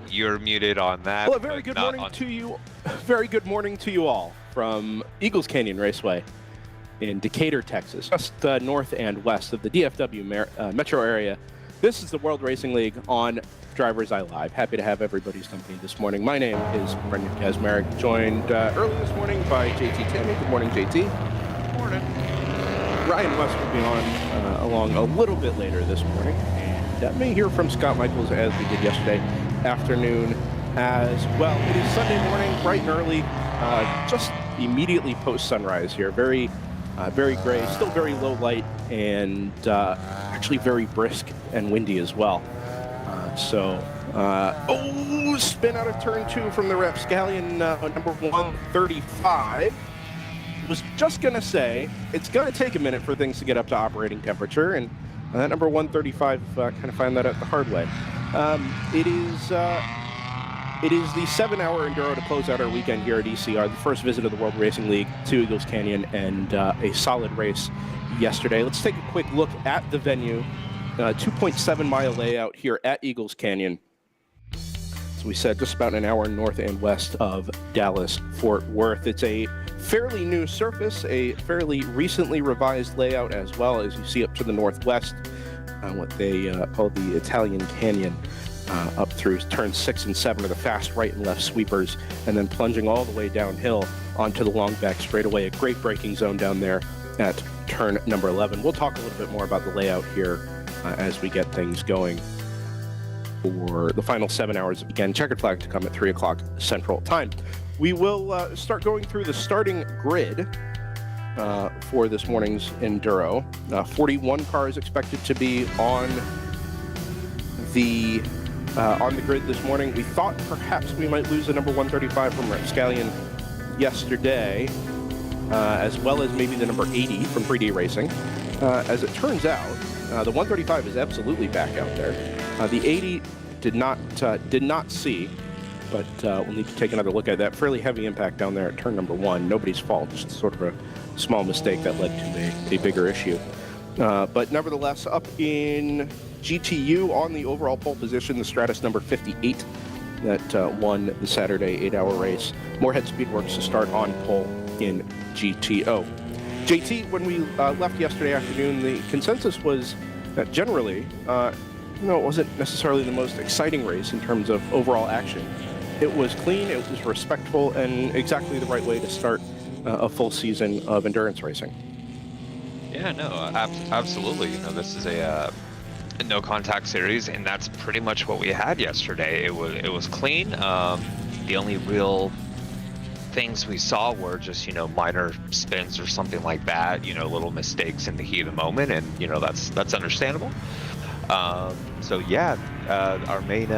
You're muted on that. Well, a very good morning to you. Very good morning to you all from Eagles Canyon Raceway in Decatur, Texas, just north and west of the DFW metro area. This is the World Racing League on DriversEye Live. Happy to have everybody's company this morning. My name is Brendan Kazmarek, joined early this morning by JT Tammy. Good morning, JT. Good morning. Ryan West will be on along a little bit later this morning. And may hear from Scott Michaels as we did yesterday afternoon as well. It is Sunday morning, bright and early, just immediately post sunrise here. Very gray, still very low light, and actually very brisk and windy as well. Spin out of turn 2 from the rapscallion, number 135. Was just going to say, it's going to take a minute for things to get up to operating temperature, and that number 135 kind of find that out the hard way. It is the 7-hour enduro to close out our weekend here at ECR, the first visit of the World Racing League to Eagles Canyon, and a solid race yesterday. Let's take a quick look at the venue. 2.7-mile layout here at Eagles Canyon. As we said, just about an hour north and west of Dallas-Fort Worth. It's a fairly new surface, a fairly recently revised layout as well, as you see up to the northwest, what they call the Italian Canyon, up through turns 6 and 7 are the fast right and left sweepers, and then plunging all the way downhill onto the long back straightaway, a great braking zone down there at turn number 11. We'll talk a little bit more about the layout here as we get things going for the final 7 hours. Again, checkered flag to come at 3 o'clock Central Time. We will start going through the starting grid for this morning's enduro. 41 cars expected to be on the grid this morning. We thought perhaps we might lose the number 135 from rapscallion yesterday, as well as maybe the number 80 from 3D Racing. As it turns out, the 135 is absolutely back out there. The 80 did not see, but we'll need to take another look at that. Fairly heavy impact down there at turn number 1. Nobody's fault, just sort of a small mistake that led to a bigger issue. But nevertheless, up in GTU on the overall pole position, the Stratus number 58 that won the Saturday 8-hour race. Moorhead Speedworks to start on pole in GTO. JT, when we left yesterday afternoon, the consensus was that generally, it wasn't necessarily the most exciting race in terms of overall action. It was clean, it was respectful, and exactly the right way to start a full season of endurance racing. Yeah, no, absolutely. This is a no contact series, and that's pretty much what we had yesterday. It was clean. The only real things we saw were just minor spins or something like that, little mistakes in the heat of the moment, and that's understandable. So yeah, our main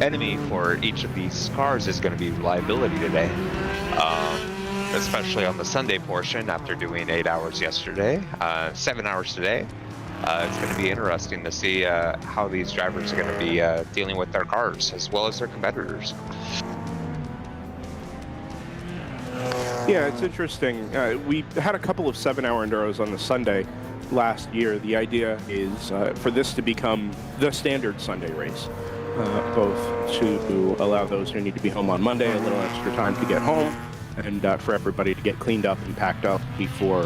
enemy for each of these cars is going to be reliability today, especially on the Sunday portion after doing 8 hours yesterday, 7 hours today. It's going to be interesting to see how these drivers are going to be dealing with their cars as well as their competitors. Yeah, it's interesting. We had a couple of 7-hour enduros on the Sunday last year. The idea is for this to become the standard Sunday race, both to allow those who need to be home on Monday a little extra time to get home, and for everybody to get cleaned up and packed up before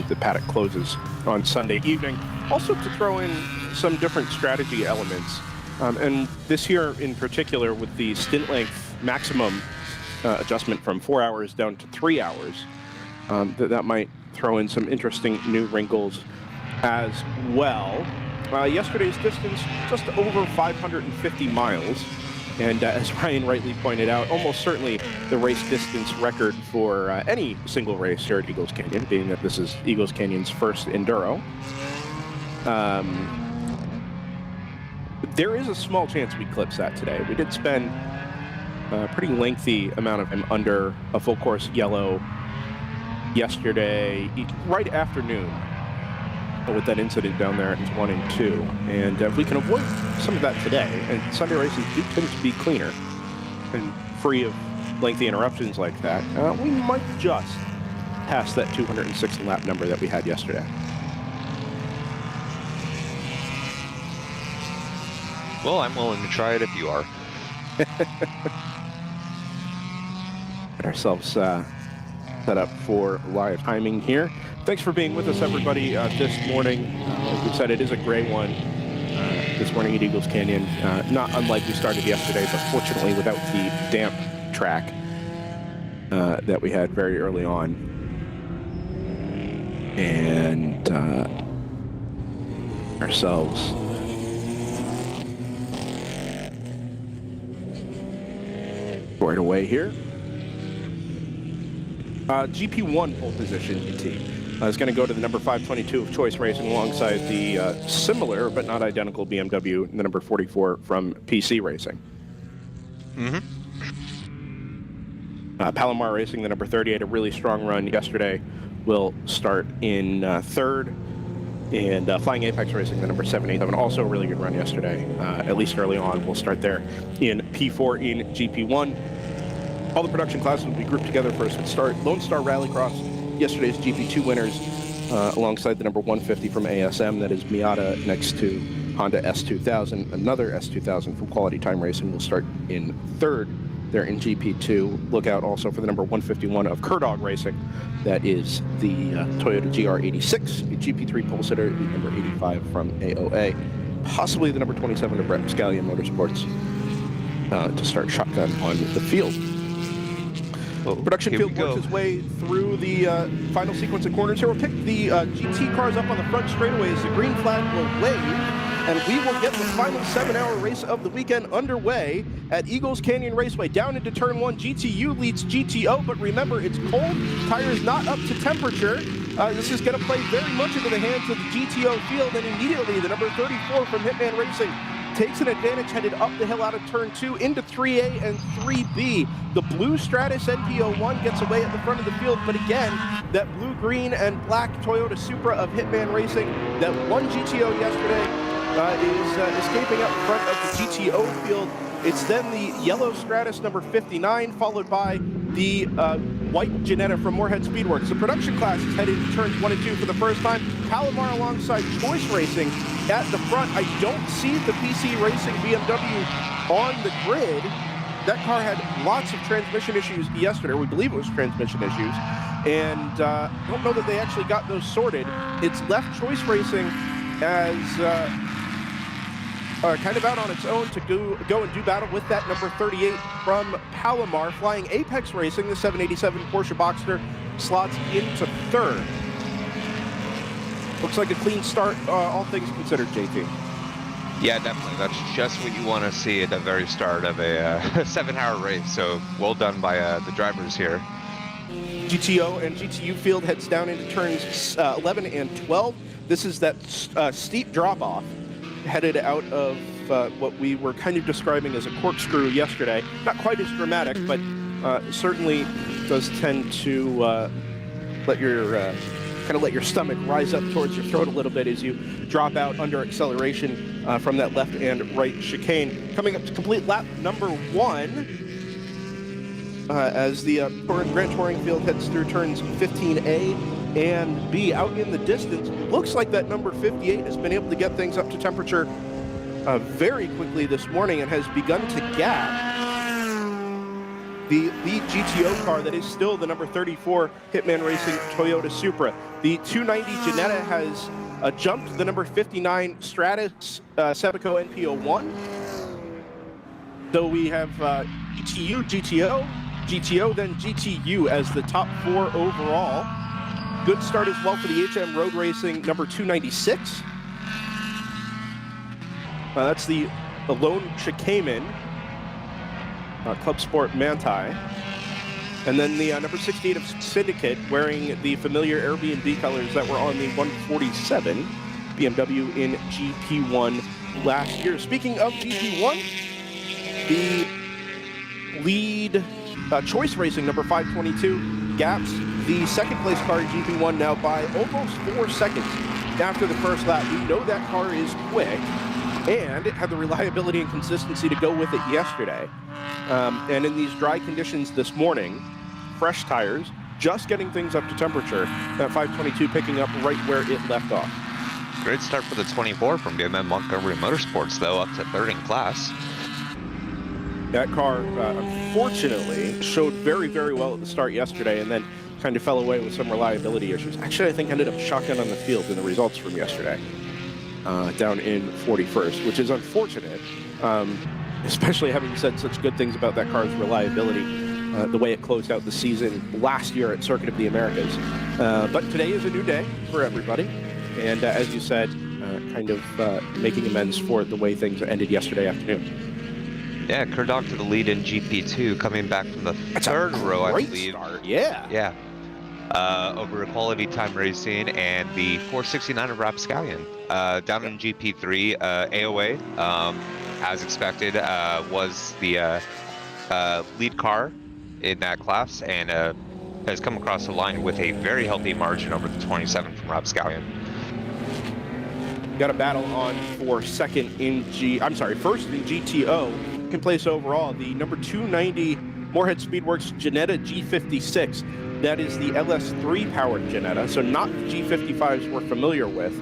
the paddock closes on Sunday evening. Also to throw in some different strategy elements. And this year in particular, with the stint length maximum adjustment from 4 hours down to 3 hours, that might throw in some interesting new wrinkles as well. Yesterday's distance, just over 550 miles, and as Ryan rightly pointed out, almost certainly the race distance record for any single race here at Eagles Canyon, being that this is Eagles Canyon's first enduro. There is a small chance we clips that today. We did spend a pretty lengthy amount of time under a full course yellow yesterday, right afternoon, with that incident down there at 1 and 2. And if we can avoid some of that today, and Sunday races do tend to be cleaner and free of lengthy interruptions like that, we might just past that 206 lap number that we had yesterday. Well, I'm willing to try it if you are. Get ourselves set up for live timing here. Thanks for being with us, everybody, this morning. As we said, it is a gray one this morning at Eagles Canyon. Not unlike we started yesterday, but fortunately without the damp track that we had very early on. And ourselves right away here. GP1 pole position team is going to go to the number 522 of Choice Racing alongside the similar but not identical BMW, the number 44 from PC Racing. Palomar Racing, the number 38, a really strong run yesterday, will start in third. And Flying Apex Racing, the number 787, also a really good run yesterday, at least early on. We'll start there in P4 in GP1. All the production classes will be grouped together for a start. Lone Star Rallycross, yesterday's GP2 winners, alongside the number 150 from ASM, that is Miata, next to Honda S2000. Another S2000 from Quality Time Racing will start in third there in GP2. Look out also for the number 151 of Kerdog Racing. That is the Toyota GR86, a GP3 pole sitter, the number 85 from AOA. Possibly the number 27 of Brett Scallion Motorsports to start shotgun on the field. Production field works its way through the final sequence of corners here. We'll pick the GT cars up on the front straightaway as the green flag will wave, and we will get the final 7-hour race of the weekend underway at Eagles Canyon Raceway. Down into turn 1, GTU leads GTO, but remember, it's cold, tires not up to temperature. This is going to play very much into the hands of the GTO field, and immediately the number 34 from Hitman Racing takes an advantage headed up the hill out of turn 2 into 3A and 3B. The blue Stratus NP01 gets away at the front of the field, but again, that blue, green, and black Toyota Supra of Hitman Racing that won GTO yesterday is escaping out front of the GTO field. It's then the yellow Stratus number 59, followed by the white Ginetta from Moorhead Speedworks. The production class is headed to turns 1 and 2 for the first time. Palomar alongside Choice Racing at the front. I don't see the PC Racing BMW on the grid. That car had lots of transmission issues yesterday. We believe it was transmission issues. And I don't know that they actually got those sorted. It's left Choice Racing as kind of out on its own to go and do battle with that number 38 from Palomar. Flying Apex Racing, the 787 Porsche Boxster, slots into third. Looks like a clean start, all things considered, JT. Yeah, definitely. That's just what you want to see at the very start of a 7-hour race. So well done by the drivers here. GTO and GTU field heads down into turns 11 and 12. This is that steep drop-off headed out of what we were kind of describing as a corkscrew yesterday. Not quite as dramatic, but certainly does tend to let your stomach rise up towards your throat a little bit as you drop out under acceleration from that left and right chicane. Coming up to complete lap number 1 as the Grand Touring field heads through turns 15A and B. Out in the distance, looks like that number 58 has been able to get things up to temperature very quickly this morning and has begun to gap the lead GTO car that is still the number 34 Hitman Racing Toyota Supra. The 290 Ginetta has jumped the number 59 Stratus Sebico NP01. So we have GTU, GTO, GTO, then GTU as the top 4 overall. Good start as well for the HM Road Racing number 296. That's the lone Chicayman, Club Sport Manti. And then the number 68 of Syndicate, wearing the familiar Airbnb colors that were on the 147 BMW in GP1 last year. Speaking of GP1, the lead Choice Racing number 522 gaps the second place car in GP1 now by almost 4 seconds after the first lap. We know that car is quick, and it had the reliability and consistency to go with it yesterday. And in these dry conditions this morning, fresh tires, just getting things up to temperature. That 522 picking up right where it left off. Great start for the 24 from BMM Montgomery Motorsports, though, up to third in class. That car, unfortunately, showed very, very well at the start yesterday and then kind of fell away with some reliability issues. Actually, I think ended up shotgun on the field in the results from yesterday, down in 41st, which is unfortunate, especially having said such good things about that car's reliability, the way it closed out the season last year at Circuit of the Americas. But today is a new day for everybody. And as you said, kind of making amends for the way things ended yesterday afternoon. Yeah, Kurdok to the lead in GP2, coming back from the third row, I believe. Start. Yeah. Yeah. Over Equality Time Racing and the 469 of Rapscallion. Down in GP3, AOA, as expected, was the lead car in that class and has come across the line with a very healthy margin over the 27 from Rapscallion. Got a battle on for first in GTO, can place overall the number 290 Moorhead Speedworks Ginetta G56. That is the LS3 powered Ginetta, so not the G55s we're familiar with,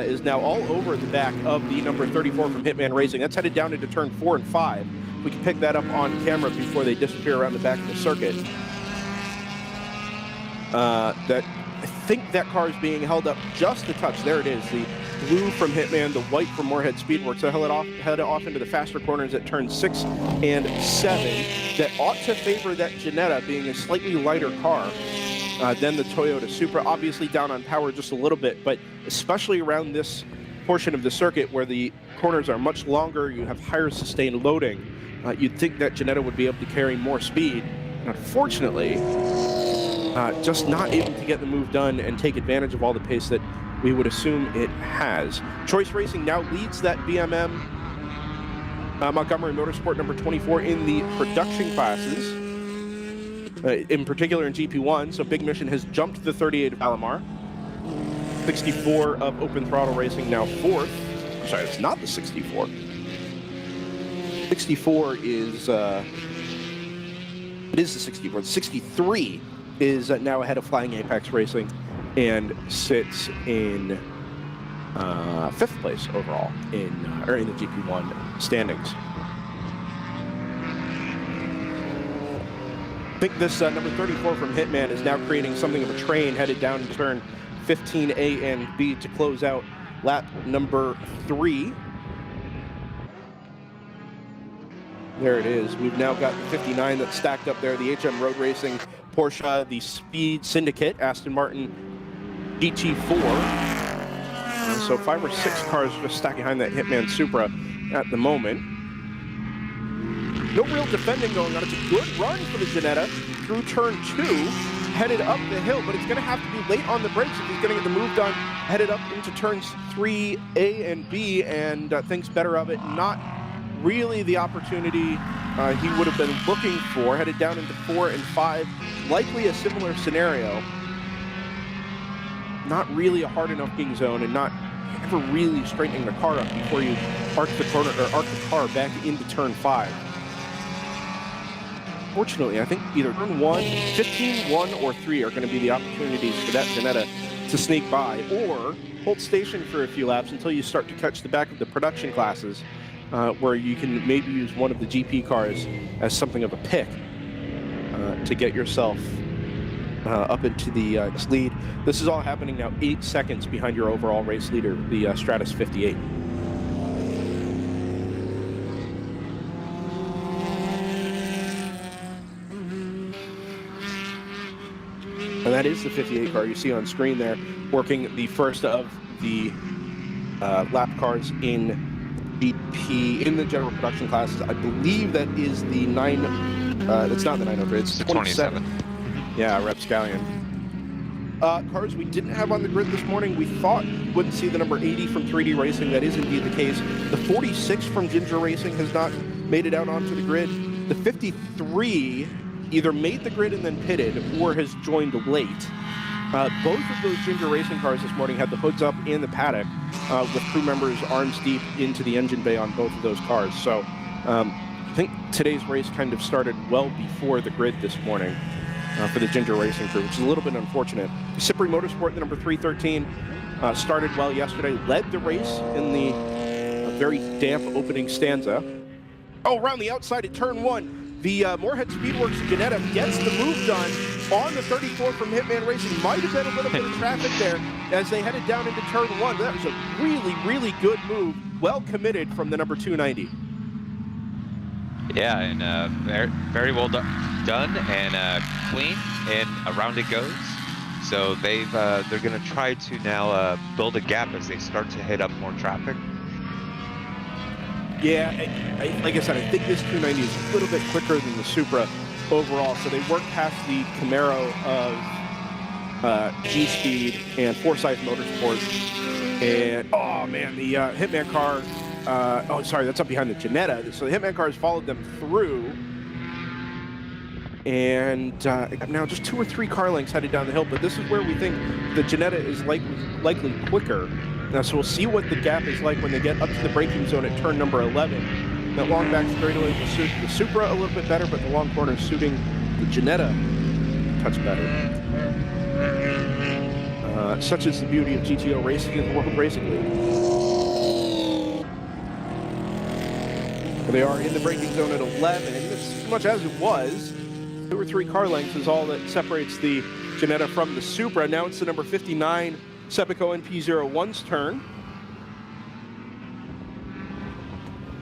is now all over the back of the number 34 from Hitman Racing. That's headed down into turn 4 and 5. We can pick that up on camera before they disappear around the back of the circuit. I think that car is being held up just a touch. There it is, the blue from Hitman, the white from Moorhead Speedworks. So head off into the faster corners at turn 6 and 7. That ought to favor that Ginetta being a slightly lighter car than the Toyota Supra. Obviously down on power just a little bit, but especially around this portion of the circuit where the corners are much longer, you have higher sustained loading. You'd think that Ginetta would be able to carry more speed. And unfortunately, just not able to get the move done and take advantage of all the pace that we would assume it has. Choice Racing now leads that BMM Montgomery Motorsport number 24 in the production classes, in particular in GP1. So Big Mission has jumped the 38 of Alomar. 64 of Open Throttle Racing now fourth. I'm sorry, it's not the 64. 64 is, it is the 64. The 63 is now ahead of Flying Apex Racing and sits in 5th place overall in the GP1 standings. I think this number 34 from Hitman is now creating something of a train headed down to turn 15A and B to close out lap number 3. There it is. We've now got the 59 that's stacked up there, the HM Road Racing Porsche, the Speed Syndicate, Aston Martin GT4. So 5 or 6 cars just stacked behind that Hitman Supra at the moment. No real defending going on. It's a good run for the Ginetta through turn 2, headed up the hill, but it's going to have to be late on the brakes if he's going to get the move done, headed up into turns 3A and B, and thinks better of it. Not really the opportunity he would have been looking for, headed down into 4 and 5. Likely a similar scenario. Not really a hard enough king zone and not ever really straightening the car up before you arc the corner or arc the car back into turn 5. Fortunately, I think either turn 1, 15, 1, or 3 are going to be the opportunities for that Ginetta to sneak by, or hold station for a few laps until you start to catch the back of the production classes, where you can maybe use one of the GP cars as something of a pick to get yourself up into the lead. This is all happening now 8 seconds behind your overall race leader, the Stratus 58. And that is the 58 car you see on screen there, working the first of the lap cars in GP, in the general production classes. I believe that is the 9, that's not the 903, it's the 27. Yeah, Rapscallion. Cars we didn't have on the grid this morning, we thought wouldn't see the number 80 from 3D Racing. That is indeed the case. The 46 from Ginger Racing has not made it out onto the grid. The 53 either made the grid and then pitted, or has joined late. Both of those Ginger Racing cars this morning had the hoods up in the paddock, with crew members arms deep into the engine bay on both of those cars. So I think today's race kind of started well before the grid this morning. for the Ginger Racing crew, which is a little bit unfortunate. Cypri Motorsport, the number 313, started well yesterday, led the race in the very damp opening stanza. Oh, around the outside at turn 1. The Moorhead Speedworks Janetta gets the move done on the 34 from Hitman Racing. Might have been a little bit of traffic there as they headed down into turn 1. That was a really, really good move. Well committed from the number 290. Yeah, and very well done and clean, and around it goes. So they're going to try to now build a gap as they start to hit up more traffic. Yeah, like I said, I think this 290 is a little bit quicker than the Supra overall. So they work past the Camaro of G-Speed and Forsyth Motorsports. And, oh man, the Hitman car, oh sorry, that's up behind the Janetta. So the Hitman cars followed them through. And now just 2 or 3 car lengths headed down the hill. But this is where we think the Janetta is likely quicker. Now, so we'll see what the gap is like when they get up to the braking zone at turn number 11. That long back straightaway will suit the Supra a little bit better, but the long corner suiting the Janetta a touch better. Such is the beauty of GTO racing in the World Racing League. They are in the braking zone at 11. As much as it was, 2 or 3 car lengths is all that separates the Janetta from the Supra. Now it's the number 59 Sepico NP01's turn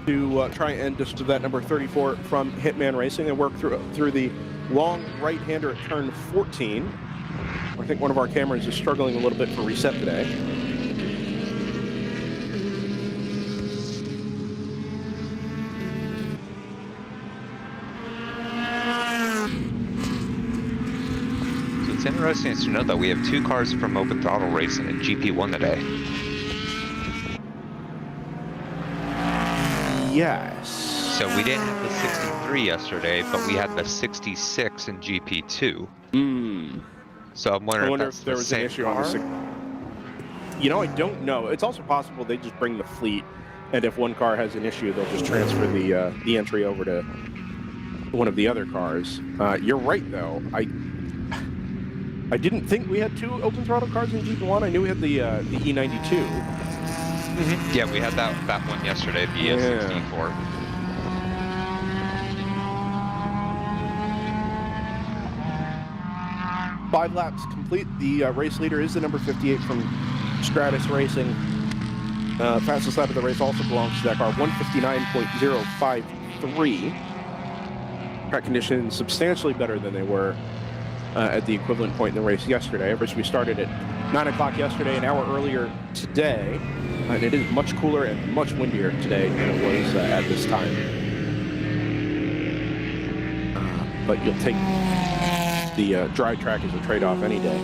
to try and just that number 34 from Hitman Racing and work through the long right-hander at turn 14. I think one of our cameras is struggling a little bit for reset today. It's interesting to note that we have 2 cars from Open Throttle Racing in GP1 today. Yes. So we didn't have the 63 yesterday, but we had the 66 in GP2. So I'm wondering if there was an issue on the... You know, I don't know. It's also possible they just bring the fleet, and if one car has an issue, they'll just transfer the entry over to one of the other cars. You're right, though. I didn't think we had 2 open throttle cars in GP1. I knew we had the E92. Yeah, we had that one yesterday, the E64. 5 laps complete. The race leader is the number 58 from Stratus Racing. Fastest lap of the race also belongs to that car, 159.053. Track conditions substantially better than they were at the equivalent point in the race yesterday. Of course, we started at 9 o'clock yesterday, an hour earlier today. And it is much cooler and much windier today than it was at this time. But you'll take the dry track as a trade-off any day.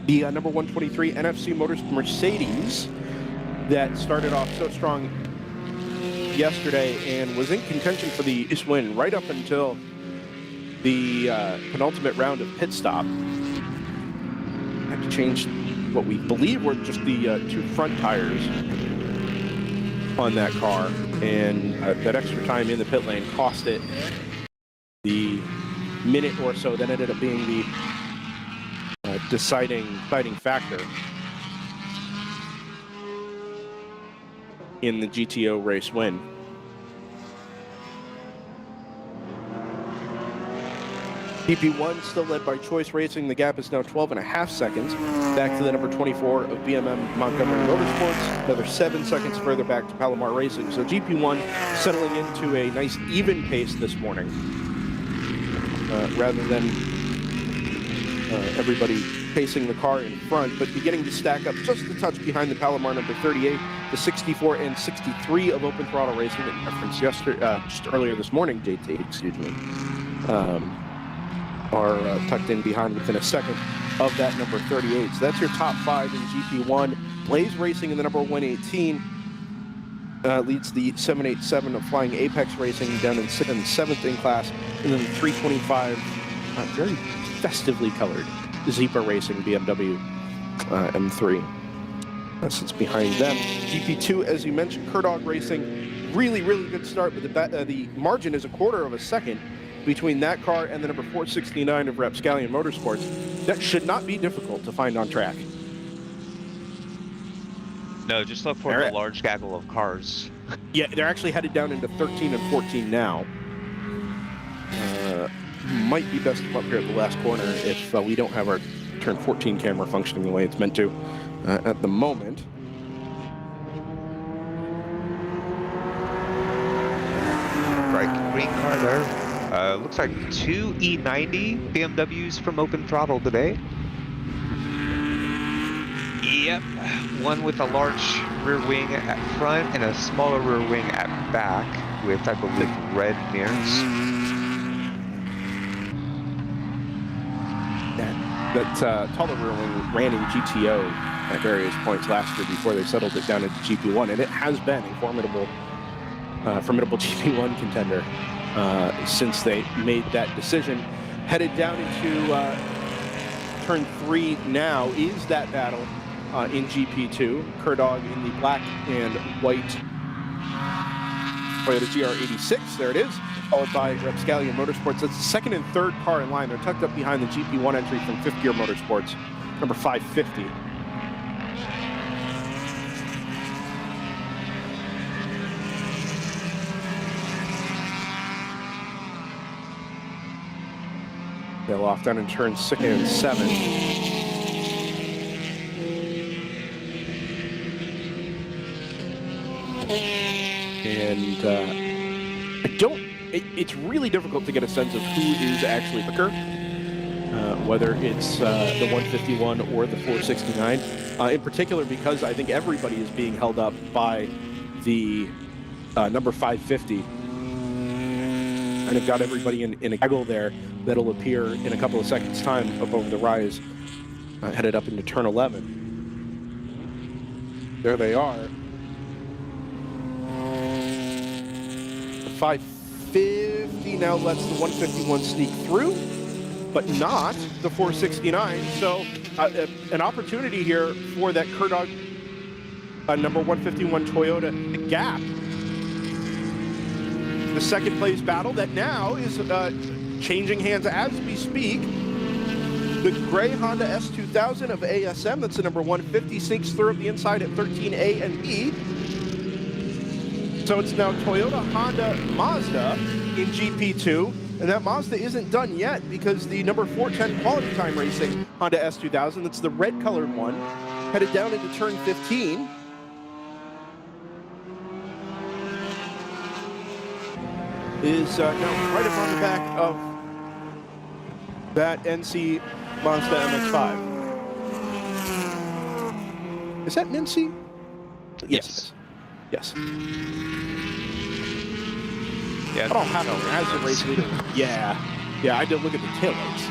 The number 123 NFC Motors Mercedes that started off so strong yesterday and was in contention for the East win right up until the penultimate round of pit stop. Had to change what we believe were just the 2 front tires on that car, and that extra time in the pit lane cost it the minute or so that ended up being the deciding factor in the GTO race win. GP1 still led by Choice Racing. The gap is now 12.5 seconds. Back to the number 24 of BMM Montgomery Motorsports. Another 7 seconds further back to Palomar Racing. So GP1 settling into a nice even pace this morning. Rather than everybody pacing the car in front, but beginning to stack up just a touch behind the Palomar number 38, the 64 and 63 of Open Throttle Racing that referenced yesterday, just earlier this morning, JT, excuse me. Are tucked in behind within a second of that number 38. So that's your top 5 in GP1. Blaze Racing in the number 118 leads the 787 of Flying Apex Racing down in 7th in class, and then the 325 very festively colored Zeepa Racing BMW M3. Sits behind them. GP2, as you mentioned, Kerdog Racing, really, really good start, but the margin is a quarter of a second between that car and the number 469 of Rapscallion Motorsports. That should not be difficult to find on track. No, just look for the large gaggle of cars. Yeah, they're actually headed down into 13 and 14 now. Might be best to come up here at the last corner if we don't have our turn 14 camera functioning the way it's meant to at the moment. Bright green car there. Looks like 2 E90 BMWs from Open Throttle today. Yep, one with a large rear wing at front and a smaller rear wing at back with, I believe, red mirrors. That taller rear wing ran in GTO at various points last year before they settled it down into GP1, and it has been a formidable GP1 contender since they made that decision. Headed down into turn 3 now is that battle in GP2. Kerdog in the black and white Toyota GR86, there it is, followed by Rapscallion Motorsports. That's the second and third car in line. They're tucked up behind the GP1 entry from Fifth Gear Motorsports, number 550. They'll off down in turn 6 and 7. And it's really difficult to get a sense of who is actually quicker, whether it's the 151 or the 469, in particular because I think everybody is being held up by the number 550. And I've got everybody in a gaggle there that'll appear in a couple of seconds' time up over the rise, headed up into turn 11. There they are. 550 now lets the 151 sneak through, but not the 469. So an opportunity here for that Kerdog number 151 Toyota gap. The second place battle that now is changing hands as we speak. The gray Honda S2000 of ASM, that's the number 150, sneaks through up the inside at 13A and B. So it's now Toyota, Honda, Mazda in GP2, and that Mazda isn't done yet because the number 410 Quality Time Racing Honda S2000, that's the red colored one, headed down into turn 15. Is now right up on the back of that NC Mazda MX-5. Is that Mincy? Yes. Yes. Yeah. Oh, how no, as the race leader. Yeah. Yeah, I did look at the taillights.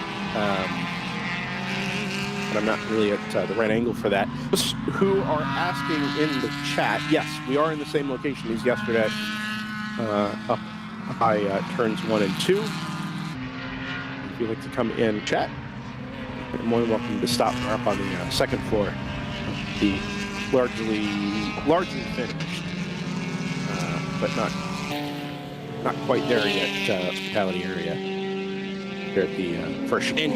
But I'm not really at the right angle for that. Who are asking in the chat, yes, we are in the same location as yesterday. Up by turns 1 and 2. If you'd like to come in chat, you're more than welcome to stop. We're up on the second floor. The largely finished, but not quite there yet. Hospitality area here at the first inn.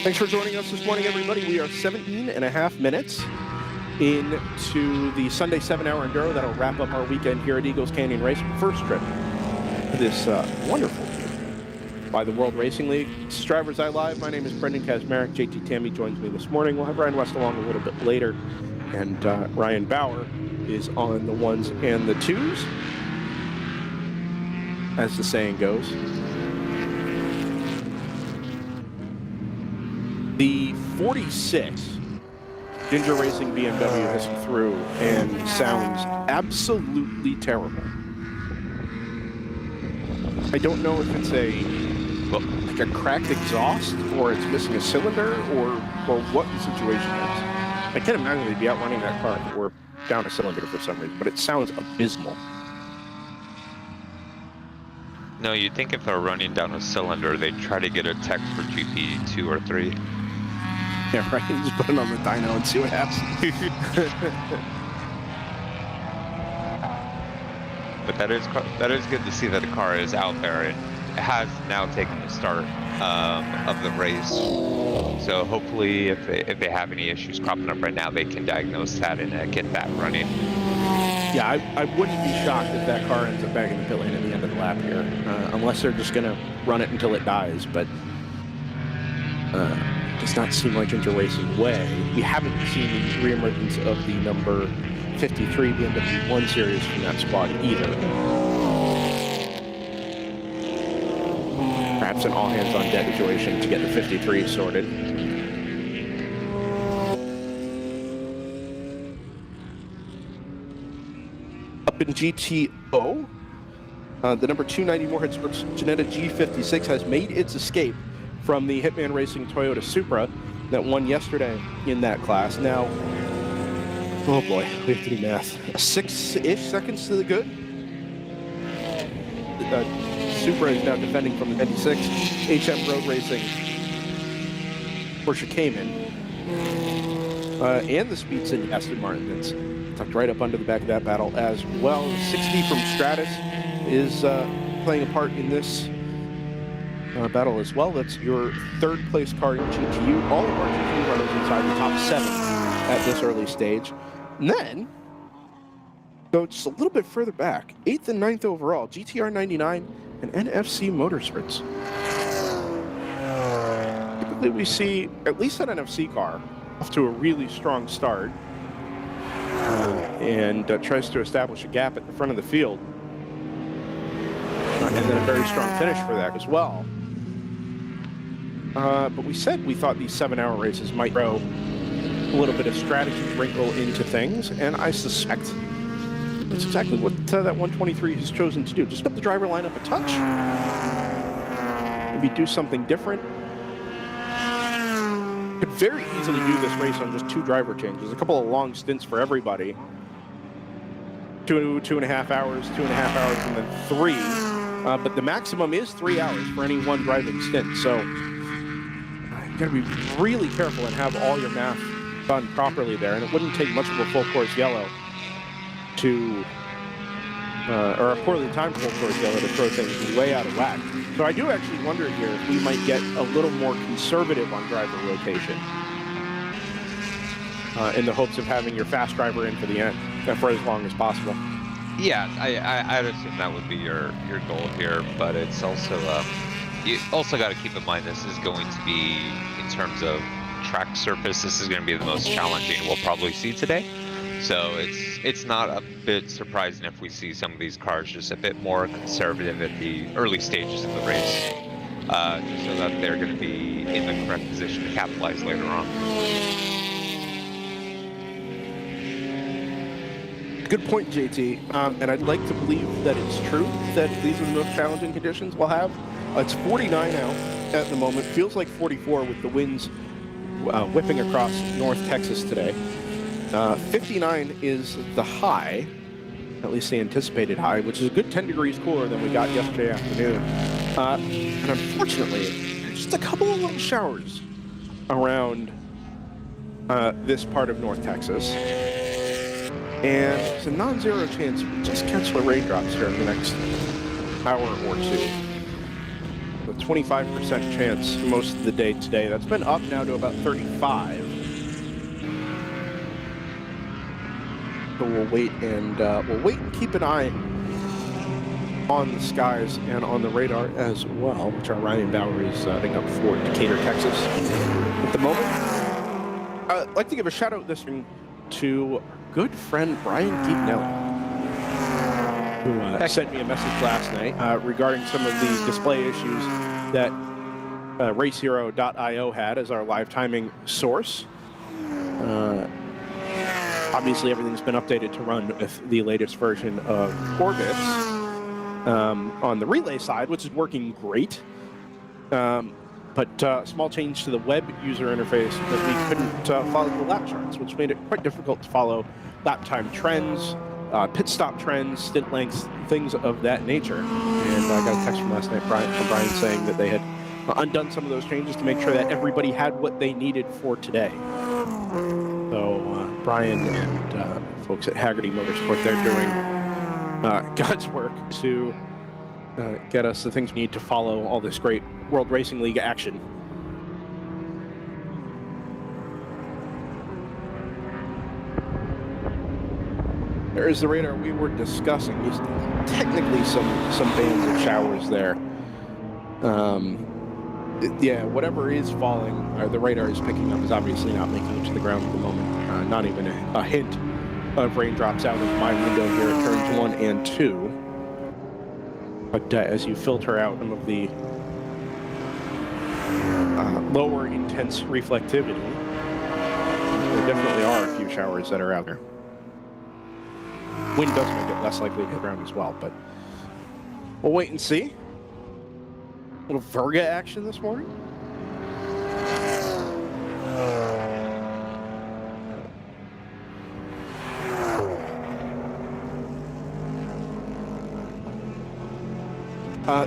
Thanks for joining us this morning, everybody. We are 17 and a half minutes into the Sunday 7-hour enduro that'll wrap up our weekend here at Eagles Canyon Raceway. First trip to this wonderful by the World Racing League. This is DriversEye Live. My name is Brendan Kazmarek. JT Tammy joins me this morning. We'll have Ryan West along a little bit later, and Ryan Bauer is on the 1s and the 2s, as the saying goes. The 46 Ginger Racing BMW has come through and sounds absolutely terrible. I don't know if it's like a cracked exhaust, or it's missing a cylinder, or what the situation is. I can't imagine they'd be out running that car if it were down a cylinder for some reason, but it sounds abysmal. No, you'd think if they're running down a cylinder, they'd try to get a tech for GP2 or 3. Yeah, right. Just put it on the dyno and see what happens. But that is good to see that the car is out there and has now taken the start of the race. So hopefully, if they have any issues cropping up right now, they can diagnose that and get that running. Yeah, I wouldn't be shocked if that car ends up back in the pit lane at the end of the lap here, unless they're just going to run it until it dies. But does not seem like inter-racing way. We haven't seen the reemergence of the number 53 BMW 1 Series from that squad either. Perhaps an all-hands-on-deck situation to get the 53 sorted. Up in GTO, the number 290 Moorhead Sports Janetta G56 has made its escape from the Hitman Racing Toyota Supra that won yesterday in that class. Now, oh boy, we have to do math. 6-ish seconds to the good. Supra is now defending from the 96. HM Road Racing Porsche Cayman. And the Speed City Aston Martin that's tucked right up under the back of that battle as well. 60 from Stratus is playing a part in this battle as well. That's your third place car in GTU. All of our GTU runners inside the top 7 at this early stage. And then, go just a little bit further back, 8th and 9th overall, GTR 99 and NFC Motorsports. Typically we see at least an NFC car off to a really strong start and tries to establish a gap at the front of the field. And then a very strong finish for that as well. But we said we thought these 7-hour races might throw a little bit of strategy wrinkle into things, and I suspect that's exactly what that 123 has chosen to do. Just up the driver lineup a touch. Maybe do something different. Could very easily do this race on just 2 driver changes. A couple of long stints for everybody. 2.5 hours, 2.5 hours, and then 3. But the maximum is 3 hours for any one driving stint. So you got to be really careful and have all your math done properly there. And it wouldn't take much of a full course yellow to, or a poorly timed full course yellow to throw things way out of whack. So I do actually wonder here if we might get a little more conservative on driver rotation in the hopes of having your fast driver in for the end, for as long as possible. Yeah, I'd assume that would be your goal here, but it's also you also got to keep in mind this is going to be, in terms of track surface, this is going to be the most challenging we'll probably see today. So it's not a bit surprising if we see some of these cars just a bit more conservative at the early stages of the race, just so that they're going to be in the correct position to capitalize later on. Good point, JT. And I'd like to believe that it's true that these are the most challenging conditions we'll have. It's 49 out at the moment. Feels like 44 with the winds whipping across North Texas today. 59 is the high, at least the anticipated high, which is a good 10 degrees cooler than we got yesterday afternoon. And unfortunately, just a couple of little showers around this part of North Texas. And it's a non-zero chance we just catch the raindrops here in the next hour or 2. A 25% chance most of the day today. That's been up now to about 35. So we'll wait and keep an eye on the skies and on the radar as well, which our Ryan Bowery is setting up for Decatur, Texas. At the moment, I'd like to give a shout out this morning to good friend Brian Geeknelli, who sent me a message last night regarding some of the display issues that RaceHero.io had as our live timing source. Obviously, everything's been updated to run with the latest version of Orbis on the relay side, which is working great. But small change to the web user interface that we couldn't follow the lap charts, which made it quite difficult to follow lap time trends, pit stop trends, stint lengths, things of that nature. And I got a text from last night from Brian saying that they had undone some of those changes to make sure that everybody had what they needed for today. So Brian and folks at Haggerty Motorsport, they're doing God's work to get us the things we need to follow all this great World Racing League action. There is the radar we were discussing. There's technically some bands of showers there. Yeah, whatever is falling, or the radar is picking up, is obviously not making it to the ground at the moment. Not even a hint of raindrops out of my window here at turns 1 and 2. But as you filter out some of the lower intense reflectivity, there definitely are a few showers that are out there. Wind does make it less likely to hit the ground as well, but we'll wait and see. A little Verga action this morning.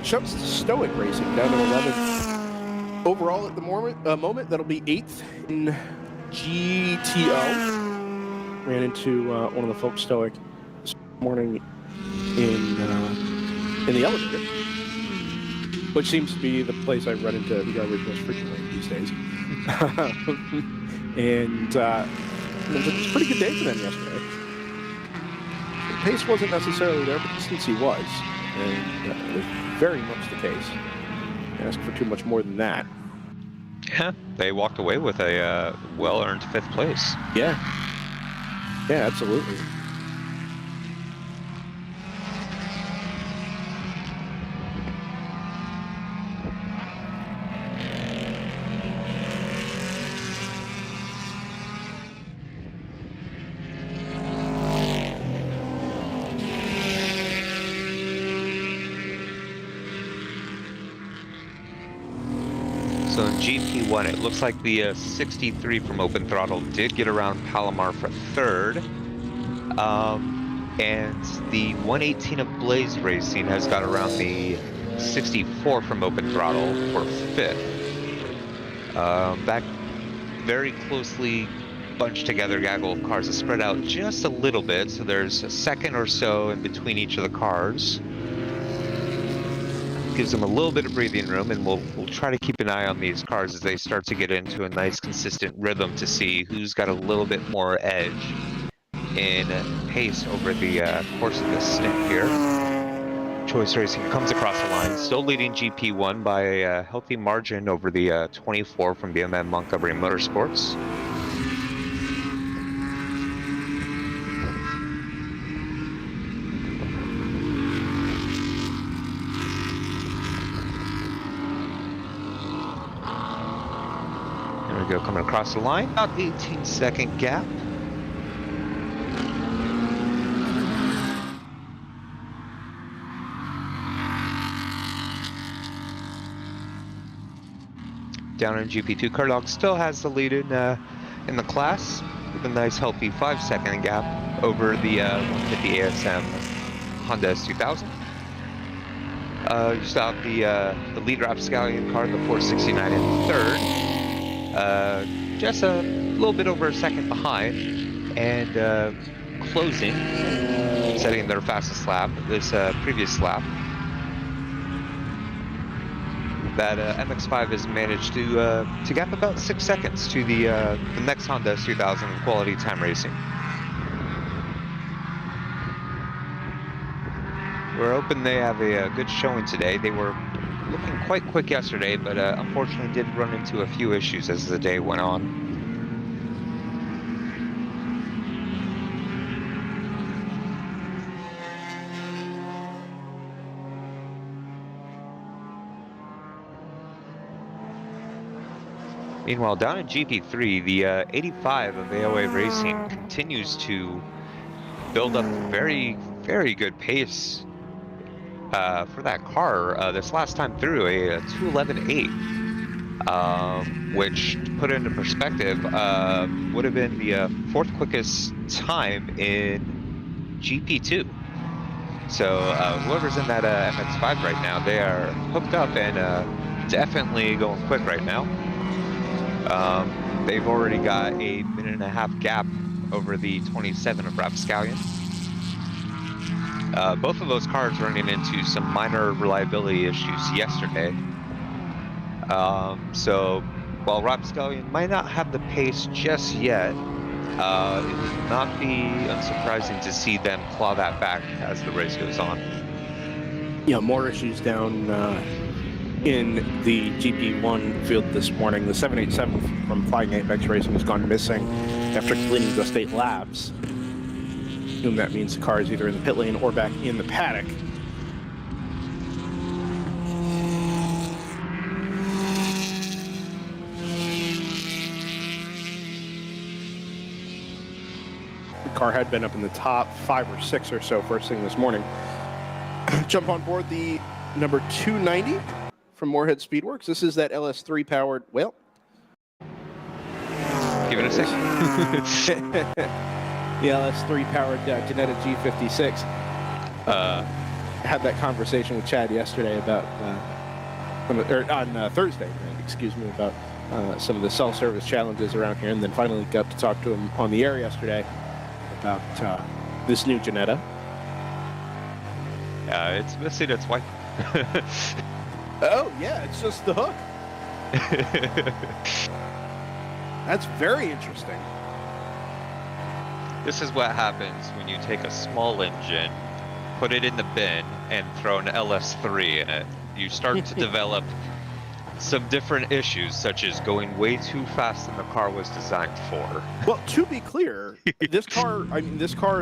Shouts to Stoic Racing down to 11th. Overall at the moment, that'll be 8th in GTO. Ran into one of the folks Stoic this morning in the elevator, which seems to be the place I run into the garbage most frequently these days. And it was a pretty good day for them yesterday. The pace wasn't necessarily there, but the consistency was. And it was very much the case. Ask for too much more than that. Yeah, they walked away with a well-earned 5th place. Yeah. Yeah, absolutely. So in GP1, it looks like the 63 from Open Throttle did get around Palomar for 3rd. And the 118 of Blaze Racing has got around the 64 from Open Throttle for 5th. That very closely bunched together gaggle of cars is spread out just a little bit, so there's a second or so in between each of the cars. Gives them a little bit of breathing room, and we'll try to keep an eye on these cars as they start to get into a nice consistent rhythm to see who's got a little bit more edge in pace over the course of this stint here. Choice Racing comes across the line, still leading GP1 by a healthy margin over the 24 from BMM Montgomery Motorsports. There we go, coming across the line, about 18-second gap. Down in GP2, Cardog still has the lead in the class with a nice healthy 5-second gap over the 150 ASM Honda S2000. You still have the lead rapscallion car, the 469 in 3rd. Just a little bit over a second behind, and closing, setting their fastest lap, this previous lap. That MX-5 has managed to gap about 6 seconds to the next Honda S2000 Quality Time Racing. We're hoping they have a good showing today. They were looking quite quick yesterday, but unfortunately did run into a few issues as the day went on. Meanwhile, down in GP3, the 85 of AOA Racing continues to build up very, very good pace for that car. This last time through, a 2:11.8, which, to put it into perspective, would have been the 4th quickest time in GP2. So whoever's in that MX-5 right now, they are hooked up and definitely going quick right now. They've already got a 1.5-minute gap over the 27 of Rapscallion. Both of those cars running into some minor reliability issues yesterday. So while Rapscallion might not have the pace just yet, it would not be unsurprising to see them claw that back as the race goes on. Yeah, more issues down in the GP1 field this morning. The 787 from Flying Apex Racing has gone missing after completing just 8 laps. And that means the car is either in the pit lane or back in the paddock. The car had been up in the top 5 or 6 or so first thing this morning. Jump on board the number 290 from Moorhead Speedworks. This is that LS3 powered, well, give it a second. The LS3 powered Ginetta G56. Had that conversation with Chad yesterday about, on Thursday, excuse me, about some of the cell service challenges around here, and then finally got to talk to him on the air yesterday about this new Ginetta. It's missing its wipe. Oh, yeah, it's just the hook. That's very interesting. This is what happens when you take a small engine, put it in the bin, and throw an LS3 in it. You start to develop some different issues, such as going way too fast than the car was designed for. Well, to be clear, this car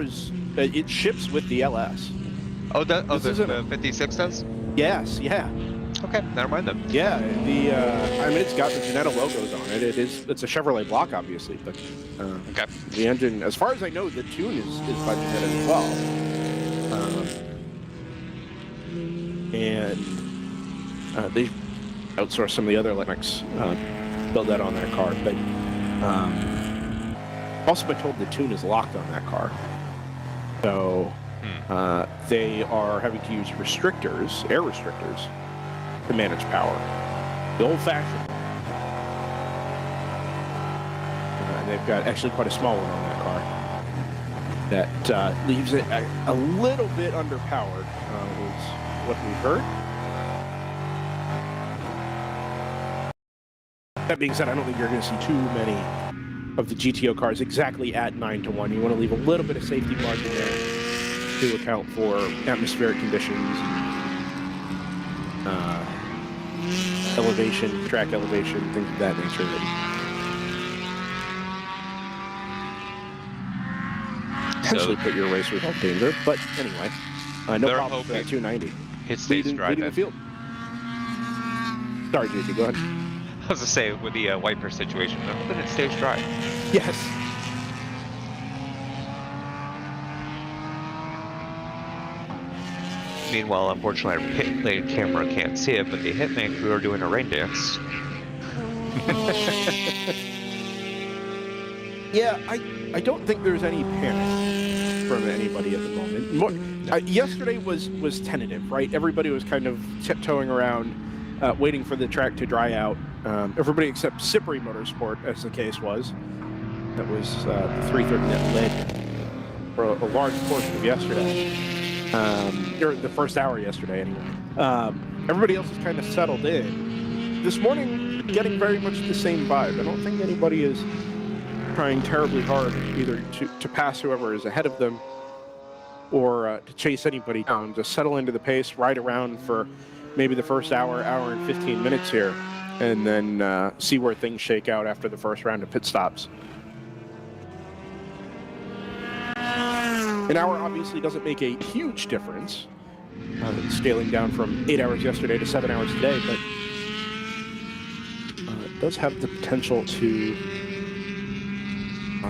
is, it ships with the LS. Oh, the 56 does? Yes, yeah. Okay, never mind then. Yeah, it's got the Ginetta logos on it. It's a Chevrolet block, obviously, but okay. The engine, as far as I know, the tune is by Ginetta as well. And they outsource some of the other electronics, build that on their car. But also been told the tune is locked on that car, so they are having to use restrictors, air restrictors, to manage power, the old-fashioned. And they've got actually quite a small one on that car that leaves it a little bit underpowered, is what we've heard. That being said, I don't think you're going to see too many of the GTO cars exactly at 9-to-1. You want to leave a little bit of safety margin there to account for atmospheric conditions, elevation, track elevation, things of that nature. Potentially put your race without danger. But anyway, no problem with that 290. It stays dry leading the field. Sorry, JJ, go ahead. I was to say, with the wiper situation, I hope that it stays dry. Yes. Meanwhile, unfortunately, our pit lane camera can't see it, but the Hitman crew are doing a rain dance. Yeah, I don't think there's any panic from anybody at the moment. Yesterday was tentative, right? Everybody was kind of tiptoeing around, waiting for the track to dry out. Everybody except Sipri Motorsport, as the case was. That was the 330 that led for a large portion of yesterday. Or the first hour yesterday, anyway. Everybody else is kind of settled in. This morning, getting very much the same vibe. I don't think anybody is trying terribly hard either to pass whoever is ahead of them or to chase anybody down. Just settle into the pace, ride around for maybe the first hour and 15 minutes here, and then see where things shake out after the first round of pit stops. An hour obviously doesn't make a huge difference, scaling down from 8 hours yesterday to 7 hours today, but it does have the potential to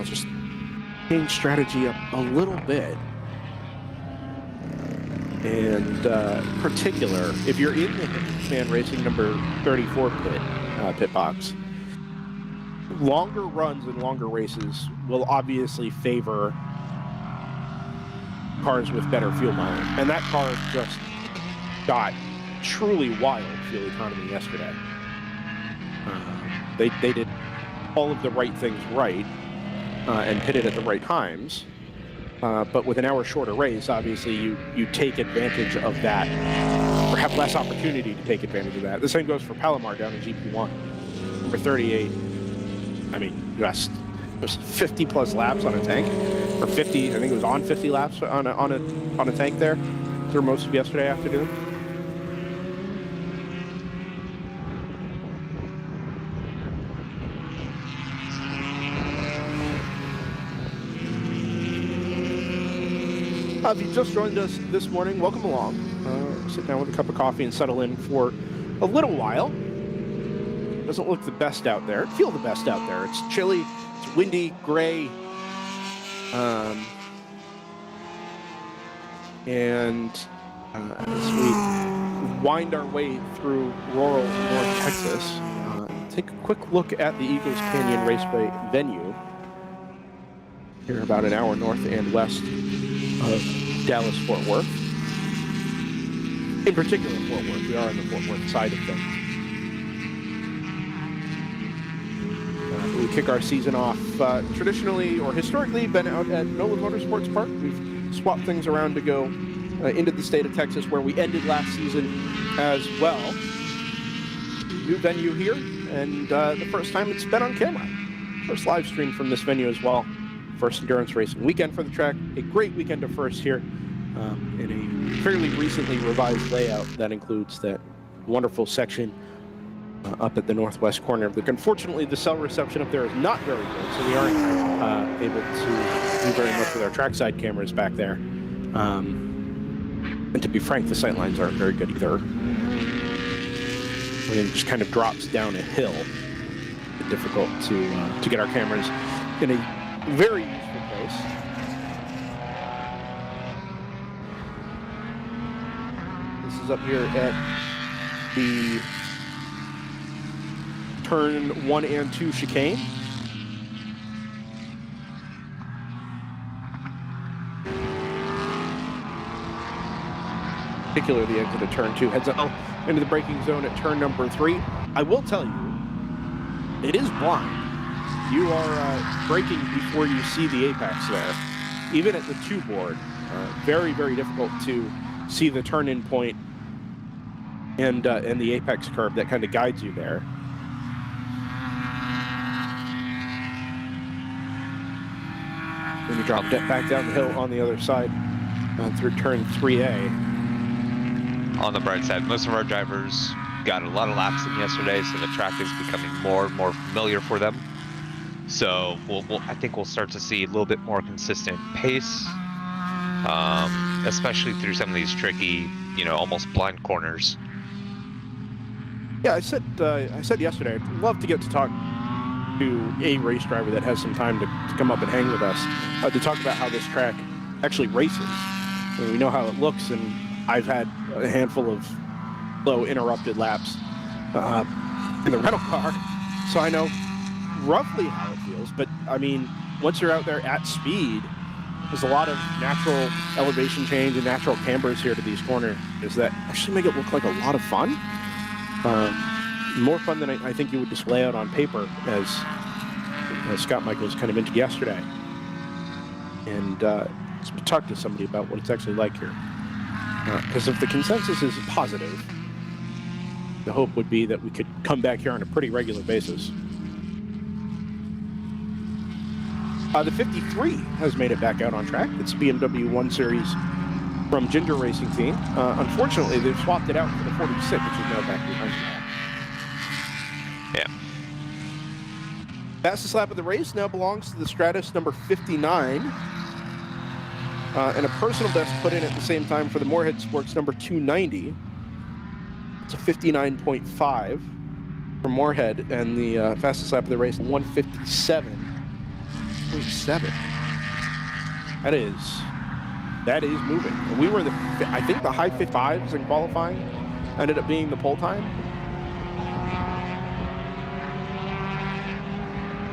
just change strategy up a little bit. And in particular, if you're in the Canyon Racing number 34 pit box, longer runs and longer races will obviously favor cars with better fuel mileage. And that car just got truly wild fuel economy yesterday. They did all of the right things right and pitted at the right times. But with an hour shorter race, obviously you take advantage of that, or have less opportunity to take advantage of that. The same goes for Palomar down in GP1. Number 38, I mean, just it was 50 plus laps on a tank, or 50. I think it was on 50 laps on a tank there through most of yesterday afternoon. If you just joined us this morning, welcome along. Sit down with a cup of coffee and settle in for a little while. Doesn't look the best out there. Feel the best out there. It's chilly, it's windy, gray. And as we wind our way through rural North Texas, take a quick look at the Eagles Canyon Raceway venue. Here about an hour north and west of Dallas-Fort Worth. In particular, Fort Worth. We are on the Fort Worth side of things. We kick our season off traditionally or historically been out at Nola Motorsports Park. We've swapped things around to go into the state of Texas where we ended last season as well. New venue here, and the first time it's been on camera. First live stream from this venue as well. First endurance racing weekend for the track. A great weekend of firsts here in a fairly recently revised layout that includes that wonderful section up at the northwest corner. Unfortunately, the cell reception up there is not very good, so we aren't able to do very much with our trackside cameras back there. And to be frank, the sight lines aren't very good either. I mean, it just kind of drops down a hill. It's difficult to get our cameras in a very useful place. This is up here at the turn 1 and 2 chicane. Particularly the exit of turn 2 heads up into the braking zone at turn number 3. I will tell you, it is blind. You are braking before you see the apex there. Even at the 2 board, very, very difficult to see the turn-in point and the apex curve that kind of guides you there. Then you drop back down the hill on the other side through turn 3A. On the bright side, most of our drivers got a lot of laps in yesterday, so the track is becoming more and more familiar for them. So I think we'll start to see a little bit more consistent pace, especially through some of these tricky, almost blind corners. Yeah, I said yesterday, I'd love to get to talk to a race driver that has some time to come up and hang with us to talk about how this track actually races. And we know how it looks, and I've had a handful of low interrupted laps in the rental car, so I know roughly how it feels. But I mean, once you're out there at speed, there's a lot of natural elevation change and natural cambers here to these corners that actually make it look like a lot of fun. More fun than I think you would display out on paper, as Scott Michaels kind of hinted yesterday. And talk to somebody about what it's actually like here. Because if the consensus is positive, the hope would be that we could come back here on a pretty regular basis. The 53 has made it back out on track. It's BMW 1 Series from Ginger Racing Team. Unfortunately, they've swapped it out for the 46, which is now back behind you. Yeah. Fastest lap of the race now belongs to the Stratus number 59. And a personal best put in at the same time for the Moorhead Sports number 290. It's a 59.5 for Moorhead, and the fastest lap of the race, 157.7. That is moving. And we were in I think the high 55s in qualifying ended up being the pole time.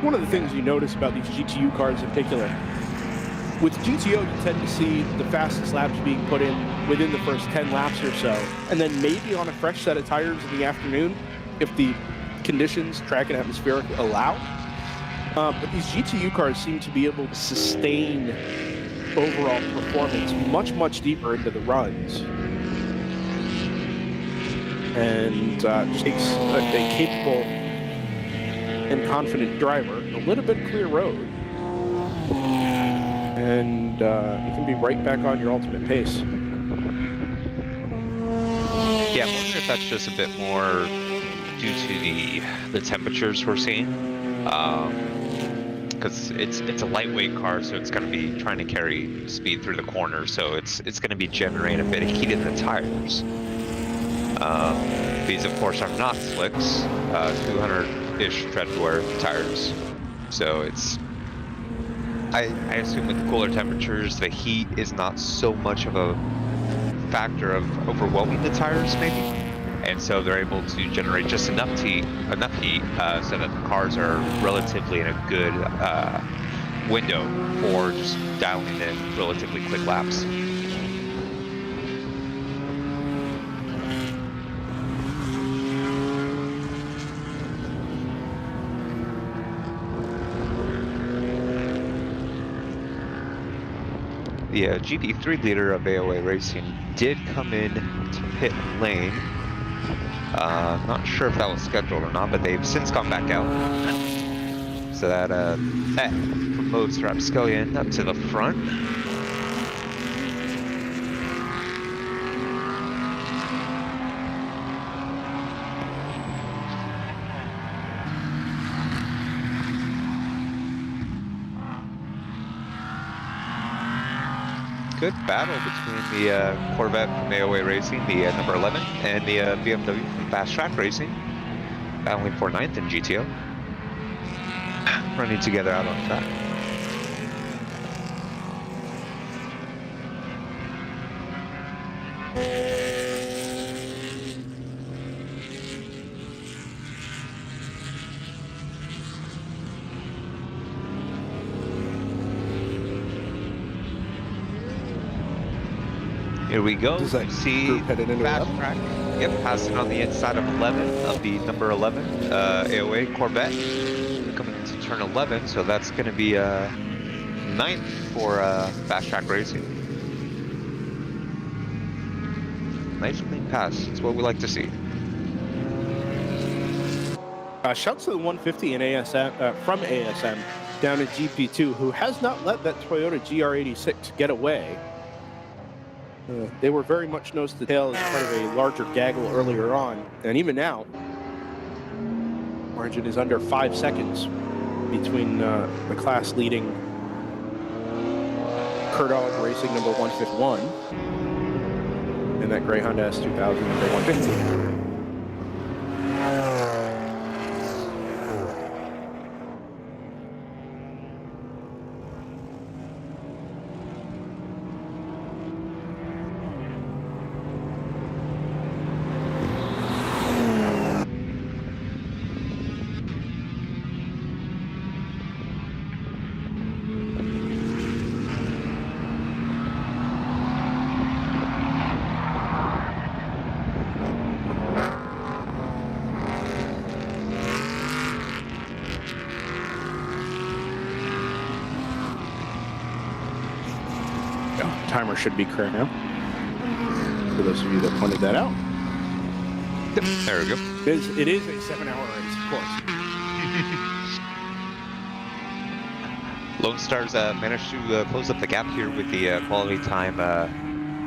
One of the things you notice about these GTU cars in particular with GTO, you tend to see the fastest laps being put in within the first 10 laps or so, and then maybe on a fresh set of tires in the afternoon, if the conditions, track and atmospheric, allow. But these GTU cars seem to be able to sustain overall performance much, much deeper into the runs. And just takes a capable and confident driver, a little bit of clear road, and you can be right back on your ultimate pace. Yeah, I'm wondering if that's just a bit more due to the temperatures we're seeing. Because it's a lightweight car, so it's going to be trying to carry speed through the corner, so it's going to be generating a bit of heat in the tires. These, of course, are not slicks, 200-ish tread wear tires. So it's, I assume with the cooler temperatures, the heat is not so much of a factor of overwhelming the tires, maybe. And so they're able to generate just enough heat so that the cars are relatively in a good window for just dialing in relatively quick laps. The GP3 leader of AOA Racing did come in to pit lane. Not sure if that was scheduled or not, but they've since gone back out. So that promotes Rapscallion up to the front. Good battle between the Corvette from AOA Racing, the number 11, and the BMW from Fast Track Racing, battling for 9th in GTO, running together out on track. Here we go. Does that see group headed into Fast 11? Track. Yep, passing on the inside of 11 of the number 11 AOA Corvette, coming into turn 11. So that's going to be 9th for Fast Track Racing. Nice clean pass. That's what we like to see. Shouts to the 150 in ASM from ASM down at GP2, who has not let that Toyota GR86 get away. They were very much nose to tail as part of a larger gaggle earlier on, and even now, margin is under 5 seconds between the class-leading Kurdog Racing number 151 and that gray Honda S2000 number 150. Timer should be correct now. For those of you that pointed that out. Yep, there we go. It is a 7-hour race, of course. Lone Stars managed to close up the gap here with the quality time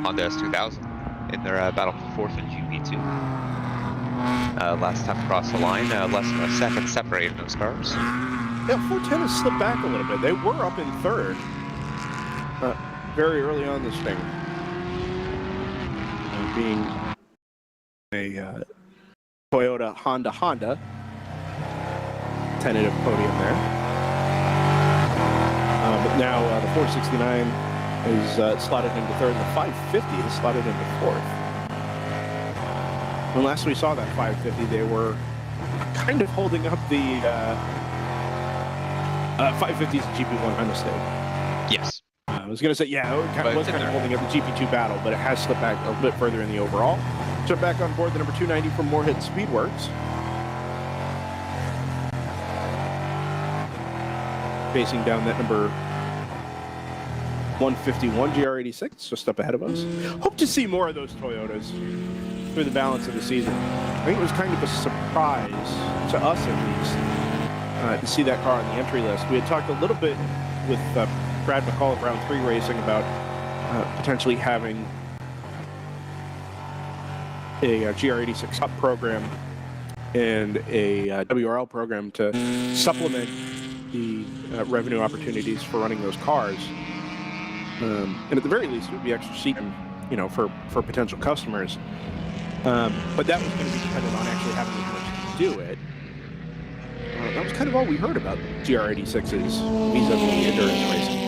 Honda S2000 in their battle for 4th in GP2. Last time across the line, less than a second separating those cars. Yeah, 410 has slipped back a little bit. They were up in 3rd. Very early on this thing, being a Toyota Honda tentative podium there. But now the 469 is slotted into 3rd, and the 550 is slotted into 4th. When last we saw that 550, they were kind of holding up the 550's GP1 mistake. Yes. I was going to say, yeah, it But was it's in kind of there. holding up the GP2 battle, but it has slipped back a bit further in the overall. So back on board the number 290 from Moorhead Speedworks. Facing down that number 151 GR86, just up ahead of us. Hope to see more of those Toyotas through the balance of the season. I think it was kind of a surprise to us, at least, to see that car on the entry list. We had talked a little bit with Brad McCall of Round 3 Racing about potentially having a GR86 Cup program and a WRL program to supplement the revenue opportunities for running those cars. And at the very least, it would be extra seating, for potential customers. But that was going to be dependent on actually having the permission to do it. That was kind of all we heard about GR86s vis-a-vis endurance racing.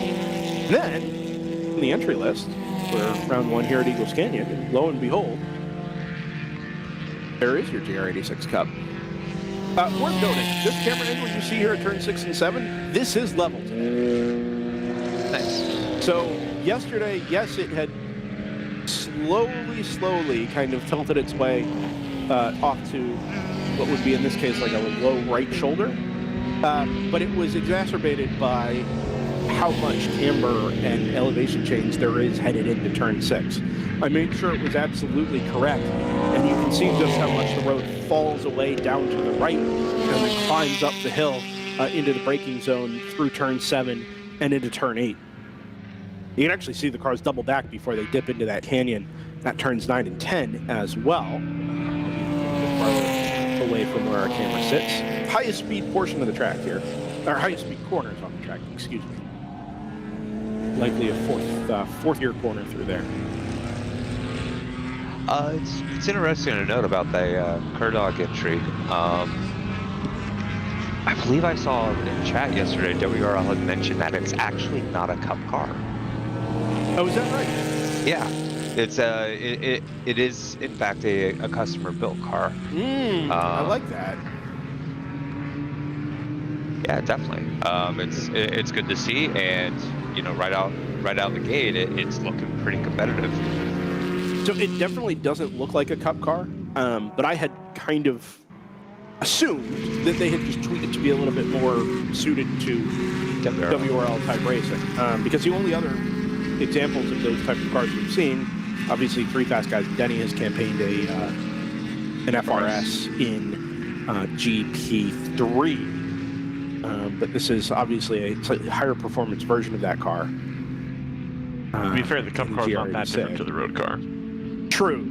And then, in the entry list for round 1 here at Eagles Canyon, and lo and behold, there is your GR86 Cup. Worth noting, this camera angle you see here at turn 6 and 7, this is level today. Nice. So yesterday, yes, it had slowly kind of tilted its way off to what would be in this case like a low right shoulder, but it was exacerbated by how much camber and elevation change there is headed into turn 6. I made sure it was absolutely correct, and you can see just how much the road falls away down to the right and then climbs up the hill into the braking zone through turn 7 and into turn 8. You can actually see the cars double back before they dip into that canyon at turns 9 and 10 as well. Farther away from where our camera sits. Highest speed portion of the track here, or highest speed corners on the track, excuse me. Likely a fourth gear corner through there. It's interesting to note about the Kurdog entry. I believe I saw in chat yesterday, WRL had mentioned that it's actually not a Cup car. Oh, is that right? Yeah, it's it is in fact a customer built car. I like that. Yeah, definitely. It's good to see, and right out the gate, it's looking pretty competitive. So it definitely doesn't look like a Cup car, but I had kind of assumed that they had just tweaked it to be a little bit more suited to WRL type racing, because the only other examples of those type of cars we've seen, obviously Three Fast Guys, Denny has campaigned an FRS in GP3, but this is obviously a slightly higher performance version of that car. To be fair, the Cup car is not that different to the road car. True.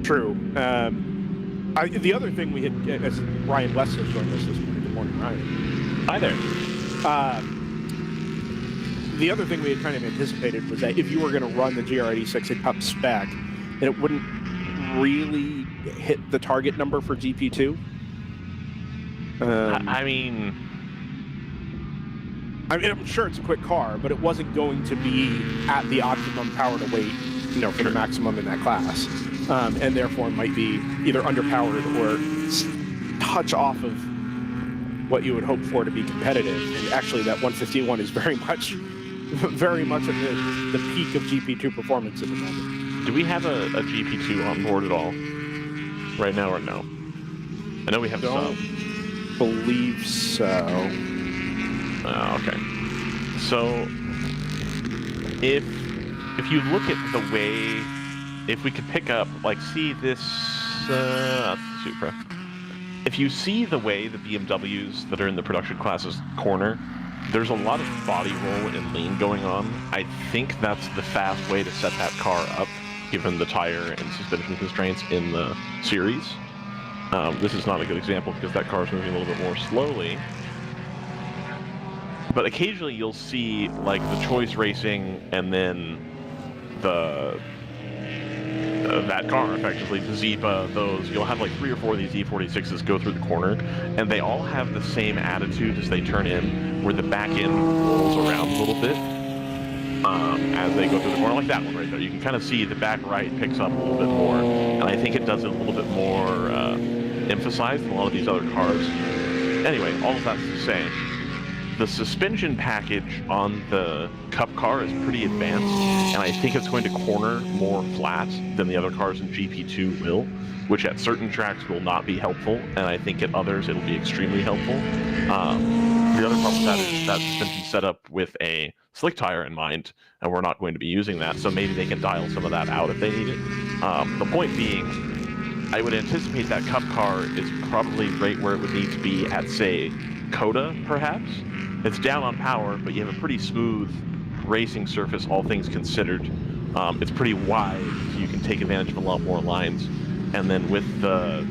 The other thing we had, as Ryan West has joined us this morning. Good morning, Ryan. Hi there. The other thing we had kind of anticipated was that if you were going to run the GR86 in Cup spec, then it wouldn't really hit the target number for GP2. I'm sure it's a quick car, but it wasn't going to be at the optimum power to weight, for the maximum in that class, and therefore might be either underpowered or touch off of what you would hope for to be competitive. And actually, that 151 is very much at the peak of GP2 performance at the moment. Do we have a GP2 on board at all right now, or no? I know we have some. Believe so. Oh, okay. So, if you look at the way, if we could pick up, see this Supra. If you see the way the BMWs that are in the production classes corner, there's a lot of body roll and lean going on. I think that's the fast way to set that car up, given the tire and suspension constraints in the series. This is not a good example because that car is moving a little bit more slowly. But occasionally you'll see the Choice Racing and then that car, effectively, the Zepa, those, you'll have 3 or 4 of these E46s go through the corner, and they all have the same attitude as they turn in, where the back end rolls around a little bit as they go through the corner, like that one right there. You can kind of see the back right picks up a little bit more, and I think it does it a little bit more emphasized than a lot of these other cars. Anyway, all of that's to say, the suspension package on the Cup car is pretty advanced, and I think it's going to corner more flat than the other cars in GP2 will, which at certain tracks will not be helpful, and I think at others it'll be extremely helpful. The other problem with that is that suspension set up with a slick tire in mind, and we're not going to be using that, so maybe they can dial some of that out if they need it. The point being, I would anticipate that Cup car is probably right where it would need to be at, say, Coda, perhaps. It's down on power, but you have a pretty smooth racing surface, all things considered. It's pretty wide, so you can take advantage of a lot more lines. And then with the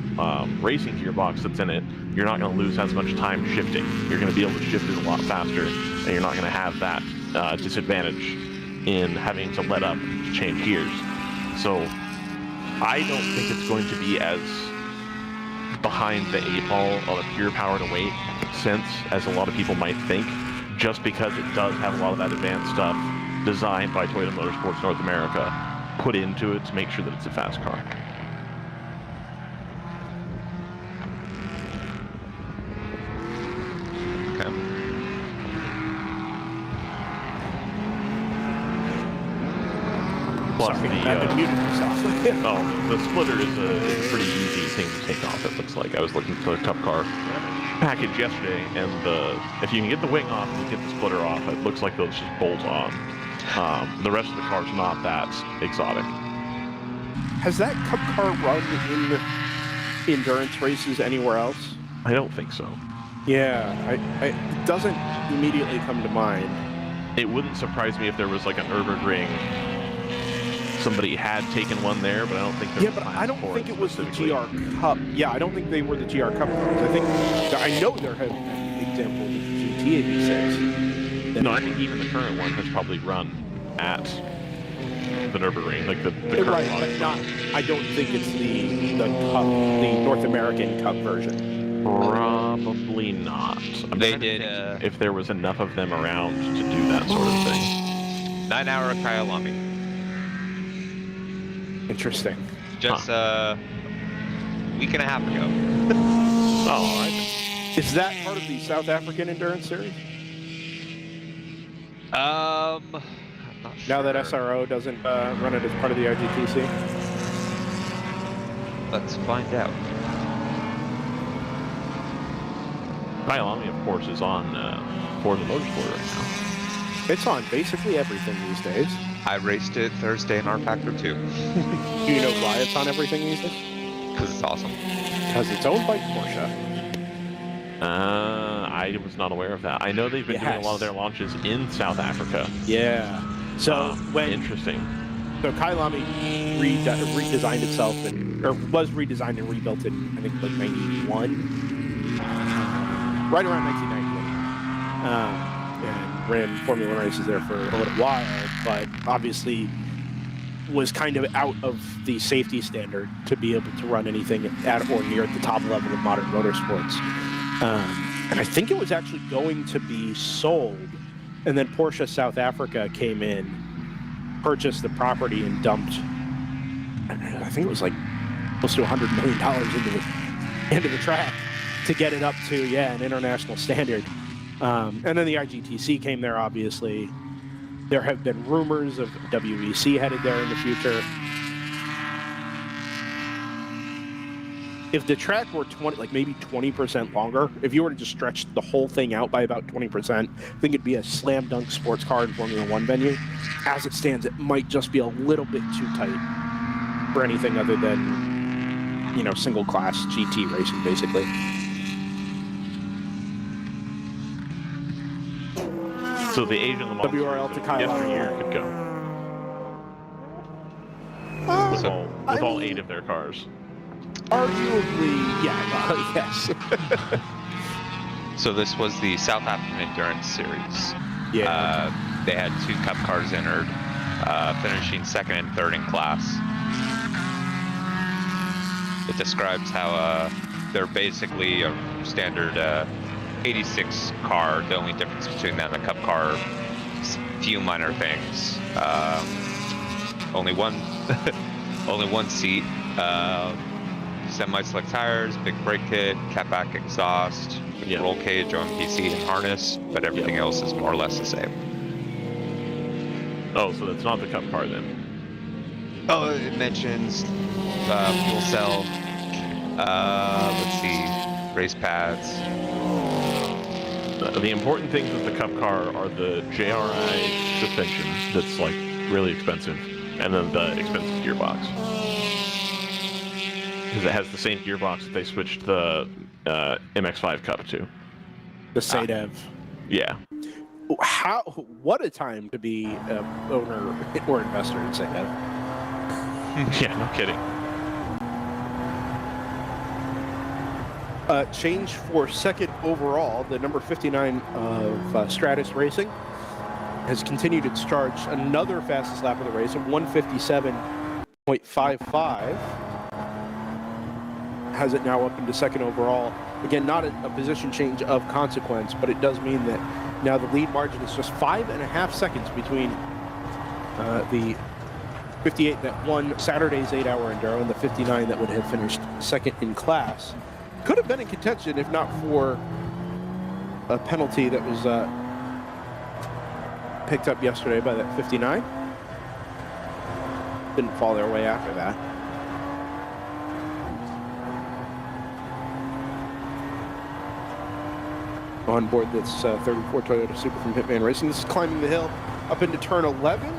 racing gearbox that's in it, you're not going to lose as much time shifting. You're going to be able to shift it a lot faster, and you're not going to have that disadvantage in having to let up to change gears. So I don't think it's going to be as behind the eight ball on a pure power to weight sense as a lot of people might think, just because it does have a lot of that advanced stuff designed by Toyota Motorsports North America put into it to make sure that it's a fast car. Okay. Plus Sorry, I had to mute myself. the splitter is a pretty easy thing to take off, it looks like. I was looking for the Cup car package yesterday, and if you can get the wing off and get the splitter off, it looks like those just bolt on. The rest of the car's not that exotic. Has that Cup car run in endurance races anywhere else? I don't think so. Yeah, it doesn't immediately come to mind. It wouldn't surprise me if there was like an Nürburgring. Somebody had taken one there, but I don't think. Yeah, but I don't think it was the GR Cup. Yeah, I don't think they were the GR Cup cars. I know there have been examples of GT86. No, I think even the current one has probably run at the Nürburgring, like the current right, one. but not. I don't think it's the Cup, the North American Cup version. Probably not. They did if there was enough of them around to do that sort of thing. 9 hour Kyalami. Interesting. Just a week and a half ago. Oh, all right. Is that part of the South African Endurance Series? I'm not sure. Now that SRO doesn't run it as part of the IGTC? Let's find out. Kyalami, of course, is on Forza Motorsport right now. It's on basically everything these days. I raced it Thursday in R Factor 2. Do you know why it's on everything these days? Because it's awesome. Because it's owned by Porsche. I was not aware of that. I know they've been doing a lot of their launches in South Africa. Yeah. So Interesting. So Kyalami redesigned itself or was redesigned and rebuilt in, I think, like 91. Right around 1991. And ran Formula One races there for a little while, but obviously was kind of out of the safety standard to be able to run anything at or near the top level of modern motorsports. And I think it was actually going to be sold, and then Porsche South Africa came in, purchased the property, and dumped, I think it was like close to $100 million into the track to get it up to, an international standard. And then the IGTC came there, obviously. There have been rumors of WEC headed there in the future. If the track were maybe 20% longer, if you were to just stretch the whole thing out by about 20%, I think it'd be a slam dunk sports car and Formula One venue. As it stands, it might just be a little bit too tight for anything other than, single class GT racing, basically. So the age of the monster WRL to Kyalami. yesteryear could go. With all 8 of their cars. Arguably, yes. So this was the South African Endurance Series. Yeah. They had 2 Cup cars entered, finishing 2nd and 3rd in class. It describes how they're basically a standard 86 car. The only difference between that and a Cup car, few minor things. Only one seat. semi-slick tires, big brake kit, catback exhaust, Yeah. roll cage, OMPC, and harness, but everything else is more or less the same. Oh, so that's not the Cup car then? Oh, it mentions fuel cell. Let's see, race pads. The important things with the Cup car are the JRI suspension, that's like really expensive, and then the expensive gearbox. Because it has the same gearbox that they switched the MX-5 Cup to. The Sadev. Yeah. What a time to be an owner or investor in Sadev. Yeah, no kidding. Change for second overall, the number 59 of Stratus Racing has continued its charge. Another fastest lap of the race of 157.55. Has it now up into second overall. Again, not a position change of consequence, but it does mean that now the lead margin is just 5.5 seconds between the 58 that won Saturday's 8-hour enduro and the 59 that would have finished second in class. Could have been in contention if not for a penalty that was picked up yesterday by that 59. Didn't fall their way after that. On board this 34 Toyota Supra from Hitman Racing. This is climbing the hill up into turn 11.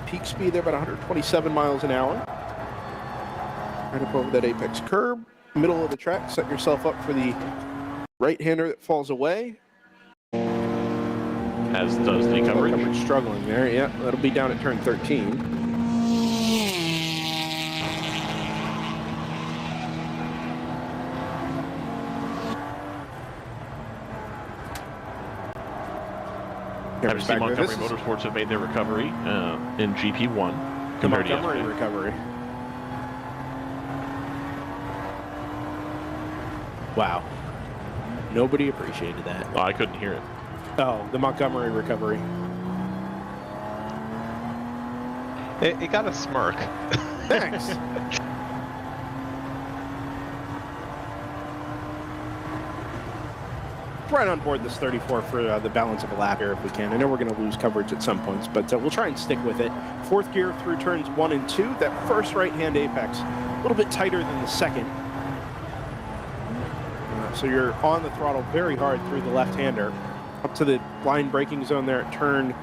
Peak speed there about 127 miles an hour. Right up over that apex curb. Middle of the track, set yourself up for the right-hander that falls away. As does the coverage. Coverage struggling there, yeah. That'll be down at turn 13. Obviously, Montgomery Motorsports have made their recovery in GP1 The compared to Montgomery yesterday. recovery. Wow. Nobody appreciated that. Oh, I couldn't hear it. Oh, the Montgomery recovery. It got a smirk. Thanks. Right on board this 34 for the balance of a lap here if we can. I know we're going to lose coverage at some points, but we'll try and stick with it. Fourth gear through turns 1 and 2. That first right-hand apex, a little bit tighter than the second. So you're on the throttle very hard through the left-hander. Up to the line braking zone there at turn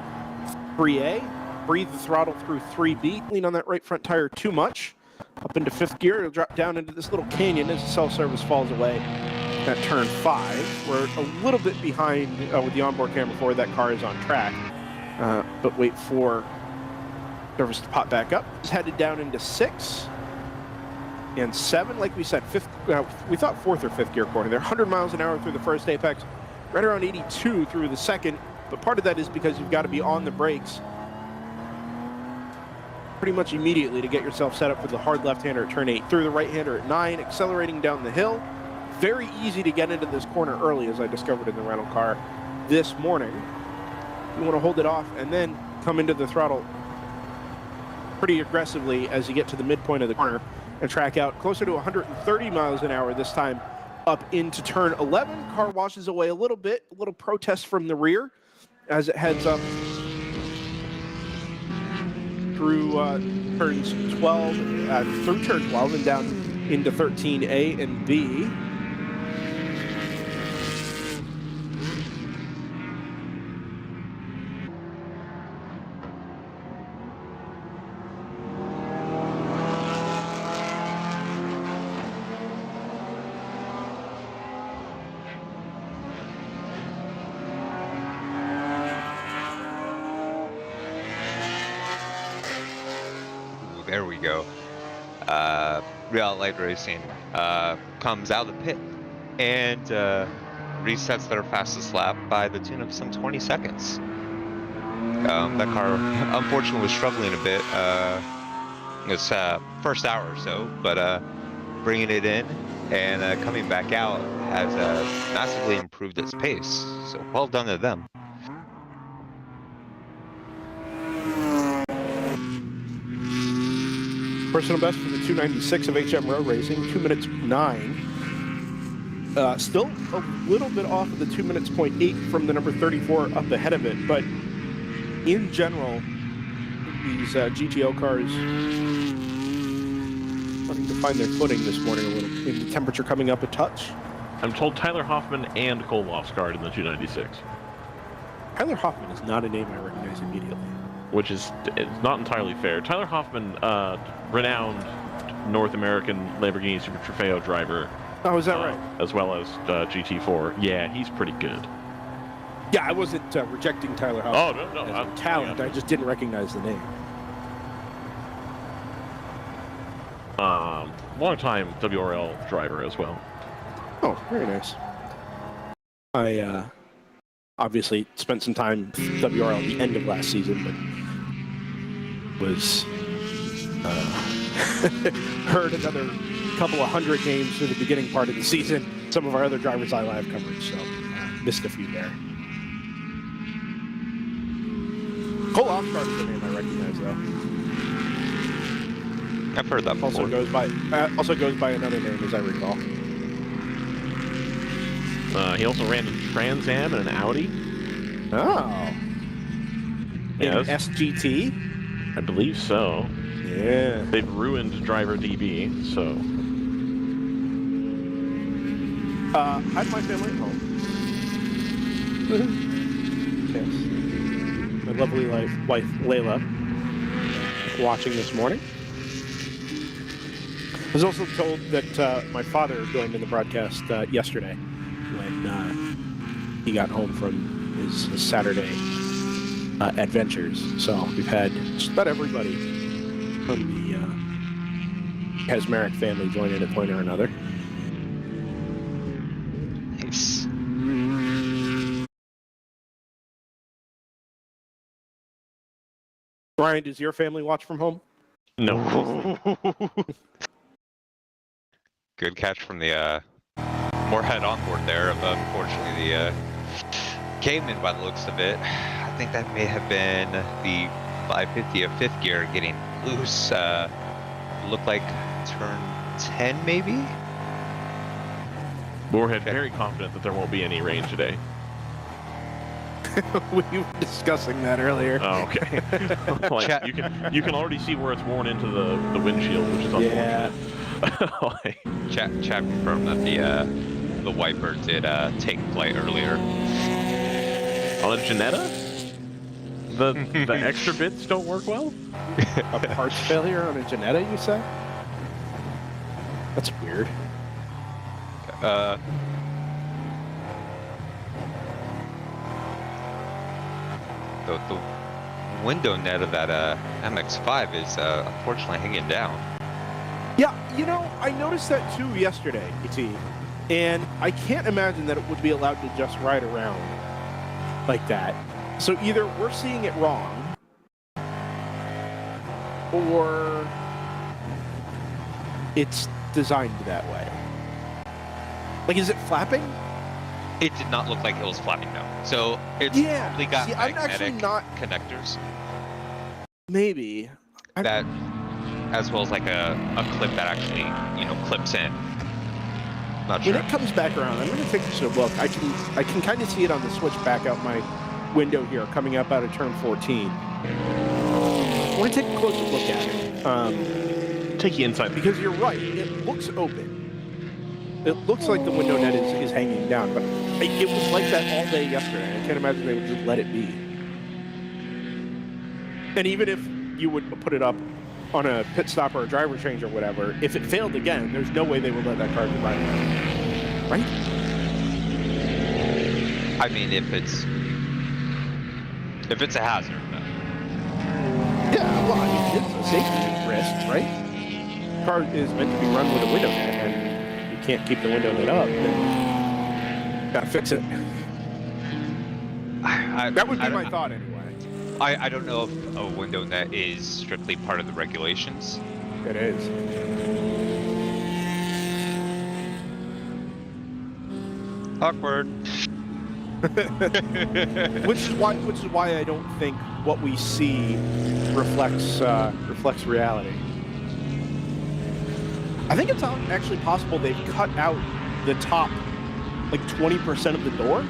3A. Breathe the throttle through 3B. Lean on that right front tire too much. Up into fifth gear, it'll drop down into this little canyon as the self-service falls away. At turn 5, we're a little bit behind with the onboard camera before that car is on track. But wait for service to pop back up. It's headed down into 6 and 7. Like we said, we thought fourth or fifth gear corner there. 100 miles an hour through the first apex, right around 82 through the second. But part of that is because you've got to be on the brakes pretty much immediately to get yourself set up for the hard left-hander at turn 8. Through the right-hander at 9, accelerating down the hill. Very easy to get into this corner early, as I discovered in the rental car this morning. You want to hold it off and then come into the throttle pretty aggressively as you get to the midpoint of the corner and track out closer to 130 miles an hour this time up into turn 11. Car washes away a little bit, a little protest from the rear as it heads up through turns 12, through turn 12 and down into 13A and B. There we go. Real Light Racing comes out of the pit and resets their fastest lap by the tune of some 20 seconds. That car, unfortunately, was struggling a bit this first hour or so, but bringing it in and coming back out has massively improved its pace. So well done to them. Personal best for the 296 of HM Road Racing, 2 minutes 9. Still a little bit off of the 2 minutes .8 from the number 34 up ahead of it, but in general, these GTO cars starting to find their footing this morning a little. Maybe the temperature coming up a touch. I'm told Tyler Hoffman and Koloff's card in the 296. Tyler Hoffman is not a name I recognize immediately. Which is it's not entirely fair. Tyler Hoffman, renowned North American Lamborghini Super Trofeo driver. Oh, is that right? As well as GT4. Yeah, he's pretty good. Yeah, I wasn't rejecting Tyler Hoffman no. as a talent. I just didn't recognize the name. Long-time WRL driver as well. Oh, very nice. I obviously spent some time WRL at the end of last season, but was heard another couple of hundred names through the beginning part of the season. Some of our other DriversEye live coverage, so missed a few there. Cole Offgard is a name I recognize, though. I've heard that before. Also goes by another name, as I recall. He also ran a Trans Am and an Audi. Oh. Yes. In SGT? I believe so. Yeah. They've ruined Driver DB, so. How's my family at home? Yes. My lovely wife, Layla, watching this morning. I was also told that my father joined in the broadcast yesterday when he got home from his Saturday adventures. So we've had just about everybody from the Kaczmarek family join in at point or another. Nice. Ryan, does your family watch from home? No. Good catch from the Moorhead onboard there. Unfortunately, the came in by the looks of it. I think that may have been the 550 of fifth gear getting loose. Looked like turn 10 maybe? Moorhead very confident that there won't be any rain today. We were discussing that earlier. Oh, okay. Like, you can already see where it's worn into the windshield, which is unfortunate. Yeah. Chat confirmed that the wiper did take flight earlier. On a Janetta? The extra bits don't work well? A parts failure on a Janetta, you say? That's weird. The window net of that MX-5 is unfortunately hanging down. Yeah, you know, I noticed that too yesterday, E.T. And I can't imagine that it would be allowed to just ride around like that. So either we're seeing it wrong, or it's designed that way. Like, is it flapping? It did not look like it was flapping, no. So it's probably got magnetic connectors. Maybe. That, as well as like a clip that actually, clips in. Not sure. When it comes back around, I'm going to take this a look. I can kind of see it on the switch back out my window here, coming up out of turn 14. I want to take a closer look at it. Take you inside. Because you're right, it looks open. It looks like the window net is hanging down, but it was like that all day yesterday. I can't imagine they would just let it be. And even if you would put it up on a pit stop or a driver change or whatever, if it failed again, there's no way they would let that car go by. Right? I mean, if it's a hazard, no. Yeah, well, I mean, it's a safety risk, right? The car is meant to be run with a window net, and you can't keep the window net up, then gotta fix it. That would be my thought anyway. I don't know if a window net is strictly part of the regulations. It is. Awkward. which is why I don't think what we see reflects reality. I think it's actually possible they've cut out the top, like 20% of the door,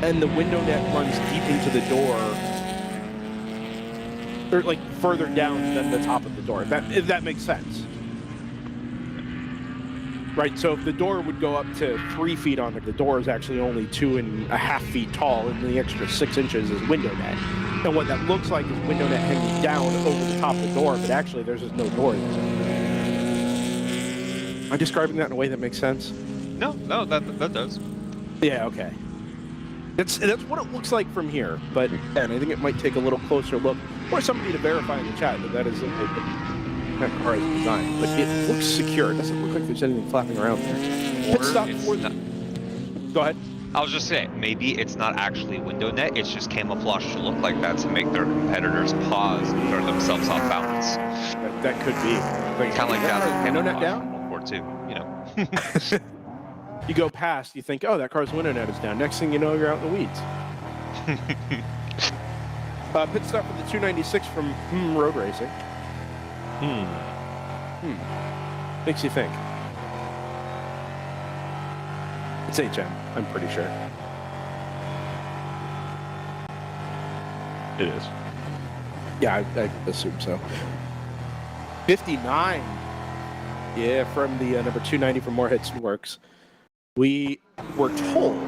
and the window net runs deep into the door, or like further down than the top of the door. If that makes sense. Right, so if the door would go up to 3 feet on it, the door is actually only 2.5 feet tall, and the extra 6 inches is window net. And what that looks like is window net hanging down over the top of the door, but actually there's just no door there. Am I describing that in a way that makes sense? No, that does. Yeah, okay. That's what it looks like from here, but again, I think it might take a little closer look, or somebody to verify in the chat that is that car is designed. But it looks secure. It doesn't look like there's anything flapping around there. Pit stop for the... Go ahead. I was just saying, maybe it's not actually window net, it's just camouflage to look like that to make their competitors pause and throw themselves off balance. That could be. Kind of like that window net down? in World War II, you know. You go past, you think, oh, that car's window net is down. Next thing you know, you're out in the weeds. Pit stop for the 296 from Road Racing. Makes you think. It's HM, I'm pretty sure. It is. Yeah, I assume so. 59. Yeah, from the number 290 from Moorhead Works. We were told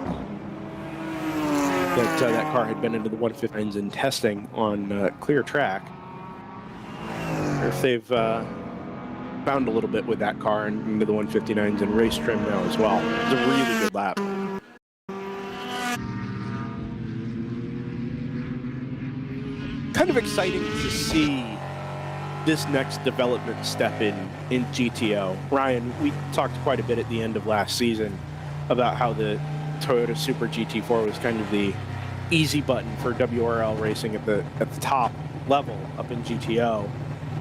that that car had been into the 150s in testing on clear track. Or if they've found a little bit with that car and into the 159s and race trim now as well. It's a really good lap. Kind of exciting to see this next development step in GTO. Ryan, we talked quite a bit at the end of last season about how the Toyota Super GT4 was kind of the easy button for WRL racing at the top level up in GTO,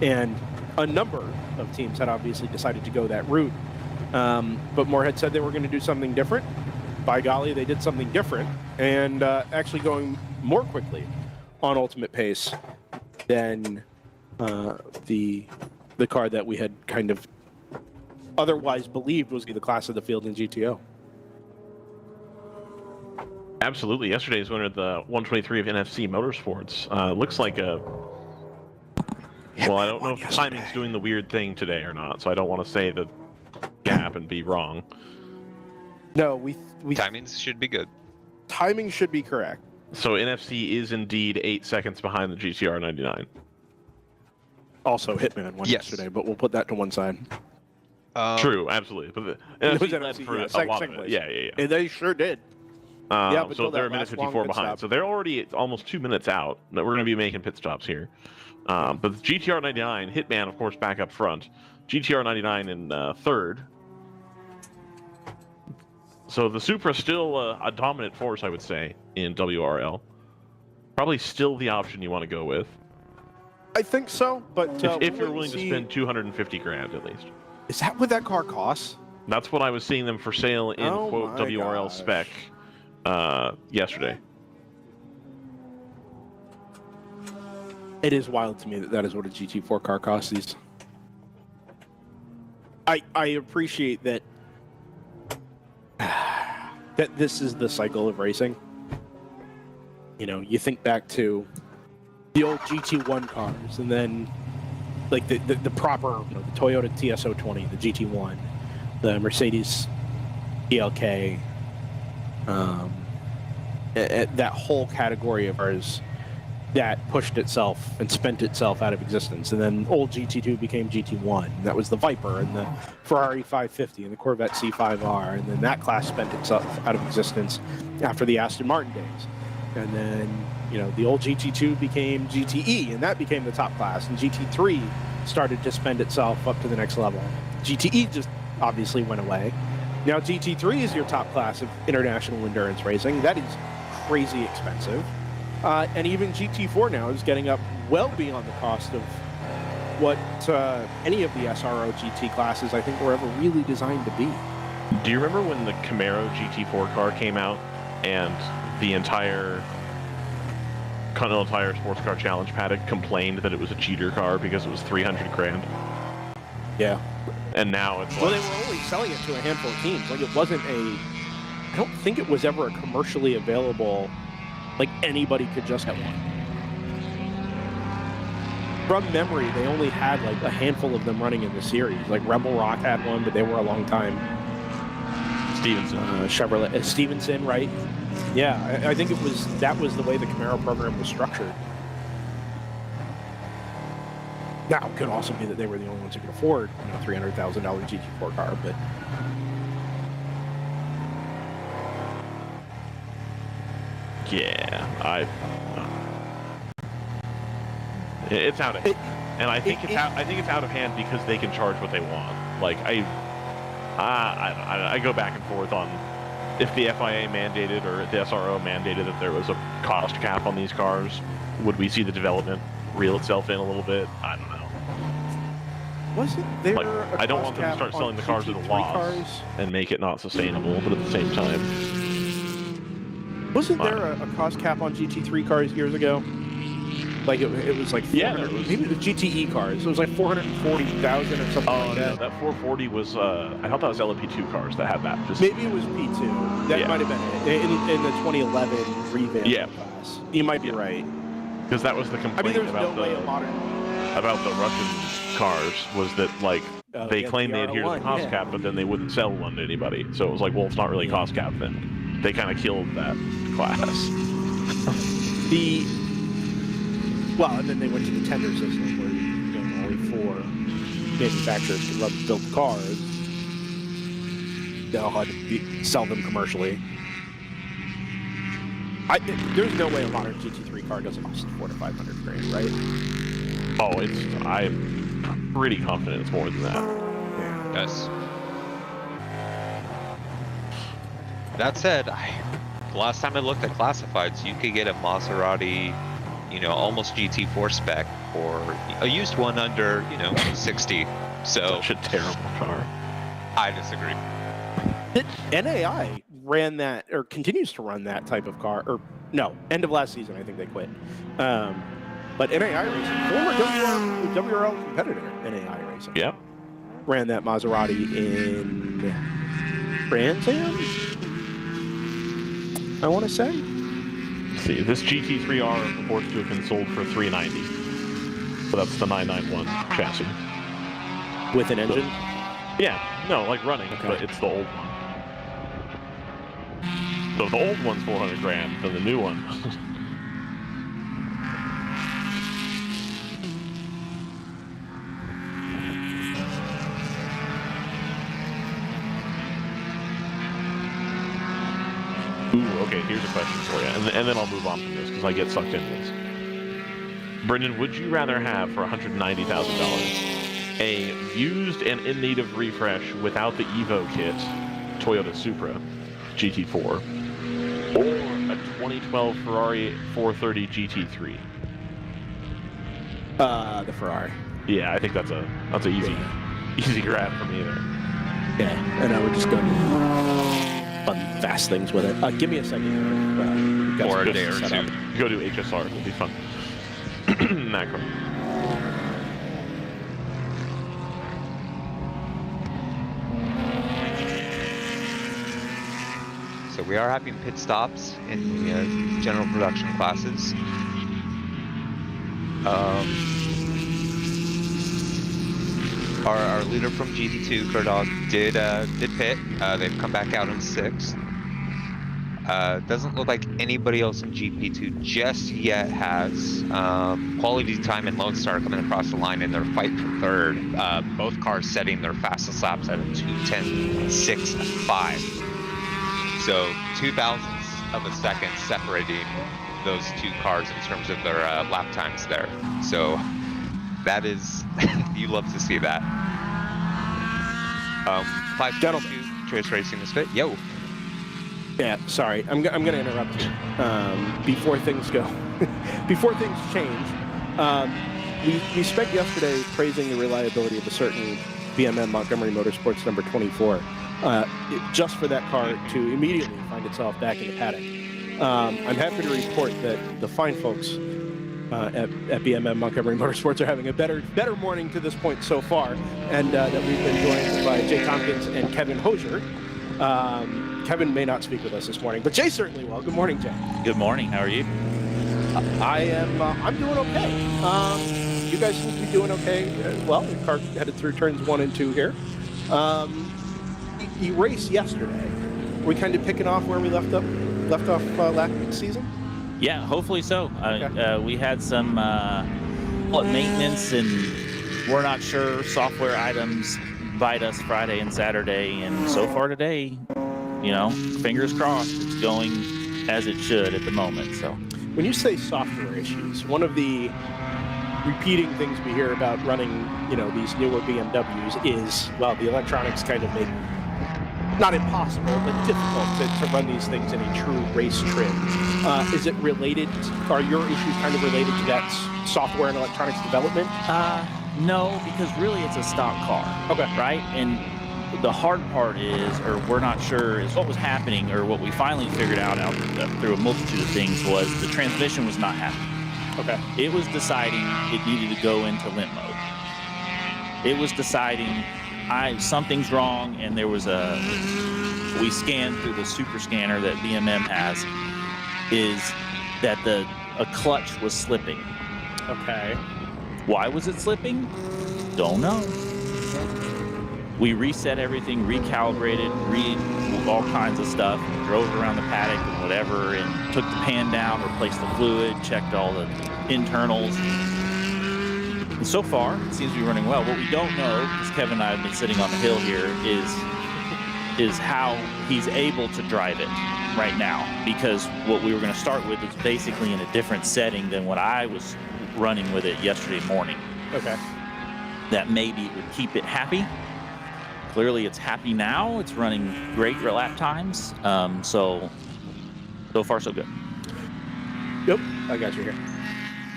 and a number of teams had obviously decided to go that route. But Moorhead said they were going to do something different. By golly, they did something different, and actually going more quickly on ultimate pace than the car that we had kind of otherwise believed was the class of the field in GTO. Absolutely. Yesterday's winner of the 123 of NFC Motorsports. Looks like a... Well, I don't know if timing's doing the weird thing today or not, so I don't want to say the gap and be wrong. No, we Timings should be good. Timing should be correct. So NFC is indeed 8 seconds behind the GTR 99. Also, Hitman won yesterday, but we'll put that to one side. True, absolutely. But the NFC led for a lot of it. Yeah. And they sure did. But so they're a minute 54 behind. So they're already almost 2 minutes out. We're going to be making pit stops here. But the GTR 99, Hitman, of course, back up front. GTR 99 in third. So the Supra still a dominant force, I would say, in WRL. Probably still the option you want to go with. I think so, but if you're willing to spend 250 grand at least. Is that what that car costs? That's what I was seeing them for sale in quote WRL spec yesterday. It is wild to me that is what a GT4 car costs these. I appreciate that this is the cycle of racing. You know, you think back to the old GT1 cars, and then like the proper, you know, the Toyota TS020, the GT1, the Mercedes ELK, that whole category of cars that pushed itself and spent itself out of existence. And then old GT2 became GT1. That was the Viper and the Ferrari 550 and the Corvette C5R. And then that class spent itself out of existence after the Aston Martin days. And then, you know, the old GT2 became GTE, and that became the top class. And GT3 started to spend itself up to the next level. GTE just obviously went away. Now GT3 is your top class of international endurance racing. That is crazy expensive. And even GT4 now is getting up well beyond the cost of what any of the SRO GT classes I think were ever really designed to be. Do you remember when the Camaro GT4 car came out and the entire Continental Tire Sports Car Challenge paddock complained that it was a cheater car because it was 300 grand. Yeah. And now it's Well, like, they were only selling it to a handful of teams. Like, it wasn't a... I don't think it was ever a commercially available... Like, anybody could just get one. From memory, they only had, like, a handful of them running in the series. Like, Rebel Rock had one, but they were a long time. Stevenson. Chevrolet. Stevenson, right? Yeah, I think that was the way the Camaro program was structured. Now, it could also be that they were the only ones who could afford, $300,000 GT4 car, but... Yeah, it's out of hand, and I think it's out of hand because they can charge what they want. Like I go back and forth on if the FIA mandated or the SRO mandated that there was a cost cap on these cars, would we see the development reel itself in a little bit? I don't know. Wasn't there Like, a I don't cost want them to cap start on selling the cars at a GT3 loss cars? and make it not sustainable, but at the same time, Wasn't there a cost cap on GT3 cars years ago? Like it was like 400, maybe it was GTE cars. It was like 440,000 or something like that. No, that 440 was I thought that was LMP2 cars that had that. Just Maybe it was P2. That might have been it. In the 2011 revamp class. You might be right. Because that was the complaint there's about no way a modern about the Russian cars was that like they claimed they adhered to the cost cap, but then they wouldn't sell one to anybody. So it was like, well, it's not really cost cap then. They kind of killed that class. Well, and then they went to the tender system where only 4 manufacturers could build the cars. They all had to sell them commercially. There's no way a modern GT3 car doesn't cost 400 to 500 grand, right? Oh, I'm pretty confident it's more than that. Yeah. Yes. That said, the last time I looked at classifieds, you could get a Maserati, almost GT4 spec, or a used one under, 60. So Such a terrible car. I disagree. NAI ran that, or continues to run that type of car, or no, end of last season, I think they quit. But NAI Racing, former WRL competitor, NAI Racing. Yep. Ran that Maserati in Trans Am, I want to say. See, this GT3R purports to have been sold for $390. So that's the 991 chassis. With an engine? Yeah, no, like running, but it's the old one. So the old one's 400 grand, then the new one. Ooh, okay, here's a question for you, and then I'll move on from this, because I get sucked into this. Brendan, would you rather have, for $190,000, a used and in need of refresh without the Evo kit Toyota Supra GT4, or a 2012 Ferrari 430 GT3? The Ferrari. Yeah, I think that's a easy grab for me there. Yeah, and I would just go do fun, fast things with it. Give me a second. Or a day or two. Go to HSR, it'll be fun. Macro. So we are having pit stops in the general production classes. Our leader from GT2, Curdog, did pit. They've come back out in 6th. Doesn't look like anybody else in GP2 just yet has. Quality Time and Lone Star coming across the line in their fight for 3rd. Both cars setting their fastest laps at a 2:10.6.5. So 0.02 of a second separating those two cars in terms of their lap times there. So that is, you love to see that. 522 Trace Racing is fit. Yo. Yeah, sorry, I'm gonna interrupt you. Before things go, before things change, we spent yesterday praising the reliability of a certain BMM Montgomery Motorsports number 24, just for that car to immediately find itself back in the paddock. I'm happy to report that the fine folks at BMM Montgomery Motorsports are having a better morning to this point so far, and that we've been joined by Jay Tompkins and Kevin Hosier. Kevin may not speak with us this morning, but Jay certainly will. Good morning, Jay. Good morning. How are you? I'm doing okay. You guys seem to be doing okay as well. The car headed through turns 1 and 2 here. You raced yesterday. Were we kind of picking off where we left off last season? Yeah, hopefully so. Okay. We had some maintenance, and we're not sure. Software items bite us Friday and Saturday, and so far today, fingers crossed, it's going as it should at the moment. So, when you say software issues, one of the repeating things we hear about running, these newer BMWs is, the electronics kind of make not impossible, but difficult to run these things in a true race trim. Is it related? Are your issues kind of related to that software and electronics development? No, because really it's a stock car. Okay. Right? And the hard part is, or we're not sure, is what was happening, or what we finally figured out through a multitude of things, was the transmission was not happening. Okay. It was deciding it needed to go into limp mode. It was deciding something's wrong, and there was we scanned through the super scanner that BMM has, is that a clutch was slipping. Okay. Why was it slipping? Don't know. We reset everything, recalibrated, all kinds of stuff, drove around the paddock and whatever, and took the pan down, replaced the fluid, checked all the internals. And so far, it seems to be running well. What we don't know, because Kevin and I have been sitting on the hill here, is how he's able to drive it right now. Because what we were going to start with is basically in a different setting than what I was running with it yesterday morning. Okay. That maybe would keep it happy. Clearly, it's happy now. It's running great lap times. So far, so good. Yep, I got you here.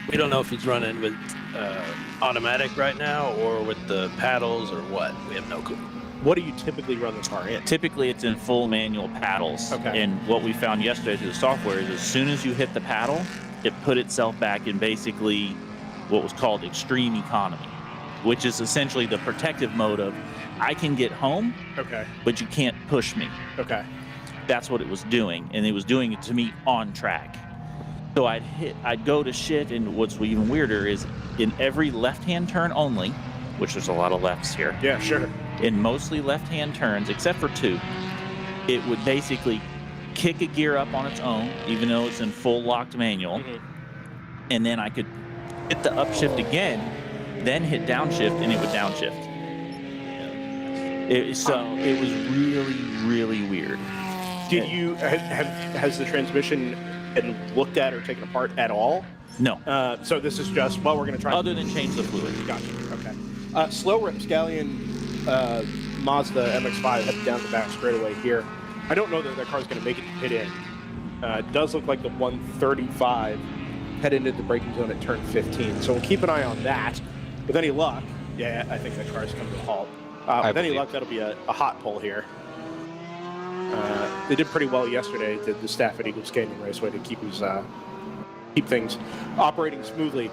We don't know if he's running with automatic right now or with the paddles or what. We have no clue. What do you typically run the car in? Typically, it's in full manual paddles. Okay. And what we found yesterday through the software is as soon as you hit the paddle, it put itself back in basically what was called extreme economy, which is essentially the protective mode of, I can get home, Okay. but you can't push me. Okay. That's what it was doing, and it was doing it to me on track. So I'd go to shit, and what's even weirder is in every left-hand turn only, which there's a lot of lefts here, Yeah, sure. in mostly left-hand turns, except for 2, it would basically kick a gear up on its own, even though it's in full locked manual, and then I could hit the upshift again, then hit downshift, and it would downshift. So it was really, really weird. Did you has the transmission been looked at or taken apart at all? No, So this is just, we're going to try. other than change the fluid. Gotcha. Okay. Slow rapscallion Mazda MX-5 headed down the back straightaway here. I don't know that that car's going to make it to pit in. It does look like the 135 head into the braking zone at turn 15. So we'll keep an eye on that. With any luck, yeah, I think that car's coming to a halt. With any luck, that'll be a hot pull here. They did pretty well yesterday, the staff at Eagles Canyon Raceway, to keep things operating smoothly.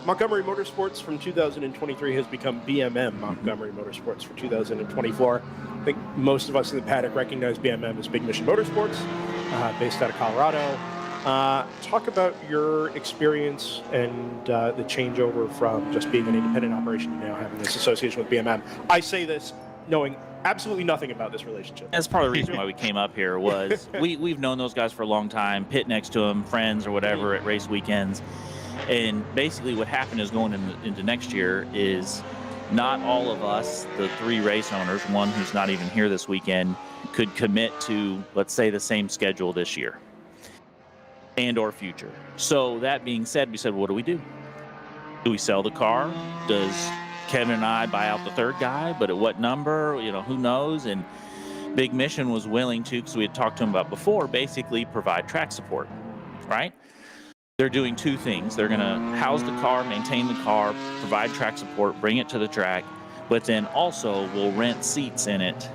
Montgomery Motorsports from 2023 has become BMM Montgomery Motorsports for 2024. I think most of us in the paddock recognize BMM as Big Mission Motorsports, based out of Colorado. Talk about your experience and the changeover from just being an independent operation to now having this association with BMM. I say this knowing absolutely nothing about this relationship. That's part of the reason why we came up here was we've known those guys for a long time, pit next to them, friends or whatever at race weekends. And basically what happened is going into next year is not all of us, the 3 race owners, one who's not even here this weekend, could commit to, let's say, the same schedule this year and or future. So that being said, we said, what do we do? Do we sell the car? Does Kevin and I buy out the 3rd guy, but at what number? Who knows? And Big Mission was willing to, because we had talked to him about before, basically provide track support, right? They're doing 2 things. They're going to house the car, maintain the car, provide track support, bring it to the track, but then also we'll rent seats in it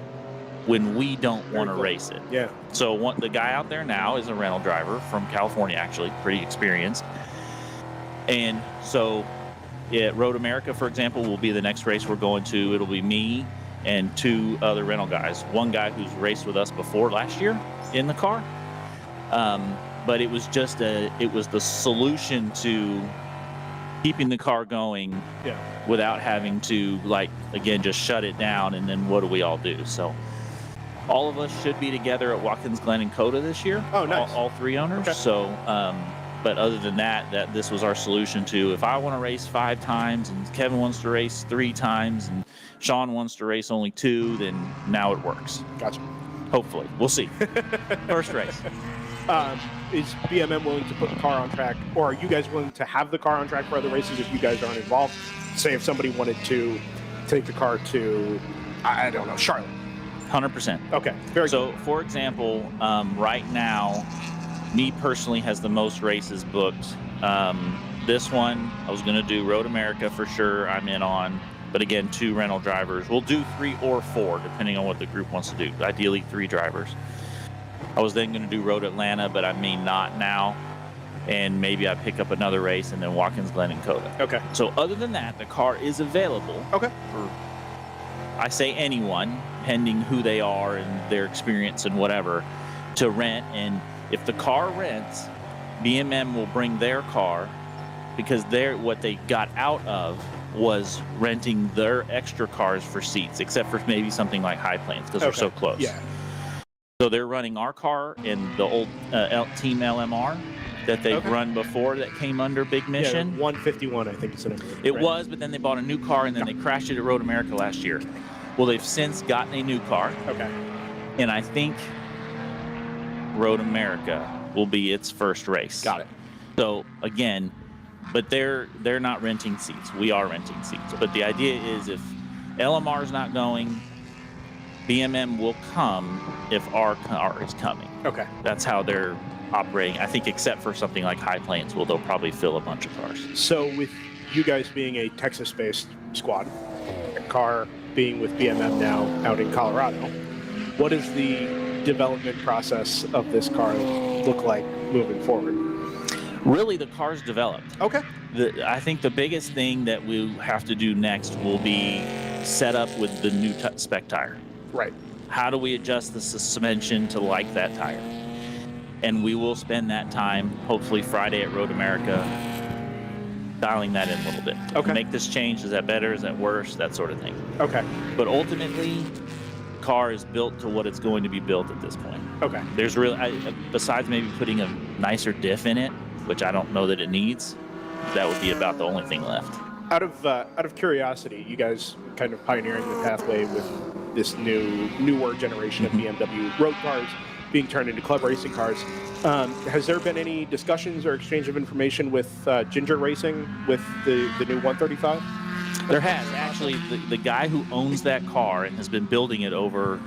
when we don't Very want to cool. race it. Yeah. So the guy out there now is a rental driver from California, actually, pretty experienced. And so at Road America, for example, will be the next race we're going to. It'll be me and 2 other rental guys. One guy who's raced with us before last year in the car. But it was just it was the solution to keeping the car going without having to, like, again, just shut it down. And then what do we all do? So all of us should be together at Watkins Glen and Coda this year. Oh, nice. All 3 owners. Okay. So, but other than that this was our solution to, if I want to race 5 times and Kevin wants to race 3 times and Sean wants to race only 2, then now it works. Gotcha. Hopefully. We'll see. First race. Is BMM willing to put the car on track, or are you guys willing to have the car on track for other races if you guys aren't involved? Say if somebody wanted to take the car to, I don't know, Charlotte. 100%. Okay, very good. So, for example, right now, me personally has the most races booked. This one, I was going to do Road America for sure. I'm in on, but again, 2 rental drivers. We'll do 3 or 4, depending on what the group wants to do. Ideally, 3 drivers. I was then going to do Road Atlanta, but I may not now. And maybe I pick up another race and then Watkins Glen and Coda. Okay. So other than that, the car is available. Okay. For, I say anyone, pending who they are and their experience and whatever, to rent. And if the car rents, BMM will bring their car, because what they got out of was renting their extra cars for seats, except for maybe something like High Plains, because we're so close. Yeah. So they're running our car in the old Team LMR that they've run before that came under Big Mission. Yeah, 151, I think it's in it. It was, but then they bought a new car and then they crashed it at Road America last year. Well, they've since gotten a new car. Okay. And I think Road America will be its first race. Got it. So again, but they're not renting seats. We are renting seats. But the idea is, if LMR is not going, BMM will come if our car is coming. Okay. That's how they're operating. I think, except for something like High Plains, they'll probably fill a bunch of cars. So with you guys being a Texas-based squad, a car being with BMM now out in Colorado, what does the development process of this car look like moving forward? Really, the car's developed. Okay. I think the biggest thing that we have to do next will be set up with the new spec tire. Right. How do we adjust the suspension to like that tire? And we will spend that time, hopefully Friday at Road America, dialing that in a little bit. Okay. Make this change. Is that better? Is that worse? That sort of thing. Okay. But ultimately, the car is built to what it's going to be built at this point. Okay. There's really, besides maybe putting a nicer diff in it, which I don't know that it needs, that would be about the only thing left. Out of curiosity, you guys kind of pioneering the pathway with this newer generation of BMW road cars being turned into club racing cars. Has there been any discussions or exchange of information with Ginger Racing with the new 135? There has. Actually, the guy who owns that car and has been building it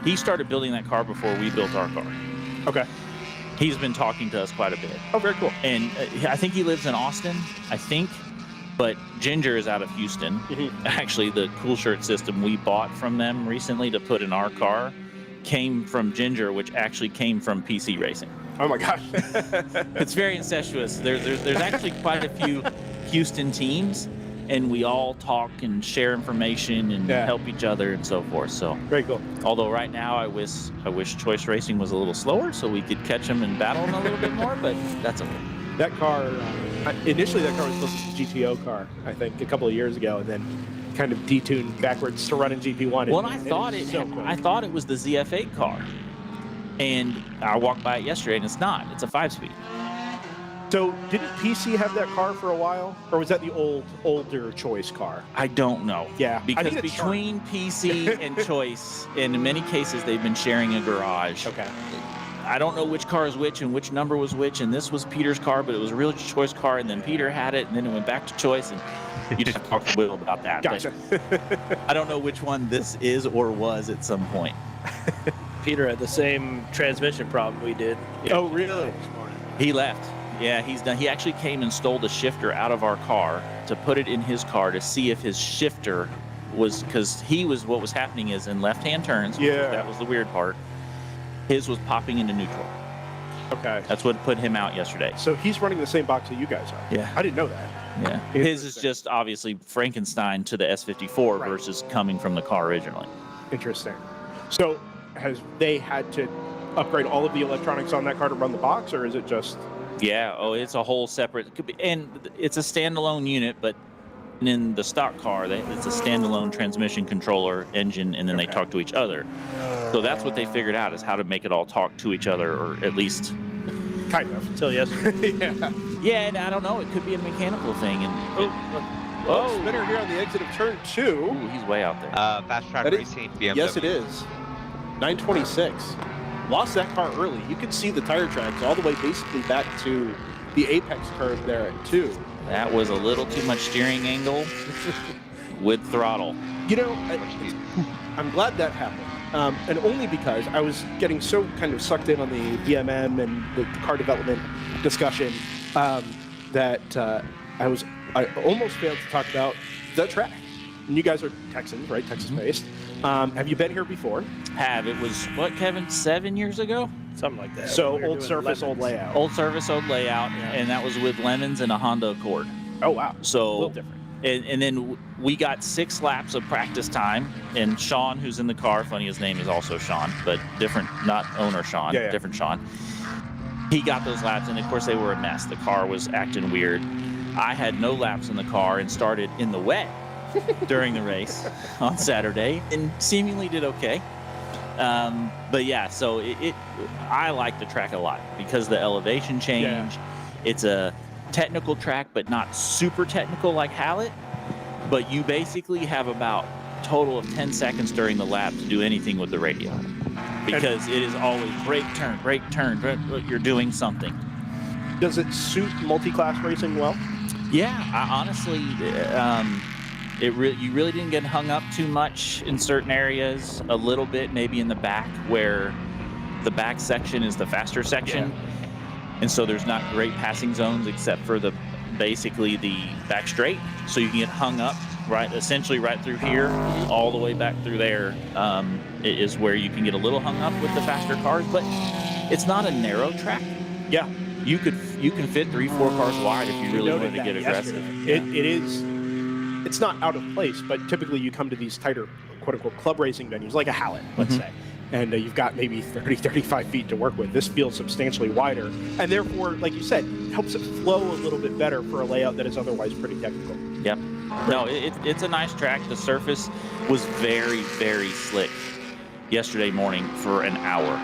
he started building that car before we built our car. Okay. He's been talking to us quite a bit. Oh, very cool. And I think he lives in Austin, but Ginger is out of Houston. Mm-hmm. Actually, the Cool Shirt system we bought from them recently to put in our car came from Ginger, which actually came from PC Racing. Oh my gosh. It's very incestuous. There's actually quite a few Houston teams, and we all talk and share information and help each other and so forth. So Very cool. although right now I wish Choice Racing was a little slower so we could catch them and battle them a little bit more, but that's okay. That car, initially that car was supposed to be a GTO car, I think, a couple of years ago, and then kind of detuned backwards to run in GP1. Well, I thought it was the ZF8 car, and I walked by it yesterday, and it's not. It's a 5-speed. So didn't PC have that car for a while, or was that the older Choice car? I don't know. Yeah, because I think it's between PC and Choice, and in many cases they've been sharing a garage. Okay. I don't know which car is which and which number was which, and this was Peter's car, but it was a real Choice car, and then Peter had it, and then it went back to Choice, and you just talk to Will about that. Gotcha. I don't know which one this is or was at some point. Peter had the same transmission problem we did. Oh, really? This morning. He left. Yeah, he's done. He actually came and stole the shifter out of our car to put it in his car to see if his shifter was because what was happening is in left-hand turns. Yeah. That was the weird part. His was popping into neutral. Okay. That's what put him out yesterday. So he's running the same box that you guys are. Yeah. I didn't know that. Yeah. His is just obviously Frankenstein to the S54 Right. versus coming from the car originally. Interesting. So has they had to upgrade all of the electronics on that car to run the box, or is it just? Yeah. Oh, it's a whole separate. And it's a standalone unit, but in the stock car, it's a standalone transmission controller, engine, and then they talk to each other. So that's what they figured out, is how to make it all talk to each other, or at least Kind of. Until yesterday. Yeah. Yeah, and I don't know. It could be a mechanical thing. And Oh, spinner here on the exit of turn 2. ooh, he's way out there. Fast Track That is- Racing BMW. Yes, it is. 926. Lost that car early. You can see the tire tracks all the way basically back to the apex curve there at 2. That was a little too much steering angle with throttle. You know, I'm glad that happened. And only because I was getting so kind of sucked in on the BMM and the car development discussion that I almost failed to talk about the track. And you guys are Texans, right? Texas-based. Have you been here before? It was, what, Kevin, 7 years ago? Something like that. So We were old doing surface, old lemons. layout. Old service, old layout, and that was with Lemons and a Honda Accord. Oh, wow. A little So, different. and then we got 6 laps of practice time, and Sean, who's in the car, funny, his name is also Sean, but different, not owner Sean, Yeah. different Sean. He got those laps, and of course they were a mess. The car was acting weird. I had no laps in the car and started in the wet during the race on Saturday, and seemingly did okay. But yeah, so I like the track a lot because the elevation change. Yeah. It's a technical track, but not super technical like Hallett. But you basically have about a total of 10 seconds during the lap to do anything with the radio, because it is always brake, turn, you're doing something. Does it suit multi-class racing well? Yeah, I honestly, you really didn't get hung up too much in certain areas. A little bit, maybe in the back, where the back section is the faster section, and so there's not great passing zones except for basically the back straight. So you can get hung up essentially right through here, all the way back through there. It is where you can get a little hung up with the faster cars, but it's not a narrow track. Yeah. You can fit 3-4 cars wide if you really wanted to get aggressive. It is. It's not out of place, but typically you come to these tighter, quote-unquote, club racing venues, like a Hallett, let's say, and you've got maybe 30, 35 feet to work with. This feels substantially wider, and therefore, like you said, helps it flow a little bit better for a layout that is otherwise pretty technical. Yep. No, it's a nice track. The surface was very, very slick yesterday morning for an hour.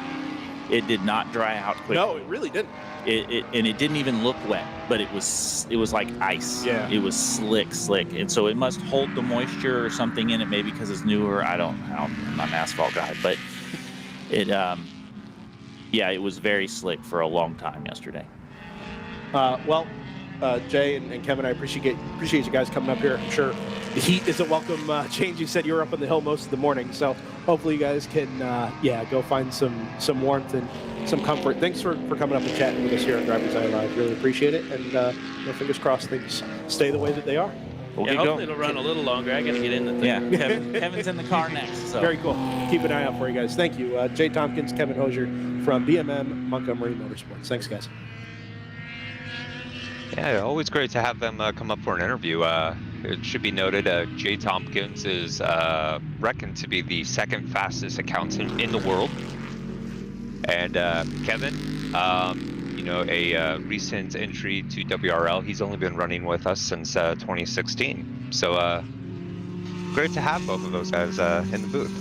It did not dry out quickly. No, it really didn't. And it didn't even look wet, but it was like ice. Yeah. It was slick, and so it must hold the moisture or something in it, maybe because it's newer. I'm not an asphalt guy, but it it was very slick for a long time yesterday. Jay and Kevin, I appreciate you guys coming up here. I'm sure the heat is a welcome change. You said you were up on the hill most of the morning, so hopefully you guys can go find some warmth and some comfort. Thanks for coming up and chatting with us here on DriversEye Live. Really appreciate it, and fingers crossed things stay the way that they are. We'll Hopefully it'll run a little longer. I got to get in the thing. Yeah, Kevin's in the car next. So. Very cool. Keep an eye out for you guys. Thank you. Jay Tompkins, Kevin Hosier from BMM Montgomery Motorsports. Thanks, guys. Yeah, always great to have them come up for an interview. It should be noted, Jay Tompkins is reckoned to be the second fastest accountant in the world. And Kevin, a recent entry to WRL. He's only been running with us since 2016. So great to have both of those guys in the booth.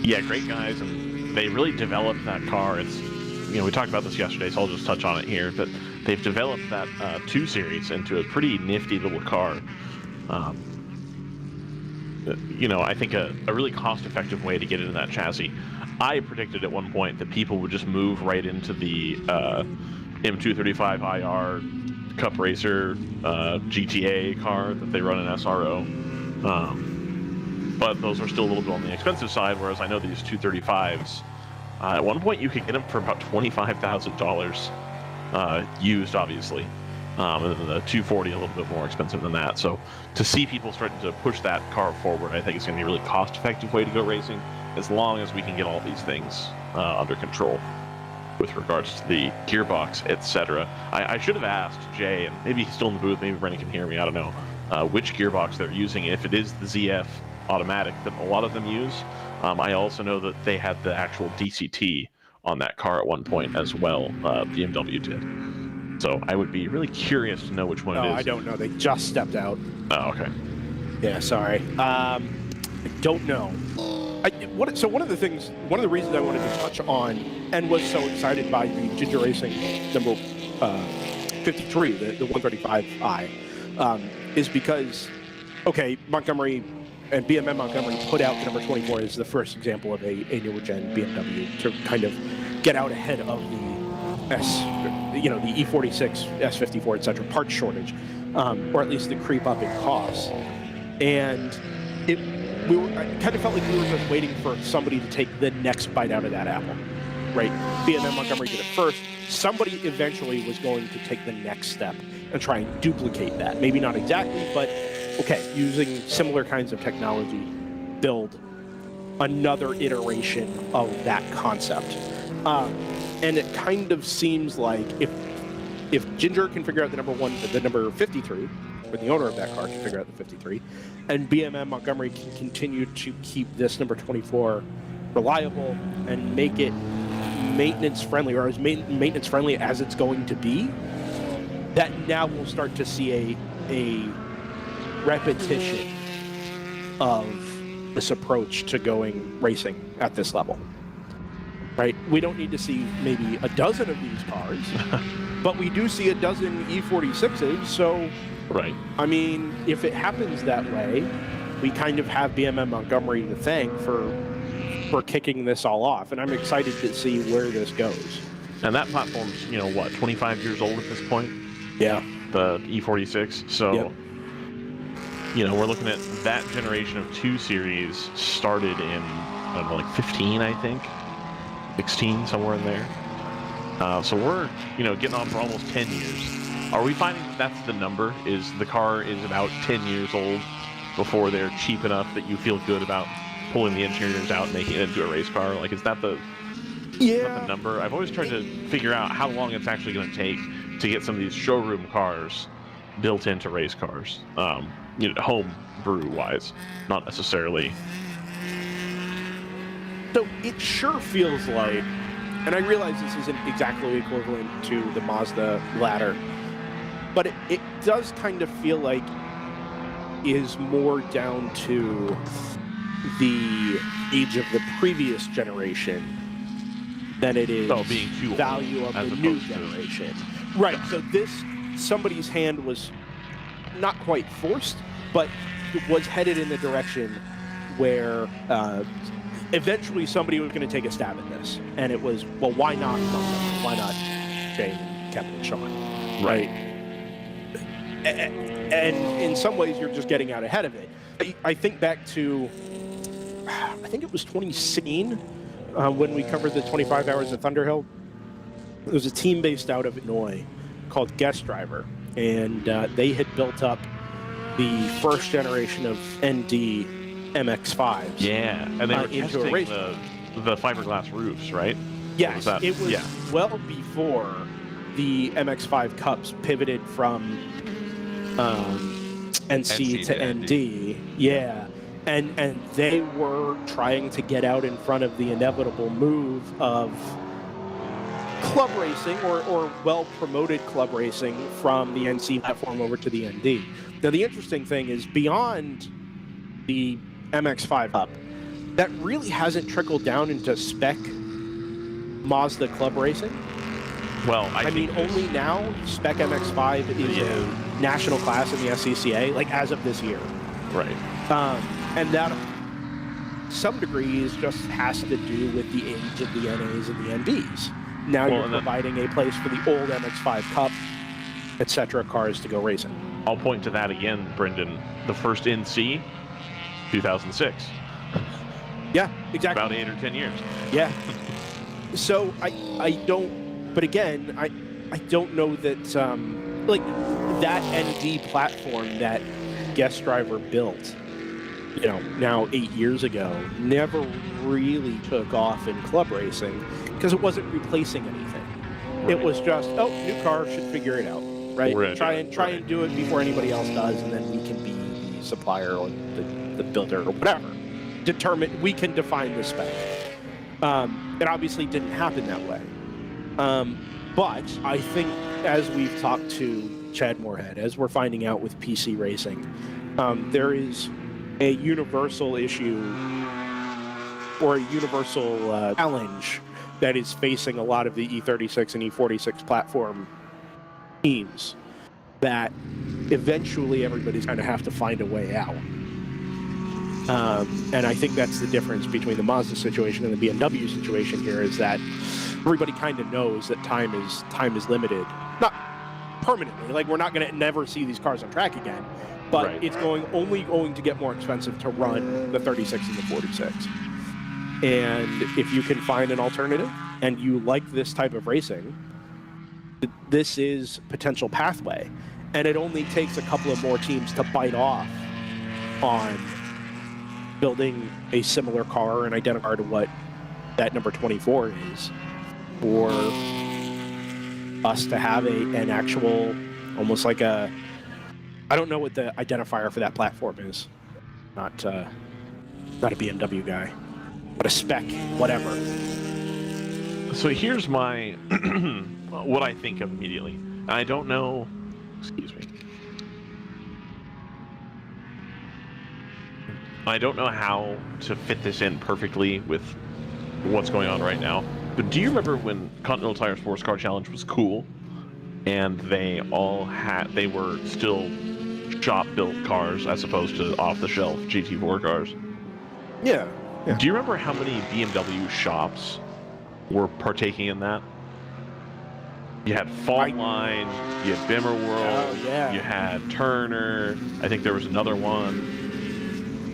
Yeah, great guys, and they really developed that car. It's, we talked about this yesterday, so I'll just touch on it here, but they've developed that 2 Series into a pretty nifty little car. I think a really cost-effective way to get into that chassis. I predicted at one point that people would just move right into the M235IR Cup Racer GTA car that they run in SRO. But those are still a little bit on the expensive side, whereas I know these 235s, at one point you could get them for about $25,000 used, obviously. And then the 240 a little bit more expensive than that. So to see people starting to push that car forward, I think it's going to be a really cost-effective way to go racing, as long as we can get all these things under control with regards to the gearbox, etc. I should have asked Jay, and maybe he's still in the booth, maybe Brendan can hear me, I don't know, which gearbox they're using. If it is the ZF automatic that a lot of them use, I also know that they had the actual DCT on that car at one point as well, BMW did. So I would be really curious to know which one it is. I don't know. They just stepped out. Oh, okay. Yeah, sorry. I don't know. So one of the reasons I wanted to touch on and was so excited by the Ginger Racing number 53, the 135i, is because, okay, Montgomery and BMM Montgomery put out the number 24 as the first example of a newer gen BMW to kind of get out ahead of the the E46, S54, etc. parts shortage, or at least the creep up in costs. And I kind of felt like we were just waiting for somebody to take the next bite out of that apple, right? BMM Montgomery did it first. Somebody eventually was going to take the next step and try and duplicate that. Maybe not exactly, but okay, using similar kinds of technology, build another iteration of that concept. And it kind of seems like if Ginger can figure out the number 53, or the owner of that car can figure out the 53, and BMM Montgomery can continue to keep this number 24 reliable and make it maintenance friendly, or as maintenance friendly as it's going to be, that now we'll start to see a repetition of this approach to going racing at this level. Right? We don't need to see maybe a dozen of these cars, but we do see a dozen E46s, so right. I mean, if it happens that way, we kind of have BMM Montgomery to thank for kicking this all off, and I'm excited to see where this goes. And that platform's, 25 years old at this point? Yeah. The E46. So, yep. We're looking at that generation of 2 Series started in, 15, I think. 16, somewhere in there. So we're, getting on for almost 10 years. Are we finding that's the number? Is the car is about 10 years old before they're cheap enough that you feel good about pulling the interiors out and making it into a race car? Like, is that the number? I've always tried to figure out how long it's actually going to take to get some of these showroom cars built into race cars. Home brew wise, not necessarily. So it sure feels like, and I realize this isn't exactly equivalent to the Mazda ladder, but it does kind of feel like is more down to the age of the previous generation than it is being too value old, of the new generation. Right, so somebody's hand was not quite forced, but was headed in the direction where eventually somebody was going to take a stab at this. And it was, well, why not? Why not Jay and Kevin and Sean? Right. And in some ways, you're just getting out ahead of it. I think back to, I think it was 2016 when we covered the 25 Hours of Thunderhill. There was a team based out of Illinois called Guest Driver, and they had built up the first generation of ND MX-5s. Yeah, and they were into a race. the fiberglass roofs, right? Yes, it was well before the MX-5 Cups pivoted from NC to ND. Yeah, and they were trying to get out in front of the inevitable move of club racing or well-promoted club racing from the NC platform over to the ND. Now, the interesting thing is beyond the MX-5 Cup, that really hasn't trickled down into spec Mazda club racing. Well, I mean, only now spec MX-5 is a national class in the SCCA, like as of this year. Right. And that, to some degrees, just has to do with the age of the NAs and the NBs. Now you're providing a place for the old MX-5 Cup, etc. cars to go racing. I'll point to that again, Brendan. The first NC, 2006. Yeah, exactly. About 8 or 10 years. Yeah. So I don't, but again, I don't know that like that ND platform that Guest Driver built, you know, now 8 years ago, never really took off in club racing because it wasn't replacing anything. It was just, oh, new car, should figure it out, right? Try and do it before anybody else does, and then we can be the supplier or the builder or whatever. We can define the spec. It obviously didn't happen that way. But I think as we've talked to Chad Moorhead, as we're finding out with PC racing, there is a universal issue or a universal challenge that is facing a lot of the E36 and E46 platform teams that eventually everybody's going to have to find a way out. And I think that's the difference between the Mazda situation and the BMW situation here, is that everybody kind of knows that time is limited. Not permanently, like we're not going to never see these cars on track again, but it's only going to get more expensive to run the 36 and the 46. And if you can find an alternative and you like this type of racing, this is potential pathway. And it only takes a couple of more teams to bite off on building a similar car and identify to what that number 24 is, for us to have an actual, almost like a, I don't know what the identifier for that platform is. Not a BMW guy, but a spec, whatever. So here's my, what I think of immediately. I don't know, excuse me. I don't know how to fit this in perfectly with what's going on right now, but do you remember when Continental Tire Sports Car Challenge was cool and they were still shop-built cars as opposed to off-the-shelf GT4 cars? Yeah. Do you remember how many BMW shops were partaking in that? You had Fault Line, you had Bimmer World, you had Turner, I think there was another one.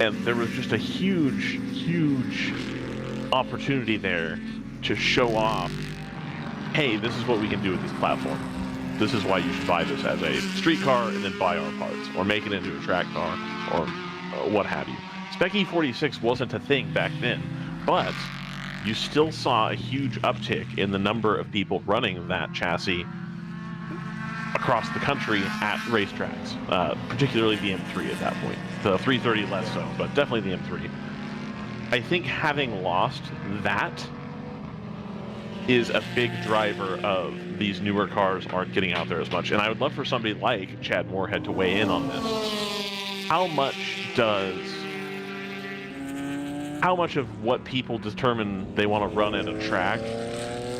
And there was just a huge, huge opportunity there to show off, hey, this is what we can do with this platform. This is why you should buy this as a street car and then buy our parts, or make it into a track car, or what have you. Spec E46 wasn't a thing back then, but you still saw a huge uptick in the number of people running that chassis across the country at racetracks, particularly the M3 at that point. The 330 less so, but definitely the M3. I think having lost that is a big driver of these newer cars aren't getting out there as much. And I would love for somebody like Chad Moorhead to weigh in on this. How much of what people determine they want to run at a track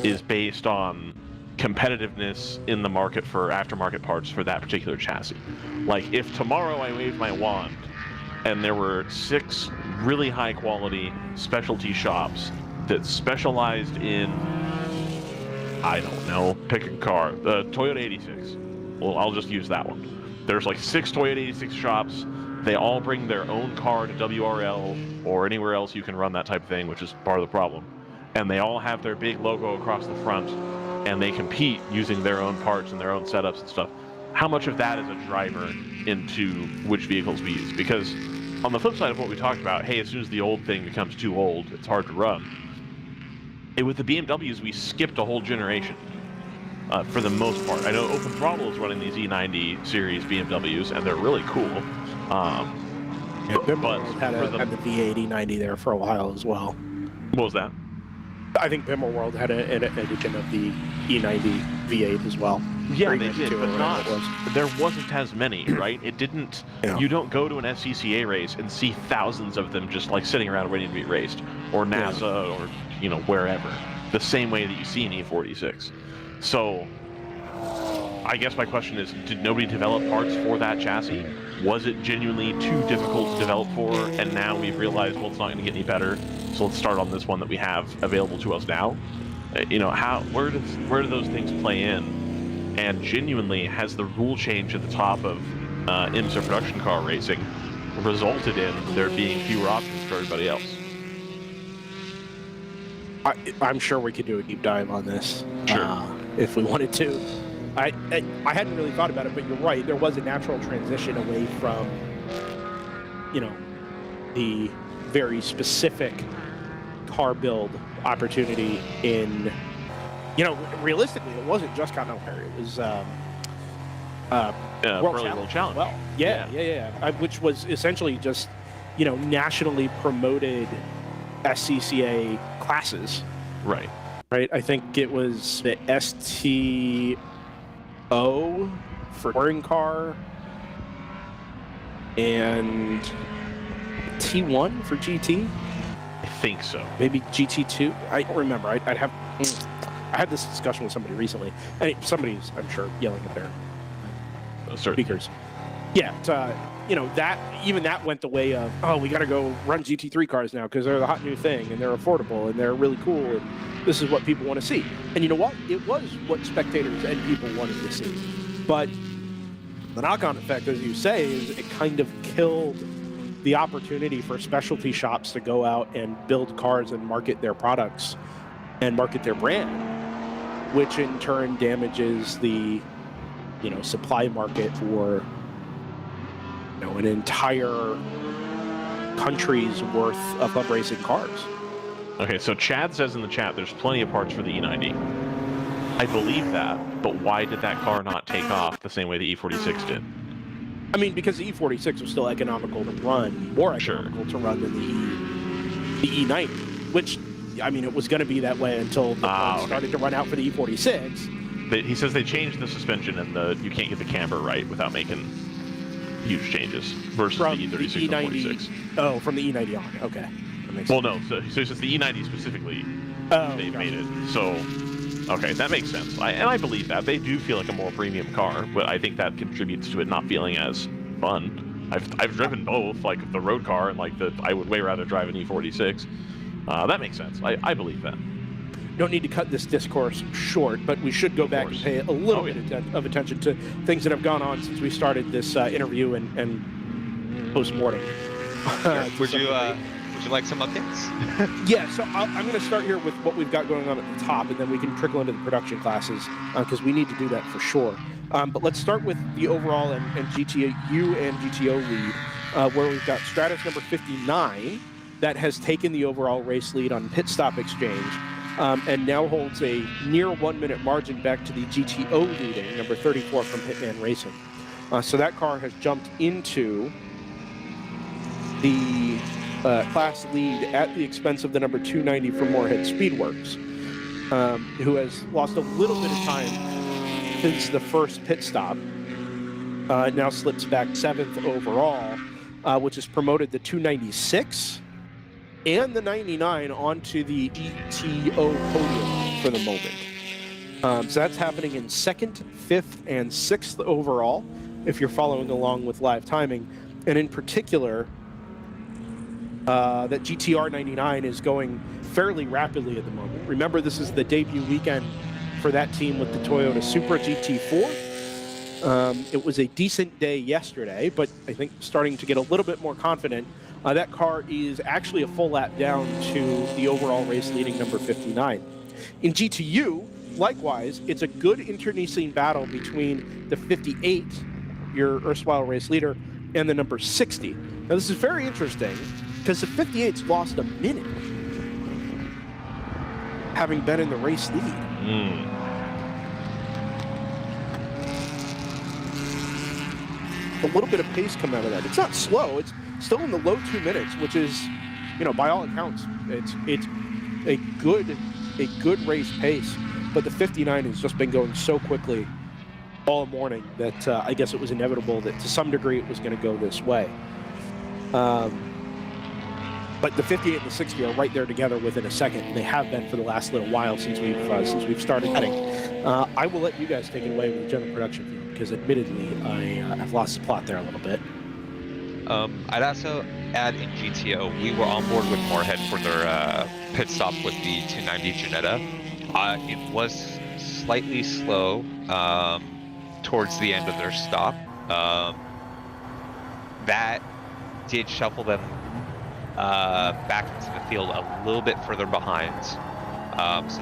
is based on competitiveness in the market for aftermarket parts for that particular chassis? Like, if tomorrow I waved my wand and there were 6 really high quality specialty shops that specialized in, I don't know, pick a car, the Toyota 86. Well, I'll just use that one. There's like 6 Toyota 86 shops. They all bring their own car to WRL or anywhere else you can run that type of thing, which is part of the problem. And they all have their big logo across the front, and they compete using their own parts and their own setups and stuff. How much of that is a driver into which vehicles we use? Because on the flip side of what we talked about, hey, as soon as the old thing becomes too old, it's hard to run. With the BMWs, we skipped a whole generation for the most part. I know Open Throttle is running these E90 series BMWs, and they're really cool. But had the V8 E90 there for a while as well. What was that? I think Bimmer World had an edition of the E90 V8 as well. Yeah, they did, but there wasn't as many, right? It didn't, you don't go to an SCCA race and see thousands of them just like sitting around waiting to be raced, or NASA, or, you know, wherever, the same way that you see an E46. So, I guess my question is, did nobody develop parts for that chassis? Was it genuinely too difficult to develop for, and now we've realized, well, it's not going to get any better, so let's start on this one that we have available to us now? You know, where do those things play in? And genuinely, has the rule change at the top of IMSA production car racing resulted in there being fewer options for everybody else? I'm sure we could do a deep dive on this. Sure. If we wanted to. I hadn't really thought about it, but you're right. There was a natural transition away from, you know, the very specific car build opportunity in, you know, realistically, it wasn't just Continental Carrier. It was World Challenge. Well, yeah. Which was essentially just, you know, nationally promoted SCCA classes. Right. I think it was the STO for touring car and T1 for GT. I think so. Maybe GT2. I don't remember. I had this discussion with somebody recently, and somebody's, I'm sure, yelling at their speakers. Yeah, you know, that went the way of, oh, we got to go run GT3 cars now because they're the hot new thing and they're affordable and they're really cool and this is what people want to see. And you know what? It was what spectators and people wanted to see. But the knock-on effect, as you say, is it kind of killed the opportunity for specialty shops to go out and build cars and market their products and market their brand, which in turn damages the, you know, supply market for, you know, an entire country's worth of club racing cars. Okay, so Chad says in the chat there's plenty of parts for the E90. I believe that, but why did that car not take off the same way the E46 did? I mean, because the E46 was still economical to run, more economical to run than the E90, which, I mean, it was going to be that way until the funds started to run out for the E46. He says they changed the suspension and you can't get the camber right without making huge changes versus from the E36 the and E90. 46. Oh, from the E90 on. Okay. That makes Well, sense. no. So it's just the E90 specifically. They've made it. So, okay, that makes sense. And I believe that. They do feel like a more premium car, but I think that contributes to it not feeling as fun. I've driven both, like the road car and like I would way rather drive an E46. That makes sense. I believe that. Don't need to cut this discourse short, but we should go back and pay a little bit of attention to things that have gone on since we started this interview and post-mortem. Would you like some updates? Yeah, so I'm going to start here with what we've got going on at the top, and then we can trickle into the production classes, because we need to do that for sure. But let's start with the overall and GTU and GTO lead, where we've got Stratus number 59 that has taken the overall race lead on pit stop exchange, and now holds a near 1 minute margin back to the GTO leading, number 34 from Pitman Racing. So that car has jumped into the class lead at the expense of the number 290 from Moorhead Speedworks, who has lost a little bit of time since the first pit stop. Now slips back 7th overall, which has promoted the 296 and the 99 onto the GTO podium for the moment. So that's happening in 2nd, 5th, and 6th overall, if you're following along with live timing. And in particular, that GTR 99 is going fairly rapidly at the moment. Remember, this is the debut weekend for that team with the Toyota Supra GT4. It was a decent day yesterday, but I think starting to get a little bit more confident. That car is actually a full lap down to the overall race leading number 59. In GTU, likewise, it's a good internecine battle between the 58, your erstwhile race leader, and the number 60. Now, this is very interesting because the 58's lost a minute, having been in the race lead. A little bit of pace come out of that. It's not slow. It's still in the low 2 minutes, which is, you know, by all accounts, it's a good race pace. But the 59 has just been going so quickly all morning that I guess it was inevitable that to some degree it was going to go this way. But the 58 and the 60 are right there together within a second, and they have been for the last little while since we've started heading. I will let you guys take it away with the general production field, because admittedly I've lost the plot there a little bit. I'd also add in GTO, we were on board with Moorhead for their pit stop with the 290 Ginetta. It was slightly slow towards the end of their stop. That did shuffle them back into the field a little bit further behind. So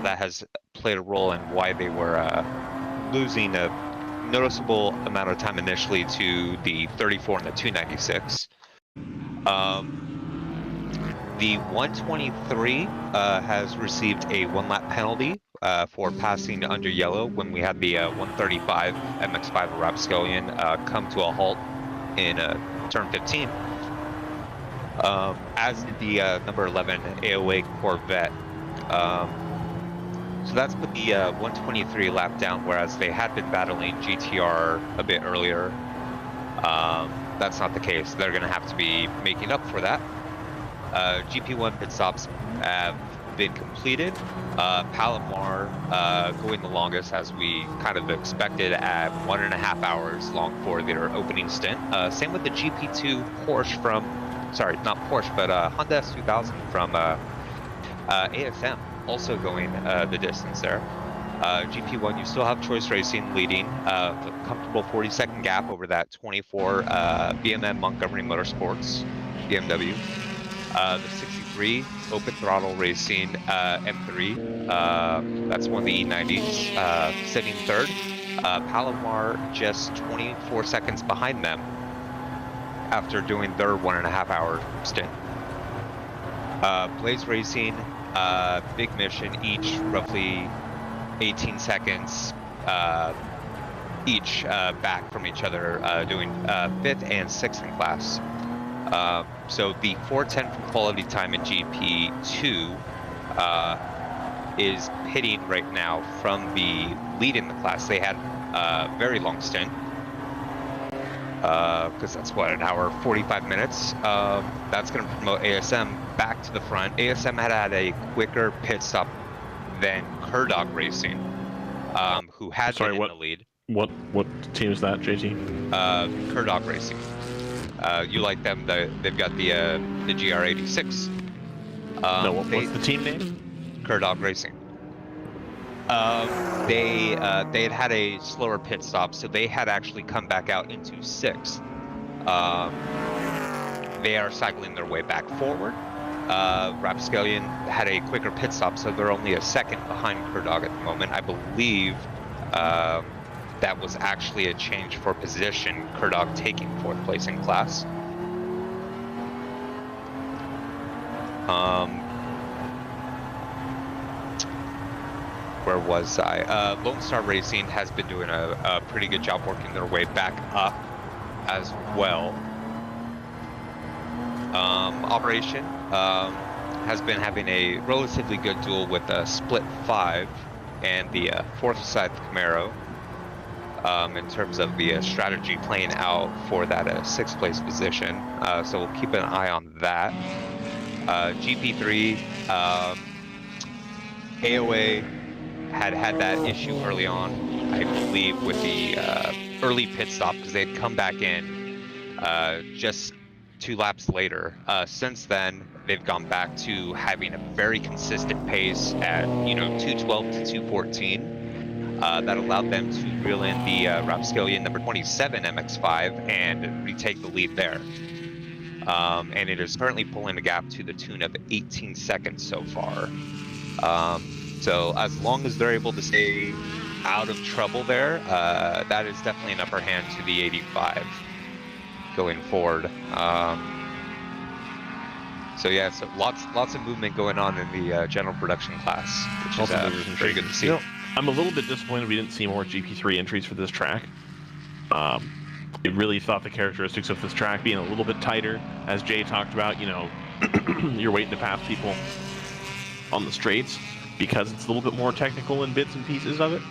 that has played a role in why they were losing a noticeable amount of time initially to the 34 and the 296. The 123 has received a 1-lap penalty for passing under yellow when we had the 135 MX5 Rapscallion come to a halt in turn 15. As did the number 11 AOA Corvette. So that's put the 123 lap down, whereas they had been battling GTR a bit earlier. That's not the case. They're going to have to be making up for that. GP1 pit stops have been completed. Palomar going the longest, as we kind of expected, at 1.5 hours long for their opening stint. Same with the GP2 Porsche from, sorry, not Porsche, but Honda S2000 from ASM, also going the distance there. GP1, you still have Choice Racing leading, a comfortable 40-second gap over that 24 BMM Montgomery Motorsports BMW. The 63 Open Throttle Racing M3, that's one of the E90s, sitting third. Palomar just 24 seconds behind them after doing their 1.5 hour stint. Blaze Racing, Big Mission, each roughly 18 seconds each back from each other, doing 5th and 6th in class. So the 4:10 for quality time in GP2 is pitting right now from the lead in the class. They had a very long stint, because that's what, an hour 45 minutes. That's going to promote ASM back to the front. ASM had a quicker pit stop than Kurdog Racing, who had been in the lead. What team is that, JT? Kurdog Racing. You like them? They've got the GR86. No, what's the team name? Kurdog Racing. They had a slower pit stop, so they had actually come back out into 6th. They are cycling their way back forward. Rapscallion had a quicker pit stop, so they're only a second behind Kurdog at the moment. I believe that was actually a change for position, Kurdog taking 4th place in class. Where was I? Lone Star Racing has been doing a pretty good job working their way back up as well. Operation has been having a relatively good duel with a split 5 and the Forsyth Camaro. In terms of the strategy playing out for that 6th place position. So we'll keep an eye on that. GP3, AOA had that issue early on, I believe, with the early pit stop, because they'd come back in just 2 laps later. Since then, they've gone back to having a very consistent pace at 212 to 214. That allowed them to reel in the Rapscallion number 27 MX5 and retake the lead there. And it is currently pulling the gap to the tune of 18 seconds so far. So as long as they're able to stay out of trouble there, that is definitely an upper hand to the 85 going forward. So yeah, so lots of movement going on in the general production class, which is pretty good to see. I'm a little bit disappointed we didn't see more GP3 entries for this track. I really thought the characteristics of this track being a little bit tighter, as Jay talked about, you're waiting to pass people on the straights because it's a little bit more technical in bits and pieces of it.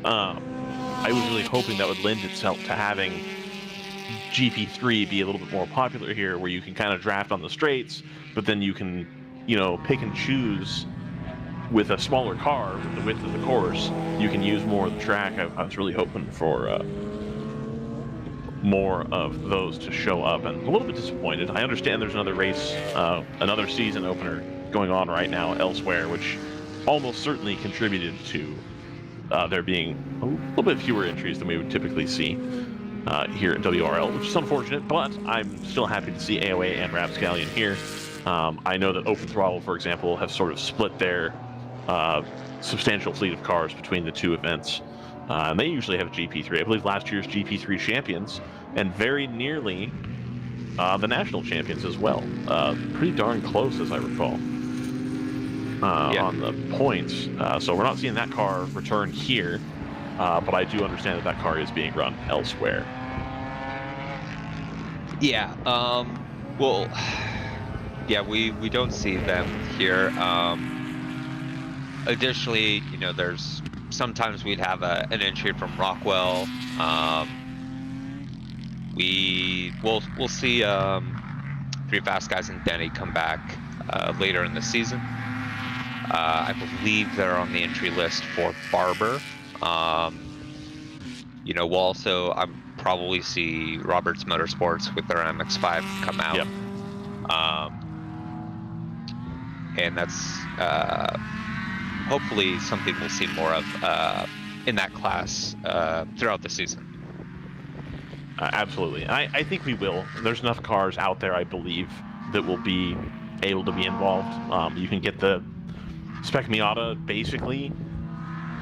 I was really hoping that would lend itself to having GP3 be a little bit more popular here, where you can kind of draft on the straights, but then you can, pick and choose. With a smaller car, with the width of the course, you can use more of the track. I was really hoping for more of those to show up, and a little bit disappointed. I understand there's another race, another season opener going on right now elsewhere, which almost certainly contributed to there being a little bit fewer entries than we would typically see here at WRL, which is unfortunate, but I'm still happy to see AOA and Rapscallion here. I know that Open Throttle, for example, have sort of split their substantial fleet of cars between the 2 events. And they usually have GP3. I believe last year's GP3 champions, and very nearly the national champions as well. Pretty darn close, as I recall, on the points. So we're not seeing that car return here, but I do understand that car is being run elsewhere. Yeah. Well, yeah, we don't see them here. Additionally, you know, there's sometimes we'd have an entry from Rockwell. We'll see 3 Fast Guys and Denny come back later in the season. I believe they're on the entry list for Barber. You know, we'll also probably see Roberts Motorsports with their MX-5 come out. Yep. And that's hopefully something we'll see more of in that class throughout the season. Absolutely. I think we will. There's enough cars out there, I believe, that will be able to be involved. You can get the Spec Miata, basically.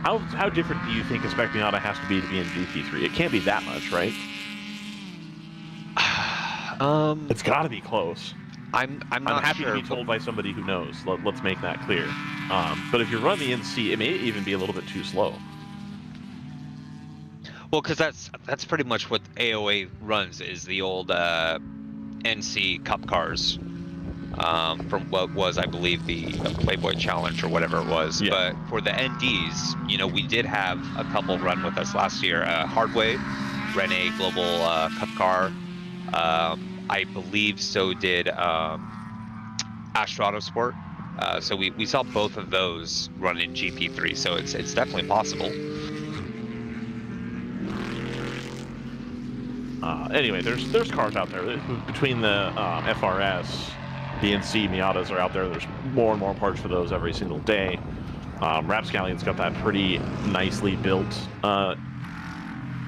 How different do you think a Spec Miata has to be in GP3? It can't be that much, right? It's got to be close. I'm not happy sure, to be told by somebody who knows. Let's make that clear. But if you run the NC, it may even be a little bit too slow. Well, because that's pretty much what AOA runs, is the old NC Cup cars from what was, I believe, the Playboy Challenge or whatever it was. Yeah. But for the NDs, you know, we did have a couple run with us last year. Hardway ran a global Cup car. I believe so did Astro Autosport. So we saw both of those run in GP3. So it's definitely possible. Anyway, there's cars out there. Between the FRS, DNC, Miatas are out there. There's more and more parts for those every single day. Rapscallion's got that pretty nicely built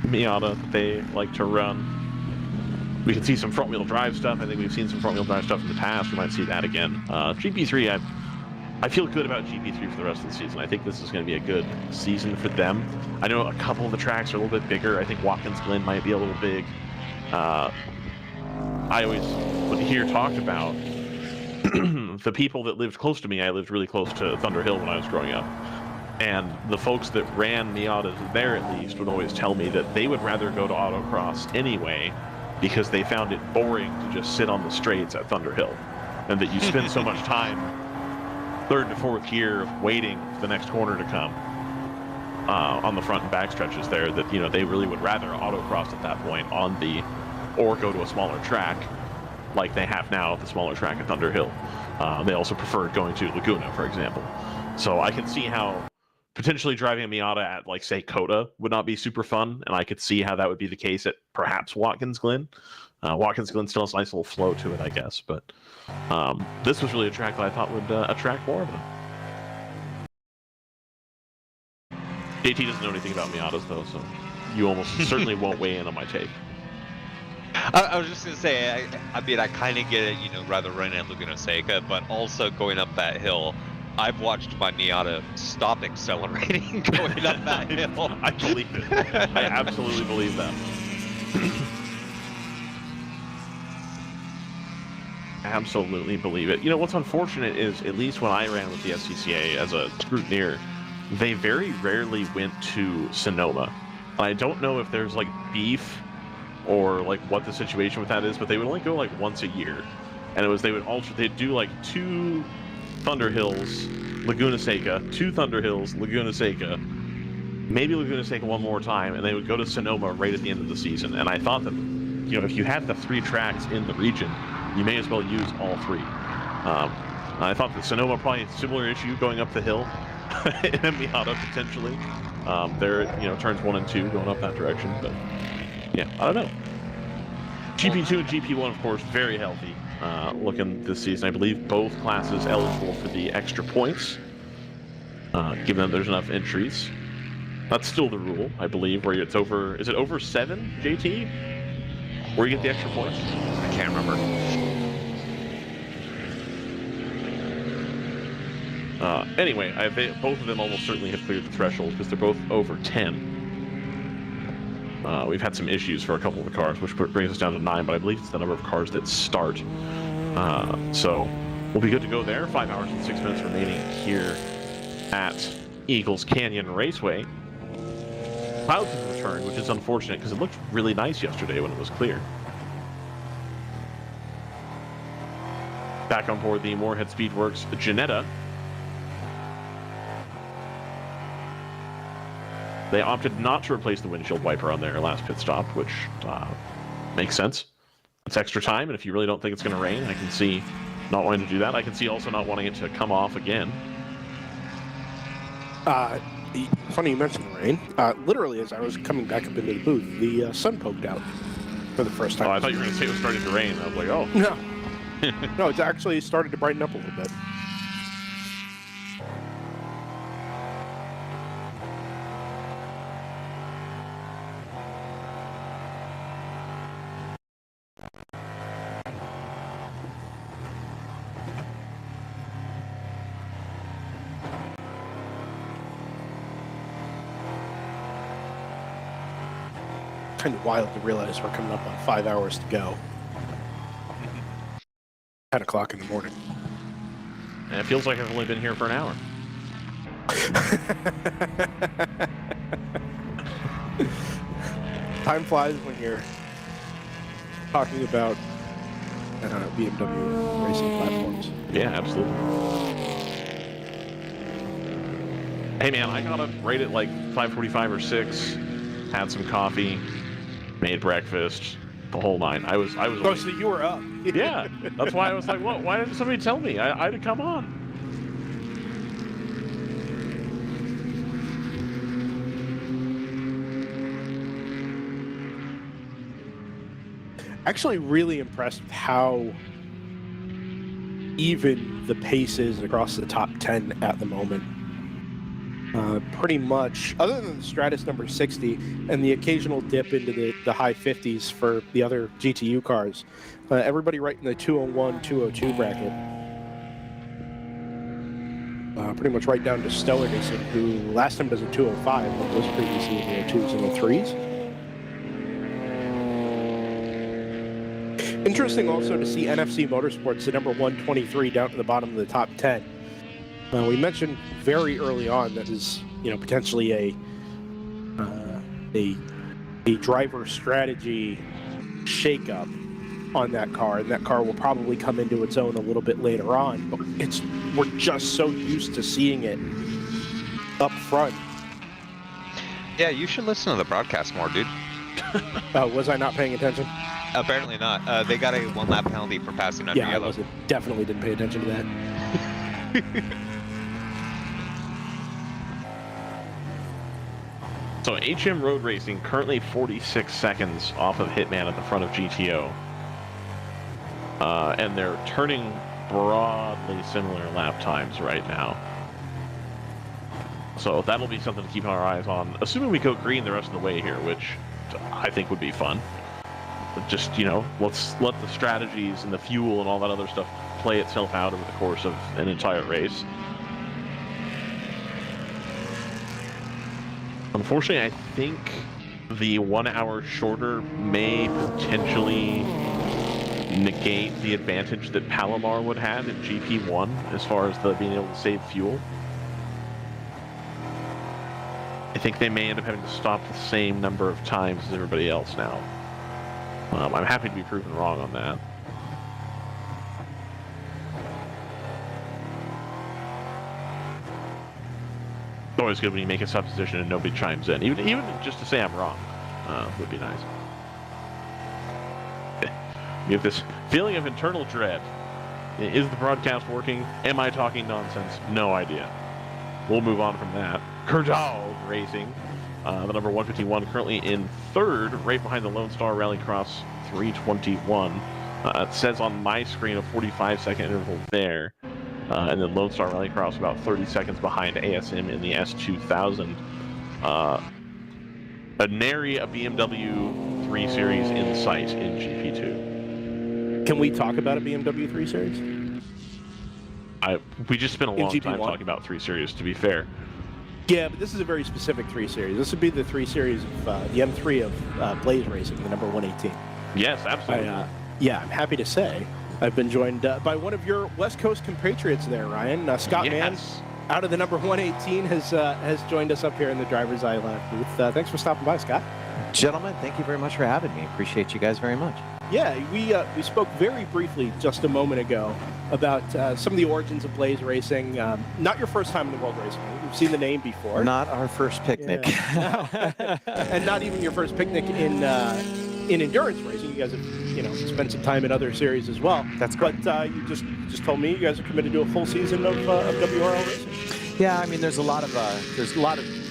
Miata that they like to run. We can see some front-wheel drive stuff. I think we've seen some front-wheel drive stuff in the past. We might see that again. GP3, I feel good about GP3 for the rest of the season. I think this is going to be a good season for them. I know a couple of the tracks are a little bit bigger. I think Watkins Glen might be a little big. I always would hear talked about the people that lived close to me. I lived really close to Thunder Hill when I was growing up. And the folks that ran Miatas there, at least, would always tell me that they would rather go to autocross anyway because they found it boring to just sit on the straights at Thunder Hill. And that you spend so much time third to fourth gear waiting for the next corner to come on the front and back stretches there, that, you know, they really would rather autocross at that point or go to a smaller track like they have now at the smaller track at Thunder Hill. They also preferred going to Laguna, for example. So I can see how potentially driving a Miata at, like, say, Coda would not be super fun, and I could see how that would be the case at perhaps Watkins Glen. Watkins Glen still has a nice little flow to it, I guess, but this was really a track that I thought would attract more of them. JT doesn't know anything about Miatas, though, so you almost certainly won't weigh in on my take. I was just gonna say, I mean, I kind of get it, you know, rather running at Laguna Seca, but also going up that hill. I've watched my Miata stop accelerating going up that hill. I believe it. I absolutely believe that. Absolutely believe it. You know, what's unfortunate is, at least when I ran with the SCCA as a scrutineer, they very rarely went to Sonoma. I don't know if there's, like, beef or, like, what the situation with that is, but they would only go, like, once a year. And it was, they'd do, like, 2 Thunder Hills, Laguna Seca, 2 Thunder Hills, Laguna Seca, maybe Laguna Seca one more time, and they would go to Sonoma right at the end of the season. And I thought that, you know, if you had the 3 tracks in the region, you may as well use all 3. I thought that Sonoma probably a similar issue going up the hill in a Miata potentially. There, you know, turns 1 and 2 going up that direction, but yeah, I don't know. GP2 and GP1, of course, very healthy looking this season. I believe both classes eligible for the extra points, given that there's enough entries. That's still the rule, I believe, where it's over. Is it over 7, JT? Where you get the extra points? I can't remember. Anyway, both of them almost certainly have cleared the threshold because they're both over 10. We've had some issues for a couple of the cars, which brings us down to 9, but I believe it's the number of cars that start. So we'll be good to go there. 5 hours and 6 minutes remaining here at Eagles Canyon Raceway. Clouds have returned, which is unfortunate because it looked really nice yesterday when it was clear. Back on board the Moorhead Speedworks Janetta. They opted not to replace the windshield wiper on their last pit stop, which makes sense. It's extra time, and if you really don't think it's going to rain, I can see not wanting to do that. I can see also not wanting it to come off again. Funny you mentioned the rain. Literally, as I was coming back up into the booth, the sun poked out for the first time. Oh, I thought you were going to say it was starting to rain. I was like, oh. No. No, it's actually started to brighten up a little bit. Kind of wild to realize we're coming up on 5 hours to go. 10 o'clock in the morning. And it feels like I've only been here for an hour. Time flies when you're talking about BMW racing platforms. Yeah, absolutely. Hey man, I got up right at like 5:45 or 6, had some coffee, made breakfast, the whole nine. I was. Oh, so you were up. Yeah, that's why I was like, "What? Why didn't somebody tell me? I had to come on." Actually, really impressed with how even the pace is across the top 10 at the moment. Pretty much, other than the Stratus number 60 and the occasional dip into the high 50s for the other GTU cars, everybody right in the 201, 202 bracket. Pretty much right down to Stoic, who last time does a 205, but was previously in the 2s and the 3s. Interesting also to see NFC Motorsports, the number 123, down to the bottom of the top 10. We mentioned very early on that is, potentially a driver strategy shakeup on that car, and that car will probably come into its own a little bit later on. But we're just so used to seeing it up front. Yeah, you should listen to the broadcast more, dude. Was I not paying attention? Apparently not. They got a 1-lap penalty for passing under Yeah, yellow. Definitely didn't pay attention to that. So HM Road Racing currently 46 seconds off of Hitman at the front of GTO. And they're turning broadly similar lap times right now. So that'll be something to keep our eyes on, assuming we go green the rest of the way here, which I think would be fun. But just, let's let the strategies and the fuel and all that other stuff play itself out over the course of an entire race. Unfortunately, I think the 1 hour shorter may potentially negate the advantage that Palomar would have in GP1 as far as being able to save fuel. I think they may end up having to stop the same number of times as everybody else now. I'm happy to be proven wrong on that. It's always good when you make a supposition and nobody chimes in. Even just to say I'm wrong would be nice. You have this feeling of internal dread. Is the broadcast working? Am I talking nonsense? No idea. We'll move on from that. Kerdal Racing, the number 151, currently in third, right behind the Lone Star Rallycross 321. It says on my screen a 45-second interval there. And then Lone Star Rallycross about 30 seconds behind ASM in the S2000. Nary a BMW 3 Series in sight in GP2. Can we talk about a BMW 3 Series? We just spent a long time GP1? talking about 3 Series, to be fair. Yeah, but this is a very specific 3 Series. This would be the 3 Series of the M3 of Blaze Racing, the number 118. Yes, absolutely. Yeah, I'm happy to say I've been joined by one of your West Coast compatriots there, Ryan. Scott Mann, out of the number 118, has joined us up here in the DriversEye Live booth. Thanks for stopping by, Scott. Gentlemen, thank you very much for having me. Appreciate you guys very much. Yeah, we spoke very briefly just a moment ago about some of the origins of Blaze Racing. Not your first time in the World Racing. We've seen the name before. Not our first picnic. Yeah. And not even your first picnic in endurance racing. You guys have spent some time in other series as well. That's correct. But you just told me you guys are committed to a full season of WRL racing. Yeah, I mean, there's a lot of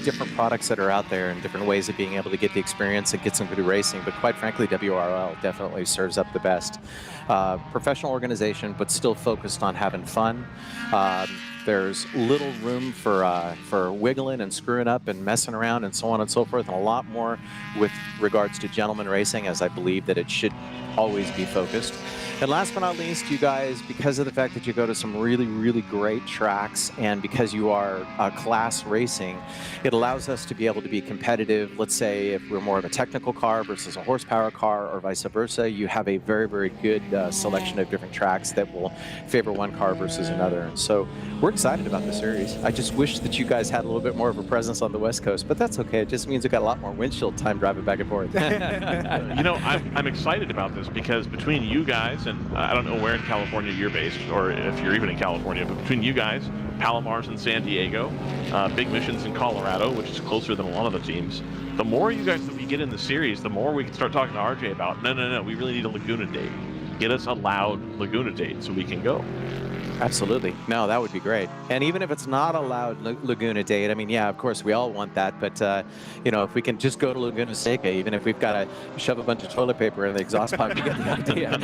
different products that are out there and different ways of being able to get the experience and get some good racing. But quite frankly, WRL definitely serves up the best. Professional organization, but still focused on having fun. There's little room for wiggling and screwing up and messing around and so on and so forth, and a lot more with regards to gentleman racing, as I believe that it should always be focused. And last but not least, you guys, because of the fact that you go to some really, really great tracks and because you are class racing, it allows us to be able to be competitive. Let's say if we're more of a technical car versus a horsepower car or vice versa, you have a very, very good selection of different tracks that will favor one car versus another. And so we're excited about the series. I just wish that you guys had a little bit more of a presence on the West Coast, but that's okay. It just means we got a lot more windshield time driving back and forth. I'm excited about this because between you guys, and I don't know where in California you're based, or if you're even in California, but between you guys, Palomar's in San Diego, Big Mission's in Colorado, which is closer than a lot of the teams. The more you guys that we get in the series, the more we can start talking to RJ about, no, we really need a Laguna date. Get us a loud Laguna date so we can go. Absolutely. No, that would be great. And even if it's not a loud Laguna date, I mean, yeah, of course, we all want that. But, if we can just go to Laguna Seca, even if we've got to shove a bunch of toilet paper in the exhaust pipe to get the idea.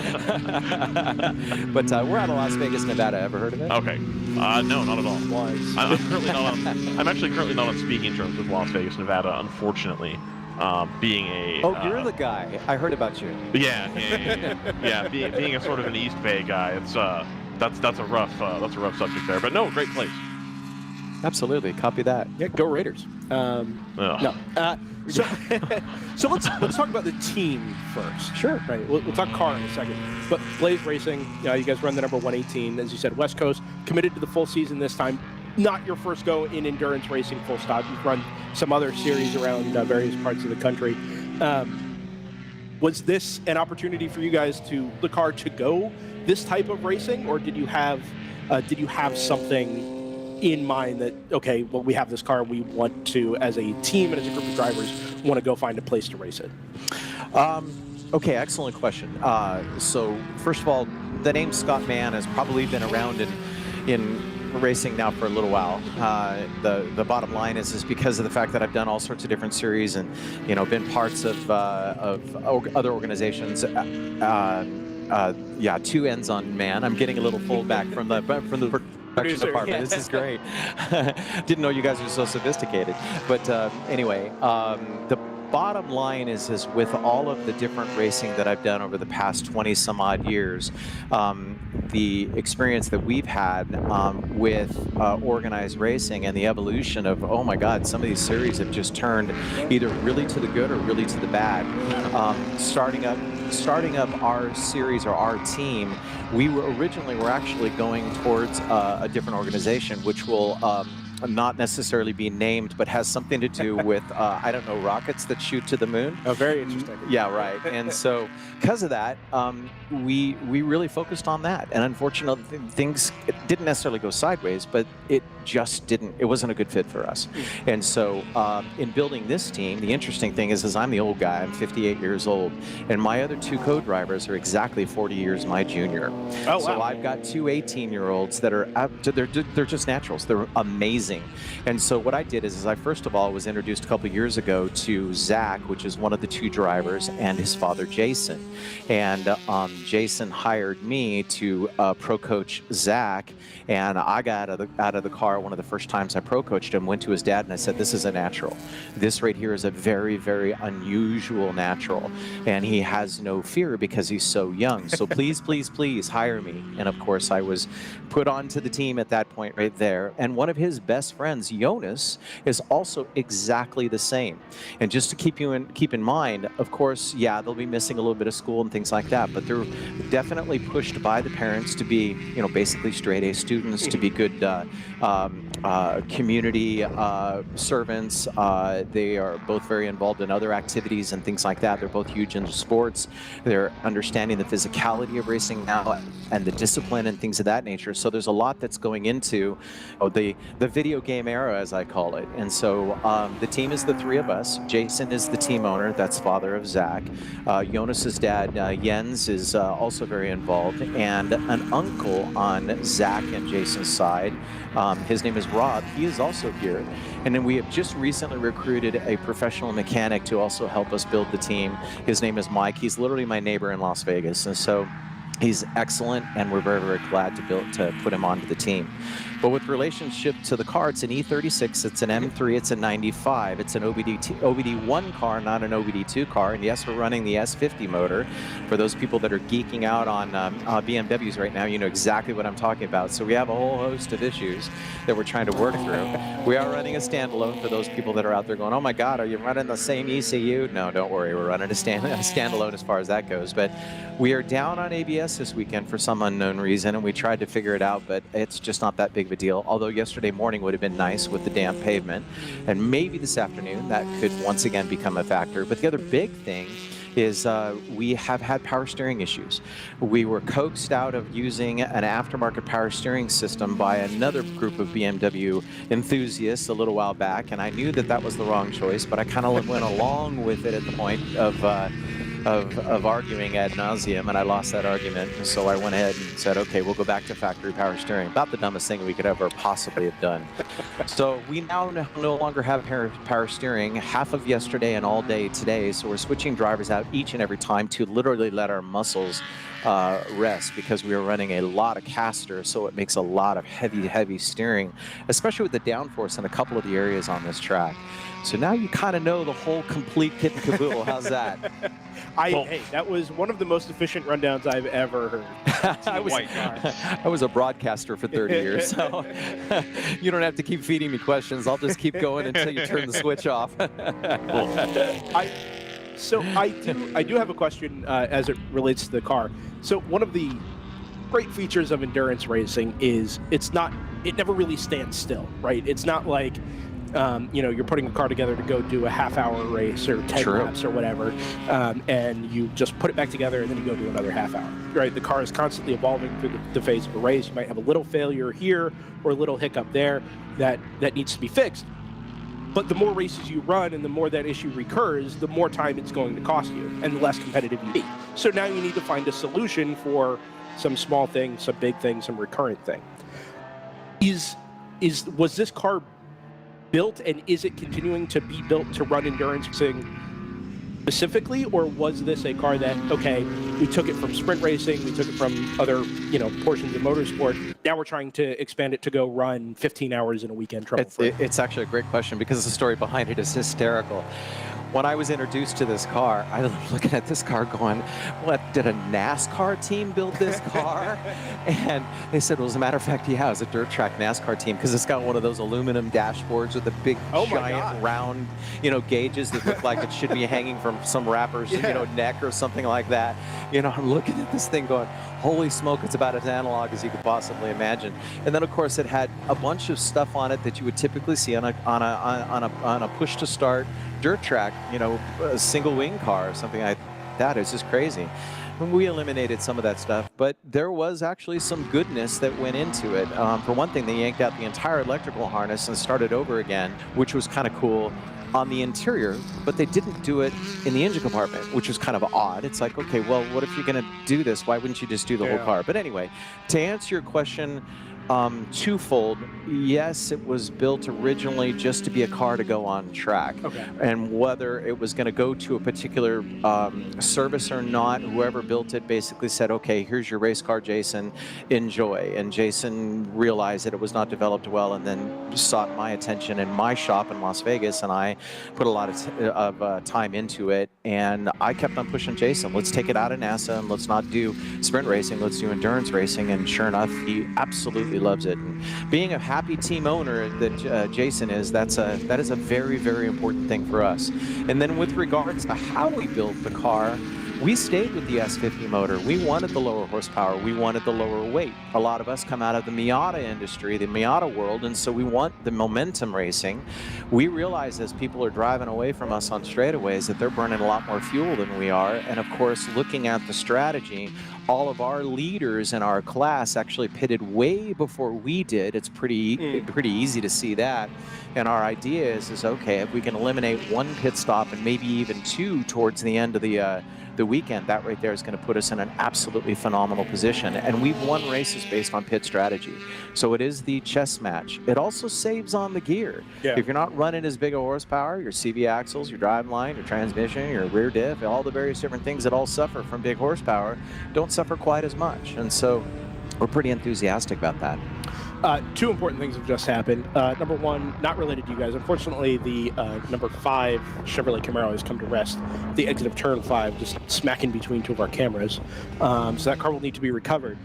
But we're out of Las Vegas, Nevada. Ever heard of it? Okay. No, not at all. I'm actually currently not on speaking terms with Las Vegas, Nevada, unfortunately. Being a you're the guy. I heard about you. Yeah. Being a sort of an East Bay guy, it's that's a rough subject there. But no, great place. Absolutely, copy that. Yeah, go Raiders. No. So let's talk about the team first. Sure. Right. We'll talk car in a second. But Blaze Racing, you guys run the number 118, as you said, West Coast, committed to the full season this time. Not your first go in endurance racing, full stop. You've run some other series around various parts of the country. Was this an opportunity for you guys the car to go this type of racing, or did you have something in mind that, okay, well, we have this car, we want to, as a team and as a group of drivers, want to go find a place to race it? Okay, excellent question. So first of all, the name Scott Mann has probably been around in racing now for a little while. The bottom line is because of the fact that I've done all sorts of different series and been parts of other organizations. Two ends on man. I'm getting a little pullback from the production department. Yeah. This is great. Didn't know you guys were so sophisticated. But anyway, the bottom line is with all of the different racing that I've done over the past 20 some odd years, the experience that we've had with organized racing and the evolution of, oh my God, some of these series have just turned either really to the good or really to the bad. Starting up our series or our team, we were actually going towards a different organization, which will not necessarily be named, but has something to do with, rockets that shoot to the moon. Oh, very interesting. Yeah, right. And so because of that, we really focused on that. And unfortunately, things didn't necessarily go sideways, but it wasn't a good fit for us. And so in building this team, the interesting thing is I'm the old guy. I'm 58 years old. And my other two co-drivers are exactly 40 years my junior. Oh, wow. So I've got two 18-year-olds that are, they're just naturals. They're amazing. And so what I did is I first of all was introduced a couple years ago to Zach, which is one of the two drivers, and his father, Jason. And Jason hired me to pro coach Zach, and I got out of the car car one of the first times I pro coached him, went to his dad and I said, this is a natural. This right here is a very, very unusual natural. And he has no fear because he's so young. So please, please, please hire me. And of course I was put onto the team at that point right there. And one of his best friends, Jonas, is also exactly the same. And just to keep in mind, of course, yeah, they'll be missing a little bit of school and things like that, but they're definitely pushed by the parents to be, you know, basically straight A students, to be good community servants. They are both very involved in other activities and things like that. They're both huge into sports. They're understanding the physicality of racing now and the discipline and things of that nature. So there's a lot that's going into the video game era, as I call it. And so the team is the three of us. Jason is the team owner. That's father of Zach. Jonas's dad, Jens, is also very involved. And an uncle on Zach and Jason's side, his name is Rob. He is also here. And then we have just recently recruited a professional mechanic to also help us build the team. His name is Mike. He's literally my neighbor in Las Vegas. And so he's excellent, and we're very, very glad to put him onto the team. But with relationship to the car, it's an E36, it's an M3, it's a 95, it's an OBD1 car, not an OBD2 car. And yes, we're running the S50 motor. For those people that are geeking out on BMWs right now, you know exactly what I'm talking about. So we have a whole host of issues that we're trying to work through. We are running a standalone for those people that are out there going, oh my God, are you running the same ECU? No, don't worry, we're running a standalone as far as that goes. But we are down on ABS this weekend for some unknown reason, and we tried to figure it out, but it's just not that big of a deal. Although yesterday morning would have been nice with the damp pavement, and maybe this afternoon that could once again become a factor. But the other big thing is we have had power steering issues. We were coaxed out of using an aftermarket power steering system by another group of BMW enthusiasts a little while back, and I knew that that was the wrong choice, but I kind of went along with it at the point of arguing ad nauseum, and I lost that argument. And so I went ahead and said, okay, we'll go back to factory power steering. About the dumbest thing we could ever possibly have done. So we now no longer have power steering half of yesterday and all day today. So we're switching drivers out each and every time to literally let our muscles rest, because we are running a lot of caster, so it makes a lot of heavy steering, especially with the downforce in a couple of the areas on this track. So now you kind of know the whole complete kit and caboodle. How's that? Hey, that was one of the most efficient rundowns I've ever heard. I was a broadcaster for 30 years, so you don't have to keep feeding me questions. I'll just keep going until you turn the switch off. So I do have a question as it relates to the car. So one of the great features of endurance racing is it never really stands still, right? It's not like you're putting a car together to go do a half-hour race or 10 laps or whatever, and you just put it back together and then you go do another half hour, right? The car is constantly evolving through the phase of a race. You might have a little failure here or a little hiccup there that needs to be fixed. But the more races you run and the more that issue recurs, the more time it's going to cost you and the less competitive you be. So now you need to find a solution for some small thing, some big thing, some recurrent thing. Was this car built, and is it continuing to be built to run endurance racing specifically, or was this a car that, okay, we took it from sprint racing, we took it from other portions of motorsport, now we're trying to expand it to go run 15 hours in a weekend trouble free? It's actually a great question, because the story behind it is hysterical. When I was introduced to this car, I was looking at this car going, what, did a NASCAR team build this car? And they said, well, as a matter of fact, yeah, it was a dirt track NASCAR team, because it's got one of those aluminum dashboards with the big, giant, round, gauges that look like it should be hanging from some rapper's, neck or something like that. I'm looking at this thing going, holy smoke, it's about as analog as you could possibly imagine. And then, of course, it had a bunch of stuff on it that you would typically see on a push-to-start dirt track, a single wing car or something like that. It's just crazy. And we eliminated some of that stuff, but there was actually some goodness that went into it. For one thing, they yanked out the entire electrical harness and started over again, which was kind of cool on the interior, but they didn't do it in the engine compartment, which was kind of odd. It's like, okay, well, what if you're going to do this? Why wouldn't you just do the whole car? But anyway, to answer your question, Twofold. Yes, it was built originally just to be a car to go on track. Okay. And whether it was going to go to a particular service or not, whoever built it basically said, okay, here's your race car, Jason, enjoy. And Jason realized that it was not developed well and then sought my attention in my shop in Las Vegas, and I put a lot of time into it. And I kept on pushing Jason, let's take it out of NASA and let's not do sprint racing, let's do endurance racing. And sure enough, he absolutely loves it. And being a happy team owner that Jason is, that is a very, very important thing for us. And then with regards to how we built the car, we stayed with the S50 motor. We wanted the lower horsepower. We wanted the lower weight. A lot of us come out of the Miata industry, the Miata world, and so we want the momentum racing. We realize as people are driving away from us on straightaways that they're burning a lot more fuel than we are. And of course, looking at the strategy, all of our leaders in our class actually pitted way before we did. It's pretty easy to see that. And our idea is okay, if we can eliminate one pit stop and maybe even two towards the end of the weekend, that right there is going to put us in an absolutely phenomenal position. And we've won races based on pit strategy. So it is the chess match. It also saves on the gear. Yeah. If you're not running as big a horsepower, your CV axles, your drive line, your transmission, your rear diff, all the various different things that all suffer from big horsepower don't suffer quite as much. And so we're pretty enthusiastic about that. Two important things have just happened. Number one, not related to you guys. Unfortunately, the number 5 Chevrolet Camaro has come to rest at the exit of turn 5, just smack in between two of our cameras. So that car will need to be recovered.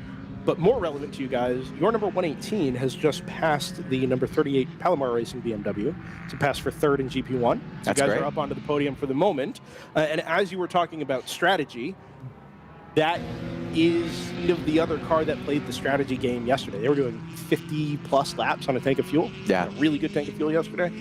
But more relevant to you guys, your number 118 has just passed the number 38 Palomar Racing BMW. It's a pass for third in GP1. So That's you guys great. are up onto the podium for the moment. And as you were talking about strategy, that is the other car that played the strategy game yesterday. They were doing 50 plus laps on a tank of fuel. Yeah. A really good tank of fuel yesterday.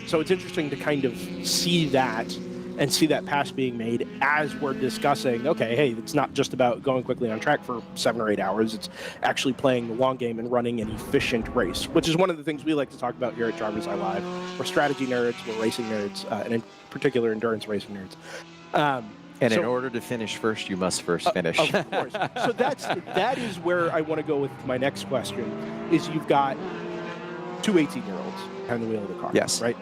So it's interesting to kind of see that and see that pass being made as we're discussing, okay, hey, it's not just about going quickly on track for 7 or 8 hours. It's actually playing the long game and running an efficient race, which is one of the things we like to talk about here at DriversEye Live. We're strategy nerds, we're racing nerds, and in particular, endurance racing nerds. And So- in order to finish first, you must first finish. Of course. So that is where I want to go with my next question, is you've got two 18-year-olds behind the wheel of the car. Yes. Right?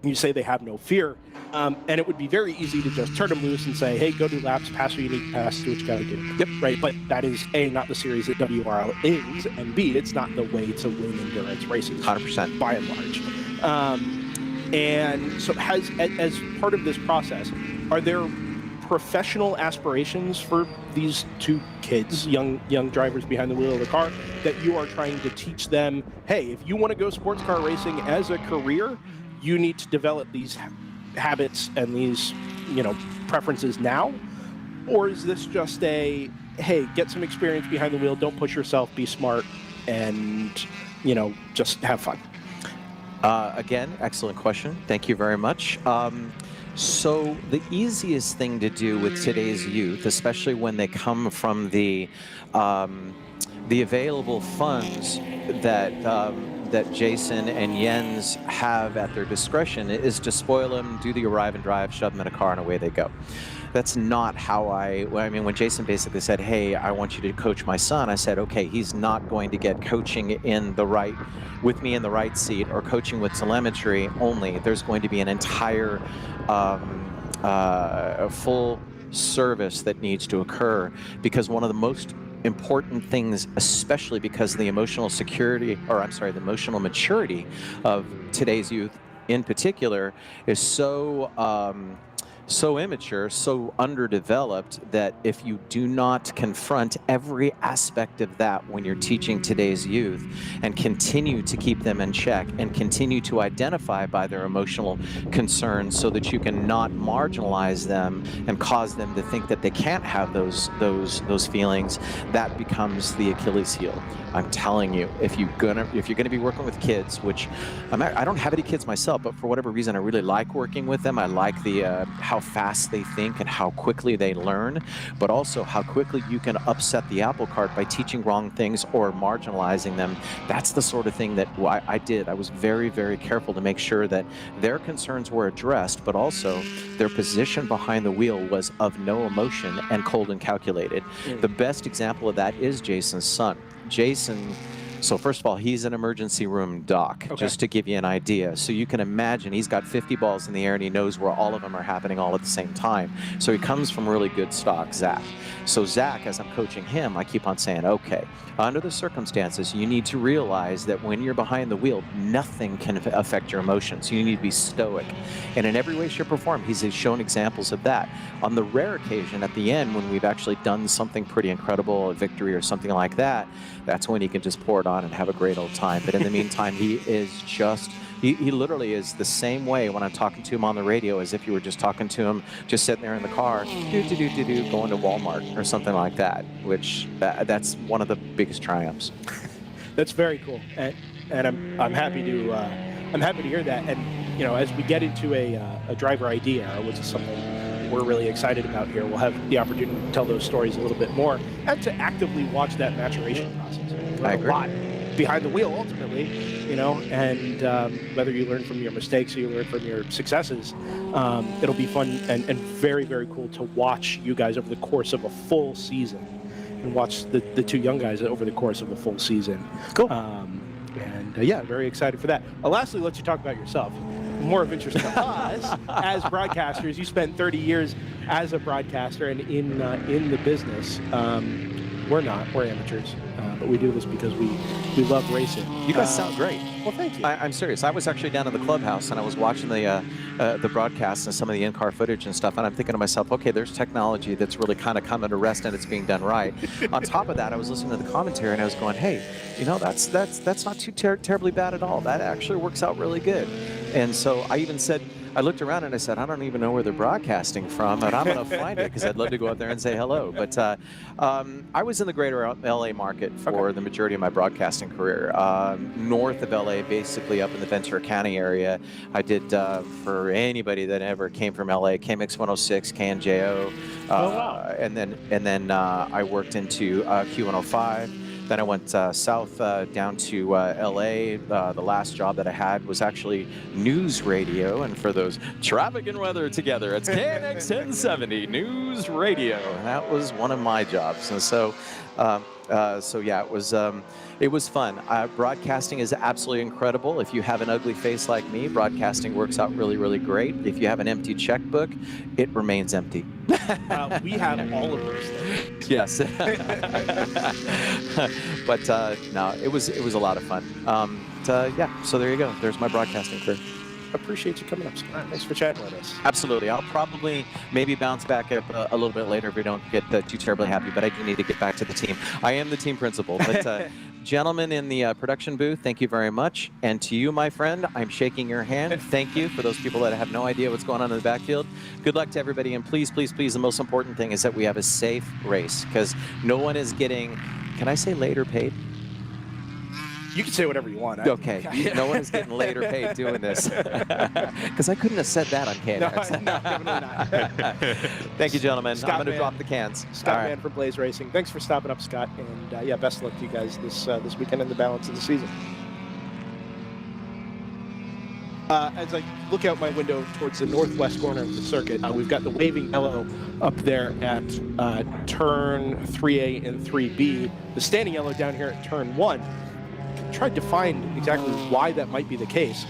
And you say they have no fear. And it would be very easy to just turn them loose and say, hey, go do laps, pass what you need to pass, do what you got to do. Yep. Right? But that is, A, not the series that WRL is, and B, it's not the way to win endurance races. 100%. By and large. And so as part of this process, are there professional aspirations for these two kids, young drivers behind the wheel of the car, that you are trying to teach them, hey, if you want to go sports car racing as a career, you need to develop these habits and these, preferences now? Or is this just a, hey, get some experience behind the wheel, don't push yourself, be smart, and, just have fun? Again, excellent question. Thank you very much. So the easiest thing to do with today's youth, especially when they come from the available funds that Jason and Jens have at their discretion, is to spoil them, do the arrive and drive, shove them in a car, and away they go. That's not how when Jason basically said, hey, I want you to coach my son, I said, okay, he's not going to get coaching with me in the right seat or coaching with telemetry only. There's going to be an entire full service that needs to occur, because one of the most important things, especially because of the emotional maturity of today's youth in particular, is so immature, so underdeveloped, that if you do not confront every aspect of that when you're teaching today's youth and continue to keep them in check and continue to identify by their emotional concerns so that you can not marginalize them and cause them to think that they can't have those feelings, that becomes the Achilles heel. I'm telling you, if you're gonna be working with kids, which I don't have any kids myself, but for whatever reason I really like working with them. I like the how fast they think and how quickly they learn, but also how quickly you can upset the apple cart by teaching wrong things or marginalizing them. That's the sort of thing that I did. I was very, very careful to make sure that their concerns were addressed, but also their position behind the wheel was of no emotion and cold and calculated. The best example of that is Jason's son. Jason So first of all, he's an emergency room doc, just to give you an idea. So you can imagine he's got 50 balls in the air and he knows where all of them are happening all at the same time. So he comes from really good stock, Zach. So Zach, as I'm coaching him, I keep on saying, okay, under the circumstances, you need to realize that when you're behind the wheel, nothing can affect your emotions. You need to be stoic. And in every way, shape, or form, he's shown examples of that. On the rare occasion at the end, when we've actually done something pretty incredible, a victory or something like that, that's when he can just pour it on and have a great old time. But in the meantime, he is just, he literally is the same way when I'm talking to him on the radio as if you were just talking to him, just sitting there in the car, going to Walmart or something like that, which that's one of the biggest triumphs. That's very cool. And I'm happy to hear that. And, you know, as we get into a driver ID era, which is something we're really excited about here, we'll have the opportunity to tell those stories a little bit more and to actively watch that maturation process. I agree. A lot behind the wheel, ultimately, you know, and whether you learn from your mistakes or you learn from your successes, it'll be fun and very, very cool to watch you guys over the course of a full season and watch the two young guys over the course of a full season. Cool. Yeah, very excited for that. Lastly, let you talk about yourself. More of interest to us as broadcasters. You spent 30 years as a broadcaster and in the business. We're not. We're amateurs. But we do this because we love racing. You guys sound great. Well, thank you. I'm serious. I was actually down in the clubhouse and I was watching the broadcast and some of the in-car footage and stuff, and I'm thinking to myself, okay, there's technology that's really kind of coming to rest and it's being done right. On top of that, I was listening to the commentary and I was going, hey, you know, that's not too terribly bad at all. That actually works out really good. And so I even said, I looked around and I said, I don't even know where they're broadcasting from, but I'm going to find it because I'd love to go out there and say hello. But I was in the greater LA market for the majority of my broadcasting career. North of LA, basically up in the Ventura County area. I did, for anybody that ever came from LA, KMX 106, KNJO. And then I worked into Q105. Then I went south down to LA. The last job that I had was actually news radio, and for those traffic and weather together, it's KNX 1070 News Radio. And that was one of my jobs, and so yeah, it was fun. Broadcasting is absolutely incredible. If you have an ugly face like me, broadcasting works out really, really great. If you have an empty checkbook, it remains empty. We have all of those things. Yes. But no, it was a lot of fun. Yeah, so there you go. There's my broadcasting career. Appreciate you coming up, Scott. Thanks for chatting with us. Absolutely. I'll probably maybe bounce back up a little bit later if we don't get too terribly happy, but I do need to get back to the team. I am the team principal, but gentlemen in the production booth, thank you very much. And to you, my friend, I'm shaking your hand. Thank you for those people that have no idea what's going on in the backfield. Good luck to everybody, and please, please, please, the most important thing is that we have a safe race, because no one is getting, can I say later paid? You can say whatever you want. Okay, no one is getting later paid doing this. Because I couldn't have said that on KNX. No, definitely not. Thank you, gentlemen. Scott, I'm going to man. drop the cans. Scott Mann from Blaze Racing. Thanks for stopping up, Scott. And yeah, best of luck to you guys this weekend in the balance of the season. As I look out my window towards the northwest corner of the circuit, we've got the waving yellow up there at turn 3A and 3B. The standing yellow down here at turn 1. Tried to find exactly why that might be the case,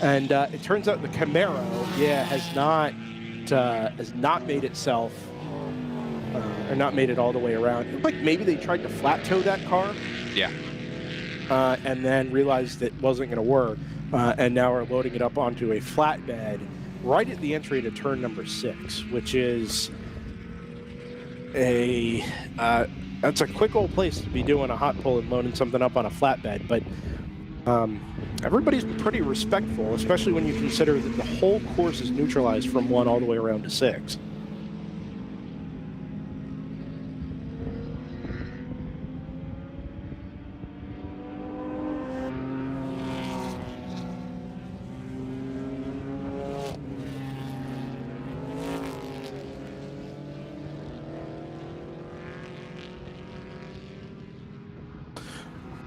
and it turns out the Camaro, has not made itself, or not made it all the way around. Like maybe they tried to flat tow that car, and then realized it wasn't going to work, and now are loading it up onto a flatbed right at the entry to turn number 6, which is that's a quick old place to be doing a hot pull and loading something up on a flatbed, but everybody's pretty respectful, especially when you consider that the whole course is neutralized from 1 all the way around to 6.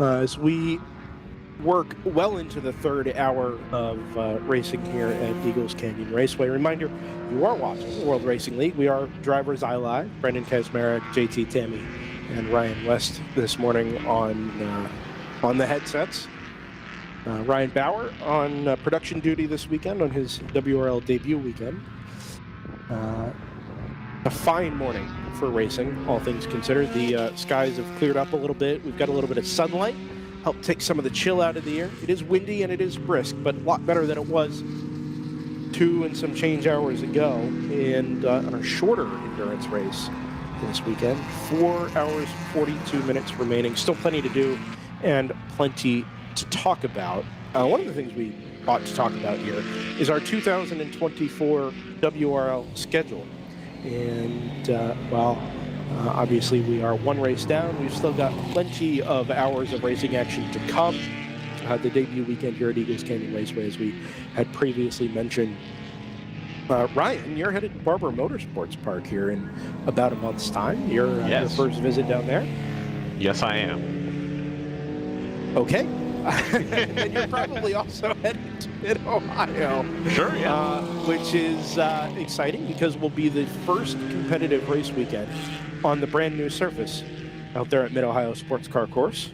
As we work well into the 3rd hour of racing here at Eagles Canyon Raceway. Reminder, you are watching the World Racing League. We are DriversEye Live. Brendan Kazmarek, JT Tammy, and Ryan West this morning on on the headsets. Ryan Bauer on production duty this weekend on his WRL debut weekend. A fine morning for racing, all things considered. The skies have cleared up a little bit. We've got a little bit of sunlight, helped take some of the chill out of the air. It is windy and it is brisk, but a lot better than it was 2 and some change hours ago. And on a shorter endurance race this weekend, 4 hours, 42 minutes remaining. Still plenty to do and plenty to talk about. One of the things we ought to talk about here is our 2024 WRL schedule. And obviously we are 1 race down. We've still got plenty of hours of racing action to come. The debut weekend here at Eagles Canyon Raceway, as we had previously mentioned. Ryan, you're headed to Barber Motorsports Park here in about a month's time. Your first visit down there? Yes, I am. Okay. And you're probably also headed to Mid-Ohio. Sure, yeah. Which is exciting because we'll be the first competitive race weekend on the brand new surface out there at Mid-Ohio Sports Car Course.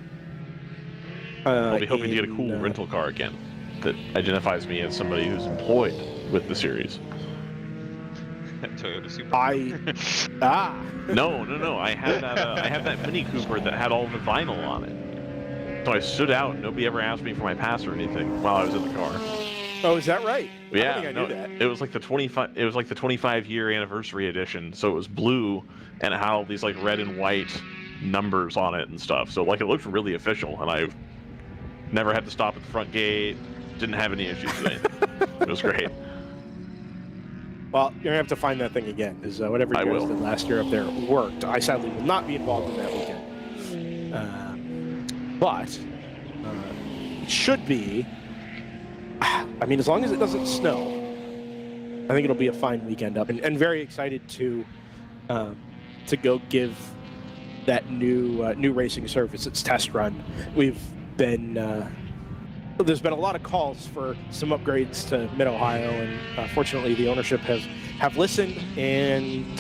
I'll be hoping to get a cool rental car again that identifies me as somebody who's employed with the series. Toyota Supra. No. I had that Mini Cooper that had all the vinyl on it. So I stood out. Nobody ever asked me for my pass or anything while I was in the car. Oh, is that right? Yeah, I knew that. It was like the 25-year anniversary edition. So it was blue and it had all these like red and white numbers on it and stuff. So like it looked really official, and I never had to stop at the front gate. Didn't have any issues with anything. It was great. Well, you're going to have to find that thing again, because whatever you guys did last year up there worked. I sadly will not be involved in that weekend. But it should be, I mean, as long as it doesn't snow, I think it'll be a fine weekend up. And very excited to go give that new racing surface its test run. We've been... there's been a lot of calls for some upgrades to Mid-Ohio, and fortunately the ownership have listened, and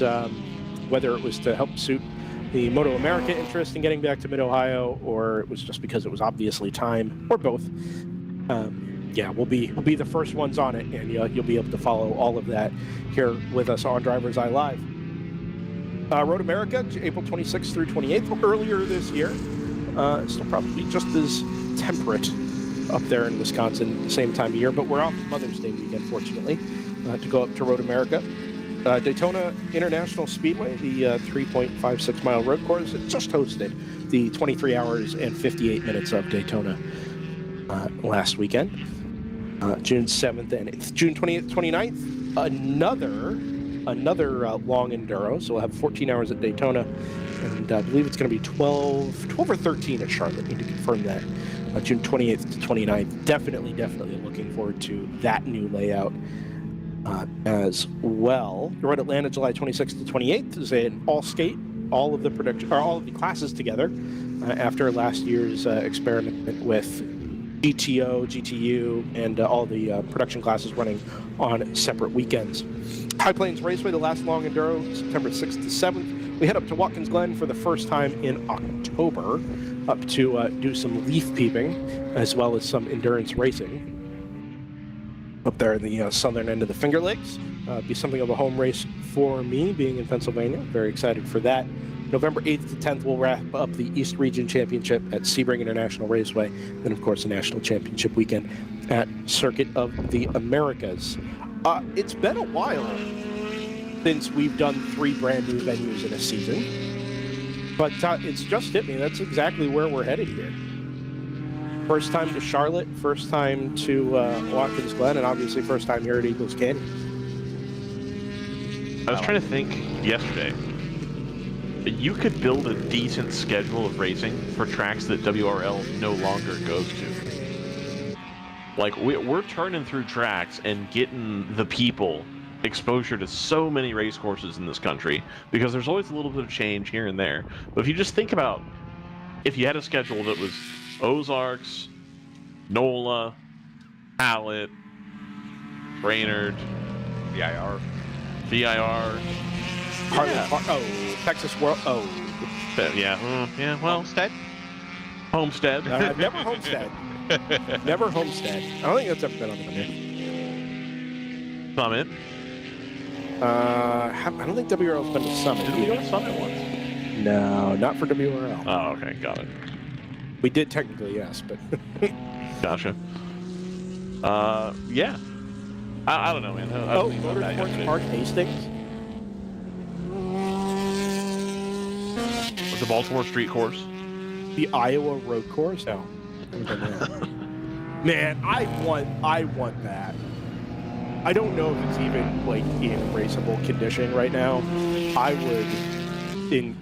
whether it was to help suit the Moto America interest in getting back to Mid-Ohio, or it was just because it was obviously time, or both, we'll be the first ones on it, and you'll be able to follow all of that here with us on DriversEye Live. Road America, April 26th through 28th, earlier this year. Still probably just as temperate up there in Wisconsin, same time of year, but we're off Mother's Day weekend, fortunately, to go up to Road America. Daytona International Speedway, the 3.56 mile road course, it just hosted the 23 hours and 58 minutes of Daytona last weekend. June 7th and 8th. June 20th, 29th, another long enduro, so we'll have 14 hours at Daytona, and I believe it's going to be 12 or 13 at Charlotte. Need to confirm that. June 28th to 29th. Definitely looking forward to that new layout as well. Road Atlanta, July 26th to 28th is an all skate, all of the classes together after last year's experiment with GTO, GTU, and all the production classes running on separate weekends. High Plains Raceway, the last long enduro, September 6th to 7th. We head up to Watkins Glen for the first time in October, up to do some leaf peeping, as well as some endurance racing. Up there in the southern end of the Finger Lakes. Be something of a home race for me, being in Pennsylvania. Very excited for that. November 8th to 10th, we'll wrap up the East Region Championship at Sebring International Raceway. Then, of course, the National Championship weekend at Circuit of the Americas. It's been a while since we've done 3 brand new venues in a season. But it's just hit me. That's exactly where we're headed here. First time to Charlotte, first time to Watkins Glen, and obviously first time here at Eagles Canyon. I was trying to think yesterday. You could build a decent schedule of racing for tracks that WRL no longer goes to. Like, we're turning through tracks and getting the people exposure to so many race courses in this country, because there's always a little bit of change here and there. But if you just think about, if you had a schedule that was Ozarks, NOLA, Hallett, Brainerd, VIR, Texas World. well, Homestead. Homestead. Never Homestead. Never Homestead. I don't think that's ever been on the menu. Summit. I don't think WRL's been to Summit. Did we go to Summit once? No, not for WRL. Oh, okay, got it. We did technically, yes, but Gotcha. Yeah. I don't know, man. I was thinking about that Motorsports yesterday. Park Hastings. The Baltimore Street Course. The Iowa Road Course. No. Man, I want that. I don't know if it's even like in raceable condition right now. I would,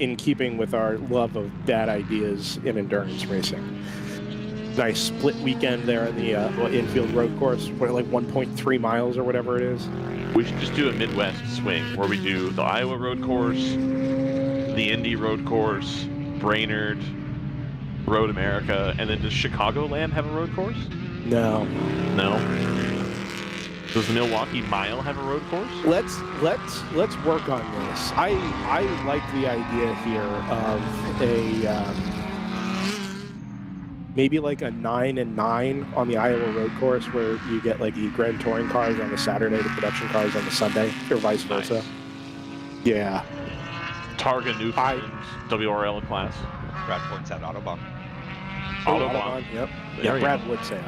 in keeping with our love of bad ideas in endurance racing. Nice split weekend there in the infield road course, like 1.3 miles or whatever it is. We should just do a Midwest swing where we do the Iowa Road Course, the Indy Road Course, Brainerd, Road America, and then does Chicagoland have a road course? No. No. Does the Milwaukee Mile have a road course? Let's work on this. I like the idea here of a maybe like a 9 and 9 on the Iowa road course, where you get like the Grand Touring cars on the Saturday, the production cars on the Sunday, or vice versa. Nice. Yeah. Targa Newfoundland WRL class. Brad points out Autobahn. Autobahn. Yep. There Yeah, you Brad would say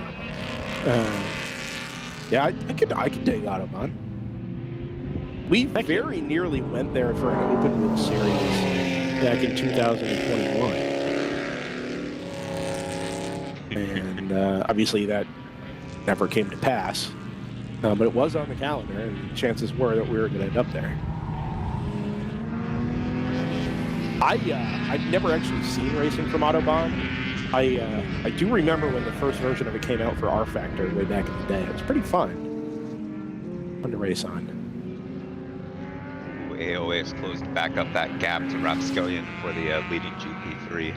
Autobahn. Yeah, I could take Autobahn. We very nearly went there for an open wheel series back in 2021. And obviously that never came to pass. But it was on the calendar, and chances were that we were going to end up there. I've never actually seen racing from Autobahn. I do remember when the first version of it came out for R Factor way back in the day. It was pretty fun. Fun to race on. AOA has closed back up that gap to Rapscallion for the leading GP3.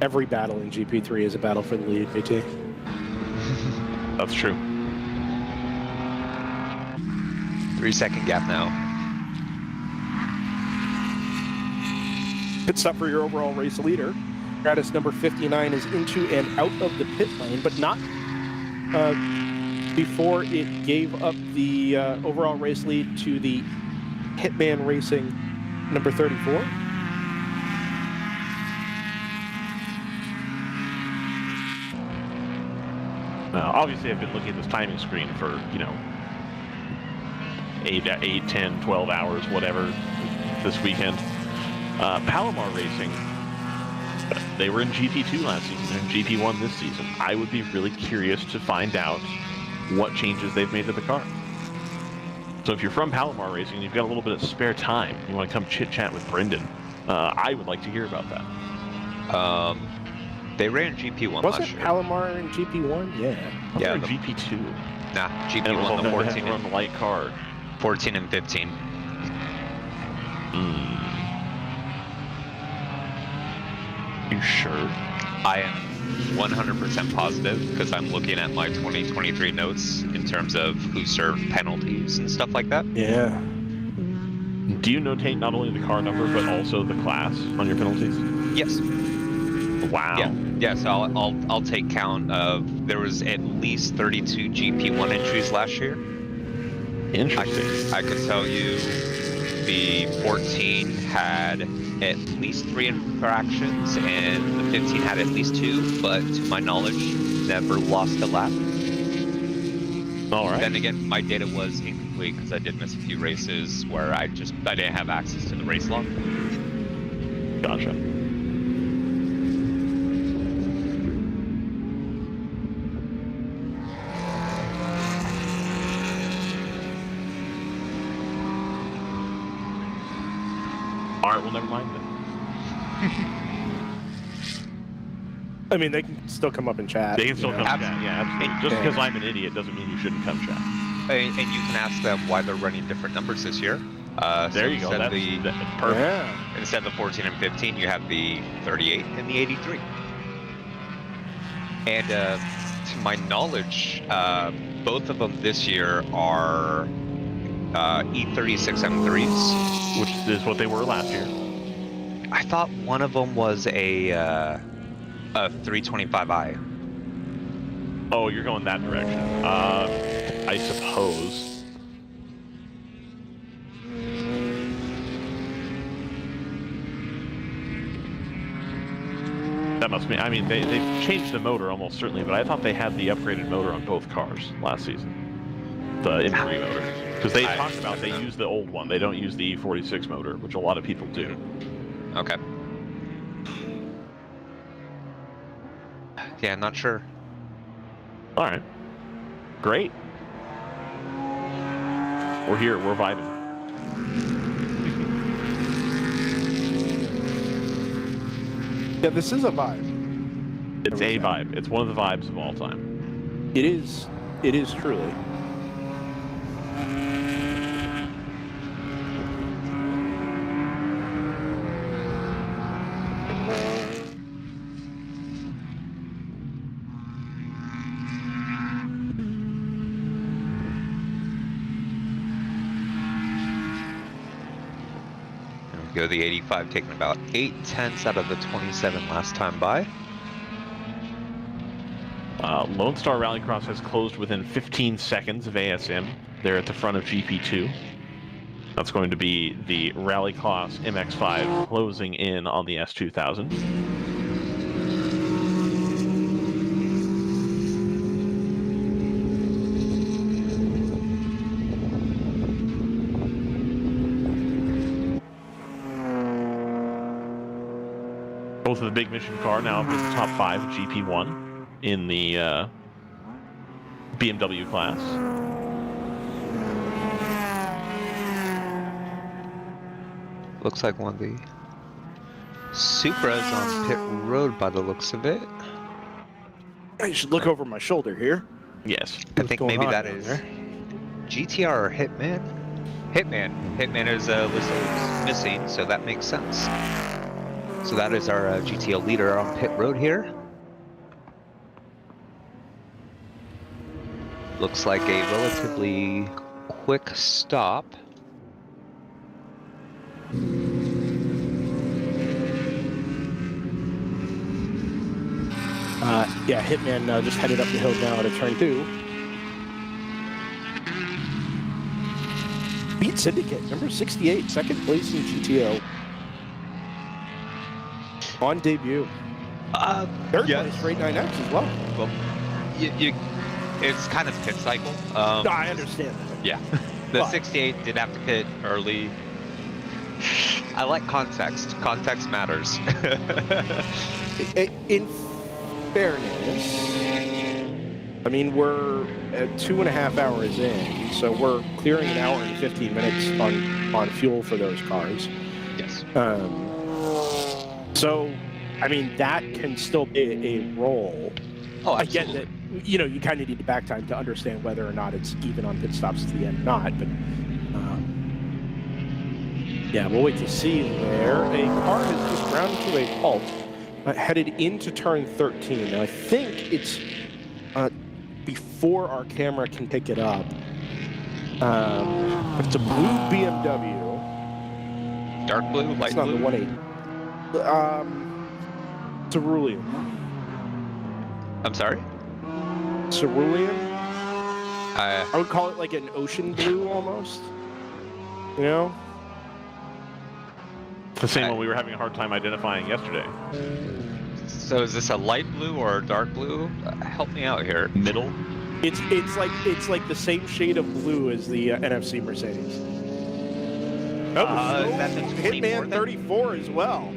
Every battle in GP3 is a battle for the lead, VT. That's true. 3-second gap now. Pit stop for your overall race leader. Stratus number 59 is into and out of the pit lane, but not before it gave up the overall race lead to the Hitman Racing number 34. Obviously, I've been looking at this timing screen for, 8, 10, 12 hours, whatever, this weekend. Palomar Racing, they were in GP2 last season. They're in GP1 this season. I would be really curious to find out what changes they've made to the car. So if you're from Palomar Racing and you've got a little bit of spare time, you want to come chit-chat with Brendan, I would like to hear about that. They ran GP1 last Wasn't year. Palomar in GP1? Yeah. Yeah, They're the- GP2. Nah, And it was GP1, all the they had 14 to run and, the light car. 14 and 15. You sure? I am 100% positive because I'm looking at my 2023 notes in terms of who served penalties and stuff like that. Yeah. Do you notate not only the car number but also the class on your penalties? Yes. Wow. Yeah. So I'll take count of there was at least 32 GP1 entries last year. Interesting. I could tell you the 14 had at least 3 infractions and the 15 had at least 2, but to my knowledge, never lost a lap. All right. Then again, my data was incomplete because I did miss a few races where I didn't have access to the race log. Gotcha. All right, well, never mind then. I mean, they can still come up and chat. They can still you come know? chat. Yeah, absolutely. Just because I'm an idiot doesn't mean you shouldn't come chat. And you can ask them why they're running different numbers this year. There you go. Instead of That's perfect. Yeah. instead of the 14 and 15, you have the 38 and the 83. And to my knowledge, both of them this year are E36 M3s. Which is what they were last year. I thought one of them was a A 325i. Oh, you're going that direction. I suppose. That must be. I mean, they've changed the motor almost certainly, but I thought they had the upgraded motor on both cars last season. The M3 motor. Because they talked about they use the old one. They don't use the E46 motor, which a lot of people do. Okay. Yeah, not sure. All right. Great. We're here. We're vibing. Yeah, this is a vibe. It's a vibe. It's one of the vibes of all time. It is. It is truly. Go the 85, taking about 8/10 out of the 27 last time by. Lone Star Rallycross has closed within 15 seconds of ASM. They're at the front of GP2. That's going to be the Rallycross MX-5 closing in on the S2000. Both of the Big Mission car now with the top 5 GP1 in the BMW class. Looks like one of the Supras on pit road by the looks of it. I should look over my shoulder here. Yes. I think maybe that is GTR or Hitman. Hitman is listed as missing, so that makes sense. So that is our GTO leader on pit road here. Looks like a relatively quick stop. Yeah, Hitman just headed up the hill now to turn 2. Beat Syndicate, number 68, second place in GTO. On debut. Third place for 89X as well. Well, it's kind of pit cycle. No, I understand that. Yeah. The 68 did have to pit early. I like context. Context matters. In fairness, I mean, we're at 2.5 hours in, so we're clearing an hour and 15 minutes on fuel for those cars. Yes. So, I mean, that can still be a role. Oh, I get that, you know, you kind of need the back time to understand whether or not it's even on pit stops to the end or not, but yeah, we'll wait to see there. A car has just ground to a halt, headed into turn 13. Now, I think it's before our camera can pick it up. It's a blue BMW. Dark blue, light It's not blue. the 1.8. Cerulean. I'm sorry. Cerulean. I would call it like an ocean blue almost. You know? It's the same one we were having a hard time identifying yesterday. So is this a light blue or a dark blue? Help me out here. Middle. It's like the same shade of blue as the NFC Mercedes. That's a 24 Hitman then? 34 as well.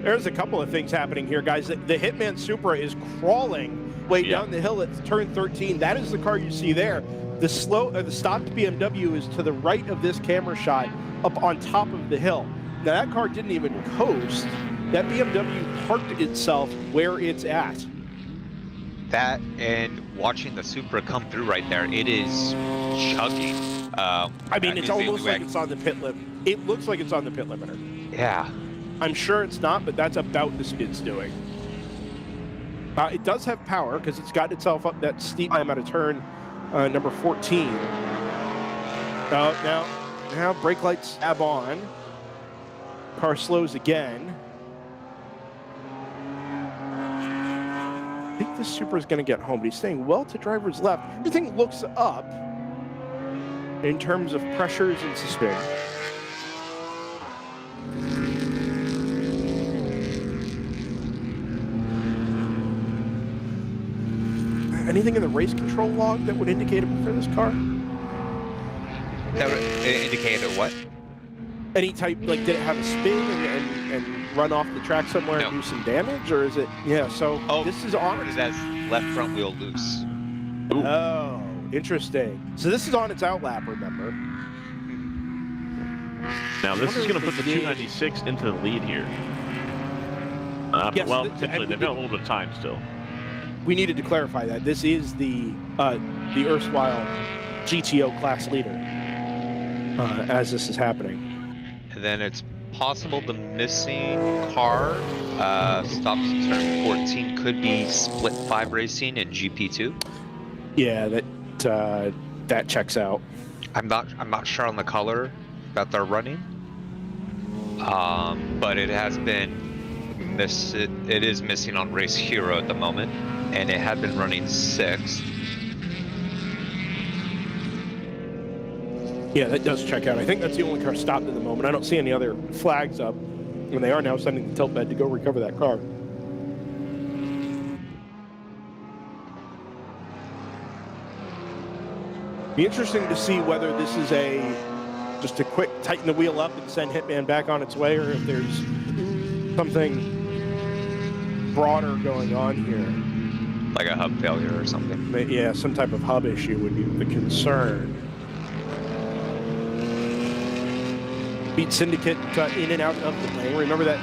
There's a couple of things happening here, guys. The Hitman Supra is crawling way down the hill at turn 13. That is the car you see there. The stopped BMW is to the right of this camera shot, up on top of the hill. Now that car didn't even coast. That BMW parked itself where it's at. That and watching the Supra come through right there, it is chugging. I mean, that it's is the almost only way like it's on the pit limit. It looks like it's on the pit limiter. Yeah. I'm sure it's not, but that's about the speed it's doing. It does have power because it's got itself up that steep climb out of turn number 14. Now brake lights tab on. Car slows again. think this Super is going to get home, but he's staying well to driver's left. Everything looks up in terms of pressures and sustain. Anything in the race control log that would indicate it for this car? That would indicate what? Any type, like, did it have a spin and run off the track somewhere and do some damage, or is it? Yeah. So this is on. It has left front wheel loose. Ooh. Oh, interesting. So this is on its outlap. Remember. Now this is going to put the 296 into the lead here. Yes, well, potentially they've got a little bit of time still. We needed to clarify that this is the erstwhile GTO class leader as this is happening. And then it's possible the missing car stops at turn 14 could be Split 5 Racing in GP2. Yeah, that checks out. I'm not sure on the color that they're running, but it has been it is missing on Race Hero at the moment, and it had been running 6th. Yeah, that does check out. I think that's the only car stopped at the moment. I don't see any other flags up, and they are now sending the tilt bed to go recover that car. Be interesting to see whether this is just a quick tighten the wheel up and send Hitman back on its way, or if there's something broader going on here. Like a hub failure or something. Yeah, some type of hub issue would be the concern. Beat Syndicate in and out of the lane. Remember that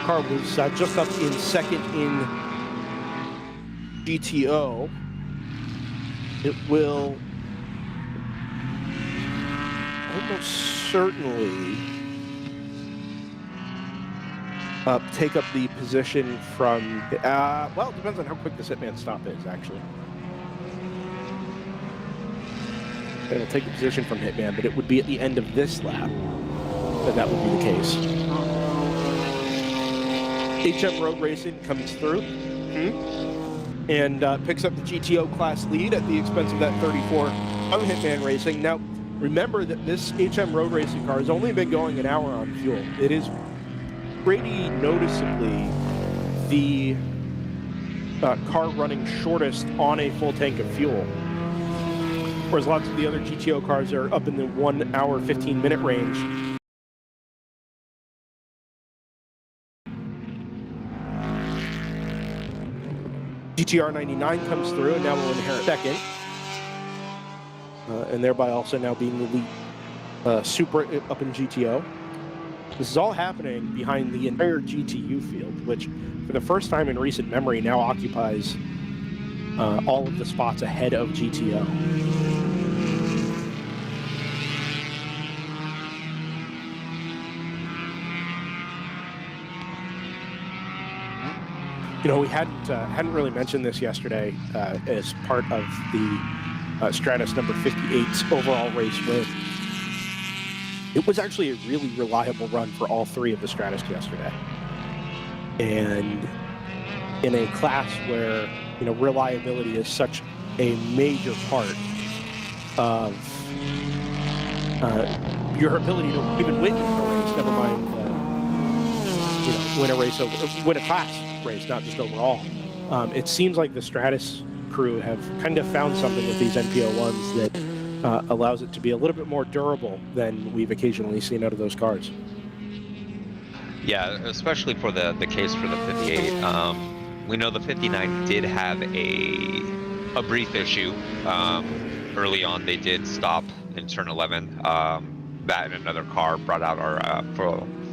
car was just up in second in GTO. It will almost certainly take up the position from, well, it depends on how quick the Hitman stop is, actually. It'll take the position from Hitman, but it would be at the end of this lap that would be the case. HM Road Racing comes through and picks up the GTO class lead at the expense of that 34 of Hitman Racing. Now, remember that this HM Road Racing car has only been going an hour on fuel. It is pretty noticeably the car running shortest on a full tank of fuel, whereas lots of the other GTO cars are up in the 1 hour 15-minute range. GTR 99 comes through and now will inherit second, and thereby also now being the lead Supra up in GTO. This is all happening behind the entire GTU field, which for the first time in recent memory now occupies all of the spots ahead of GTO. You know, we hadn't really mentioned this yesterday as part of the Stratus number 58's overall race win. It was actually a really reliable run for all three of the Stratus yesterday. And in a class where, you know, reliability is such a major part of your ability to even win a race, never mind, you know, win a race win a class race, not just overall. It seems like the Stratus crew have kind of found something with these NPO1s that allows it to be a little bit more durable than we've occasionally seen out of those cars. Yeah, especially for the case for the 58. We know the 59 did have a brief issue. Early on, they did stop in turn 11. That and another car brought out our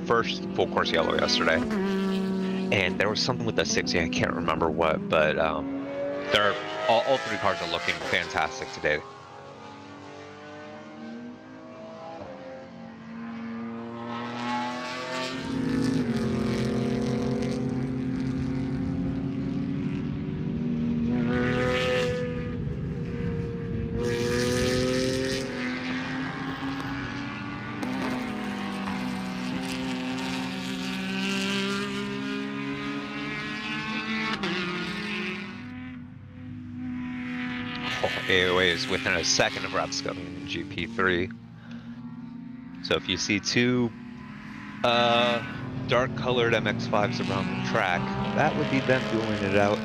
first full course yellow yesterday. And there was something with the 60, I can't remember what, but all three cars are looking fantastic today. AOA is within a second of Rapscallion in GP3. So if you see two dark-colored MX-5s around the track, that would be them dueling it out.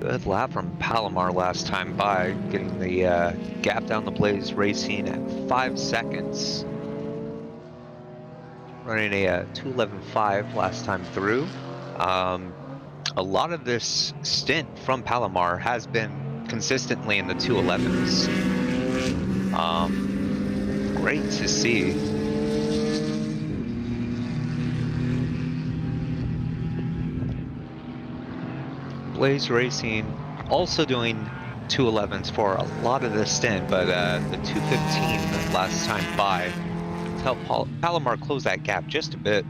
Good lap from Palomar last time by, getting the gap down the Blaze Racing at 5 seconds. Running a 2:11.5 last time through. A lot of this stint from Palomar has been consistently in the 2:11s. Great to see. Blaze Racing also doing 2:11s for a lot of this stint, but the 2:15 last time by helped Palomar close that gap just a bit.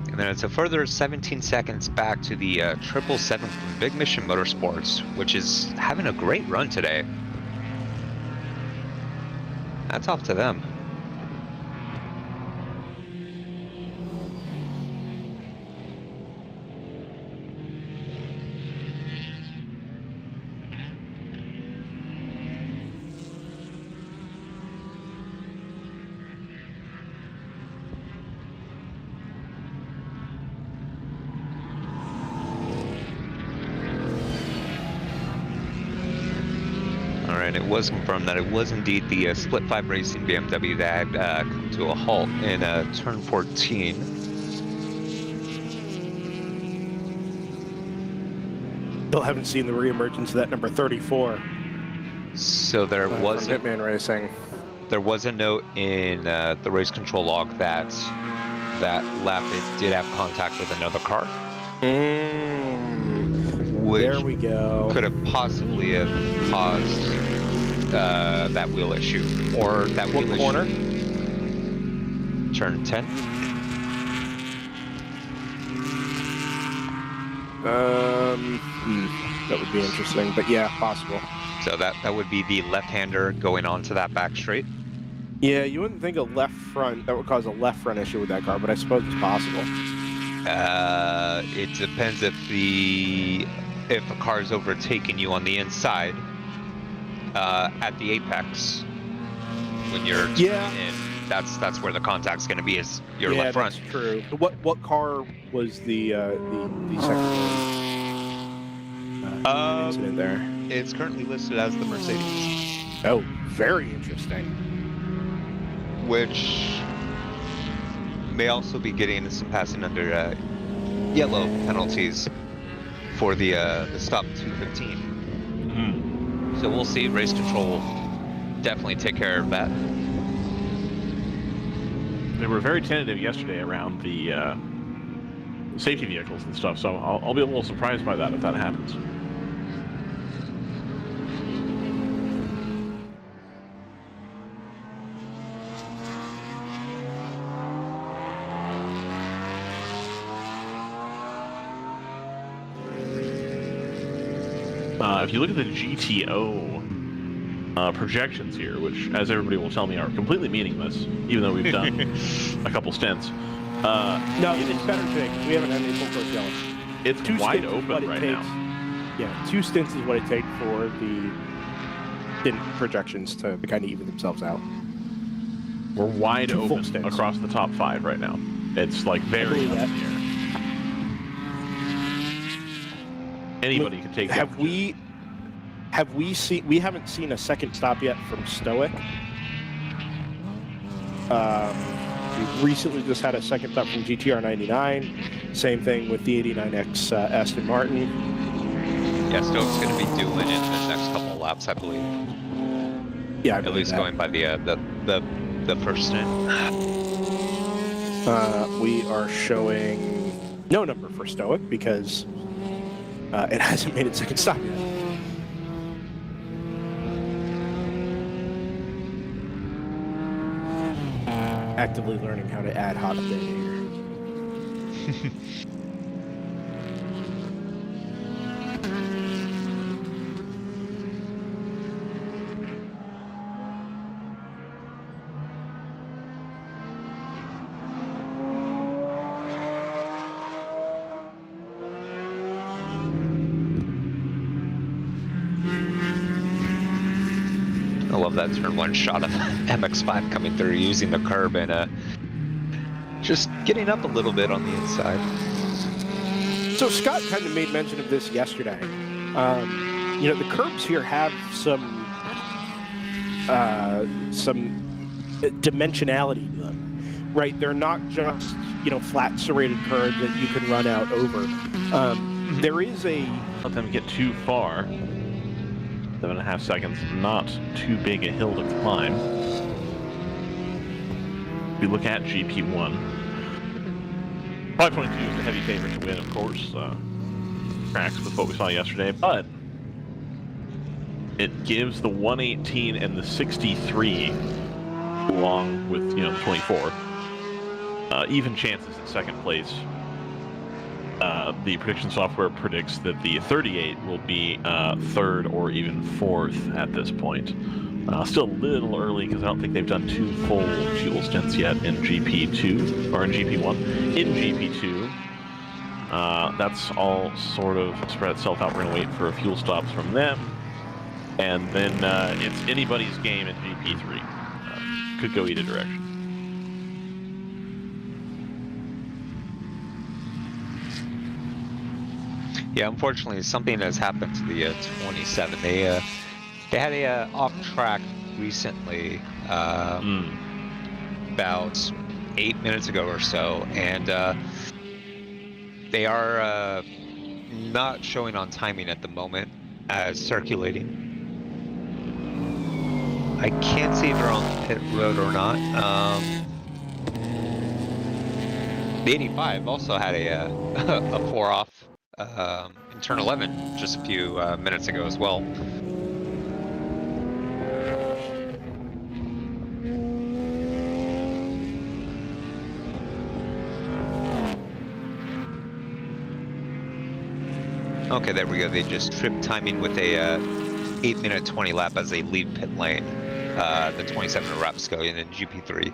And then it's a further 17 seconds back to the 777 from Big Mission Motorsports, which is having a great run today. That's off to them. And it was confirmed that it was indeed the Split 5 Racing BMW that had come to a halt in turn 14. Still haven't seen the reemergence of that number 34. So there was from Hitman Racing. There was a note in the race control log that that lap it did have contact with another car. Which there we go. Could have possibly have caused that wheel issue, or that what wheel corner? Issue. Turn 10. That would be interesting, but yeah, possible. So that would be the left-hander going onto that back straight. Yeah, you wouldn't think a left front that would cause a left front issue with that car, but I suppose it's possible. It depends if a car is overtaking you on the inside at the apex when you're turning in. That's where the contact's going to be, is your left front. That's true. What car was the second incident there? It's currently listed as the Mercedes. Oh, very interesting. Which may also be getting some passing under yellow penalties for the stop 215. So we'll see. Race control will definitely take care of that. They were very tentative yesterday around the safety vehicles and stuff, so I'll be a little surprised by that if that happens. If you look at the GTO projections here, which, as everybody will tell me, are completely meaningless, even though we've done a couple stints. No, it's better today because we haven't had any full course yelling. It's wide open right now. Yeah, 2 stints is what it takes for the stint projections to kind of even themselves out. We're wide 2 full open stints. across the top 5 right now. It's like very up in the air. Anybody can take that. We haven't seen a second stop yet from Stoic. We've recently just had a second stop from GTR 99. Same thing with the 89X Aston Martin. Yeah, Stoke's going to be doing it in the next couple of laps, I believe. Yeah, I at believe least that. going by the the first stint? We are showing no number for Stoic because it hasn't made its second stop yet. Actively learning how to add hot data here. I love that turn one shot of MX-5 coming through, using the curb and just getting up a little bit on the inside. So Scott kind of made mention of this yesterday. You know, the curbs here have some dimensionality to them, right? They're not just, you know, flat serrated curb that you can run out over. There is a... Let them get too far. 7.5 seconds, not too big a hill to climb. If we look at GP1, probably 22 is the heavy favorite to win, of course. Tracks with what we saw yesterday, but it gives the 118 and the 63, along with, you know, the 24, even chances at second place. The prediction software predicts that the 38 will be third or even fourth at this point. Still a little early because I don't think they've done 2 full fuel stints yet in GP2 or in GP1. In GP2, that's all sort of spread itself out. We're going to wait for fuel stops from them, and then it's anybody's game in GP3. Could go either direction. Yeah, unfortunately, something has happened to the 27. They had a off track recently, about 8 minutes ago or so, and they are not showing on timing at the moment as circulating. I can't see if they're on the pit road or not. The 85 also had a 4 off in turn 11 just a few minutes ago as well. Okay, there we go. They just tripped timing with a 8-minute 20 lap as they leave pit lane. The 27 Rapscallion in GP3.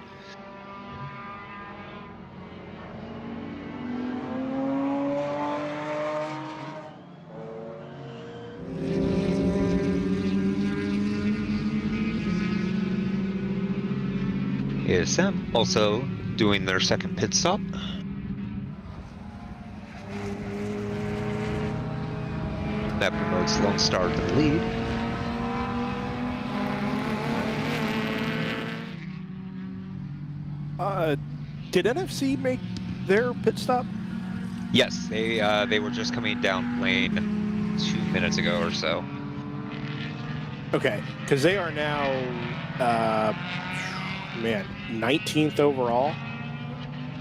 ASM also doing their second pit stop. That promotes Lone Star to the lead. Did NFC make their pit stop? Yes, they were just coming down lane 2 minutes ago or so. Okay, because they are now, 19th overall.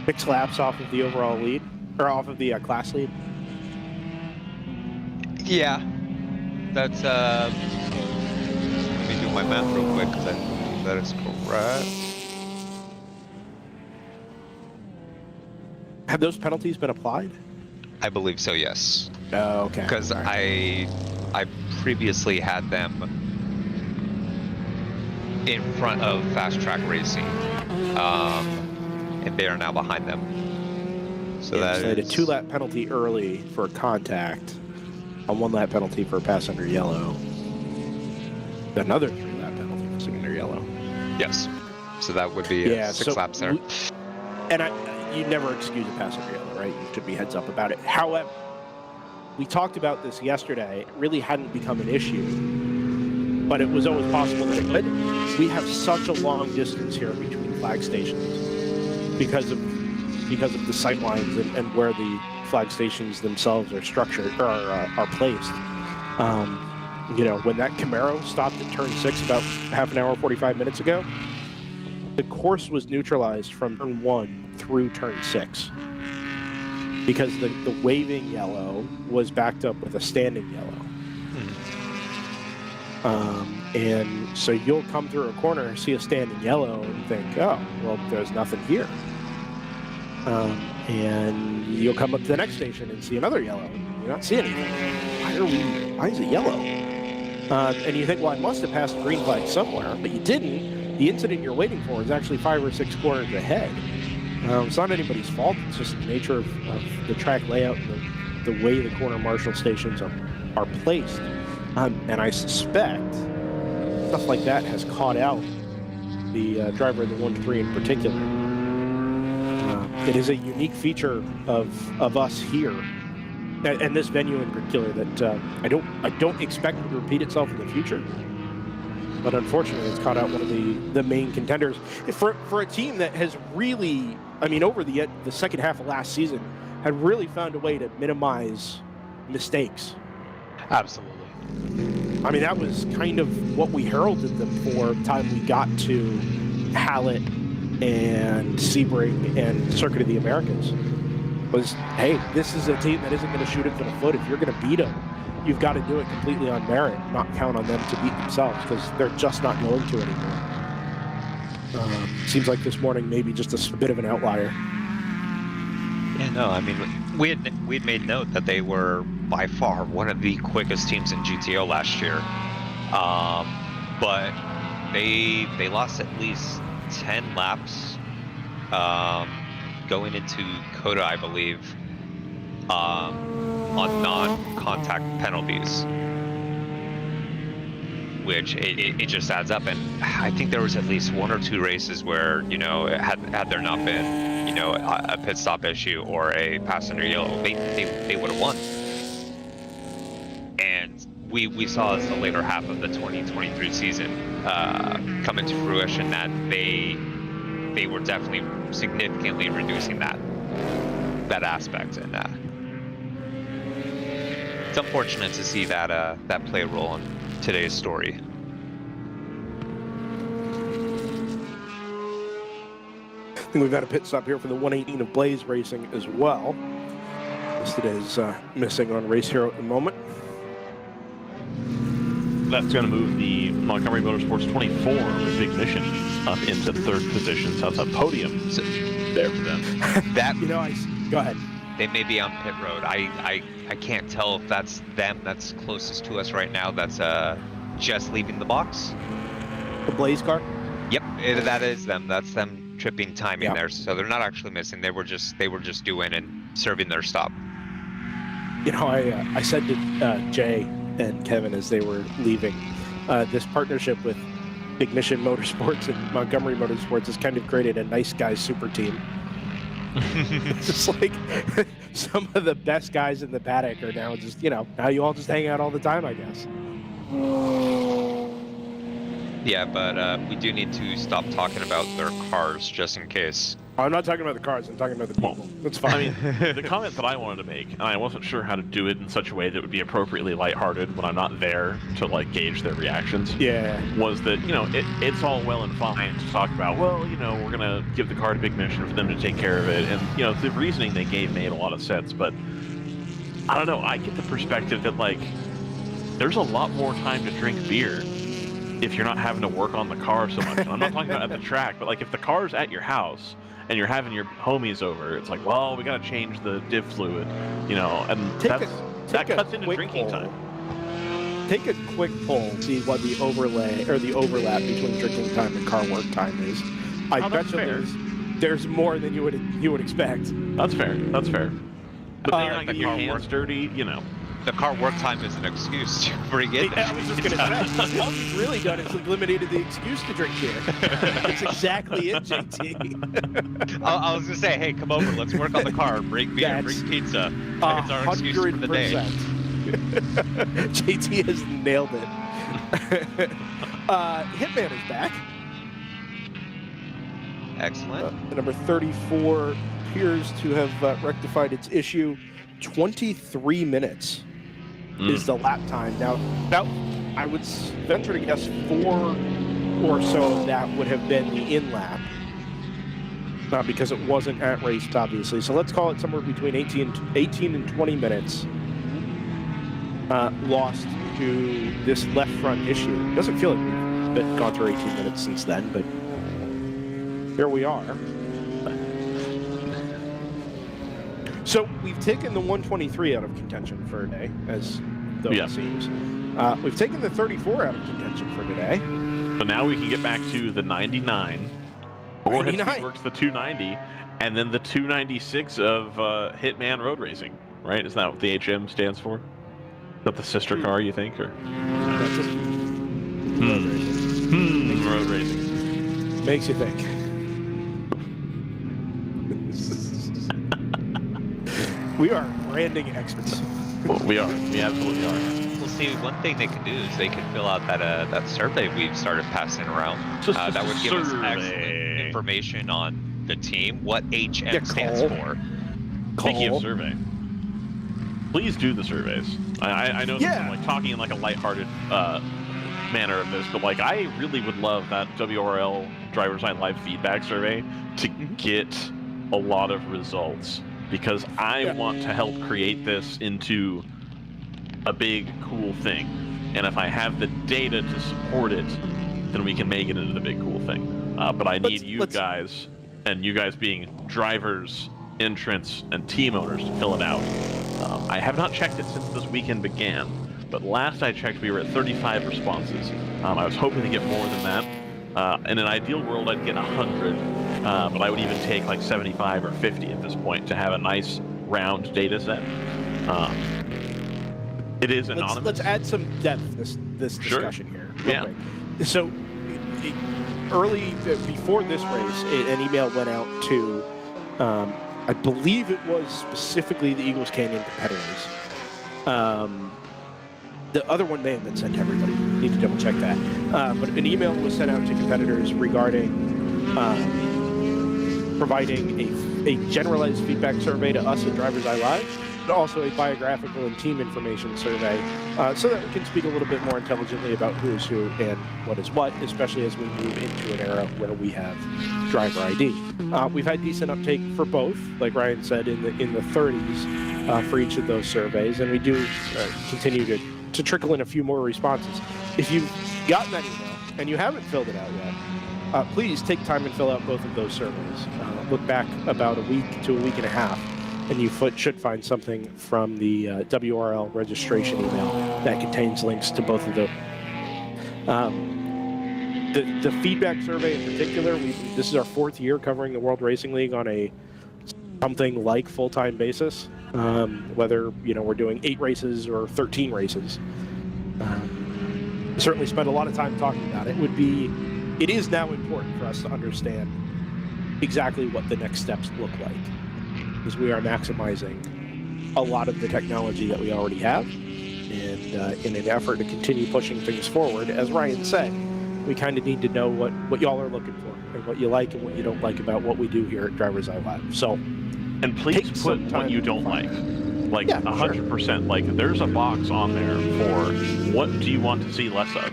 6 laps off of the overall lead, or off of the class lead. Yeah, that's let me do my math real quick because I believe that is correct. Have those penalties been applied? I believe so, yes. Oh, okay. Because I previously had them in front of Fast Track Racing, and they are now behind them. So yeah, that so they had a is 2-lap penalty early for contact, a 1-lap penalty for pass under yellow, another 3-lap penalty for passing under yellow. yes. So that would be 6 laps there. And you never excuse a pass under yellow, right? You should be heads up about it. However, we talked about this yesterday. It really hadn't become an issue, but it was always possible that it would. We have such a long distance here between flag stations because of the sight lines and where the flag stations themselves are structured or are placed. You know, when that Camaro stopped at turn 6 about half an hour, 45 minutes ago, the course was neutralized from turn 1 through turn 6 because the waving yellow was backed up with a standing yellow. And so you'll come through a corner, see a standing yellow, and think, oh, well, there's nothing here. And you'll come up to the next station and see another yellow. And you don't see anything. Why is it yellow? And you think, well, I must have passed a green flag somewhere, but you didn't. The incident you're waiting for is actually 5 or 6 corners ahead. It's not anybody's fault. It's just the nature of the track layout and the way the corner marshal stations are placed. And I suspect stuff like that has caught out the driver of the 1-3 in particular. It is a unique feature of us here and this venue in particular that I don't expect to repeat itself in the future. But unfortunately, it's caught out one of the main contenders for a team that has really, I mean, over the second half of last season, had really found a way to minimize mistakes. Absolutely. I mean, that was kind of what we heralded them for the time we got to Hallett and Sebring and Circuit of the Americas. Was, hey, this is a team that isn't going to shoot it to the foot. If you're going to beat them, you've got to do it completely on merit, not count on them to beat themselves, because they're just not going to anymore. Seems like this morning maybe just a bit of an outlier. Yeah, no, I mean, we'd made note that they were by far one of the quickest teams in GTO last year, but they lost at least 10 laps going into Coda, I believe, on non-contact penalties, which it just adds up. And I think there was at least 1 or 2 races where, you know, had there not been, you know, a pit stop issue or a passenger yellow, they would have won. And we saw as the later half of the 2023 season come into fruition that they were definitely significantly reducing that aspect, and it's unfortunate to see that play a role in today's story. I think we've got a pit stop here for the 118 of Blaze Racing as well. Listed as missing on Race Hero at the moment. That's going to move the Montgomery Motorsports 24 with Big Mission up into 3rd position. So that's a podium there for them. That, you know, go ahead. They may be on pit road. I can't tell if that's them that's closest to us right now that's just leaving the box. The Blaze car? Yep, that is them. That's them tripping timing there. So they're not actually missing. They were just doing and serving their stop. You know, I said to Jay and Kevin as they were leaving, this partnership with Big Mission Motorsports and Montgomery Motorsports has kind of created a nice guys super team. It's just like some of the best guys in the paddock are now just, you know, now you all just hang out all the time, I guess. Yeah, but we do need to stop talking about their cars just in case. I'm not talking about the cars, I'm talking about the people. That's fine. I mean, the comment that I wanted to make, and I wasn't sure how to do it in such a way that would be appropriately lighthearted when I'm not there to, like, gauge their reactions. Yeah. Was that, you know, it's all well and fine to talk about, well, you know, we're going to give the car to Big Mission for them to take care of it. And, you know, the reasoning they gave made a lot of sense. But, I don't know, I get the perspective that, like, there's a lot more time to drink beer if you're not having to work on the car so much. And I'm not talking about at the track, but, like, if the car's at your house and you're having your homies over, it's like, well, we got to change the diff fluid, you know, and that cuts into drinking time. Take a quick poll, see what the overlay or the overlap between drinking time and car work time is. I bet you there's more than you would expect. That's fair. That's fair. But then you're not getting your hands dirty, you know. The car work time is an excuse to bring it. I was just going to say, all you've really done is eliminated the excuse to drink beer. That's exactly it, JT. I was going to say, hey, come over, let's work on the car, bring beer, bring pizza. It's our excuse for the day. JT has nailed it. Hitman is back. Excellent. Number 34 appears to have rectified its issue. 23 minutes is the lap time. Now, about, I would venture to guess, 4 or so that would have been the in-lap. Because it wasn't at race, obviously. So let's call it somewhere between 18 and 20 minutes lost to this left front issue. It doesn't feel like we've gone through 18 minutes since then, but here we are. So we've taken the 123 out of contention for a day, as though it seems. We've taken the 34 out of contention for today. So now we can get back to the 99. Or works the 290, and then the 296 of Hitman Road Racing, right? Is that what the HM stands for? Is that the sister car, you think? Or Road Racing. Makes you think. We are branding experts. Well, we are. We absolutely are. Well, see, one thing they could do is they could fill out that survey we've started passing around. That would give us excellent information on the team, what HM stands for. Speaking of survey, please do the surveys. I know that I'm like talking in like a lighthearted manner of this, but like I really would love that WRL DriverSeye live feedback survey to get a lot of results, because I want to help create this into a big cool thing, and if I have the data to support it, then we can make it into the big cool thing. But I need you guys, and you guys being drivers, entrants, and team owners, to fill it out. I have not checked it since this weekend began, but last I checked we were at 35 responses. I was hoping to get more than that. In an ideal world I'd get 100, but I would even take like 75 or 50 at this point to have a nice round data set. It is anonymous. Let's add some depth this discussion here. Yeah. So early before this race, an email went out to, I believe it was specifically the Eagles Canyon competitors. The other one may have been sent to everybody. Need to double check that. But an email was sent out to competitors regarding providing a generalized feedback survey to us at DriverSeye Live, but also a biographical and team information survey, so that we can speak a little bit more intelligently about who is who and what is what, especially as we move into an era where we have driver ID. We've had decent uptake for both, like Ryan said, in the 30s for each of those surveys, and we do continue to trickle in a few more responses. If you've gotten that email and you haven't filled it out yet, please take time and fill out both of those surveys. Look back about a week to a week and a half, and you should find something from the WRL registration email that contains links to both of them. The feedback survey in particular, this is our 4th year covering the World Racing League on a something like full-time basis, whether we're doing 8 races or 13 races. Certainly spend a lot of time talking about it. It is now important for us to understand exactly what the next steps look like, because we are maximizing a lot of the technology that we already have, and in an effort to continue pushing things forward, as Ryan said, we kind of need to know what y'all are looking for and what you like and what you don't like about what we do here at DriverSeye Live. So, and please put what you don't like. Like 100%. Sure. Like there's a box on there for what do you want to see less of.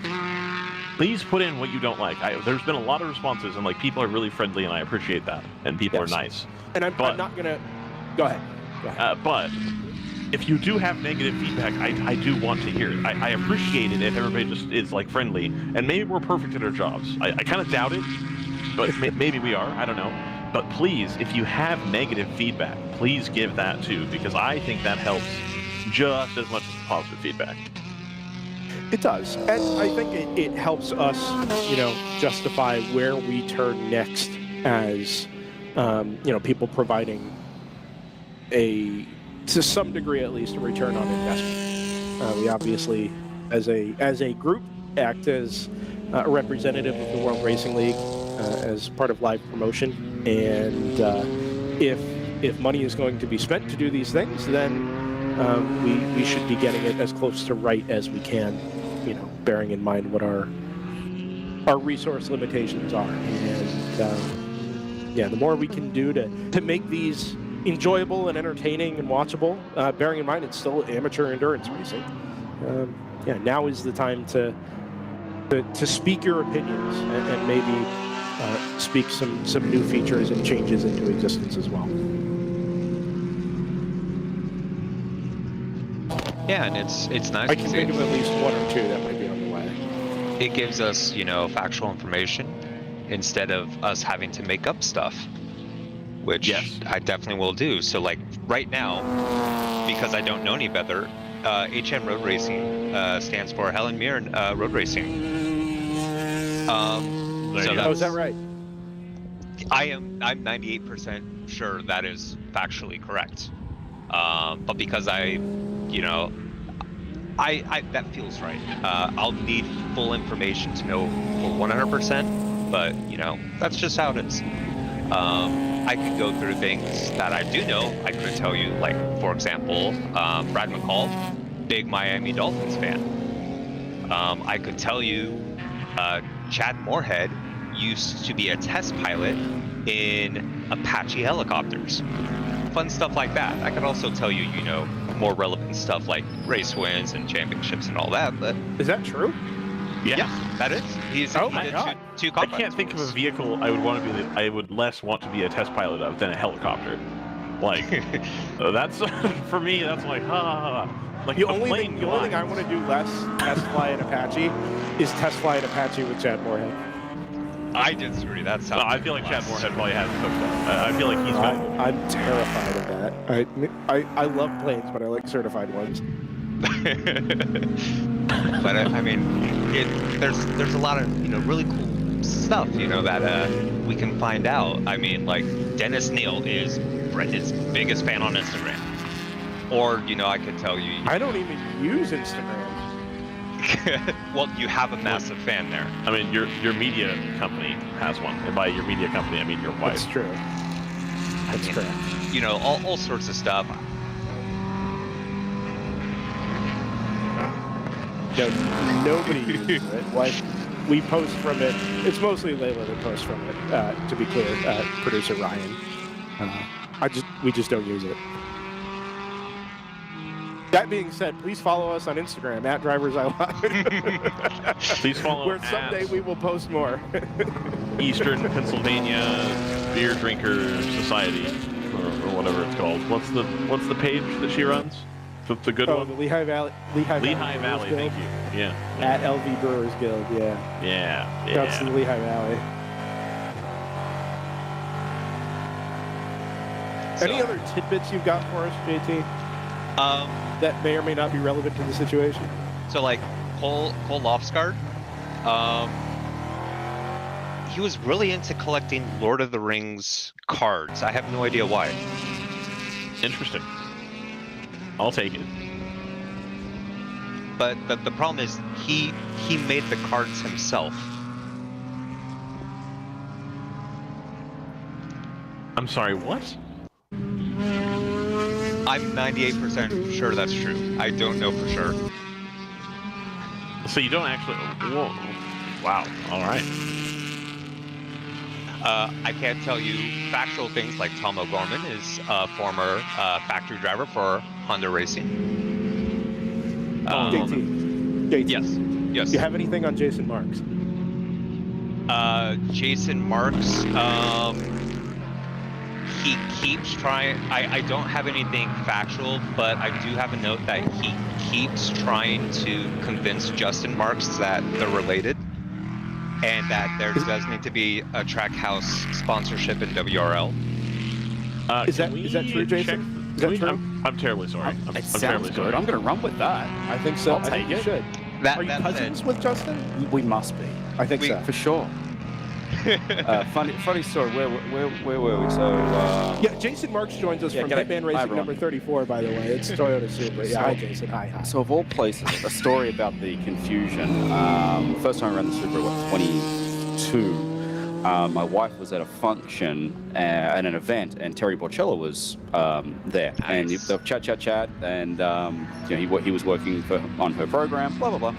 Please put in what you don't like. There's been a lot of responses, and like people are really friendly, and I appreciate that. And people are nice. And I'm not gonna. Go ahead. But if you do have negative feedback, I do want to hear it. I appreciate it if everybody just is like friendly, and maybe we're perfect at our jobs. I kind of doubt it, but maybe we are. I don't know. But please, if you have negative feedback, please give that too, because I think that helps just as much as positive feedback. It does, and I think it helps us, justify where we turn next as, people providing to some degree at least, a return on investment. We obviously, as a group, act as a representative of the World Racing League as part of live promotion, and if money is going to be spent to do these things, then we should be getting it as close to right as we can, bearing in mind what our resource limitations are. And the more we can do to make these enjoyable and entertaining and watchable, bearing in mind it's still amateur endurance racing. Now is the time to to speak your opinions and maybe speak some new features and changes into existence as well. Yeah, and it's nice. I can think of at least one or two that might be on the way. It gives us, factual information instead of us having to make up stuff, which Yes. I definitely will do. So, like, right now, because I don't know any better, HM Road Racing stands for Helen Mirren Road Racing. Is that right? I'm 98% sure that is factually correct. But because I that feels right. I'll need full information to know for 100%, but that's just how it is. I could go through things that I do know. I could tell you, like, for example, Brad McCall, big Miami Dolphins fan. I could tell you, Chad Moorhead used to be a test pilot in Apache helicopters. Fun stuff like that. I could also tell you, more relevant stuff like race wins and championships and all that, but... Is that true? Yeah. That is. He my did God. two I combines. can't think of a vehicle I would less want to be a test pilot of than a helicopter. Like, that's for me. That's like, like The a only plane thing I want to do less test fly an Apache is test fly an Apache with Chad Moorhead. I disagree. That sounds. I feel like Chad Moorhead probably has it hooked up. I feel like he's got. I'm terrified of that. I love planes, but I like certified ones. But I mean, there's a lot of really cool stuff that we can find out. I mean, like, Dennis Neal is Brendan's biggest fan on Instagram, or I could tell you. I don't even use Instagram. Well, you have a massive fan there. I mean, your media company has one, and by your media company, I mean your wife. That's true. That's correct. All sorts of stuff. Nobody uses it. Like, we post from it. It's mostly Layla that posts from it. To be clear, producer Ryan. We just don't use it. That being said, please follow us on Instagram at DriversEye Live. Please follow Where someday we will post more. Eastern Pennsylvania Beer Drinker Society, or whatever it's called. What's the page that she runs? The good one. The Lehigh Valley. Lehigh Valley. Thank you. Yeah. At LV Brewers Guild. Yeah. Yeah. That's the Lehigh Valley. Any other tidbits you've got for us, JT? That may or may not be relevant to the situation. So, like, Cole Lofsgaard, he was really into collecting Lord of the Rings cards. I have no idea why. Interesting. I'll take it. But the problem is he made the cards himself. I'm sorry, what? I'm 98% sure that's true. I don't know for sure. So you don't actually... Whoa. Wow. All right. I can't tell you factual things like Tom O'Gorman is a former factory driver for Honda Racing. JT. Yes. Do you have anything on Jason Marks? Jason Marks, he keeps trying. I don't have anything factual, but I do have a note that he keeps trying to convince Justin Marks that they're related, and that there does need to be a Trackhouse sponsorship in WRL. Is that true, Jason? Is that true? I'm terribly sorry. I'm It sounds terribly good. sorry. I'm going to run with that. I think so. I'll take you it. should. That Are you that cousins said, with Justin? We must be. I think so. For sure. Funny story. Where were we? So Yeah, Jason Marks joins us from g'day. Hitman Hi, Racing everyone. number 34, by the way. It's Toyota Supra. Yeah, hi, Jason. Hi. So of all places, a story about the confusion. First time I ran the Supra, 22. My wife was at a function at an event, and Terry Borcella was there. Nice. And they chat, and he was working on her program, blah blah blah.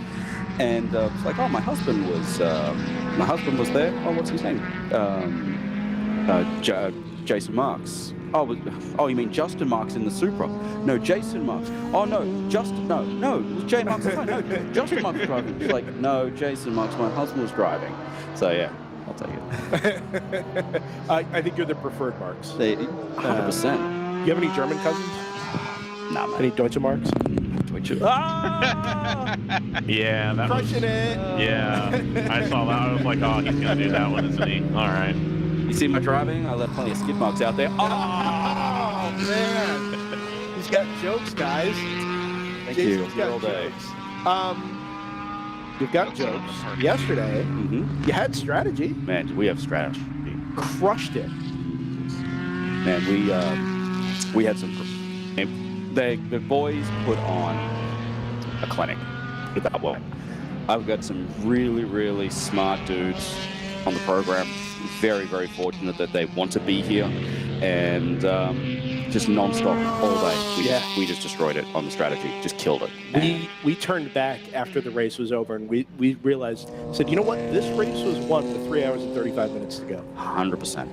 And it's like, oh, my husband was there. Oh, what's his name? Jason Marks. Oh, you mean Justin Marks in the Supra? No, Jason Marks. Oh no, Justin. No, it was Jay Marks. No, Justin Marks was driving. It's like, no, Jason Marks. My husband was driving. So yeah, I'll take it. I think you're the preferred Marks. 100%. You have any German cousins? Nah, man. Any Deutsche Marks? Yeah, that was. Crushing it. Yeah, I saw that. I was like, oh, he's gonna do that one, isn't he? All right. You see my driving? I left plenty of skid marks out there. Oh man, he's got jokes, guys. Thank Jason's you. got All day. jokes. You've got jokes. Yesterday, you had strategy. Man, we have strategy. Crushed it. Man, we had some. The boys put on a clinic. Put it that way. I've got some really, really smart dudes on the program. Very, very fortunate that they want to be here, and just non-stop all day. We just destroyed it on the strategy. Just killed it. We turned back after the race was over, and we realized, said, you know what? This race was won with 3 hours and 35 minutes to go. 100%.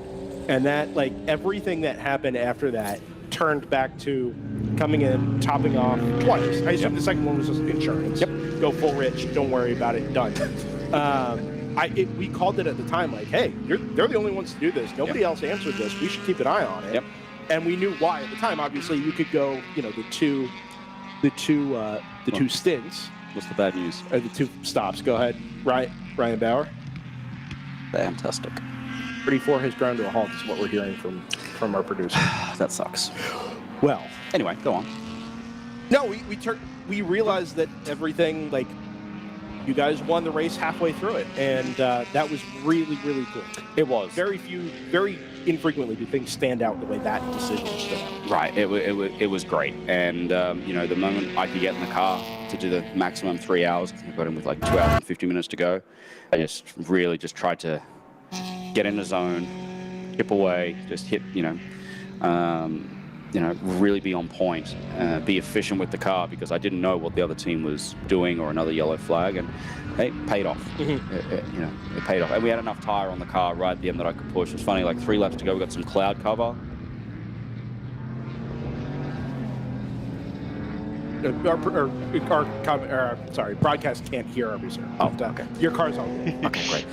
And that, like, everything that happened after that turned back to coming in, topping off twice. I assume the second one was just insurance. Go full rich, don't worry about it, done. We called it at the time, like, hey, they're the only ones to do this. Nobody else answered this. We should keep an eye on it. And we knew why at the time. Obviously, you could go, the two stints. What's the bad news? Or the two stops. Go ahead, Ryan Bauer. Fantastic. 34 has ground to a halt is what we're hearing from our producer. That sucks. Well, anyway, go on. No, we realized that everything, like, you guys won the race halfway through it, and that was really, really cool. It was. Very infrequently do things stand out the way that decision stood out. Right. It was great, and the moment I could get in the car to do the maximum 3 hours, I got in with like 2 hours and 50 minutes to go. I just really just tried to get in the zone, chip away, just hit, really be on point, be efficient with the car, because I didn't know what the other team was doing or another yellow flag, and it paid off. It paid off. And we had enough tire on the car right at the end that I could push. It was funny, like 3 laps to go, we got some cloud cover. Broadcast can't hear our reserve. Oh, okay. Your car's all good. Okay, great.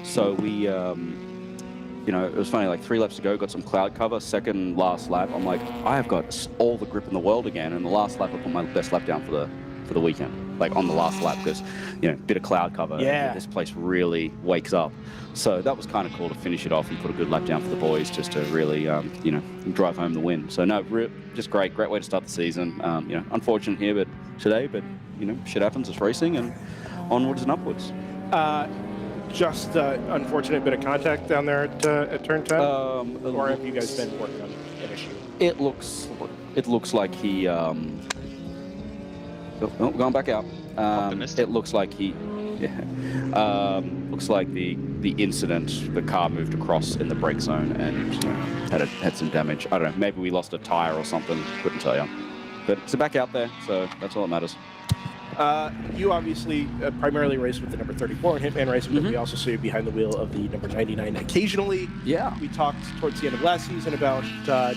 So we, it was funny, like 3 laps to go, got some cloud cover, second last lap. I'm like, I have got all the grip in the world again. And the last lap, I put my best lap down for the weekend, like on the last lap, because, bit of cloud cover. Yeah. This place really wakes up. So that was kind of cool to finish it off and put a good lap down for the boys, just to really, drive home the win. So no, just great way to start the season. Unfortunate here, today, but shit happens. It's racing, and onwards and upwards. Just unfortunate bit of contact down there at turn 10? Or have you guys been working on an issue? It looks like he. Going back out. It looks like he. Yeah. Looks like the incident. The car moved across in the brake zone and had some damage. I don't know. Maybe we lost a tire or something. Couldn't tell you. But it's back out there, so that's all that matters. You obviously primarily race with the number 34 in Hitman Racing, but we also see you behind the wheel of the number 99 occasionally. Yeah. We talked towards the end of last season about the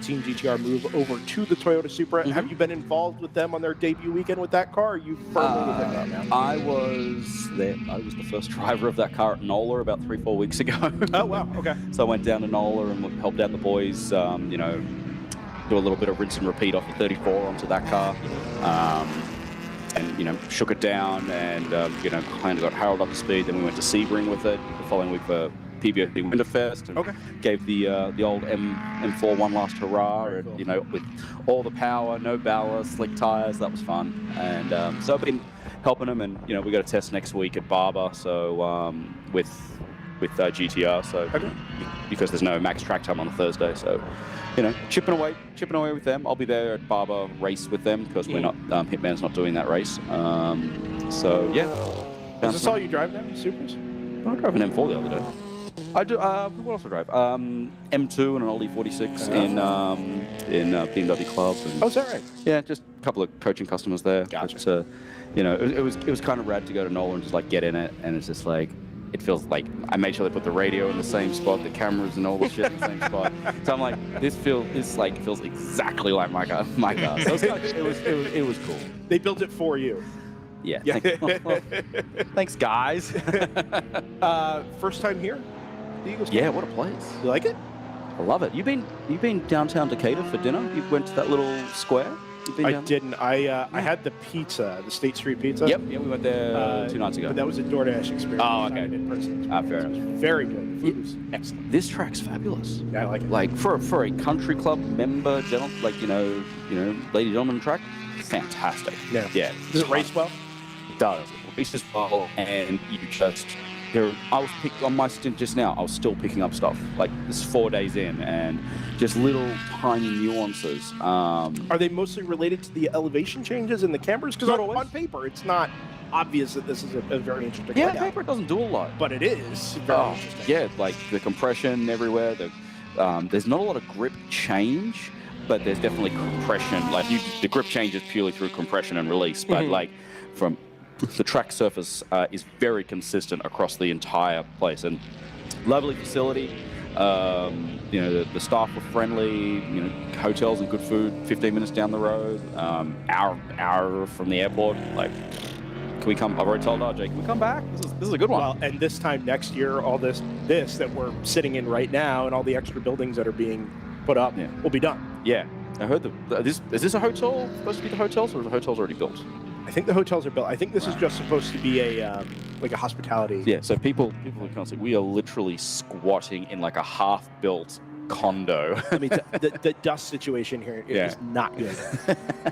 Team GTR move over to the Toyota Supra. Have you been involved with them on their debut weekend with that car? Or are you firmly with them now? I was the first driver of that car at NOLA about 3-4 weeks ago. Oh, wow. Okay. So I went down to NOLA and helped out the boys, do a little bit of rinse and repeat off the 34 onto that car. And shook it down, and kind of got Harold up to speed. Then we went to Sebring with it the following week for PBO Winterfest, and gave the old M4 one last hurrah, and with all the power, no ballast, slick tires. That was fun, and so I've been helping them, and we got a test next week at Barber, so with GTR, so because there's no max track time on the Thursday, so. Chipping away with them. I'll be there at Barber race with them because we're not, Hitman's not doing that race. So yeah. Is this all you drive now, Supers? I drove an M4 the other day. I do. What else do I drive? M2 and an Oldie 46 in BMW Club. And, oh, is that right? Yeah, just a couple of coaching customers there. Gotcha. But, it was kind of rad to go to NOLA and just like get in it, and it's just like it feels like I made sure they put the radio in the same spot, the cameras and all the shit in the same spot. So I'm like, this feels exactly like my car. So it was cool. They built it for you. Yeah. Yeah. Thanks, guys. First time here? The Eagles Yeah, Canyon? what a place. You like it? I love it. You've been downtown Decatur for dinner? You went to that little square? You've been I down- didn't. I had the pizza, the State Street pizza. Yep, we went there 2 nights ago. But that was a DoorDash experience. Oh, not okay. an in-person Ah, experience. fair It enough. was very good. The food was excellent. This track's fabulous. Yeah, I like it. Like for a country club member, like you know, lady gentleman track, fantastic. Yeah. Yeah. Does it race well? It does. It races well, and you just on my stint just now. I was still picking up stuff. Like this 4 days in, and just little tiny nuances. Are they mostly related to the elevation changes in the cameras? Because Not on always. paper, it's not obvious that this is a very interesting Yeah, layout. paper doesn't do a lot. But it is very interesting. Yeah, like the compression everywhere. There's not a lot of grip change, but there's definitely compression. Like the grip changes purely through compression and release. But like from the track surface is very consistent across the entire place, and lovely facility. The staff were friendly. Hotels and good food. 15 minutes down the road. Hour from the airport. Like, can we come? I've already told RJ, can we come back? This is a good one. Well, and this time next year, all this that we're sitting in right now, and all the extra buildings that are being put up, will be done. Yeah, I heard is this a hotel supposed to be the hotels, or are the hotels already built? I think the hotels are built. I think this is just supposed to be a hospitality. Yeah, so people who can't see, we are literally squatting in like a half-built condo. I mean, the dust situation here is not good.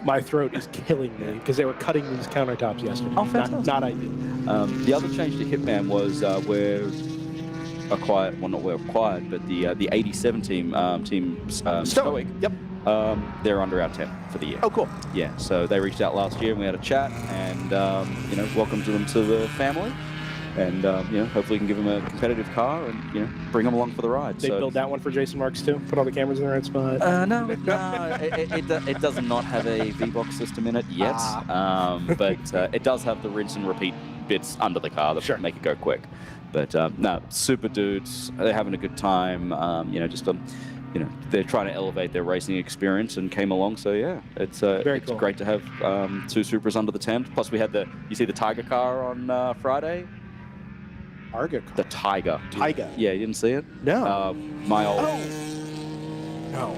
My throat is killing me because they were cutting these countertops yesterday. Oh, fantastic. Not ideal. The other change to Hitman was we're acquired, but the 87 team Stoic. Yep. They're under our tent for the year. Oh, cool. Yeah, so they reached out last year and we had a chat, and welcomed them to the family, and hopefully we can give them a competitive car and bring them along for the ride. They build that one for Jason Marks too. Put all the cameras in the right spot. No, it does not have a V-Box system in it yet, but it does have the rinse and repeat bits under the car that make it go quick. But no, super dudes. They're having a good time. They're trying to elevate their racing experience and came along. So yeah, it's cool. great to have 2 Supras under the tent. Plus we had you see the Tiger car on Friday. Arga. The Tiger. Tiger. Yeah, you didn't see it? No. My old. No.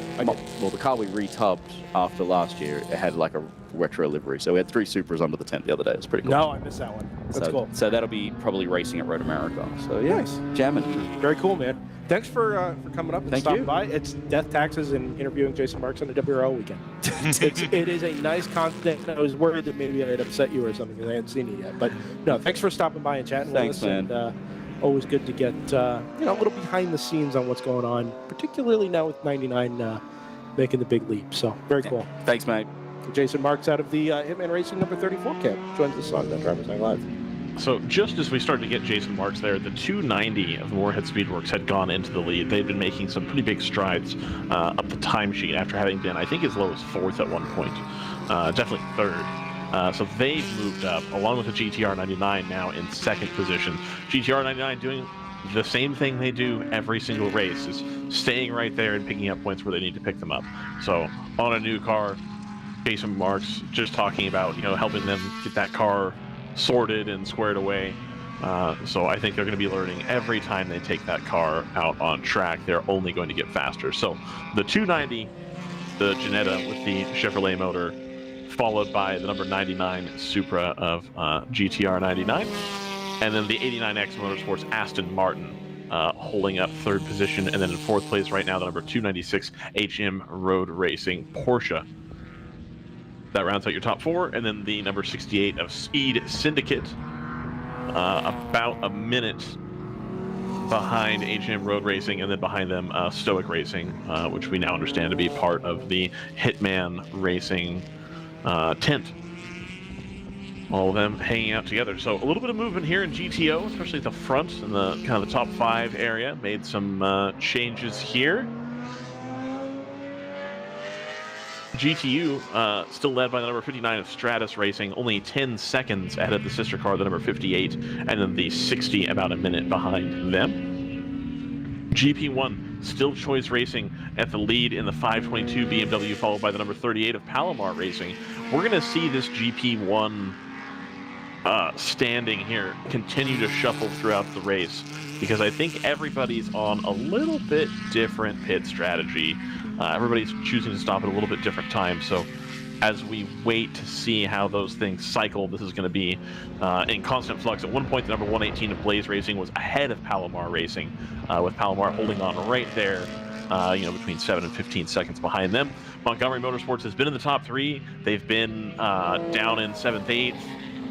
Well, the car we retubbed after last year, it had like a retro livery. So we had 3 Supras under the tent the other day. It was pretty cool. No, I missed that one. That's cool. So that'll be probably racing at Road America. So yeah, Nice. jamming. Very cool, man. Thanks for coming up and Thank stopping you. by. It's Death, Taxes, and interviewing Jason Marks on the WRL weekend. It is a nice content. I was worried that maybe I had upset you or something because I hadn't seen it yet. But no, thanks for stopping by and chatting Thanks, with us. man. And, always good to get a little behind the scenes on what's going on, particularly now with 99 making the big leap. So very cool. Thanks, mate. Jason Marks out of the Hitman Racing number 34 camp joins us on DriversEye Live. So just as we started to get Jason Marks there, the 290 of Moorhead Speedworks had gone into the lead. They'd been making some pretty big strides up the timesheet after having been, I think, as low as 4th at one point. Definitely 3rd. So they've moved up, along with the GTR 99 now in 2nd position. GTR 99 doing the same thing they do every single race, is staying right there and picking up points where they need to pick them up. So on a new car, Jason Marks just talking about, helping them get that car sorted and squared away. So I think they're going to be learning every time they take that car out on track. They're only going to get faster. So the 290, the Ginetta with the Chevrolet motor, followed by the number 99 Supra of GTR 99, and then the 89X Motorsports Aston Martin holding up 3rd position, and then in 4th place right now the number 296 HM Road Racing Porsche. That rounds out your top 4, and then the number 68 of Speed Syndicate, about a minute behind HM Road Racing, and then behind them Stoic Racing, which we now understand to be part of the Hitman Racing tent. All of them hanging out together. So a little bit of movement here in GTO, especially at the front and the kind of the top 5 area. Made some changes here. GTU still led by the number 59 of Stratus Racing, only 10 seconds ahead of the sister car, the number 58, and then the 60 about a minute behind them. GP1, still Choice Racing at the lead in the 522 BMW, followed by the number 38 of Palomar Racing. We're going to see this GP1 standing here continue to shuffle throughout the race, because I think everybody's on a little bit different pit strategy. Everybody's choosing to stop at a little bit different time, so as we wait to see how those things cycle, this is going to be in constant flux. At one point, the number 118 of Blaze Racing was ahead of Palomar Racing, with Palomar holding on right there, between 7 and 15 seconds behind them. Montgomery Motorsports has been in the top 3. They've been down in 7th, 8th.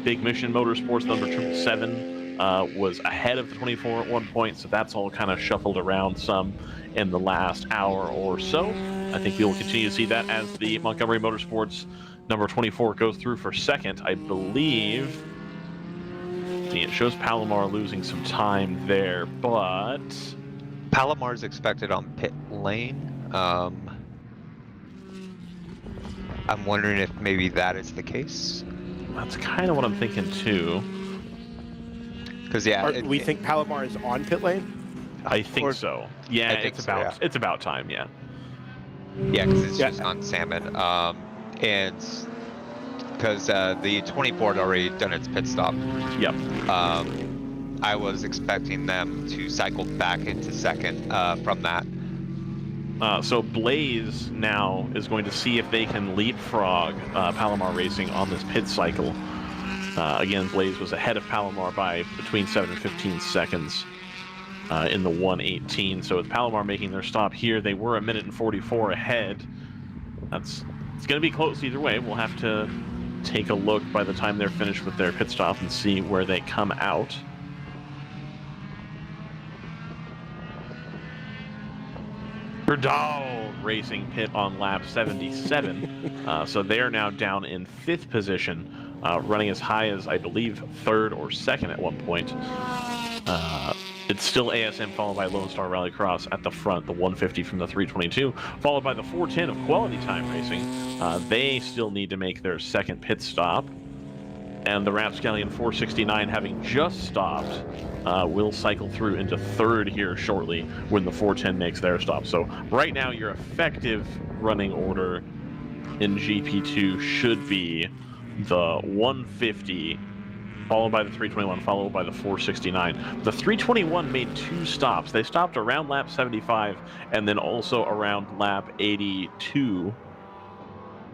Big Mission Motorsports, number 777, was ahead of the 24 at one point, so that's all kind of shuffled around some in the last hour or so. I think we will continue to see that as the Montgomery Motorsports number 24 goes through for second. I believe it shows Palomar losing some time there, but Palomar's expected on pit lane. I'm wondering if maybe that is the case. that's kind of what I'm thinking too. Because we think Palomar is on pit lane. I think so. Yeah, I think it's about time. Yeah. Yeah, because it's just on Salmon, and because the 24 had already done its pit stop. Yep. I was expecting them to cycle back into second from that. So Blaze now is going to see if they can leapfrog Palomar Racing on this pit cycle. Again, Blaze was ahead of Palomar by between 7 and 15 seconds in the 118. So with Palomar making their stop here, they were 1 minute and 44 ahead. It's going to be close either way. We'll have to take a look by the time they're finished with their pit stop and see where they come out. Verdal Racing pit on lap 77. So they're now down in 5th position, running as high as, I believe, 3rd or 2nd at one point. It's still ASM followed by Lone Star Rallycross at the front, the 150 from the 322, followed by the 410 of Quality Time Racing. They still need to make their 2nd pit stop. And the Rapscallion 469, having just stopped, will cycle through into 3rd here shortly when the 410 makes their stop. So right now, your effective running order in GP2 should be the 150, followed by the 321, followed by the 469. The 321 made 2 stops. They stopped around lap 75 and then also around lap 82.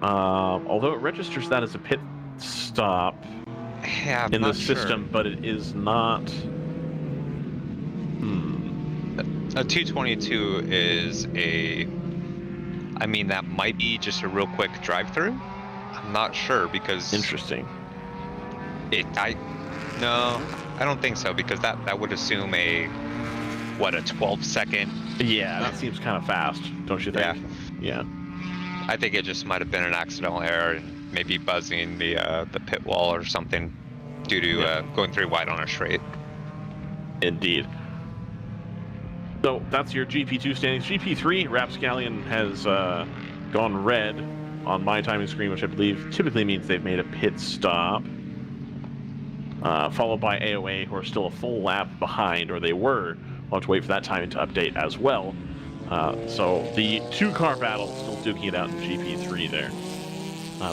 Although it registers that as a pit stop in the system, but it is not. A 222 is I mean, that might be just a real quick drive-through. I'm not sure because. Interesting. No, I don't think so, because that would assume a 12-second. Yeah, that seems kind of fast, don't you think? Yeah. I think it just might have been an accidental error and maybe buzzing the pit wall or something due to going 3 wide on a straight. Indeed. So that's your GP2 standings. GP3, Rapscallion has gone red on my timing screen, which I believe typically means they've made a pit stop. Followed by AOA, who are still a full lap behind, or they were. We'll have to wait for that timing to update as well. So the 2-car battle still duking it out in GP3 there.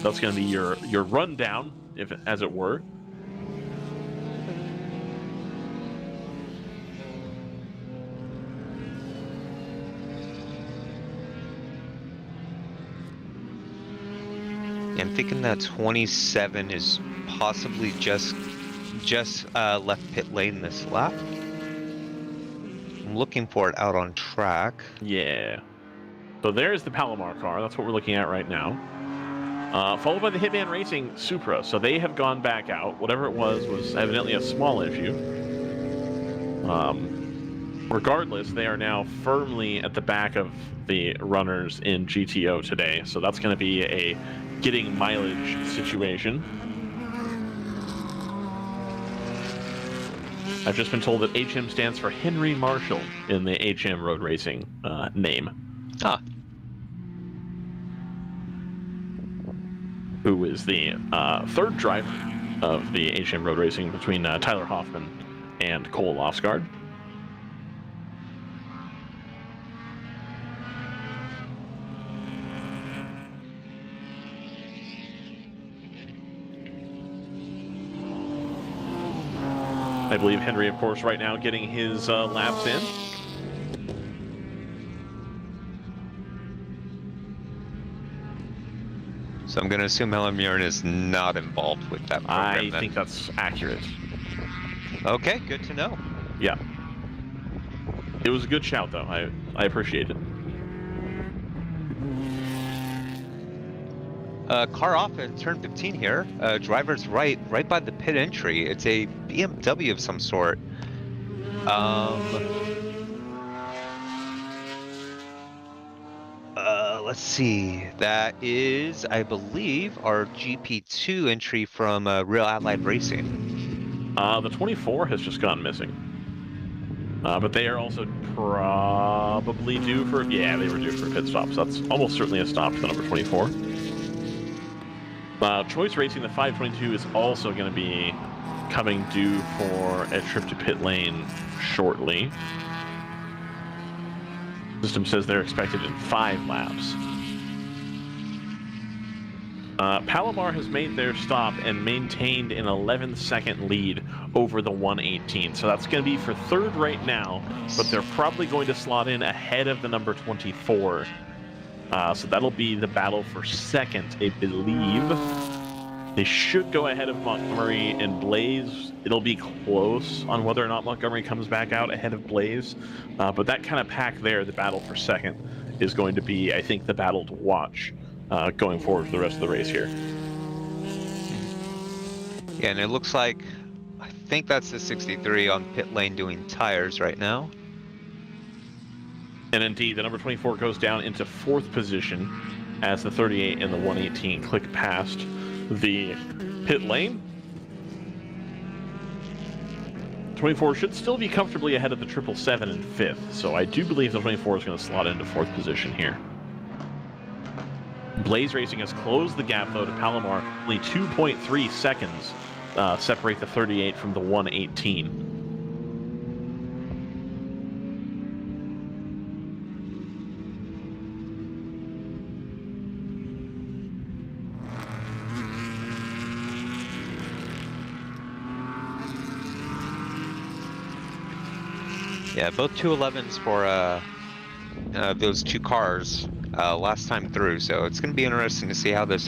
That's going to be your rundown, as it were. I'm thinking that 27 is possibly just left pit lane this lap. I'm looking for it out on track. Yeah. So there's the Palomar car. That's what we're looking at right now. Followed by the Hitman Racing Supra. So they have gone back out. Whatever it was evidently a small issue. Regardless, they are now firmly at the back of the runners in GTO today. So that's going to be a getting mileage situation. I've just been told that HM stands for Henry Marshall in the HM Road Racing name. Ah. who is the third driver of the HM Road Racing between Tyler Hoffman and Cole Lofsgaard. I believe Henry, of course, right now getting his laps in. So I'm going to assume Helen Murin is not involved with that program. I then. think that's accurate. Okay, good to know. Yeah. It was a good shout, though. I appreciate it. Car off in turn 15 here. Driver's right by the pit entry. It's a BMW of some sort. Let's see. That is, I believe, our GP2 entry from Real Allied Racing. The 24 has just gone missing. But they are also probably due for... Yeah, they were due for a pit stop, so that's almost certainly a stop for the number 24. Choice Racing, the 522, is also going to be coming due for a trip to pit lane shortly. System says they're expected in 5 laps. Palomar has made their stop and maintained an 11-second lead over the 118. So that's going to be for third right now, but they're probably going to slot in ahead of the number 24. So that'll be the battle for second, I believe. They should go ahead of Montgomery and Blaze. It'll be close on whether or not Montgomery comes back out ahead of Blaze. But that kind of pack there, the battle for second, is going to be, I think, the battle to watch going forward for the rest of the race here. Yeah, and it looks like, I think that's the 63 on pit lane doing tires right now. And indeed, the number 24 goes down into 4th position as the 38 and the 118 click past the pit lane. 24 should still be comfortably ahead of the 777 in 5th, so I do believe the 24 is going to slot into 4th position here. Blaze Racing has closed the gap, though, to Palomar. Only 2.3 seconds separate the 38 from the 118. Yeah, both 211s for those two cars last time through, so it's going to be interesting to see how this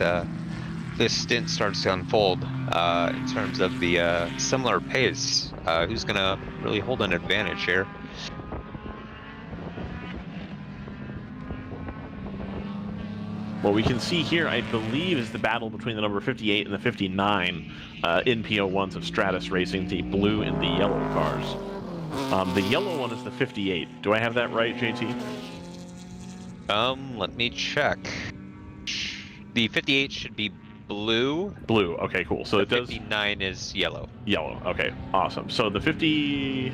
this stint starts to unfold in terms of the similar pace. Who's going to really hold an advantage here? What we can see here, I believe, is the battle between the number 58 and the 59 NPO1s of Stratus Racing, the blue and the yellow cars. The yellow one is the 58. Do I have that right, JT? Let me check. The 58 should be blue. Blue, okay, cool. So The it does... 59 is yellow. Yellow, okay, awesome. So the 50...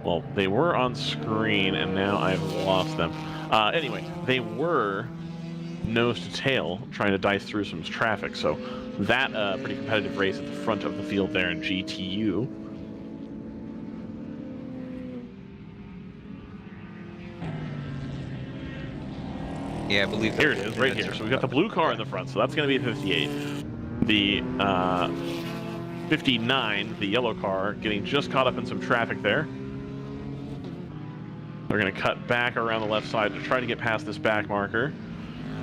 Well, they were on screen, and now I've lost them. Anyway, they were nose to tail, trying to dice through some traffic. So that pretty competitive race at the front of the field there in GTU. Yeah, I believe Here it is, right here. So we've got the blue car in the front, so that's going to be the 58. The 59, the yellow car, getting just caught up in some traffic there. They're going to cut back around the left side to try to get past this back marker.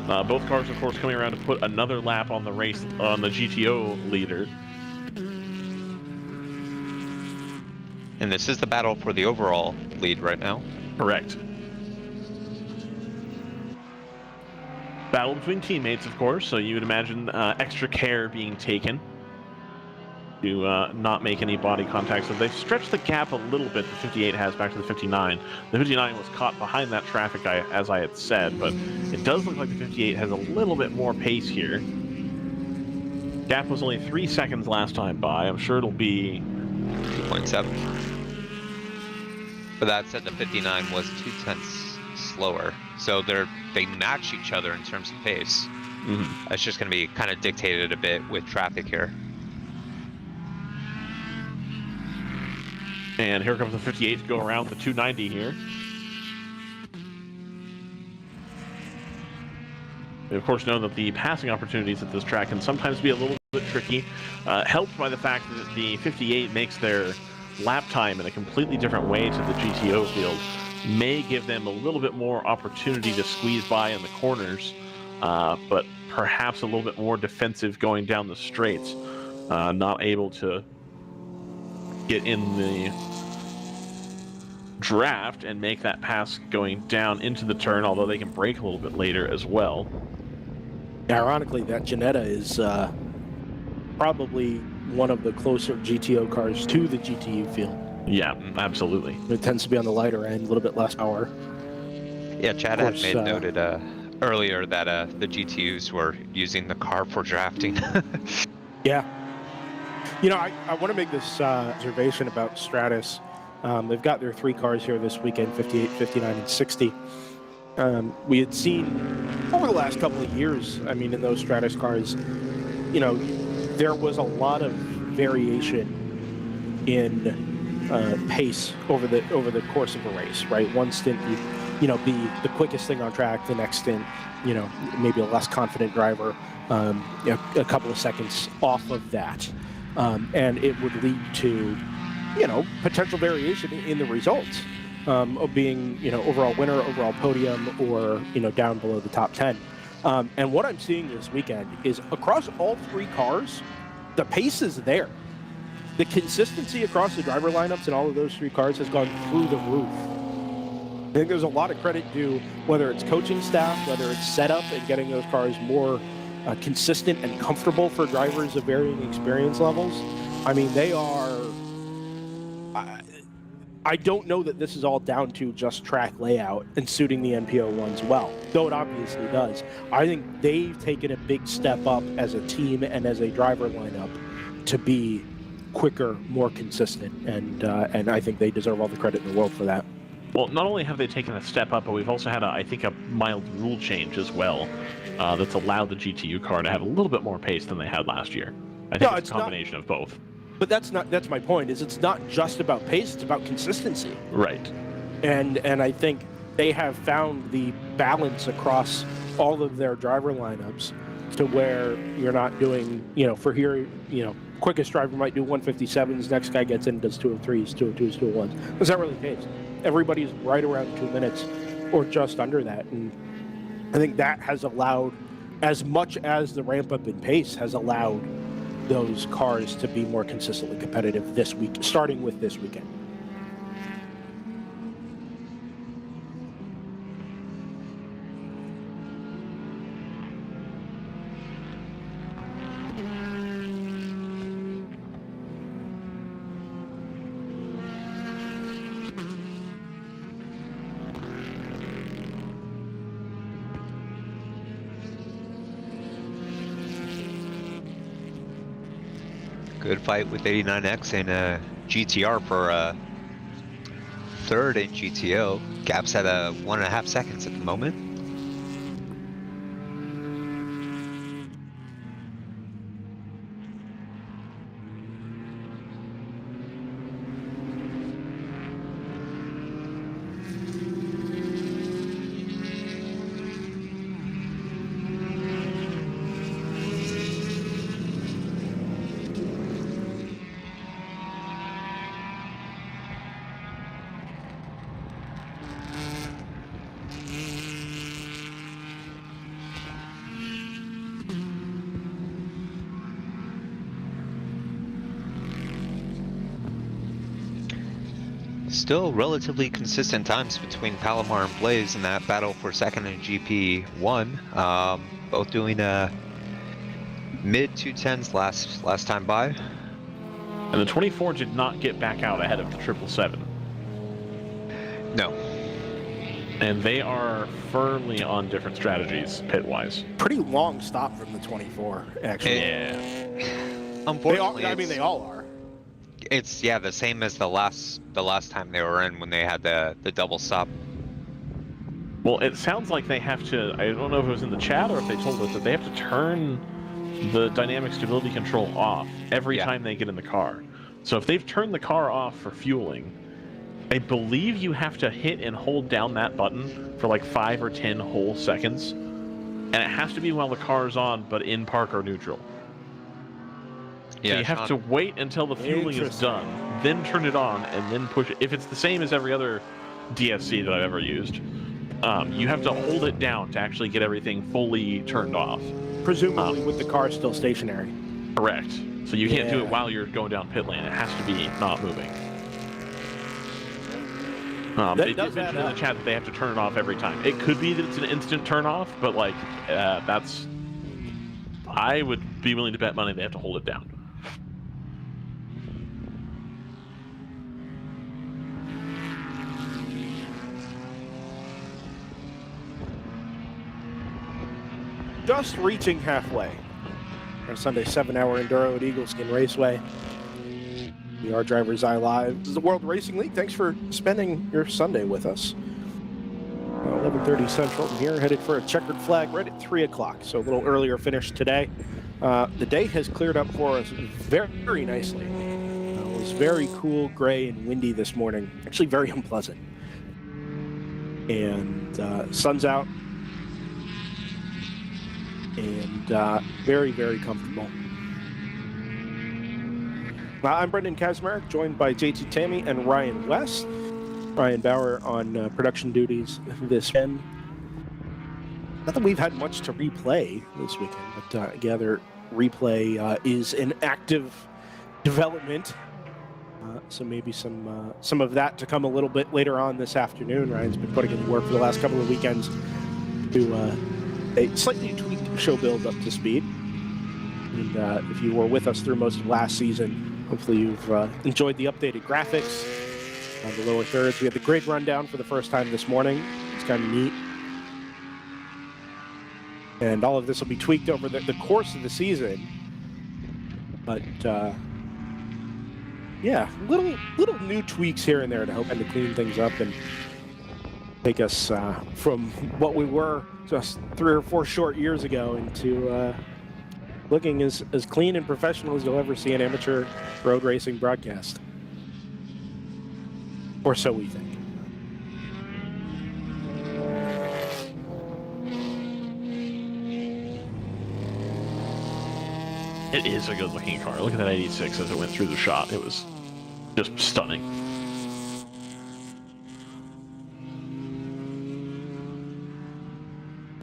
Both cars, of course, coming around to put another lap on the race, on the GTO leader. And this is the battle for the overall lead right now. Correct. Battle between teammates, of course, so you would imagine extra care being taken to not make any body contact. So they've stretched the gap a little bit, the 58 has, back to the 59. The 59 was caught behind that traffic, as I had said, but it does look like the 58 has a little bit more pace here. Gap was only 3 seconds last time by. I'm sure it'll be 2.7. But that said, the 59 was 0.2 slower. So they match each other in terms of pace. It's just going to be kind of dictated a bit with traffic here. And here comes the 58 to go around the 290 here. We of course know that the passing opportunities at this track can sometimes be a little bit tricky, helped by the fact that the 58 makes their lap time in a completely different way to the GTO field. May give them a little bit more opportunity to squeeze by in the corners, but perhaps a little bit more defensive going down the straights. Not able to get in the draft and make that pass going down into the turn, although they can brake a little bit later as well. Ironically, that Ginetta is probably one of the closer GTO cars to the GTU field. Yeah, absolutely. It tends to be on the lighter end, a little bit less power. Yeah, Chad had noted earlier that the GTUs were using the car for drafting. Yeah. You know, I want to make this observation about Stratus. They've got their 3 cars here this weekend, 58, 59, and 60. We had seen over the last couple of years, I mean, in those Stratus cars, you know, there was a lot of variation in pace over the course of a race, right? One stint, you know, be the quickest thing on track. The next stint, you know, maybe a less confident driver, you know, a couple of seconds off of that, and it would lead to, you know, potential variation in the results of being, you know, overall winner, overall podium, or, you know, down below the top 10. And what I'm seeing this weekend is across all 3 cars, the pace is there. The consistency across the driver lineups in all of those 3 cars has gone through the roof. I think there's a lot of credit due, whether it's coaching staff, whether it's setup and getting those cars more consistent and comfortable for drivers of varying experience levels. I mean, they are... I don't know that this is all down to just track layout and suiting the NPO ones well, though it obviously does. I think they've taken a big step up as a team and as a driver lineup to be quicker, more consistent, and I think they deserve all the credit in the world for that. Well, not only have they taken a step up, but we've also had, I think, a mild rule change as well that's allowed the GTU car to have a little bit more pace than they had last year. I think it's a combination of both. But that's my point, is it's not just about pace, it's about consistency. Right. And I think they have found the balance across all of their driver lineups to where you're not doing, you know, for here, you know, quickest driver might do 157s, next guy gets in, does 203s, 202s, 201s. That's not really the case. Everybody's right around 2 minutes or just under that. And I think that has allowed, as much as the ramp up in pace has allowed those cars to be more consistently competitive this week, starting with this weekend. Good fight with 89X and GTR for third in GTO. Gap's at 1.5 seconds at the moment. Still relatively consistent times between Palomar and Blaze in that battle for second in GP1. Both doing mid 210s last time by. And the 24 did not get back out ahead of the 777. No. And they are firmly on different strategies pit-wise. Pretty long stop from the 24, actually. Yeah. Unfortunately, they all are. It's the same as the last time they were in when they had the double stop. Well, it sounds like they have to, I don't know if it was in the chat or if they told us that they have to turn the dynamic stability control off every time they get in the car. So if they've turned the car off for fueling, I believe you have to hit and hold down that button for like 5 or 10 whole seconds. And it has to be while the car is on, but in park or neutral. So you have to wait until the fueling is done, then turn it on, and then push it. If it's the same as every other DSC that I've ever used, you have to hold it down to actually get everything fully turned off. Presumably with the car still stationary. Correct. So you can't do it while you're going down pit lane. It has to be not moving. They did mention in the chat that they have to turn it off every time. It could be that it's an instant turn off, but like that's... I would be willing to bet money they have to hold it down. Just reaching halfway. Our Sunday 7-hour enduro at Eagles Canyon Raceway. We are DriversEye Live. This is the World Racing League. Thanks for spending your Sunday with us. 11:30 Central. I'm here, headed for a checkered flag right at 3 o'clock. So a little earlier finish today. The day has cleared up for us very, very nicely. It was very cool, gray, and windy this morning. Actually very unpleasant. And sun's out. And very, very comfortable. I'm Brendan Kazmarek, joined by JT Tammy and Ryan West. Ryan Bauer on production duties this weekend. Not that we've had much to replay this weekend, but I gather replay is in active development. So maybe some of that to come a little bit later on this afternoon. Ryan's been putting in work for the last couple of weekends to a slightly tweaked show build up to speed. And if you were with us through most of last season, hopefully you've enjoyed the updated graphics on the lower thirds. We had the grid rundown for the first time this morning. It's kind of neat. And all of this will be tweaked over the course of the season. But yeah, little new tweaks here and there to help and to clean things up and take us from what we were just 3 or 4 short years ago into looking as clean and professional as you'll ever see an amateur road racing broadcast. Or so we think. It is a good-looking car. Look at that 86 as it went through the shot. It was just stunning.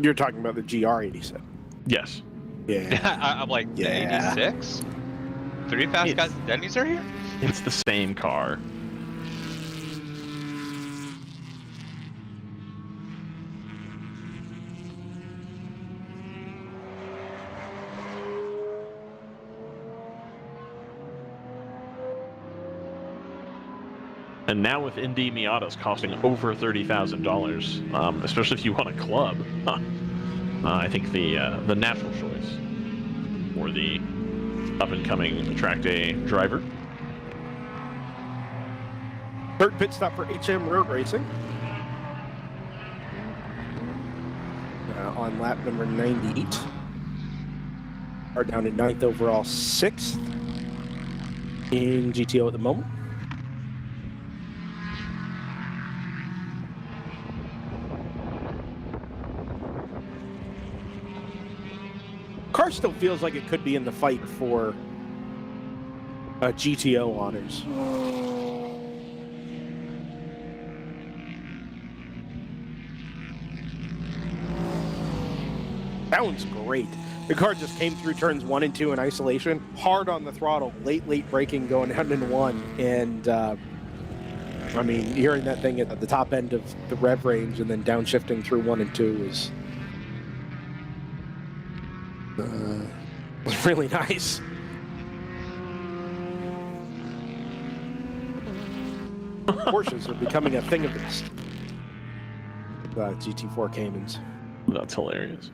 You're talking about the GR86. Yes. Yeah. I'm like, the 86? 3 fast guys and Denny's are here? It's the same car. And now with ND Miatas costing over $30,000, especially if you want a club, I think the natural choice for the up-and-coming track day driver. Third pit stop for HM Road Racing. On lap number 98. Are down to 9th overall, 6th in GTO at the moment. Car still feels like it could be in the fight for GTO honors. That one's great. The car just came through turns 1 and 2 in isolation, hard on the throttle, late braking going down into 1. And I mean, hearing that thing at the top end of the rev range and then downshifting through 1 and 2 was really nice. Porsches are becoming a thing of the past. GT4 Caymans. That's hilarious.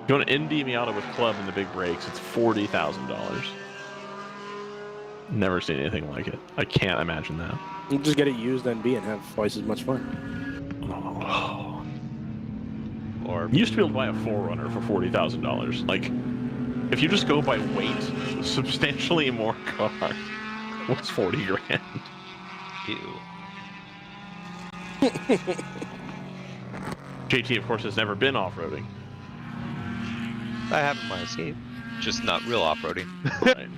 You want an ND Miata with club and the big brakes, it's $40,000. Never seen anything like it. I can't imagine that. You just get it used NB and have twice as much fun. Oh, You used to be able to buy a 4Runner for $40,000. Like, if you just go by weight, substantially more car. What's 40 grand? Ew. JT, of course, has never been off-roading. I have in my escape, just not real off-roading. Right.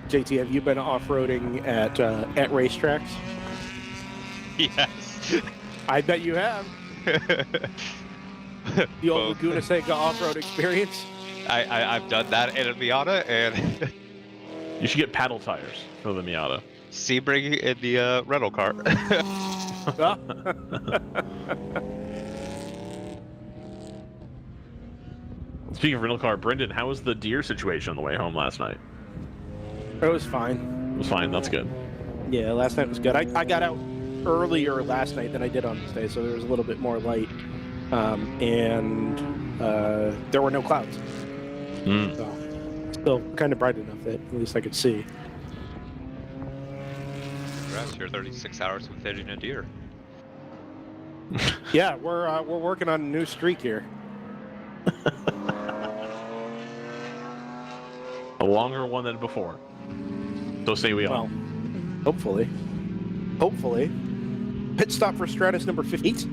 JT, have you been off-roading at racetracks? Yes. I bet you have. The old Laguna Seca off-road experience. I've done that in a Miata and You should get paddle tires for the Miata. Sebring in the rental car. Speaking of rental car, Brendan, how was the deer situation on the way home last night? It was fine. It was fine. That's good. Yeah, last night was good. I got out earlier last night than I did on this day, so there was a little bit more light. And there were no clouds. So, still kind of bright enough that at least I could see. Congrats, you're 36 hours with hitting a deer. Yeah, we're working on a new streak here. A longer one than before. So say we all. Well, hopefully. Hopefully. Pit stop for Stratus number 58.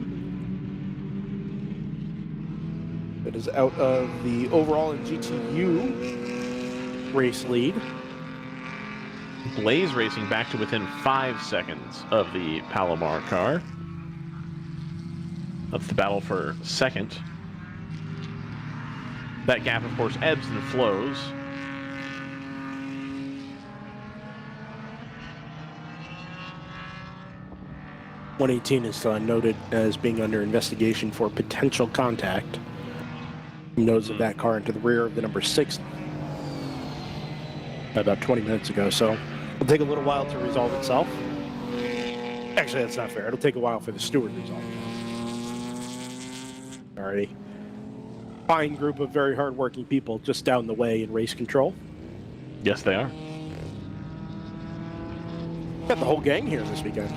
It is out of the overall and GTU race lead. Blaze Racing back to within 5 seconds of the Palomar car. That's the battle for second. That gap, of course, ebbs and flows. .118 is noted as being under investigation for potential contact. Nose of that car into the rear of the number 6 about 20 minutes ago, so it'll take a little while to resolve itself. Actually, that's not fair. It'll take a while for the steward to resolve it. Alrighty. Fine group of very hardworking people just down the way in race control. Yes, they are. Got the whole gang here this weekend.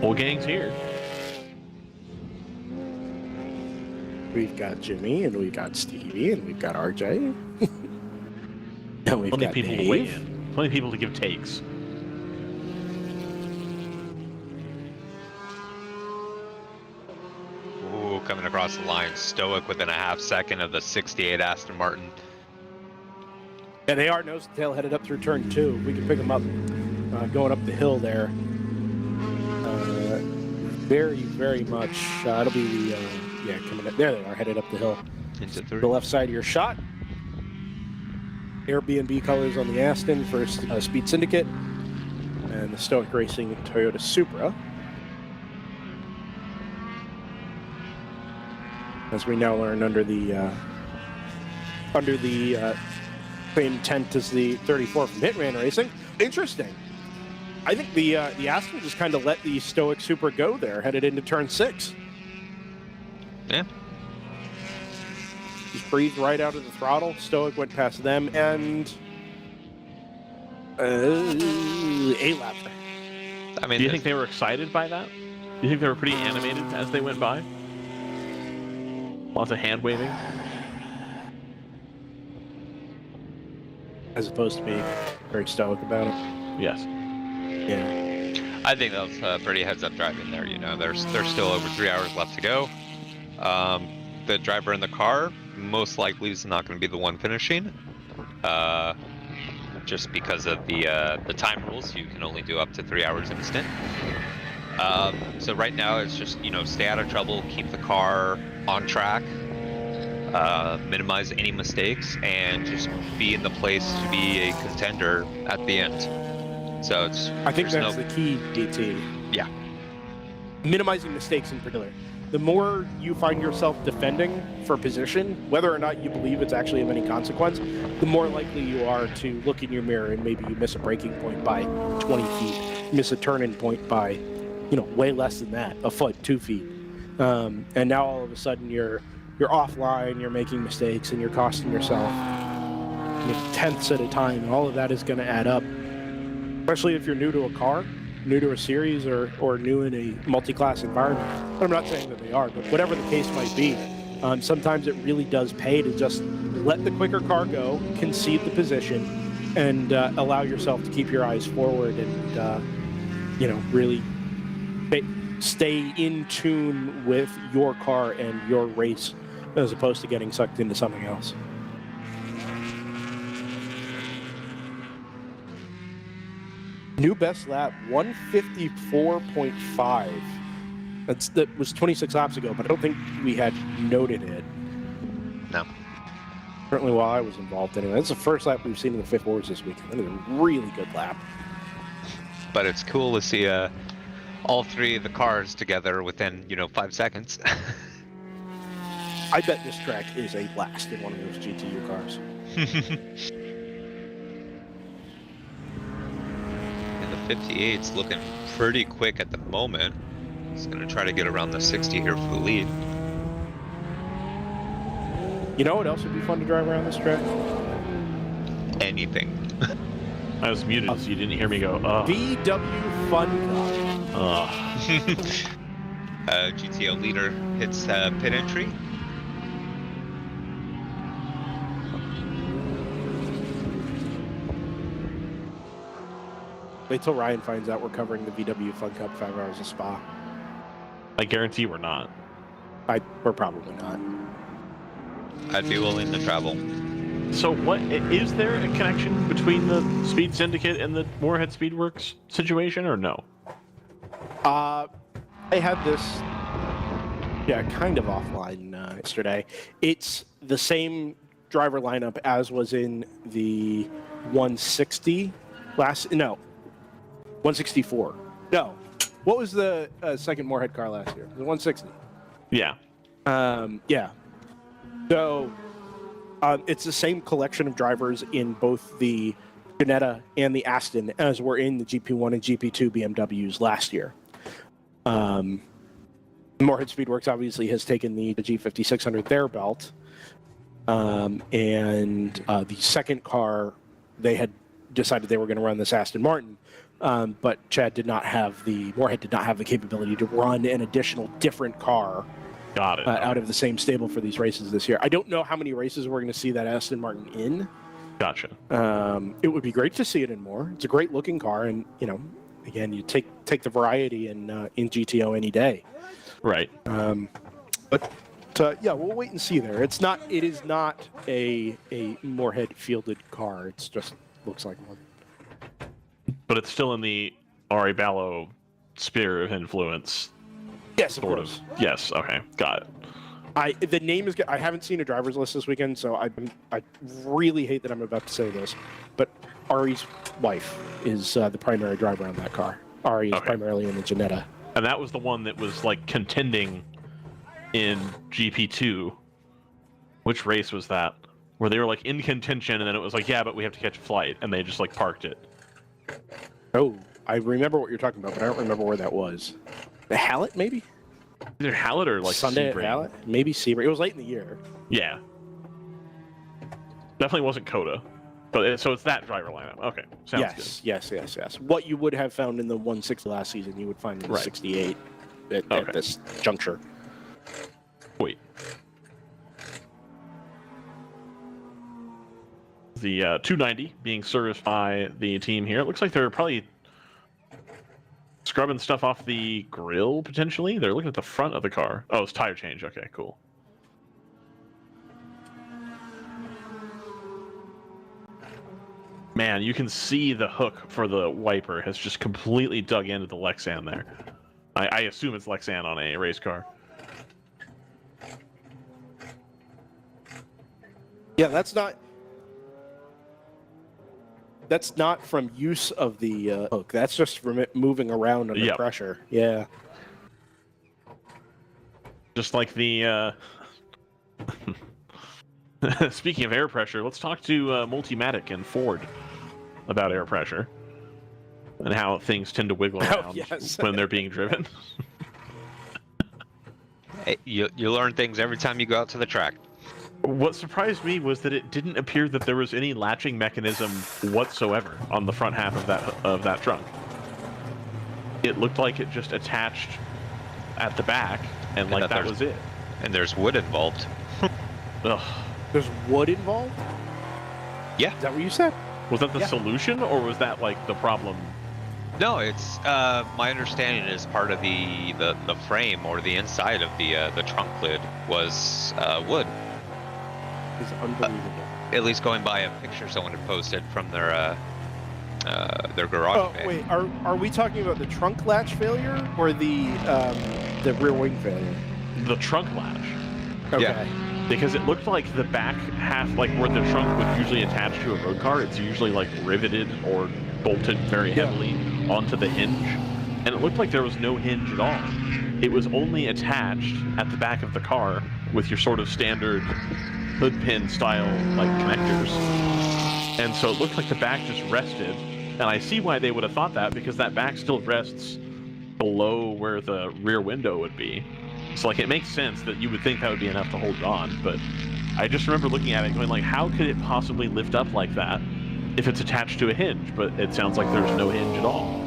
Whole gang's here. We've got Jimmy, and we've got Stevie, and we've got RJ. And we've Plenty got of people Dave. to weigh in. Plenty of people to give takes. Ooh, coming across the line, stoic within a half second of the 68 Aston Martin. Yeah, they are nose to tail headed up through turn 2. We can pick them up going up the hill there. Very, very much. It'll be the, coming up. There they are, headed up the hill. Into The 3. left side of your shot. Airbnb colors on the Aston for Speed Syndicate. And the Stoic Racing Toyota Supra. As we now learn under the same tent as the 34 from Hitman Racing. Interesting. I think the Aston just kind of let the Stoic Supra go there, headed into turn 6. Yeah. Just breathed right out of the throttle. Stoic went past them, and a lap. I mean, Do you think they were excited by that? Do you think they were pretty animated as they went by? Lots of hand waving. As opposed to being very stoic about it. Yes. Yeah. I think that was pretty heads-up driving there. You know, there's still over 3 hours left to go. The driver in the car most likely is not going to be the one finishing, just because of the time rules. You can only do up to 3 hours in a stint. So right now it's just, you know, stay out of trouble, keep the car on track, minimize any mistakes, and just be in the place to be a contender at the end. So it's. I think there's that's the key, DT. Yeah. Minimizing mistakes in particular. The more you find yourself defending for position, whether or not you believe it's actually of any consequence, the more likely you are to look in your mirror and maybe you miss a braking point by 20 feet, miss a turn-in point by, you know, way less than that, a foot, 2 feet. And now all of a sudden you're offline, you're making mistakes, and you're costing yourself, you know, tenths at a time, and all of that is going to add up. Especially if you're new to a car, new to a series or new in a multi-class environment. I'm not saying that they are, but whatever the case might be, sometimes it really does pay to just let the quicker car go, concede the position, and allow yourself to keep your eyes forward and, really stay in tune with your car and your race as opposed to getting sucked into something else. New best lap, 154.5. That was 26 laps ago, but I don't think we had noted it. No. Certainly while I was involved anyway. That's the first lap we've seen in the Fifth Wars this weekend. That is a really good lap. But it's cool to see all three of the cars together within 5 seconds. I bet this track is a blast in one of those GTU cars. And the 58's looking pretty quick at the moment. He's going to try to get around the 60 here for the lead. You know what else would be fun to drive around this track? Anything. I was muted, so you didn't hear me go, oh. VW Fun Car. Oh. GTO leader hits pit entry. Wait till Ryan finds out we're covering the VW Fun Cup 5 hours of Spa. I guarantee we're not. We're probably not. I'd be willing to travel. So what, is there a connection between the Speed Syndicate and the Moorhead Speedworks situation, or no? I had this, kind of offline yesterday. It's the same driver lineup as was in the 160 164. No. What was the second Moorhead car last year? The 160. Yeah. Yeah. So it's the same collection of drivers in both the Ginetta and the Aston as were in the GP1 and GP2 BMWs last year. Moorhead Speedworks obviously has taken the G5600 their belt. And the second car, they had decided they were going to run this Aston Martin. But Moorhead did not have the capability to run an additional different car Got it. out of the same stable for these races this year. I don't know how many races we're going to see that Aston Martin in. Gotcha. It would be great to see it in more. It's a great looking car, and again, you take the variety in GTO any day. Right. But we'll wait and see there. It is not a Moorhead fielded car. It's just looks like one. But it's still in the Ari Ballo sphere of influence. Yes, of Sort course. of. Yes. Okay. Got it. The name is. I haven't seen a driver's list this weekend, so I really hate that I'm about to say this, but Ari's wife is the primary driver on that car. Ari is primarily in the Ginetta. And that was the one that was like contending in GP2. Which race was that? Where they were like in contention, and then it was like, yeah, but we have to catch a flight, and they just like parked it. Oh, I remember what you're talking about, but I don't remember where that was. The Hallett, maybe? Either Hallett or like Sunday Sebring. at Hallett? Maybe Sebring. It was late in the year. Yeah. Definitely wasn't Coda. But so it's that driver lineup. Okay. Sounds good. Yes. What you would have found in the 160 last season, you would find in the 68 at this juncture. Wait. The 290 being serviced by the team here. It looks like they're probably scrubbing stuff off the grill, potentially. They're looking at the front of the car. Oh, it's tire change. Okay, cool. Man, you can see the hook for the wiper has just completely dug into the Lexan there. I assume it's Lexan on a race car. Yeah, that's not from use of the hook. That's just from it moving around under pressure. Yeah. Just like the... Speaking of air pressure, let's talk to Multimatic and Ford about air pressure and how things tend to wiggle around when they're being driven. Hey, you learn things every time you go out to the track. What surprised me was that it didn't appear that there was any latching mechanism whatsoever on the front half of that trunk. it looked like it just attached at the back, and like that was it. And there's wood involved. Ugh. There's wood involved? Yeah. Is that what you said? Was that the solution, or was that like the problem? No, it's my understanding is part of the frame or the inside of the trunk lid was wood. It's unbelievable. At least going by a picture someone had posted from their garage bay. Wait, are we talking about the trunk latch failure or the rear wing failure? The trunk latch. Okay. Yeah. Because it looked like the back half, like where the trunk would usually attach to a road car, it's usually like riveted or bolted very heavily onto the hinge. And it looked like there was no hinge at all. It was only attached at the back of the car with your sort of standard hood pin style like connectors. And so it looked like the back just rested. And I see why they would have thought that, because that back still rests below where the rear window would be. So like it makes sense that you would think that would be enough to hold it on, but I just remember looking at it going like, how could it possibly lift up like that if it's attached to a hinge? But it sounds like there's no hinge at all,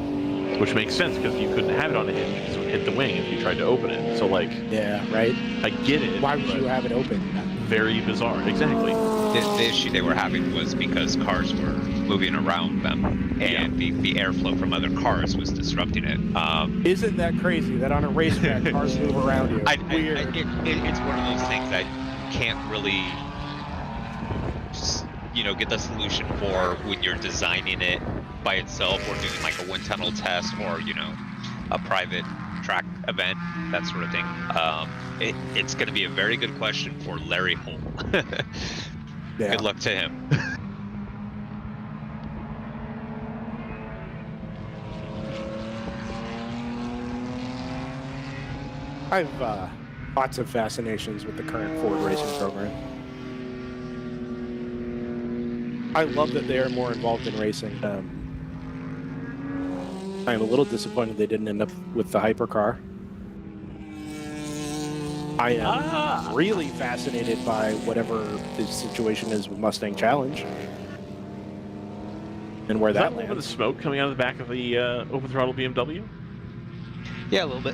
which makes sense because you couldn't have it on a hinge because it would hit the wing if you tried to open it. So like, Yeah, right? I get it. Why would you have it open? Very bizarre. Exactly. The issue they were having was because cars were moving around them, and the airflow from other cars was disrupting it. Isn't that crazy that on a racetrack cars move around you? Weird. It's one of those things that you can't really, get the solution for when you're designing it by itself, or doing like a wind tunnel test, or a private track event, that sort of thing. It's going to be a very good question for Larry Holm. Yeah. Good luck to him. I have lots of fascinations with the current Ford racing program. I love that they are more involved in racing. I am a little disappointed they didn't end up with the hypercar. I am really fascinated by whatever the situation is with Mustang Challenge and where Is that that a little bit of lands. smoke coming out of the back of the open throttle BMW? Yeah, a little bit.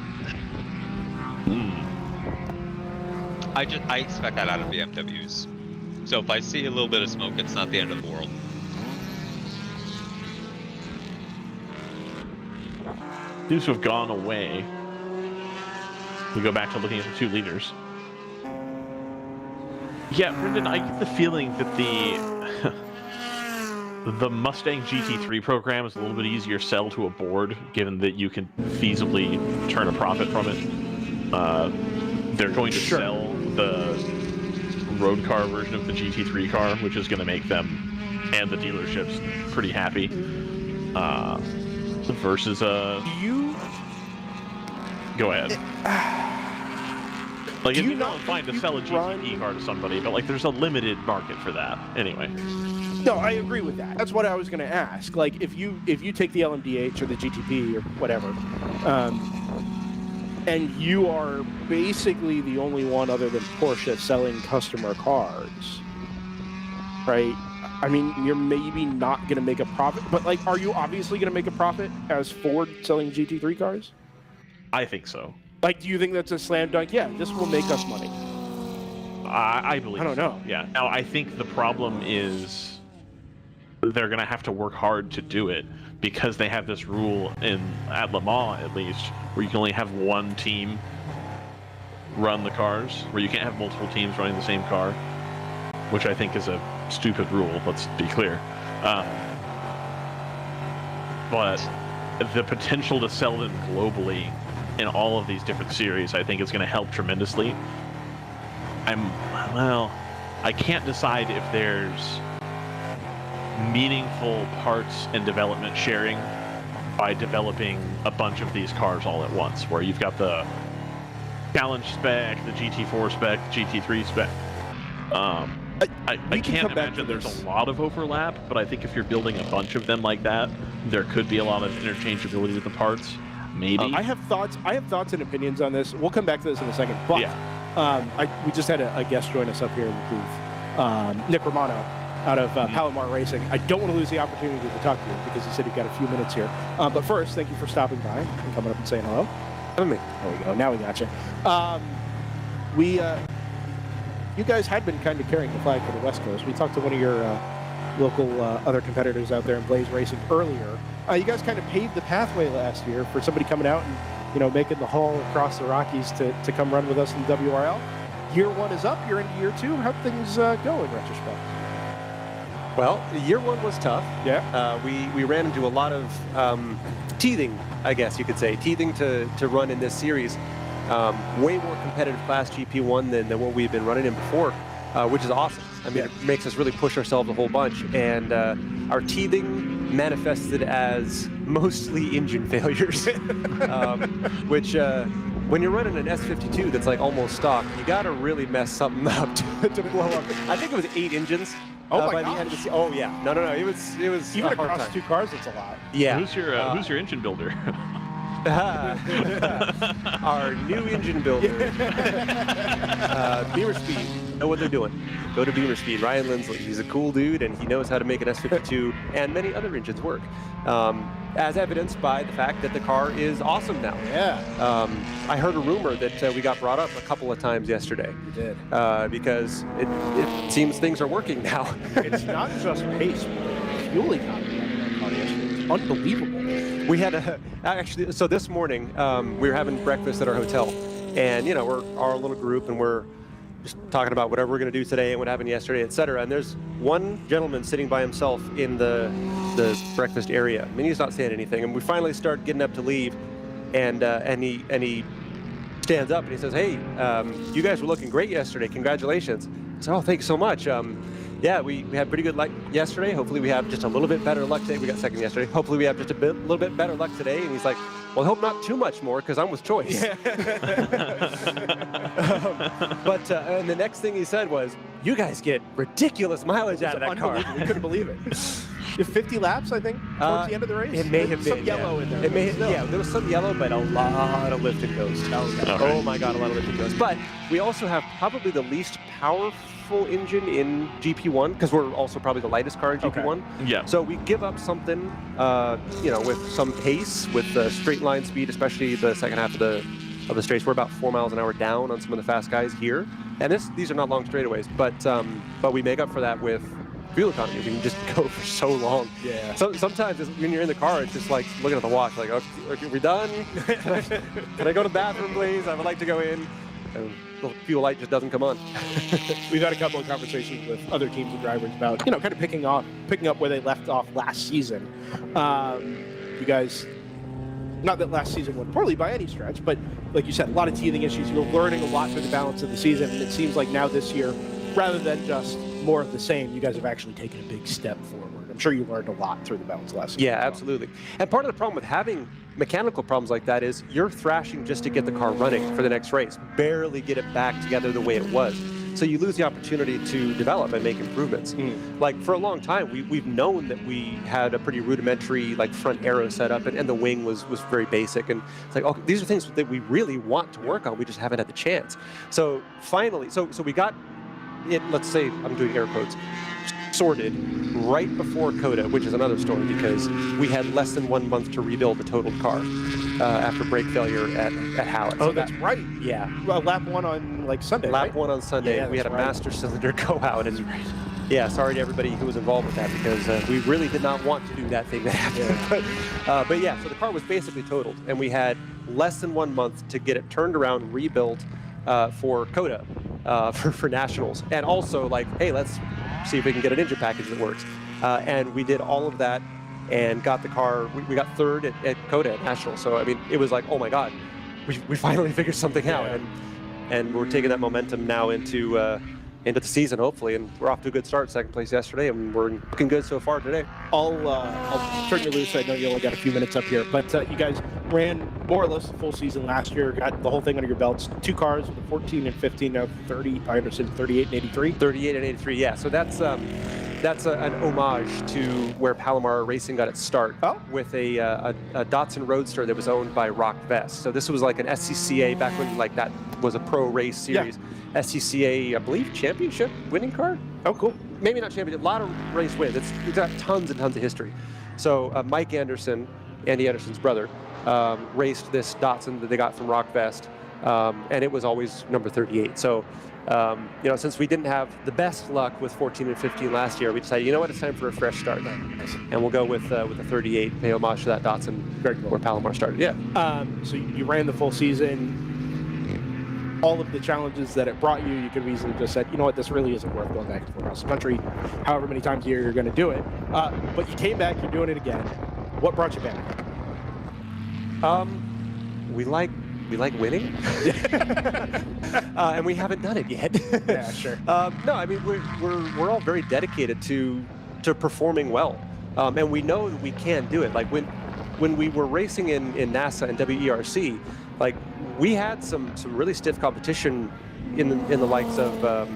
I expect that out of BMWs. So if I see a little bit of smoke, it's not the end of the world. Seems to have gone away. We go back to looking at the 2 liters. Yeah, Brendan, I get the feeling that the Mustang GT3 program is a little bit easier sell to a board, given that you can feasibly turn a profit from it. They're going to sell the road car version of the GT3 car, which is going to make them and the dealerships pretty happy. Versus Go ahead. Like, it'd be not fine to sell a GTP car to somebody, but like, there's a limited market for that. Anyway. No, I agree with that. That's what I was going to ask. Like, if you take the LMDH or the GTP or whatever, and you are basically the only one other than Porsche selling customer cars, right? I mean, you're maybe not going to make a profit, but like, are you obviously going to make a profit as Ford selling GT3 cars? I think so. Like, do you think that's a slam dunk? Yeah, this will make us money. I believe. I don't know. Yeah. Now, I think the problem is they're going to have to work hard to do it, because they have this rule at Le Mans, at least, where you can only have one team run the cars, where you can't have multiple teams running the same car, which I think is a stupid rule, let's be clear. But the potential to sell them globally in all of these different series, I think is going to help tremendously. I can't decide if there's meaningful parts and development sharing by developing a bunch of these cars all at once, where you've got the Challenge spec, the GT4 spec, the GT3 spec. I can't imagine there's a lot of overlap, but I think if you're building a bunch of them like that, there could be a lot of interchangeability with the parts. Maybe. I have thoughts and opinions on this. We'll come back to this in a second. But we just had a guest join us up here in the booth, Nick Romano, out of Palomar Racing. I don't want to lose the opportunity to talk to you because you said you've got a few minutes here. But first, thank you for stopping by and coming up and saying hello. There we go. Now we got you. You guys had been kind of carrying the flag for the West Coast. We talked to one of your local other competitors out there in Blaze Racing earlier. You guys kind of paved the pathway last year for somebody coming out and making the haul across the Rockies to come run with us in WRL. Year one is up. You're into year two. How'd things go in retrospect? Well, year one was tough. Yeah. We ran into a lot of teething, I guess you could say, teething to run in this series. Way more competitive class GP1 than what we've been running in before, which is awesome. I mean, it makes us really push ourselves a whole bunch. And our teething manifested as mostly engine failures, which when you're running an S52 that's like almost stock, you got to really mess something up to blow up. I think it was 8 engines. By the end of the oh yeah, no, it was even a hard across time. 2 cars. It's a lot. Yeah. Who's your engine builder? Our new engine builder, Beamer Speed, know what they're doing. Go to Beamer Speed. Ryan Lindsley, he's a cool dude, and he knows how to make an S52 and many other engines work. As evidenced by the fact that the car is awesome now. Yeah. I heard a rumor that we got brought up a couple of times yesterday. You did. Because it seems things are working now. It's not just pace, but fuel economy on that car yesterday. It's unbelievable. We had actually, so this morning, we were having breakfast at our hotel, and we're our little group, and we're just talking about whatever we're going to do today and what happened yesterday, etc. And there's one gentleman sitting by himself in the breakfast area. I mean, he's not saying anything, and we finally start getting up to leave, and he stands up and he says, "Hey, you guys were looking great yesterday. Congratulations." I said, "Oh, thanks so much. Yeah, we had pretty good luck yesterday. Hopefully we have just a little bit better luck today. We got second yesterday. Hopefully we have just a little bit better luck today." And he's like, "Well, I hope not too much more because I'm with Choice." Yeah. But and the next thing he said was, "You guys get ridiculous mileage out of that car." We couldn't believe it. 50 laps, I think, towards the end of the race. It may have been some yellow in there. It may have, yeah, there was some yellow, but a lot of lift and ghost. Oh my God, a lot of lift and ghost. But we also have probably the least powerful engine in GP1 because we're also probably the lightest car in GP1. Okay. Yeah. So we give up something, with some pace, with the straight line speed, especially the second half of the straights. We're about 4 miles an hour down on some of the fast guys here, and these are not long straightaways, but we make up for that with fuel economy. We can just go for so long. Yeah. So sometimes when you're in the car, it's just like looking at the watch, like, okay, are we done? Can I go to the bathroom, please? I would like to go in. And the fuel light just doesn't come on. We've had a couple of conversations with other teams and drivers about, kind of picking up where they left off last season. You guys, not that last season went poorly by any stretch, but like you said, a lot of teething issues. You're learning a lot through the balance of the season, and it seems like now this year, rather than just more of the same, you guys have actually taken a big step forward. I'm sure you learned a lot through the balance last season. Yeah, absolutely. And part of the problem with having mechanical problems like that is you're thrashing just to get the car running for the next race, barely get it back together the way it was. So you lose the opportunity to develop and make improvements. Like for a long time, we've known that we had a pretty rudimentary front aero setup, and the wing was very basic. And it's like, okay, these are things that we really want to work on. We just haven't had the chance. So finally, so we got it, let's say, I'm doing air quotes, sorted right before COTA, which is another story because we had less than 1 month to rebuild the totaled car after brake failure at Hallett. Oh, that's right. Yeah. Well, lap 1 on Sunday. Lap right? 1 on Sunday. Yeah, we had a right. master cylinder go out, and yeah, sorry to everybody who was involved with that because we really did not want to do that thing that happened. Yeah. But yeah, so the car was basically totaled, and we had less than 1 month to get it turned around, rebuilt for COTA, for nationals, and also hey, let's see if we can get an engine package that works. And we did all of that and got the car. We got third at COTA at nationals. So I mean, it was like, oh my God, we finally figured something out, and we're taking that momentum now into the season, hopefully, and we're off to a good start. Second place yesterday, and we're looking good so far today. I'll turn you loose. I know you only got a few minutes up here, but you guys ran more or less the full season last year, got the whole thing under your belts. 2 cars with a 14 and 15, now 30, I understand 38 and 83. 38 and 83, yeah. So that's an homage to where Palomar Racing got its start with a Datsun Roadster that was owned by Rock Vest. So this was like an SCCA back when that was a pro race series. Yeah. SCCA, I believe, championship winning car. Oh, cool. maybe not championship, a lot of race wins. It's got tons and tons of history. So Mike Anderson, Andy Anderson's brother, raced this Datsun that they got from Rockfest, and it was always number 38. So, you know, since we didn't have the best luck with 14 and 15 last year, we decided, you know what, it's time for a fresh start. And we'll go with a 38, pay homage to that Datsun where Palomar started. Yeah. So you ran the full season. All of the challenges that it brought you, you could have easily just said, you know what, this really isn't worth going back and forth across the country, however many times a year you're going to do it. But you came back, you're doing it again. What brought you back? We like winning, and we haven't done it yet. Yeah, sure. No, I mean we're all very dedicated to performing well, and we know that we can do it. Like when we were racing in NASA and WERC, like we had some really stiff competition in the likes of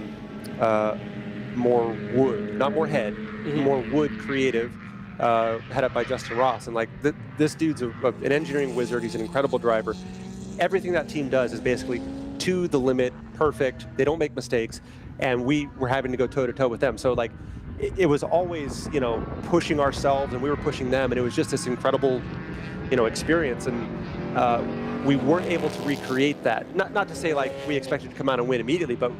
more wood, not more head, more wood creative. Head up by Justin Ross, and like this dude's an engineering wizard. He's an incredible driver. Everything that team does is basically to the limit, perfect. They don't make mistakes, and we were having to go toe to toe with them. So like, it was always, you know, pushing ourselves, and we were pushing them, and it was just this incredible, you know, experience. And we weren't able to recreate that. Not to say like we expected to come out and win immediately, but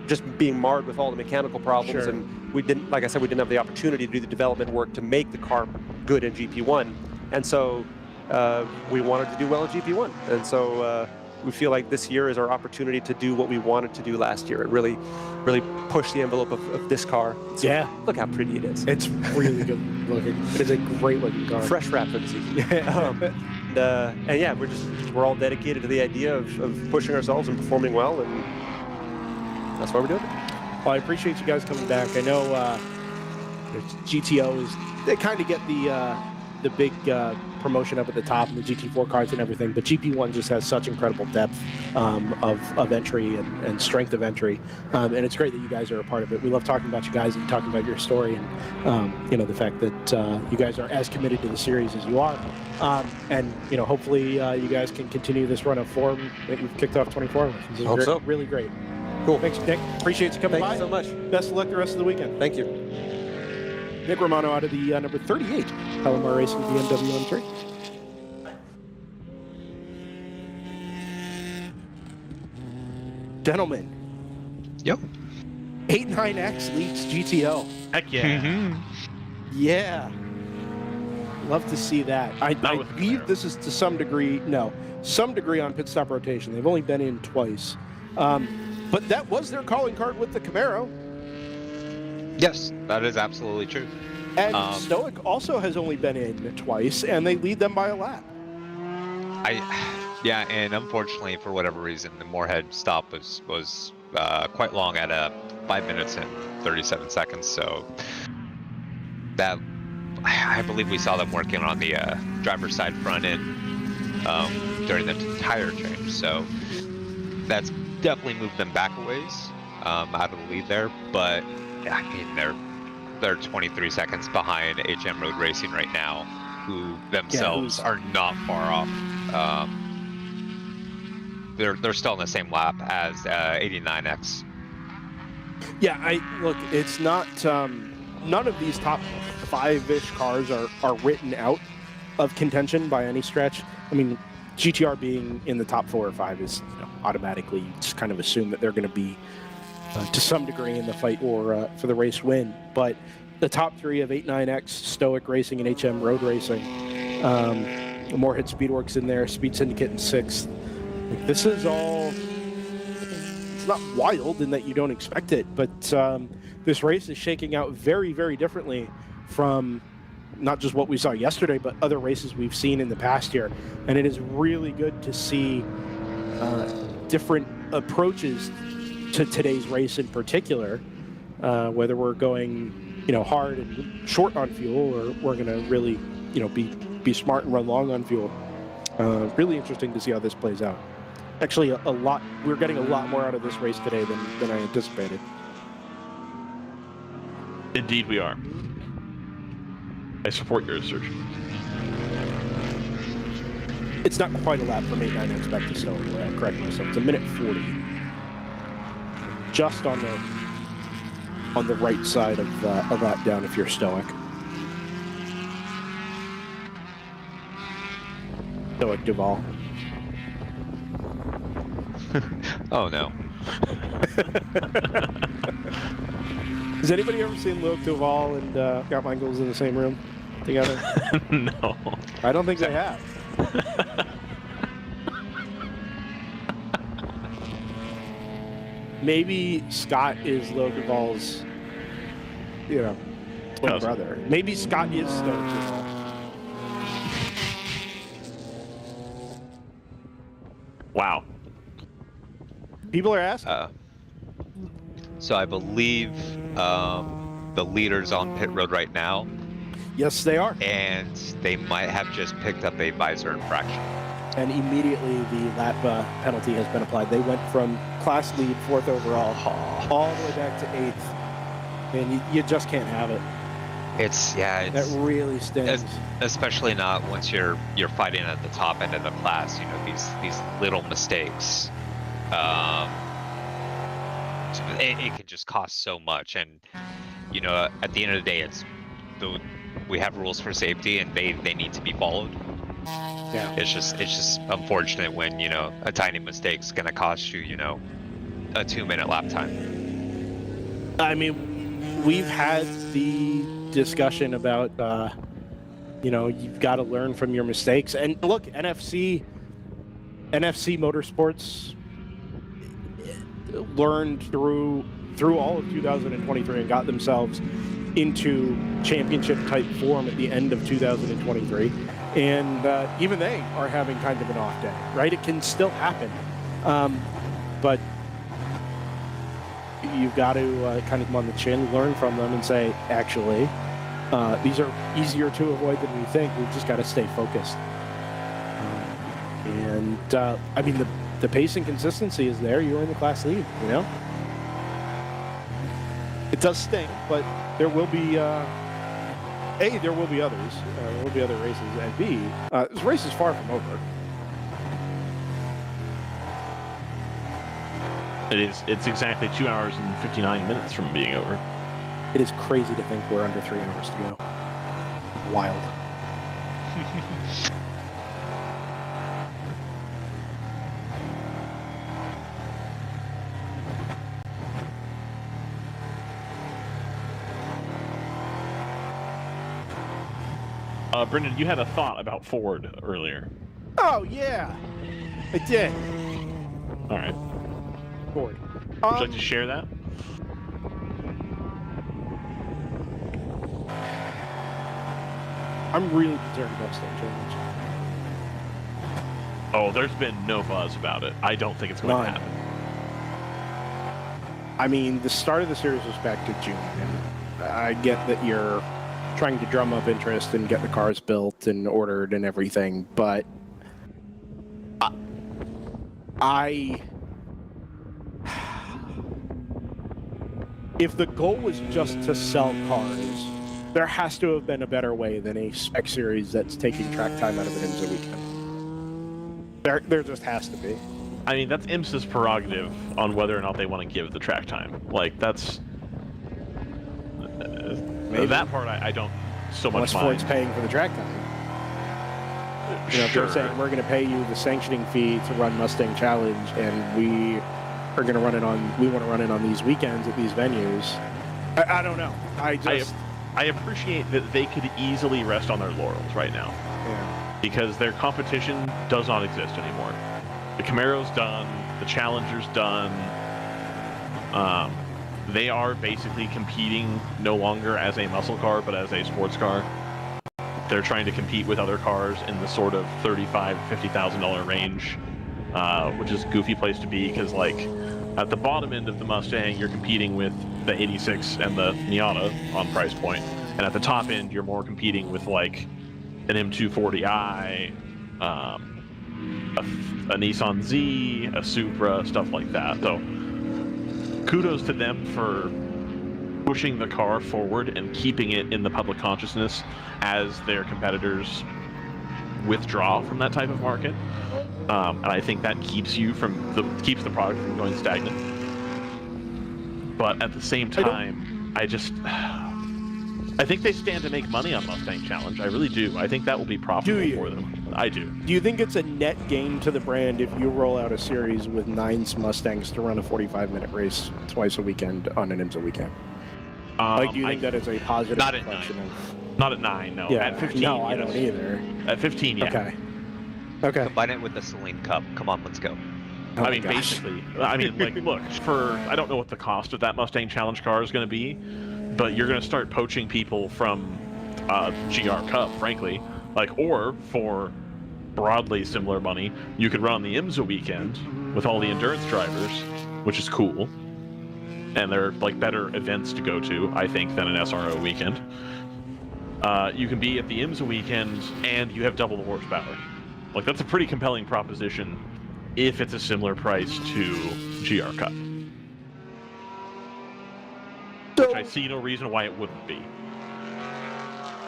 just being marred with all the mechanical problems, Sure. and we didn't, like I said, we didn't have the opportunity to do the development work to make the car good in GP1, and so we wanted to do well in GP1, and so we feel like this year is our opportunity to do what we wanted to do last year and really push the envelope of this car. So Yeah. look how pretty it is. It's really good looking. It is a great looking car. Fresh wrap for the season. And yeah, we're all dedicated to the idea of pushing ourselves and performing well, and that's why we're doing it. Well, I appreciate you guys coming back. I know GTO they kind of get the big promotion up at the top and the GT4 cars and everything, but GP1 just has such incredible depth of entry and strength of entry, and it's great that you guys are a part of it. We love talking about you guys and talking about your story, and you know, the fact that you guys are as committed to the series as you are, and you know, hopefully you guys can continue this run of form that you've kicked off 24 with. It's Hope so. Really great. Cool. Thanks, Nick. Appreciate you coming by. Thank you so much. Best of luck the rest of the weekend. Thank you. Nick Romano out of the number 38 Palomar Racing BMW M3. Gentlemen, Yep. 89X leads GTO. Heck yeah. Yeah. Love to see that. I with believe Camaro. this is to some degree on pit stop rotation. They've only been in twice. But that was their calling card with the Camaro. Yes, that is absolutely true. And Stoic also has only been in twice, and they lead them by a lap. Yeah, and unfortunately, for whatever reason, the Moorhead stop was quite long at 5 minutes and 37 seconds. So that I believe we saw them working on the driver's side front end during the tire change. So that's definitely moved them back a ways out of the lead there. But I mean, they're 23 seconds behind HM Road Racing right now, who themselves are not far off. They're still in the same lap as 89X. Yeah, look, it's not none of these top 5-ish cars are written out of contention by any stretch. I mean, GTR being in the top 4 or 5 is, you know, automatically you just kind of assume that they're going to be to some degree in the fight or for the race win. But the top 3 of 89X, Stoic Racing, and HM Road Racing, Moorhead Speedworks in there, Speed Syndicate in 6th. Like, this is all, it's not wild in that you don't expect it, but this race is shaking out very, very differently from not just what we saw yesterday, but other races we've seen in the past year. And it is really good to see different approaches to today's race in particular, whether we're going, you know, hard and short on fuel, or we're going to really, you know, be smart and run long on fuel. Really interesting to see how this plays out. Actually, we're getting a lot more out of this race today than I anticipated. Indeed we are. I support your assertion. It's not quite a lap from 89X back to Stowe. Correct myself. It's a minute 40. Just on the on the right side of that down if you're stoic. Stoic Duval. Oh no. Has anybody ever seen Luke Duval and Scott Michaels in the same room together? No. I don't think they have. Maybe Scott is Luke Duval's, twin brother. Maybe Scott is Stoic Duval. Wow. People are asking. So I believe the leader's on pit road right now, Yes, they are. and they might have just picked up a visor infraction. And immediately the lap penalty has been applied. They went from class lead, 4th overall, all the way back to 8th. And you just can't have it. It's That really stings. especially not once you're fighting at the top end of the class. These little mistakes. It can just cost so much, and at the end of the day, we have rules for safety, and they need to be followed. Yeah. It's just unfortunate when a tiny mistake's gonna cost you a 2-minute lap time. I mean, we've had the discussion about, you've got to learn from your mistakes. And look, NFC Motorsports learned through all of 2023 and got themselves into championship type form at the end of 2023. And even they are having kind of an off day, right? It can still happen. But you've got to kind of come on the chin, learn from them, and say, actually, these are easier to avoid than we think. We've just got to stay focused. I mean, the pace and consistency is there. You're in the class lead, It does stink, but there will be, A, there will be others. There will be other races. And B, this race is far from over. It's exactly 2 hours and 59 minutes from being over. It is crazy to think we're under 3 hours to go. Wild. Brendan, you had a thought about Ford earlier. Oh, yeah. I did. All right. Ford. Would you like to share that? I'm really concerned about state challenge. Oh, there's been no buzz about it. I don't think it's going to None. happen. I mean, the start of the series was back to June, and I get that you're trying to drum up interest and get the cars built and ordered and everything, but if the goal was just to sell cars, there has to have been a better way than a spec series that's taking track time out of an IMSA weekend. There just has to be. I mean, that's IMSA's prerogative on whether or not they want to give the track time. Like, that's... that part I don't so much Unless mind. Ford's paying for the track time. If they're saying we're going to pay you the sanctioning fee to run Mustang Challenge, and we are going to run it on, we want to run it on these weekends at these venues. I don't know. I appreciate that they could easily rest on their laurels right now. Yeah. Because their competition does not exist anymore. The Camaro's done, the Challenger's done. They are basically competing no longer as a muscle car, but as a sports car. They're trying to compete with other cars in the sort of $35,000 to $50,000 range, which is a goofy place to be because, like, at the bottom end of the Mustang, you're competing with the 86 and the Miata on price point, and at the top end, you're more competing with like an M240i, a Nissan Z, a Supra, stuff like that. So, kudos to them for pushing the car forward and keeping it in the public consciousness as their competitors withdraw from that type of market. And I think that keeps the product from going stagnant. But at the same time, I think they stand to make money on Mustang Challenge. I really do. I think that will be profitable for them. I do. Do you think it's a net gain to the brand if you roll out a series with 9 Mustangs to run a 45-minute race twice a weekend on an IMSA weekend? Do you think that is a positive Not at reflection 9. of... Not at 9, no. Yeah, At 15, no, I yes. don't either. At 15, yeah. Okay. Combine it with the Celine Cup. Come on, let's go. Oh I my mean, gosh. basically, like, look, I don't know what the cost of that Mustang Challenge car is going to be, but you're going to start poaching people from GR Cup, frankly. Like, or for broadly similar money, you could run on the IMSA weekend with all the endurance drivers, which is cool. And they're, like, better events to go to, I think, than an SRO weekend. You can be at the IMSA weekend, and you have double the horsepower. Like, that's a pretty compelling proposition if it's a similar price to GR Cup. Which I see no reason why it wouldn't be.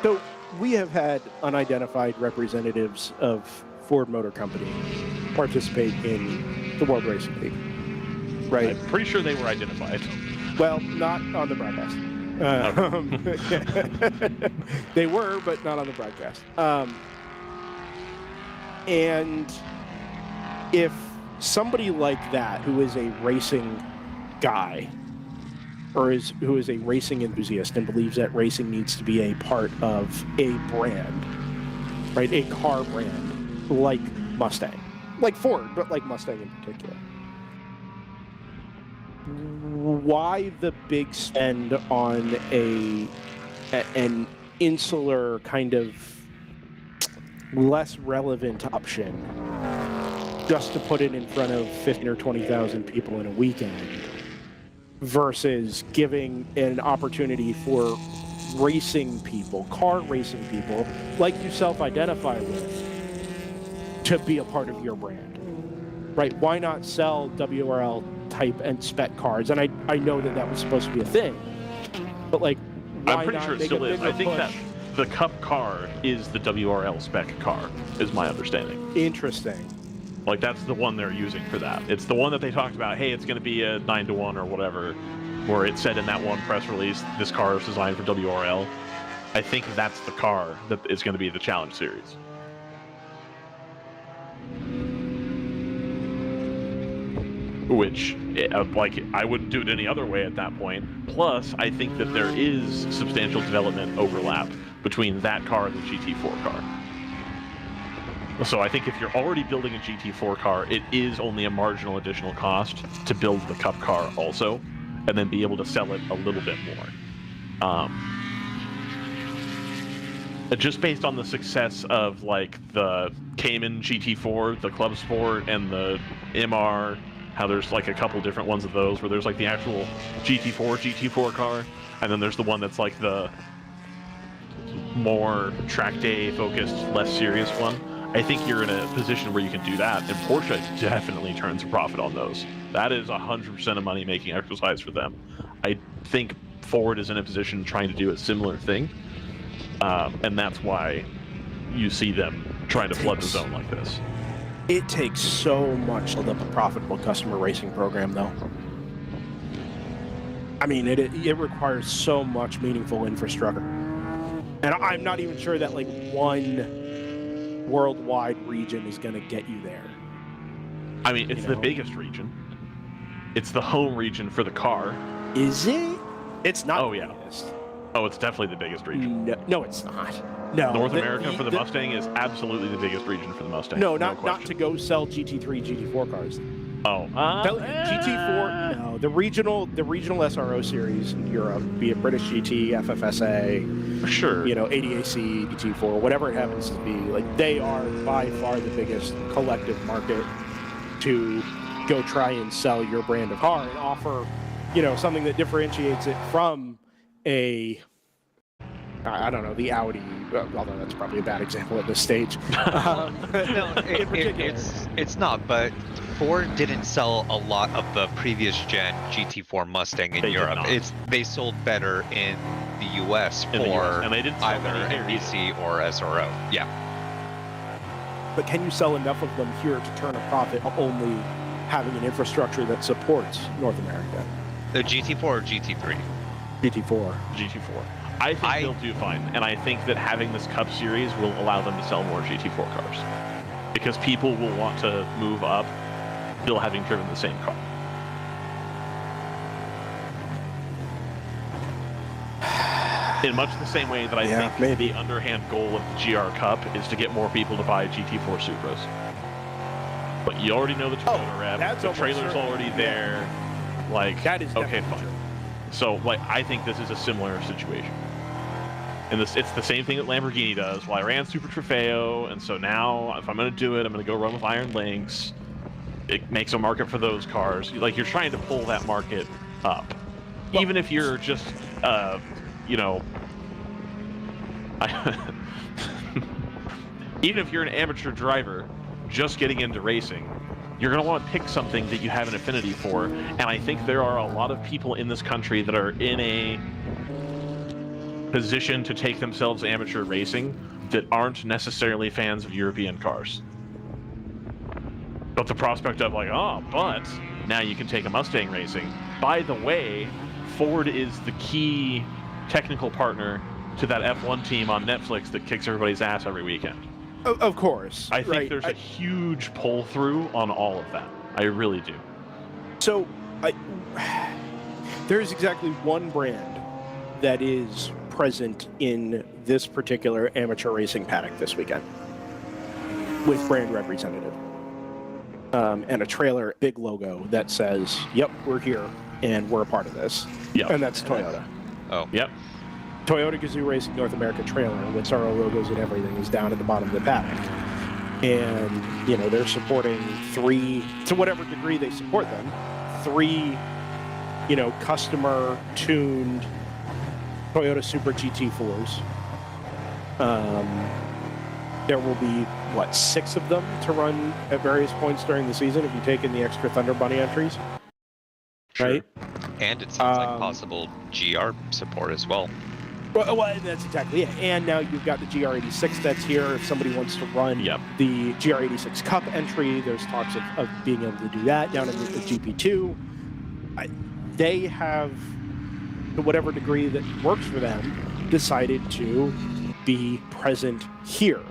So we have had unidentified representatives of Ford Motor Company participate in the World Racing League, right? I'm pretty sure they were identified. Well, not on the broadcast. They were, but not on the broadcast. And if somebody like that, who is a racing guy, or who is a racing enthusiast and believes that racing needs to be a part of a brand, right, a car brand, like Mustang, like Ford, but like Mustang in particular, why the big spend on an insular kind of less relevant option just to put it in front of 15 or 20,000 people in a weekend versus giving an opportunity for racing people, car racing people, like you self-identify with, to be a part of your brand, right? Why not sell WRL type and spec cars? And I know that was supposed to be a thing, but like, why I'm pretty not sure it make still a is. bigger I think push? that the Cup car is the WRL spec car, is my understanding. Interesting. Like, that's the one they're using for that. It's the one that they talked about, hey, it's going to be a 9-to-1 or whatever, where it said in that one press release, this car is designed for WRL. I think that's the car that is going to be the Challenge Series. Which, like, I wouldn't do it any other way at that point. Plus, I think that there is substantial development overlap between that car and the GT4 car. So I think if you're already building a GT4 car, it is only a marginal additional cost to build the Cup car also, and then be able to sell it a little bit more. Just based on the success of, like, the Cayman GT4, the Club Sport, and the MR, how there's, like, a couple different ones of those, where there's, like, the actual GT4 car, and then there's the one that's, like, the more track day focused, less serious one. I think you're in a position where you can do that, and Porsche definitely turns a profit on those. That is 100% a money-making exercise for them. I think Ford is in a position trying to do a similar thing, and that's why you see them trying to flood the zone like this. It takes so much to build up a profitable customer racing program, though. I mean, it requires so much meaningful infrastructure. And I'm not even sure that, like, one worldwide region is going to get you there. I mean, it's the biggest region. It's the home region for the car. Is it? It's not. Oh, yeah. Biggest. Oh, it's definitely the biggest region. No, it's not. No. North America for the Mustang is absolutely the biggest region for the Mustang. No, not to go sell GT3, GT4 cars. Oh, GT4. No, the regional SRO series in Europe, be it British GT, FFSA, sure, ADAC, GT4, whatever it happens to be, like, they are by far the biggest collective market to go try and sell your brand of car and offer, something that differentiates it from I don't know, the Audi, although that's probably a bad example at this stage. No, it's not, but Ford didn't sell a lot of the previous gen GT4 Mustang in Europe. They sold better in the US for and they didn't sell either many here NBC or SRO. Yeah. But can you sell enough of them here to turn a profit only having an infrastructure that supports North America? The GT4 or GT3? GT4. GT4. I think they'll do fine, and I think that having this Cup Series will allow them to sell more GT4 cars. Because people will want to move up still having driven the same car. In much the same way that I think maybe the underhand goal of the GR Cup is to get more people to buy GT4 Supras. But you already know the Toyota rep, the trailer's already there. Like, that is okay, fine. So, like, I think this is a similar situation. And it's the same thing that Lamborghini does. Well, I ran Super Trofeo, and so now, if I'm going to do it, I'm going to go run with Iron Lynx. It makes a market for those cars. Like, you're trying to pull that market up. Well, even if you're just, you know... even if you're an amateur driver just getting into racing, you're going to want to pick something that you have an affinity for. And I think there are a lot of people in this country that are in a position to take themselves amateur racing that aren't necessarily fans of European cars. But the prospect of like, oh, but now you can take a Mustang racing. By the way, Ford is the key technical partner to that F1 team on Netflix that kicks everybody's ass every weekend. Of course. I think there's a huge pull through on all of that. I really do. So, there's exactly one brand that is present in this particular amateur racing paddock this weekend with brand representative and a trailer, big logo that says, yep, we're here and we're a part of this. Yep. And that's Toyota. Oh. Yep. Toyota Gazoo Racing North America trailer with SRO logos and everything is down at the bottom of the paddock. And, you know, they're supporting three, to whatever degree they support them, three, you know, customer-tuned Toyota Super GT4s. There will be, what, 6 of them to run at various points during the season if you take in the extra Thunder Bunny entries. Sure. Right? And it sounds like possible GR support as well. Well, that's exactly it. And now you've got the GR86 that's here. If somebody wants to run the GR86 Cup entry, there's talks of being able to do that down in the GP2. They have, to whatever degree that works for them, decided to be present here.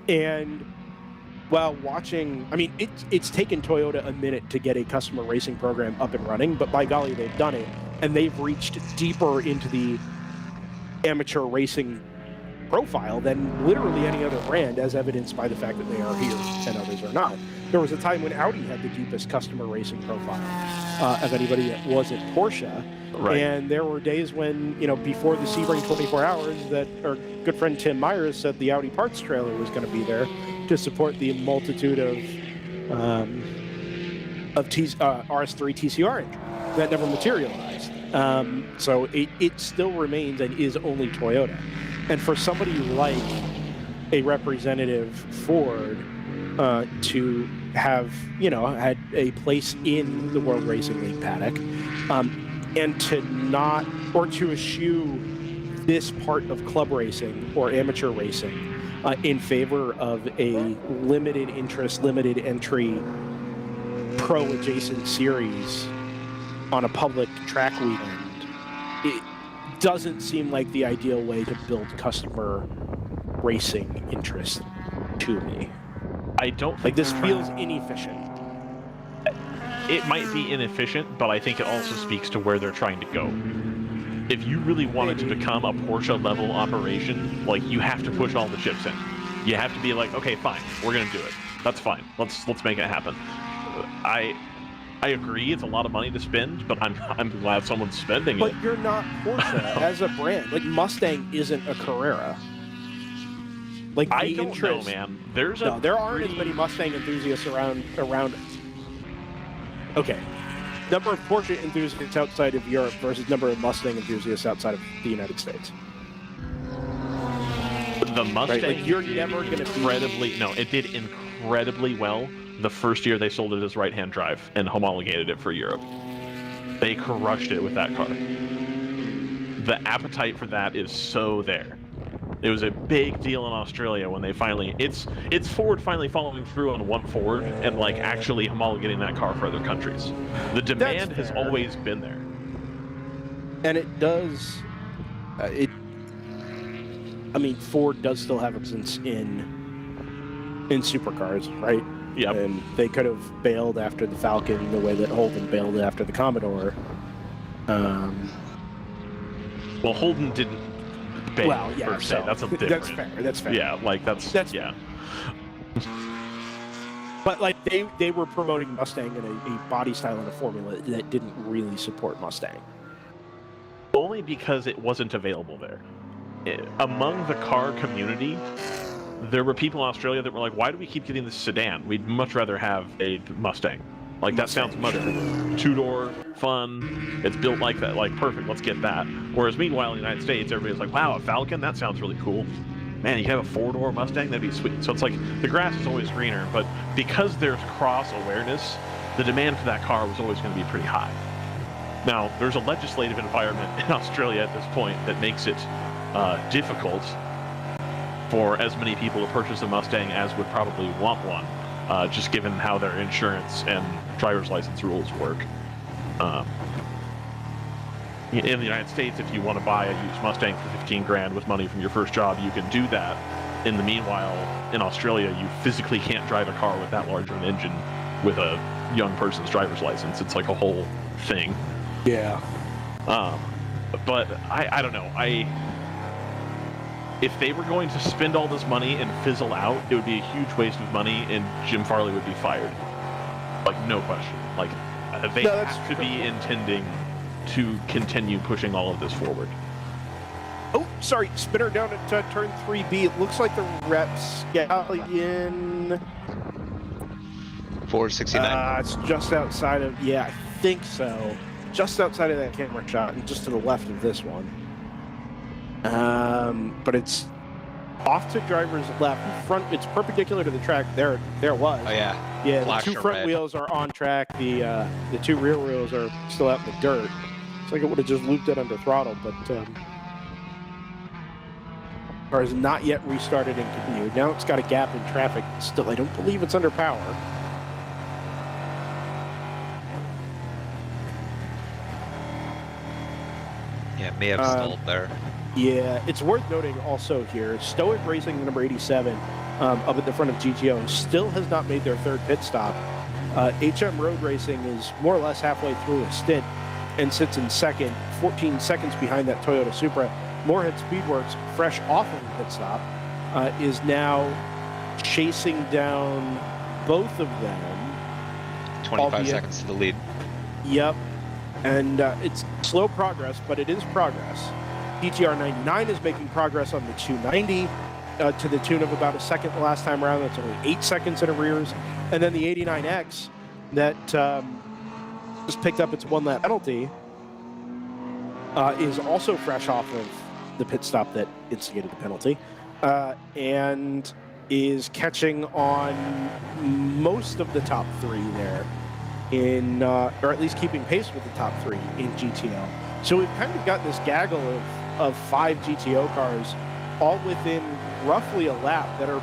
And while watching, I mean, it's taken Toyota a minute to get a customer racing program up and running, but by golly, they've done it. And they've reached deeper into the amateur racing profile than literally any other brand, as evidenced by the fact that they are here and others are not. There was a time when Audi had the deepest customer racing profile of anybody that wasn't Porsche. Right. And there were days when, you know, before the Sebring 24 Hours, that our good friend Tim Myers said the Audi parts trailer was going to be there to support the multitude of RS3 TCR entry that never materialized. So it still remains and is only Toyota. And for somebody like a representative Ford to have, you know, had a place in the World Racing League paddock, and to not, or to eschew this part of club racing or amateur racing in favor of a limited interest, limited entry, pro-adjacent series on a public track weekend, it doesn't seem like the ideal way to build customer racing interest to me. I don't think like this feels inefficient. It might be inefficient, but I think it also speaks to where they're trying to go. If you really wanted to become a Porsche level operation, like, you have to push all the chips in. You have to be like, okay, fine, we're gonna do it. That's fine. Let's make it happen. I agree, it's a lot of money to spend, but I'm glad someone's spending it. But you're not Porsche as a brand. Like, Mustang isn't a Carrera. Like, I don't know, man. There aren't as many Mustang enthusiasts around. Okay, number of Porsche enthusiasts outside of Europe versus number of Mustang enthusiasts outside of the United States. The Mustang, right? Like, you're never going to incredibly. No, it did incredibly well the first year they sold it as right-hand drive and homologated it for Europe. They crushed it with that car. The appetite for that is so there. It was a big deal in Australia when they finally, it's Ford finally following through on one Ford and like actually homologating that car for other countries. The demand has always been there. And it does. I mean, Ford does still have a presence in supercars, right? Yep. And they could have bailed after the Falcon the way that Holden bailed after the Commodore. Well, Holden didn't bail, Well, yeah, per se. so That's a different. that's fair. That's fair. Yeah, like that's yeah. But like they were promoting Mustang in a body style and a formula that didn't really support Mustang. Only because it wasn't available there. Among the car community, there were people in Australia that were like, why do we keep getting this sedan? We'd much rather have a Mustang. Like, that sounds much cooler. Two-door, fun, it's built like that, like, perfect, let's get that. Whereas meanwhile in the United States, everybody's like, wow, a Falcon? That sounds really cool. Man, you can have a four-door Mustang? That'd be sweet. So it's like, the grass is always greener, but because there's cross-awareness, the demand for that car was always going to be pretty high. Now, there's a legislative environment in Australia at this point that makes it difficult for as many people to purchase a Mustang as would probably want one, just given how their insurance and driver's license rules work. In the United States, if you want to buy a used Mustang for 15 grand with money from your first job, you can do that. In the meanwhile, in Australia, you physically can't drive a car with that large of an engine with a young person's driver's license. It's like a whole thing. Yeah. But I don't know. If they were going to spend all this money and fizzle out, it would be a huge waste of money, and Jim Farley would be fired. Like, no question. Like, they have to be intending to continue pushing all of this forward. Oh, sorry, spinner down at turn 3B. It looks like the Rapscallion. 469. It's just outside of, yeah, I think so. Just outside of that camera shot and just to the left of this one. But it's off to driver's left. Front, it's perpendicular to the track. There it was. Oh yeah. Yeah, Flash the two of front red. wheels are on track. The two rear wheels are still out in the dirt. It's like it would have just looped it under throttle, but car has not yet restarted and continued. Now it's got a gap in traffic. Still, I don't believe it's under power. Yeah, may have stalled there. Yeah, it's worth noting also here, Stoic Racing, number 87, up at the front of GTO, still has not made their third pit stop. HM Road Racing is more or less halfway through a stint and sits in second, 14 seconds behind that Toyota Supra. Moorhead Speedworks, fresh off of the pit stop, is now chasing down both of them. 25 seconds to the lead. Yep. And it's slow progress, but it is progress. DTR 99 is making progress on the 290 to the tune of about a second the last time around. That's only 8 seconds in arrears. And then the 89X that just picked up its 1 lap penalty is also fresh off of the pit stop that instigated the penalty and is catching on most of the top 3 there. Or at least keeping pace with the top 3 in GTO. So we've kind of got this gaggle of 5 GTO cars all within roughly a lap that are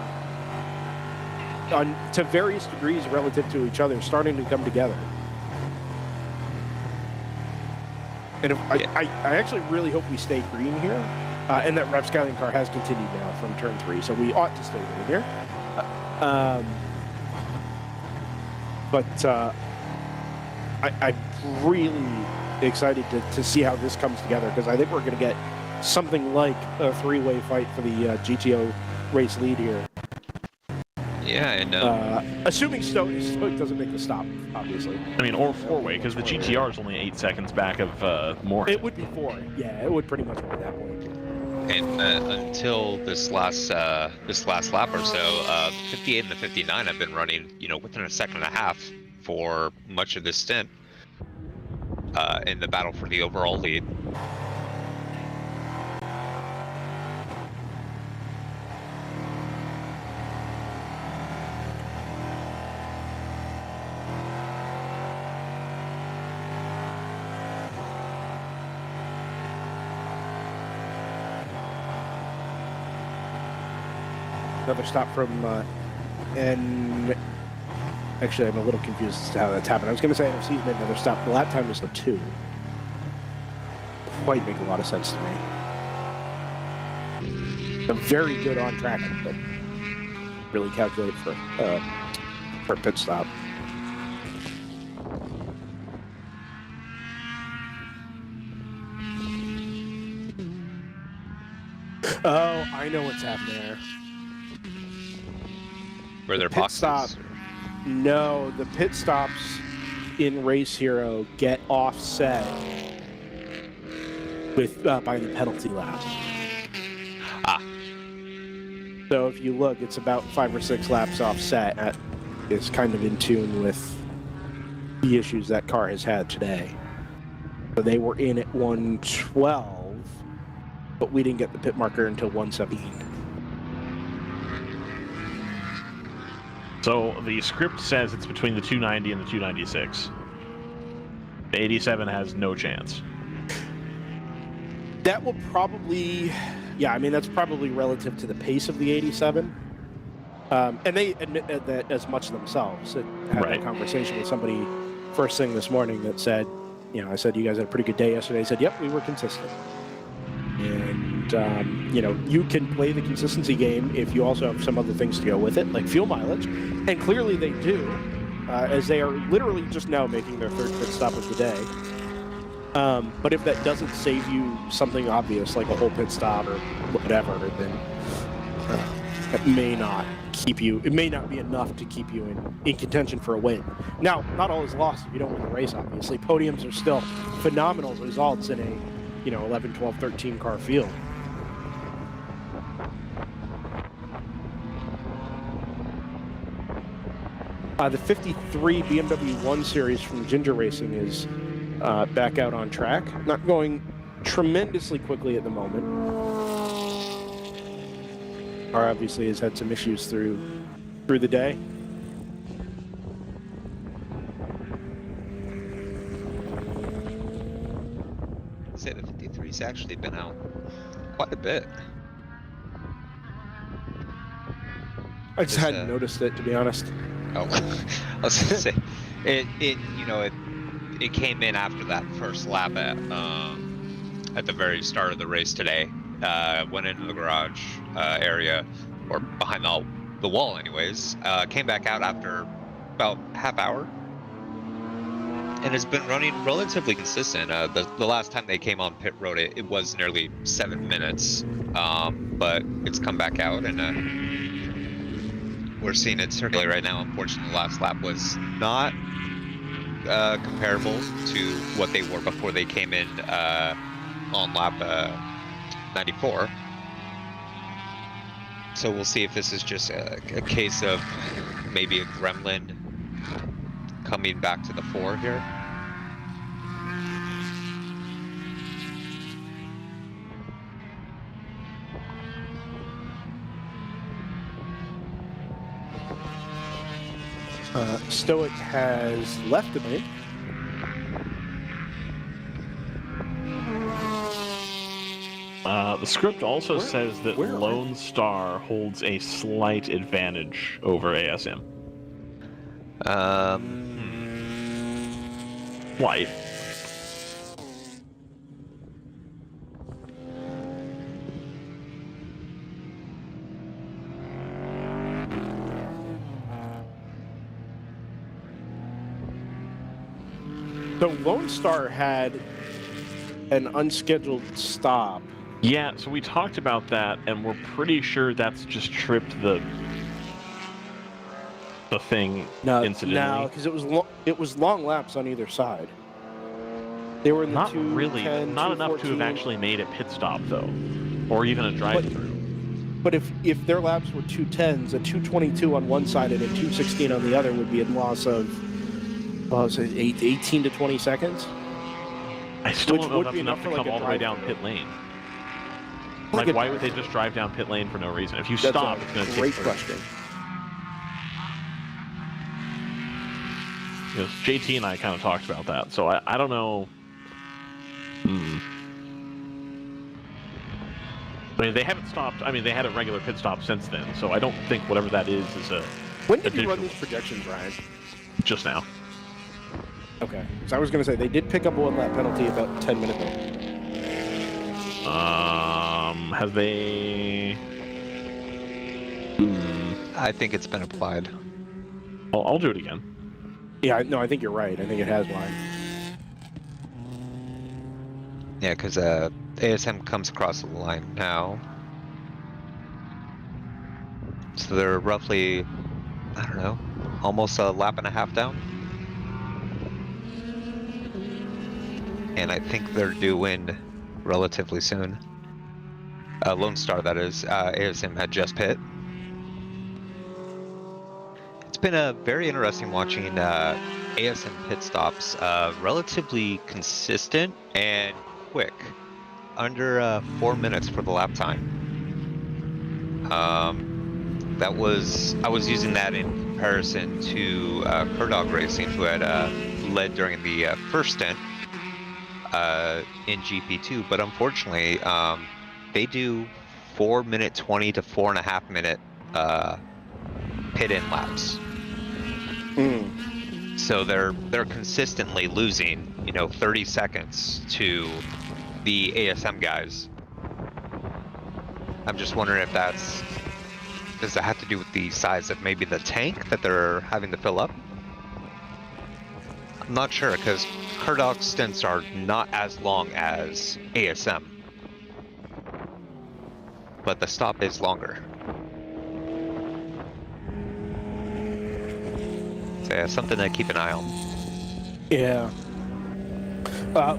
to various degrees relative to each other starting to come together. And I actually really hope we stay green here and that Rapscallion car has continued now from turn 3, so we ought to stay green here. I'm really excited to see how this comes together because I think we're going to get something like a 3-way fight for the GTO race lead here. Yeah, and assuming Stoic doesn't make the stop, obviously. I mean, or 4-way, because the GTR is only 8 seconds back of Moorhead. It would be 4. Yeah, it would pretty much be at that point. And until this last lap or so, 58 and the 59 have been running, within a second and a half for much of this stint in the battle for the overall lead. Another stop from and actually I'm a little confused as to how that's happened. I was going to say NFC's made another stop. The lap time is 2. quite make a lot of sense to me. A very good on track, but really calculated for a pit stop. Oh, I know what's happening there. Where their Pit boxes. stop. No, the pit stops in Race Hero get offset with by the penalty lap. Ah. So if you look, it's about 5 or 6 laps offset. That is kind of in tune with the issues that car has had today. So they were in at 112, but we didn't get the pit marker until 117. So the script says it's between the 290 and the 296. The 87 has no chance. That will probably, yeah, I mean, that's probably relative to the pace of the 87. And they admit that as much themselves. I had Right. a conversation with somebody first thing this morning that said, you know, I said, you guys had a pretty good day yesterday. They said, yep, we were consistent. And, you know, you can play the consistency game if you also have some other things to go with it, like fuel mileage. And clearly they do, as they are literally just now making their 3rd pit stop of the day. But if that doesn't save you something obvious, like a whole pit stop or whatever, then it may not keep you, it may not be enough to keep you in contention for a win. Now, not all is lost if you don't win the race, obviously. Podiums are still phenomenal results in a, you know, 11, 12, 13 car field. The 53 BMW 1 Series from Ginger Racing is back out on track. Not going tremendously quickly at the moment. Car obviously has had some issues through the day. Say the 53's actually been out quite a bit. I just hadn't noticed it, to be honest. Oh, I was gonna say, it you know, it came in after that first lap at the very start of the race today. Went into the garage area, or behind the wall anyways. Came back out after about half hour, and it's been running relatively consistent. The last time they came on pit road, it was nearly 7 minutes, but it's come back out, and we're seeing it circulate right now. Unfortunately, the last lap was not comparable to what they were before they came in on lap 94. So we'll see if this is just a case of maybe a gremlin coming back to the fore here. Stoic has left the main. The script also says that Lone Star holds a slight advantage over ASM. Slight. So Lone Star had an unscheduled stop. Yeah, so we talked about that, and we're pretty sure that's just tripped the thing incidentally. No, because it was long laps on either side. They were in the Not really, 210, not enough to 214. have actually made a pit stop though, or even a drive-through. But if their laps were 210s, a 222 on one side and a 216 on the other would be a loss of 18 to 20 seconds. I still Which don't know if would that's be enough to enough for, come like, a all the way down drive-through. pit lane. Like Like, a why would they drive-through. just drive down pit lane for no reason? If you That's stop, a it's going to take great forever. question. Because JT and I kind of talked about that, so I don't know. I mean, they haven't stopped. I mean, they had a regular pit stop since then, so I don't think whatever that is a When did you run additional- these projections, Ryan? just now. Okay. So I was going to say, they did pick up a one-lap penalty about 10 minutes ago. Have they? I think it's been applied. I'll do it again. Yeah, no, I think you're right. I think it has line. Yeah, because ASM comes across the line now. So they're roughly, I don't know, almost a lap and a half down. And I think they're due in relatively soon. Lone Star, that is. ASM had just pit. It's been very interesting watching ASM pit stops. Relatively consistent and quick. Under 4 minutes for the lap time. I was using that in comparison to Curdog Racing, who had led during the first stint in GP2, but unfortunately, they do 4-minute 20 to 4.5 minute pit-in laps. So they're consistently losing, 30 seconds to the ASM guys. I'm just wondering if does it have to do with the size of maybe the tank that they're having to fill up? I'm not sure, because Curdog stints are not as long as ASM. But the stop is longer. So yeah, something to keep an eye on. Yeah.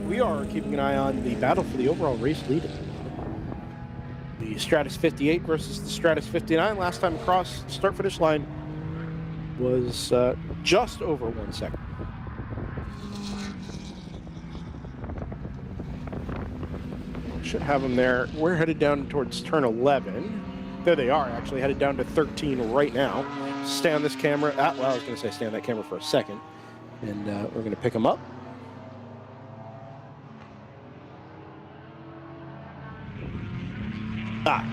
We are keeping an eye on the battle for the overall race lead. The Stratus 58 versus the Stratus 59. Last time across the start-finish line was just over 1 second. Should have them there. We're headed down towards turn 11. There they are, actually, headed down to 13 right now. Stay on this camera. Well, I was going to say stay on that camera for a second. And we're going to pick them up.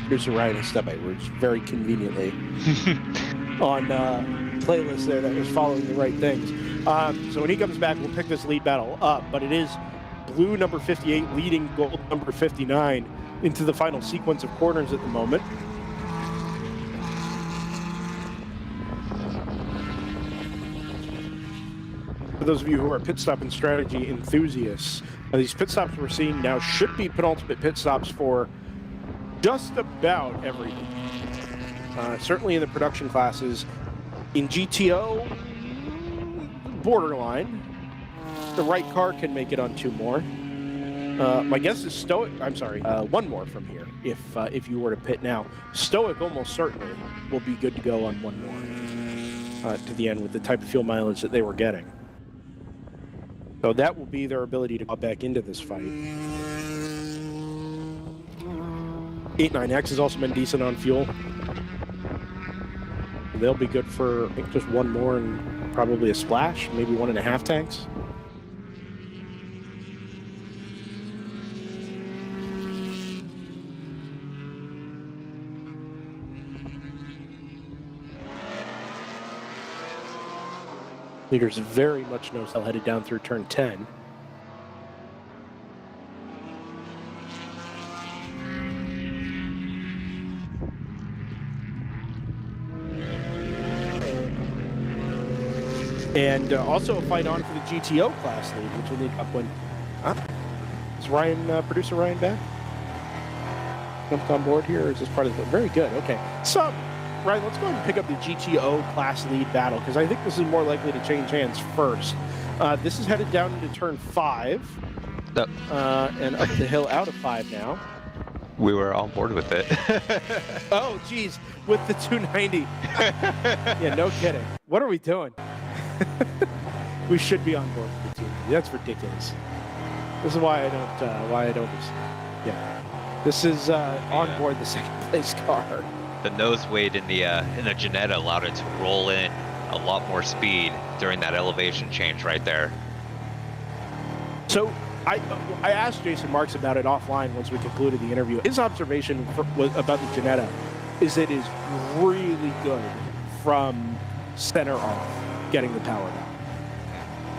Producer Ryan has stepped by words very conveniently on playlist there that was following the right things. So when he comes back, we'll pick this lead battle up, but it is blue number 58 leading gold number 59 into the final sequence of corners at the moment. For those of you who are pit stop and strategy enthusiasts, these pit stops we're seeing now should be penultimate pit stops for just about everything. Certainly in the production classes. In GTO, borderline. The right car can make it on 2 more. My guess is Stoic. I'm sorry, 1 more from here. If you were to pit now, Stoic almost certainly will be good to go on 1 more to the end with the type of fuel mileage that they were getting. So that will be their ability to go back into this fight. 89X has also been decent on fuel. They'll be good for, I think, just 1 more and probably a splash, maybe 1.5 tanks. Leaders very much no cell headed down through turn 10. And also a fight on for the GTO class lead, which will need upwind. Is producer Ryan back? Jumped on board here, or is this part of the... Very good, okay. So, Ryan, let's go ahead and pick up the GTO class lead battle, because I think this is more likely to change hands first. This is headed down into turn 5, and up the hill out of 5 now. We were on board with it. Oh, geez, with the 290. Yeah, no kidding. What are we doing? We should be on board with the 290. That's ridiculous. This is why I don't. Yeah, this is on board the second place car. The nose weight in the Janetta allowed it to roll in a lot more speed during that elevation change right there. So I asked Jason Marks about it offline once we concluded the interview. His observation about the Janetta is it is really good from center off, getting the power down.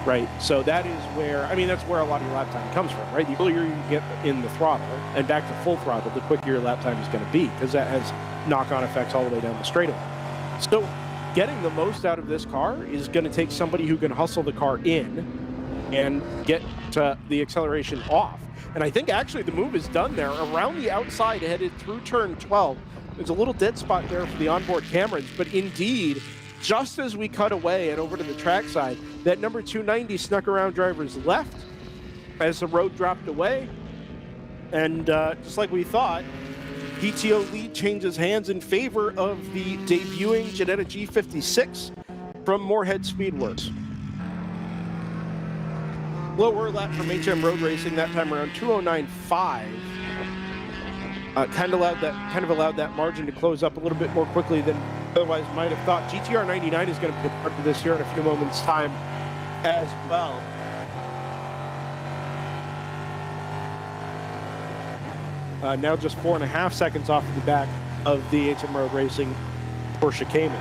right? So that is where, I mean, that's where a lot of your lap time comes from, right? The earlier you get in the throttle and back to full throttle, the quicker your lap time is going to be, because that has knock-on effects all the way down the straightaway. So getting the most out of this car is going to take somebody who can hustle the car in and get the acceleration off. And I think actually the move is done there around the outside, headed through turn 12. There's a little dead spot there for the onboard cameras, but indeed, just as we cut away and over to the trackside, that number 290 snuck around driver's left as the road dropped away. And just like we thought, PTO lead changes hands in favor of the debuting Jetta G56 from Moorhead Speedworks. Lower lap from HM Road Racing, that time around 209.5. Kind of allowed that margin to close up a little bit more quickly than otherwise might have thought. GTR 99 is going to be a part of this here in a few moments' time as well. Now just 4.5 seconds off of the back of the HM Road Racing Porsche Cayman.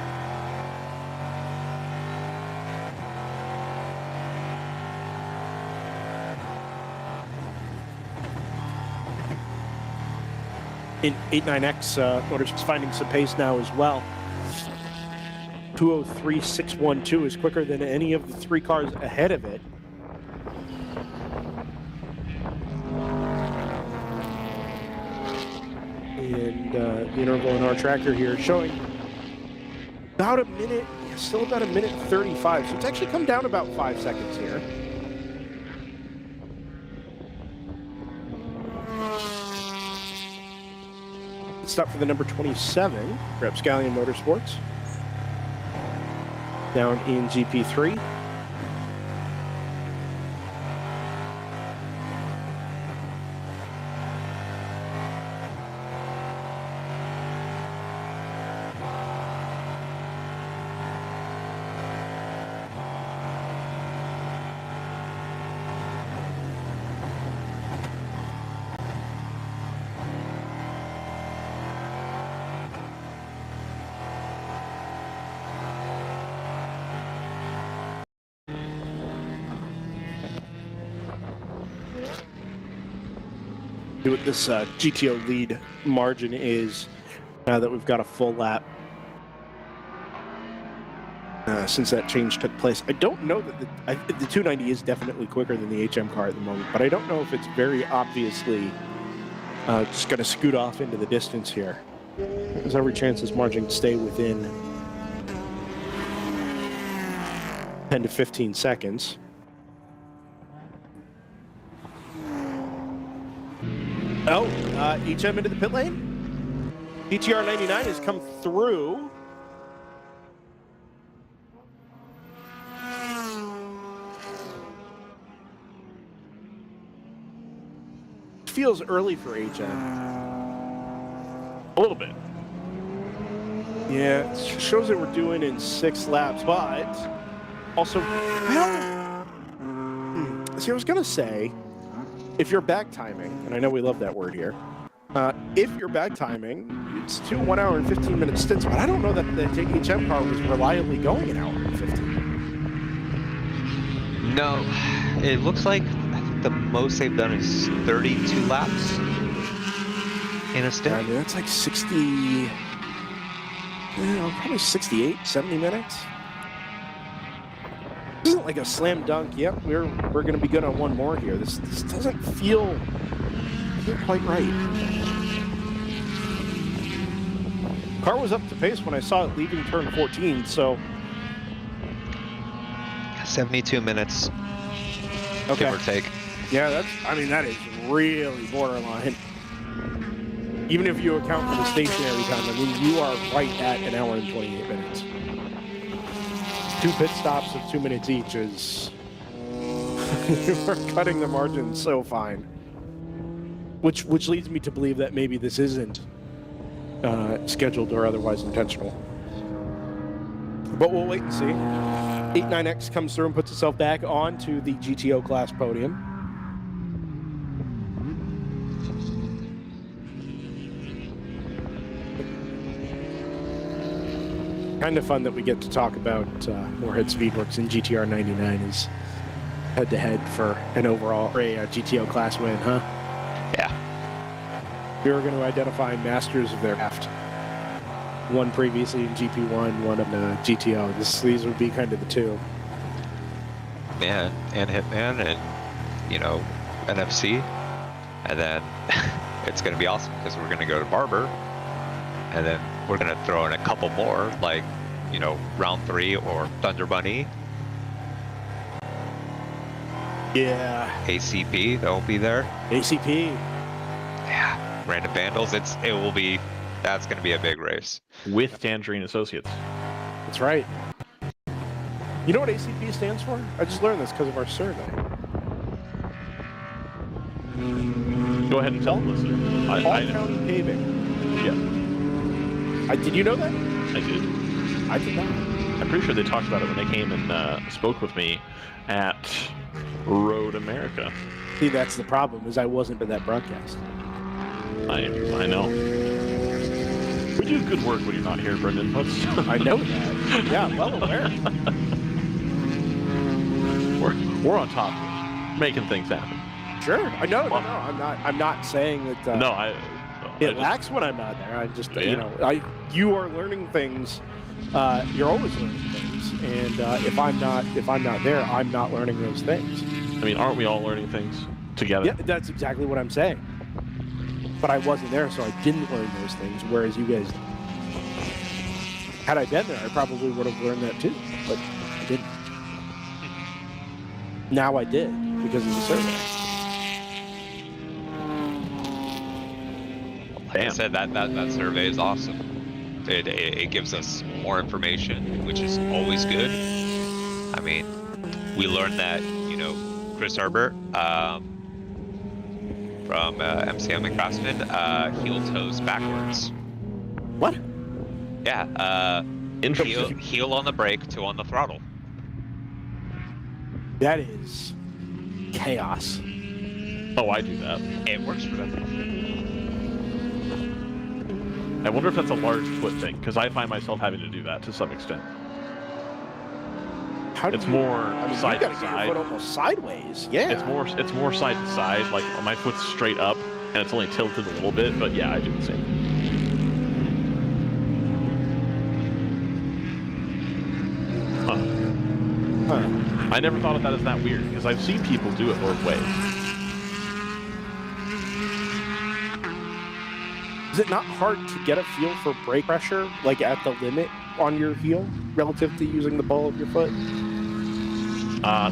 In 89X, Motors is finding some pace now as well. 203.612 is quicker than any of the three cars ahead of it. And the interval in our tracker here showing about a minute, still about a minute 35. So it's actually come down about 5 seconds here. Stop for the number 27, Rapscallion Motorsports. Down in GP3. What this GTO lead margin is now that we've got a full lap since that change took place. I don't know that the 290 is definitely quicker than the HM car at the moment, but I don't know if it's very obviously just going to scoot off into the distance here. There's every chance this margin can stay within 10 to 15 seconds. Oh, HM into the pit lane. GTR 99 has come through. Feels early for HM. A little bit. Yeah, it shows that we're doing in 6 laps, but also, well, see, I was going to say, if you're back timing, and I know we love that word here, if you're back timing, it's 2 1 hour and 15 minute stints, but I don't know that the HM car was reliably going an hour and 15. No, it looks like I think the most they've done is 32 laps in a stint. I mean, that's like 60, probably 68, 70 minutes. This isn't like a slam dunk. Yep, we're going to be good on one more here. This doesn't feel quite right. Car was up to pace when I saw it leaving turn 14, so 72 minutes, okay, give or take. Yeah, that is really borderline. Even if you account for the stationary time, I mean, you are right at an hour and 28 minutes. 2 pit stops of 2 minutes each is you are cutting the margin so fine, which leads me to believe that maybe this isn't scheduled or otherwise intentional. But we'll wait and see. 89X comes through and puts itself back onto the GTO class podium. Kind of fun that we get to talk about Moorhead Speedworks and GTR 99 as head-to-head for an overall GTO class win, huh? Yeah. We were going to identify masters of their craft. One previously in GP1, one in GTO. These would be kind of the two. Man, and Hitman, and NFC, and then it's going to be awesome because we're going to go to Barber, and then we're going to throw in a couple more, like round 3 or Thunder Bunny. Yeah. ACP, they'll be there. ACP. Yeah. Random Vandals. That's going to be a big race. With Tangerine Associates. That's right. You know what ACP stands for? I just learned this because of our survey. Go ahead and tell them, listener. All County Paving. Yeah. Did you know that? I did. I did not. I'm pretty sure they talked about it when they came and spoke with me at Road America. See, that's the problem, is I wasn't at that broadcast. I know. We do good work when you're not here, Brendan. I know that. Yeah, I'm well aware. We're on top of it, making things happen. Sure. I know. No. I'm not saying that. It lacks when I'm not there. I just, you are learning things. You're always learning things, and if I'm not there, I'm not learning those things. I mean, aren't we all learning things together? Yeah, that's exactly what I'm saying. But I wasn't there, so I didn't learn those things. Whereas you guys, had I been there, I probably would have learned that too. But I didn't. Now I did because of the survey. Like I said, that survey is awesome. It gives us more information, which is always good. I mean, we learned that Chris Herbert from MCM and Craftsman heel toes backwards. What? Yeah. Heel on the brake, toe on the throttle. That is chaos. Oh, I do that. It works for them. I wonder if that's a large foot thing, because I find myself having to do that to some extent. It's more side to side. Your foot almost sideways. Yeah. It's more side to side. Like my foot's straight up, and it's only tilted a little bit. But yeah, I do the same. Huh. I never thought of that as that weird, because I've seen people do it both ways. Is it not hard to get a feel for brake pressure, like at the limit on your heel, relative to using the ball of your foot?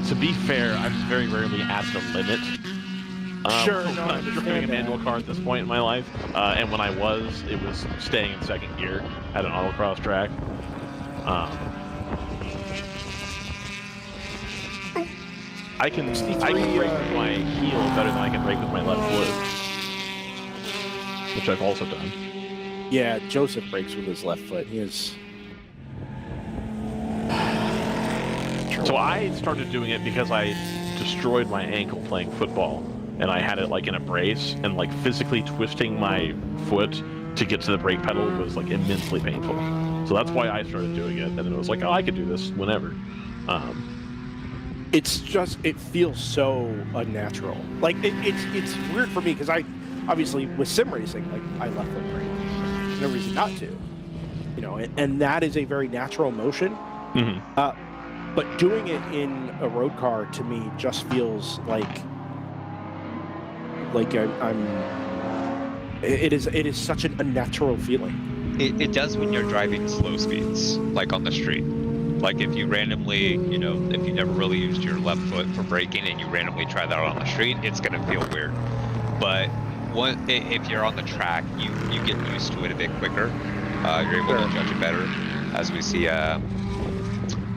To be fair, I'm very rarely at the limit. Sure, I'm driving a manual car at this point in my life, and when I was, it was staying in second gear at an autocross track. I can brake with my heel better than I can brake with my left foot, which I've also done. Yeah, Joseph brakes with his left foot. He is. So I started doing it because I destroyed my ankle playing football, and I had it like in a brace, and like physically twisting my foot to get to the brake pedal was like immensely painful. So that's why I started doing it, and then it was like, oh, I could do this whenever. It feels so unnatural. Like it's weird for me because I obviously with sim racing, like I left foot brake. There's no reason not to, and that is a very natural motion. Mm-hmm. But doing it in a road car to me just feels like I'm. It is such an unnatural feeling. It does when you're driving slow speeds, like on the street. Like if you randomly, if you never really used your left foot for braking and you randomly try that on the street, it's gonna feel weird. But if you're on the track, you get used to it a bit quicker. You're able to judge it better, as we see.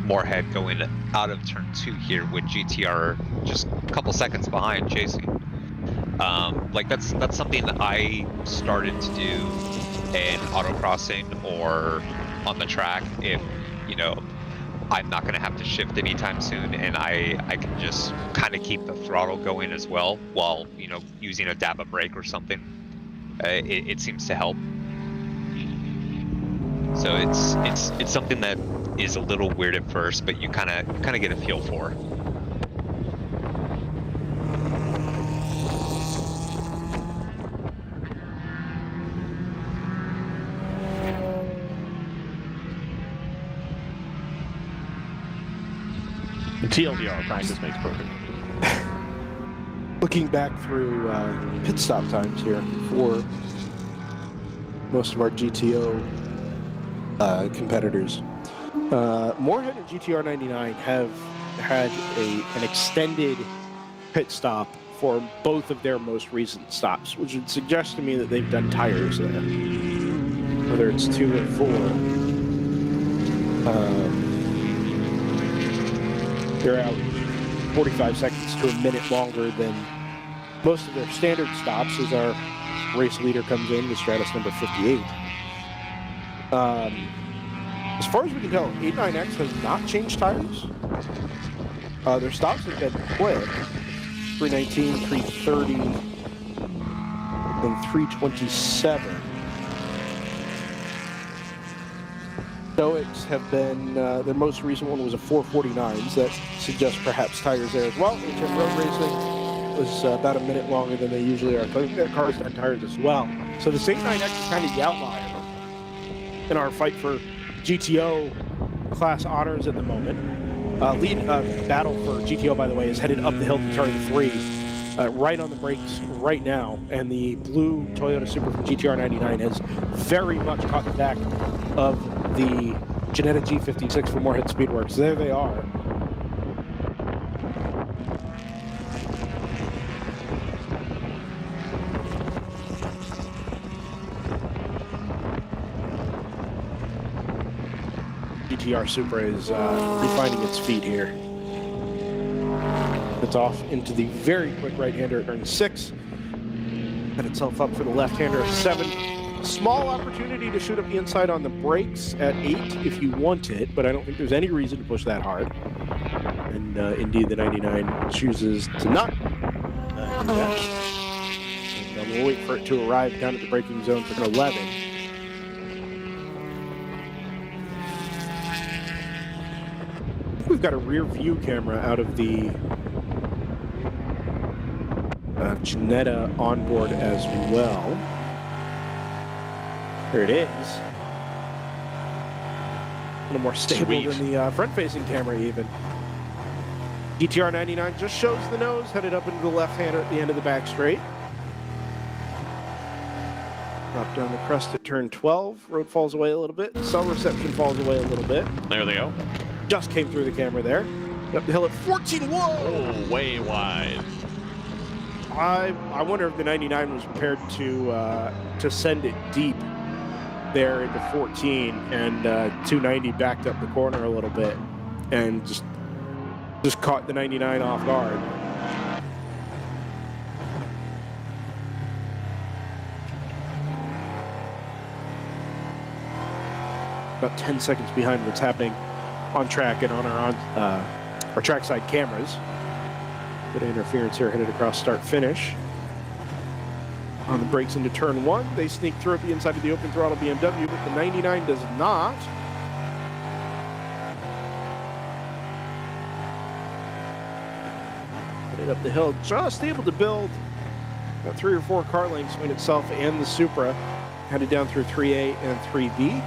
Moorhead going out of turn 2 here with GTR just a couple seconds behind chasing. Like that's something that I started to do in autocrossing or on the track if I'm not going to have to shift anytime soon, and I can just kind of keep the throttle going as well while using a dab of brake or something. It seems to help. So it's something that is a little weird at first, but you kind of get a feel for. TLDR, practice makes perfect. Looking back through pit stop times here for most of our GTO competitors, Moorhead and GTR 99 have had an extended pit stop for both of their most recent stops, which would suggest to me that they've done tires there, whether it's 2 or 4. They're out 45 seconds to a minute longer than most of their standard stops as our race leader comes in, the Stratus number 58. As far as we can tell, 89X has not changed tires. Their stops have been quick. 319, 330, and 327. Stoics have been, their most recent one was a 449s. That suggests perhaps tires there as well. HF Road Racing was about a minute longer than they usually are. I think their cars had tires as well. So the 89X is kind of the outlier in our fight for GTO class honors at the moment. Lead battle for GTO, by the way, is headed up the hill to turn 3, right on the brakes right now. And the blue Toyota Supra from GTR 99 has very much caught the back of the Jetta G56 from Moorhead Speedworks. There they are. GTR Supra is refining its feet here. It's off into the very quick right-hander at turn 6. Set itself up for the left-hander at 7. Small opportunity to shoot up the inside on the brakes at 8 if you want it, but I don't think there's any reason to push that hard. And indeed, the 99 chooses to not do that. And we'll wait for it to arrive down at the braking zone for turn 11. We've got a rear view camera out of the Jetta onboard as well. There it is. A little more stable than the front-facing camera even. GTR 99 just shows the nose, headed up into the left-hander at the end of the back straight. Drop down the crest at turn 12. Road falls away a little bit. Cell reception falls away a little bit. There they go. Just came through the camera there. Up the hill at 14. Whoa! Oh, way wide. I wonder if the 99 was prepared to send it deep there into 14, and 290 backed up the corner a little bit and just caught the 99 off guard. About 10 seconds behind what's happening on track and on our trackside cameras. Bit of interference here headed across start-finish. On the brakes into turn 1, they sneak through at the inside of the open throttle BMW, but the 99 does not. Headed up the hill, just able to build about 3 or 4 car lengths between itself and the Supra. Headed down through 3A and 3B.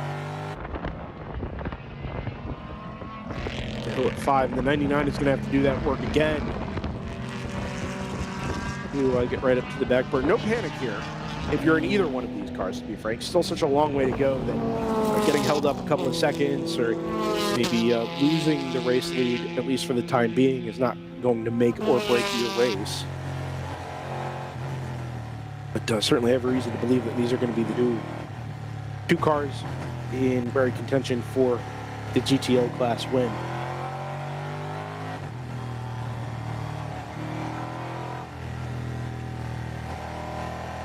The hill at 5, and the 99 is going to have to do that work again. To get right up to the back burn. No panic here if you're in either one of these cars, to be frank. Still such a long way to go that getting held up a couple of seconds or maybe losing the race lead, at least for the time being, is not going to make or break your race. But certainly have a reason to believe that these are going to be the two cars in very contention for the GTO class win.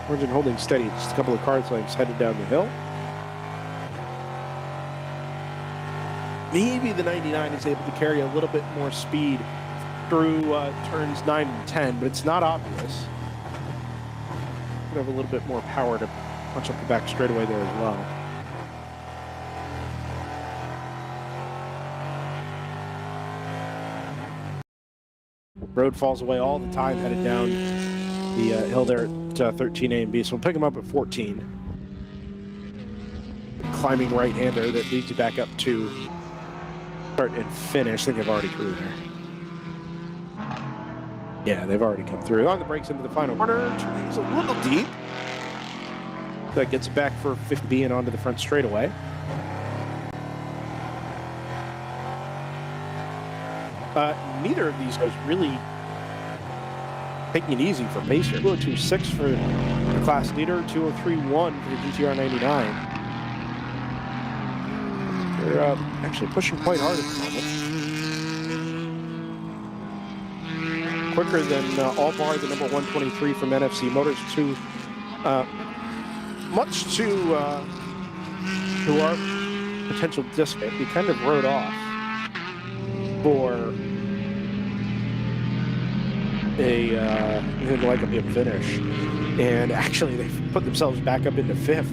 Origin holding steady, just a couple of car lengths headed down the hill. Maybe the 99 is able to carry a little bit more speed through turns 9 and 10, but it's not obvious. Could have a little bit more power to punch up the back straightaway there as well. Road falls away all the time, headed down the hill there at 13A and B, so we'll pick him up at 14. Climbing right-hander that leads you back up to start and finish. I think I've already through there. Yeah, they've already come through. On the brakes into the final corner. It's a little deep. That gets back for 50 and onto the front straightaway. Neither of these guys really taking it easy for pace here. 202.6 for the class leader, 203.1 for the GTR 99. They're actually pushing quite hard at the moment. Quicker than all bar the number 123 from NFC Motors, too. Much to our potential disc, we kind of rode off for like a finish, and actually they put themselves back up into 5th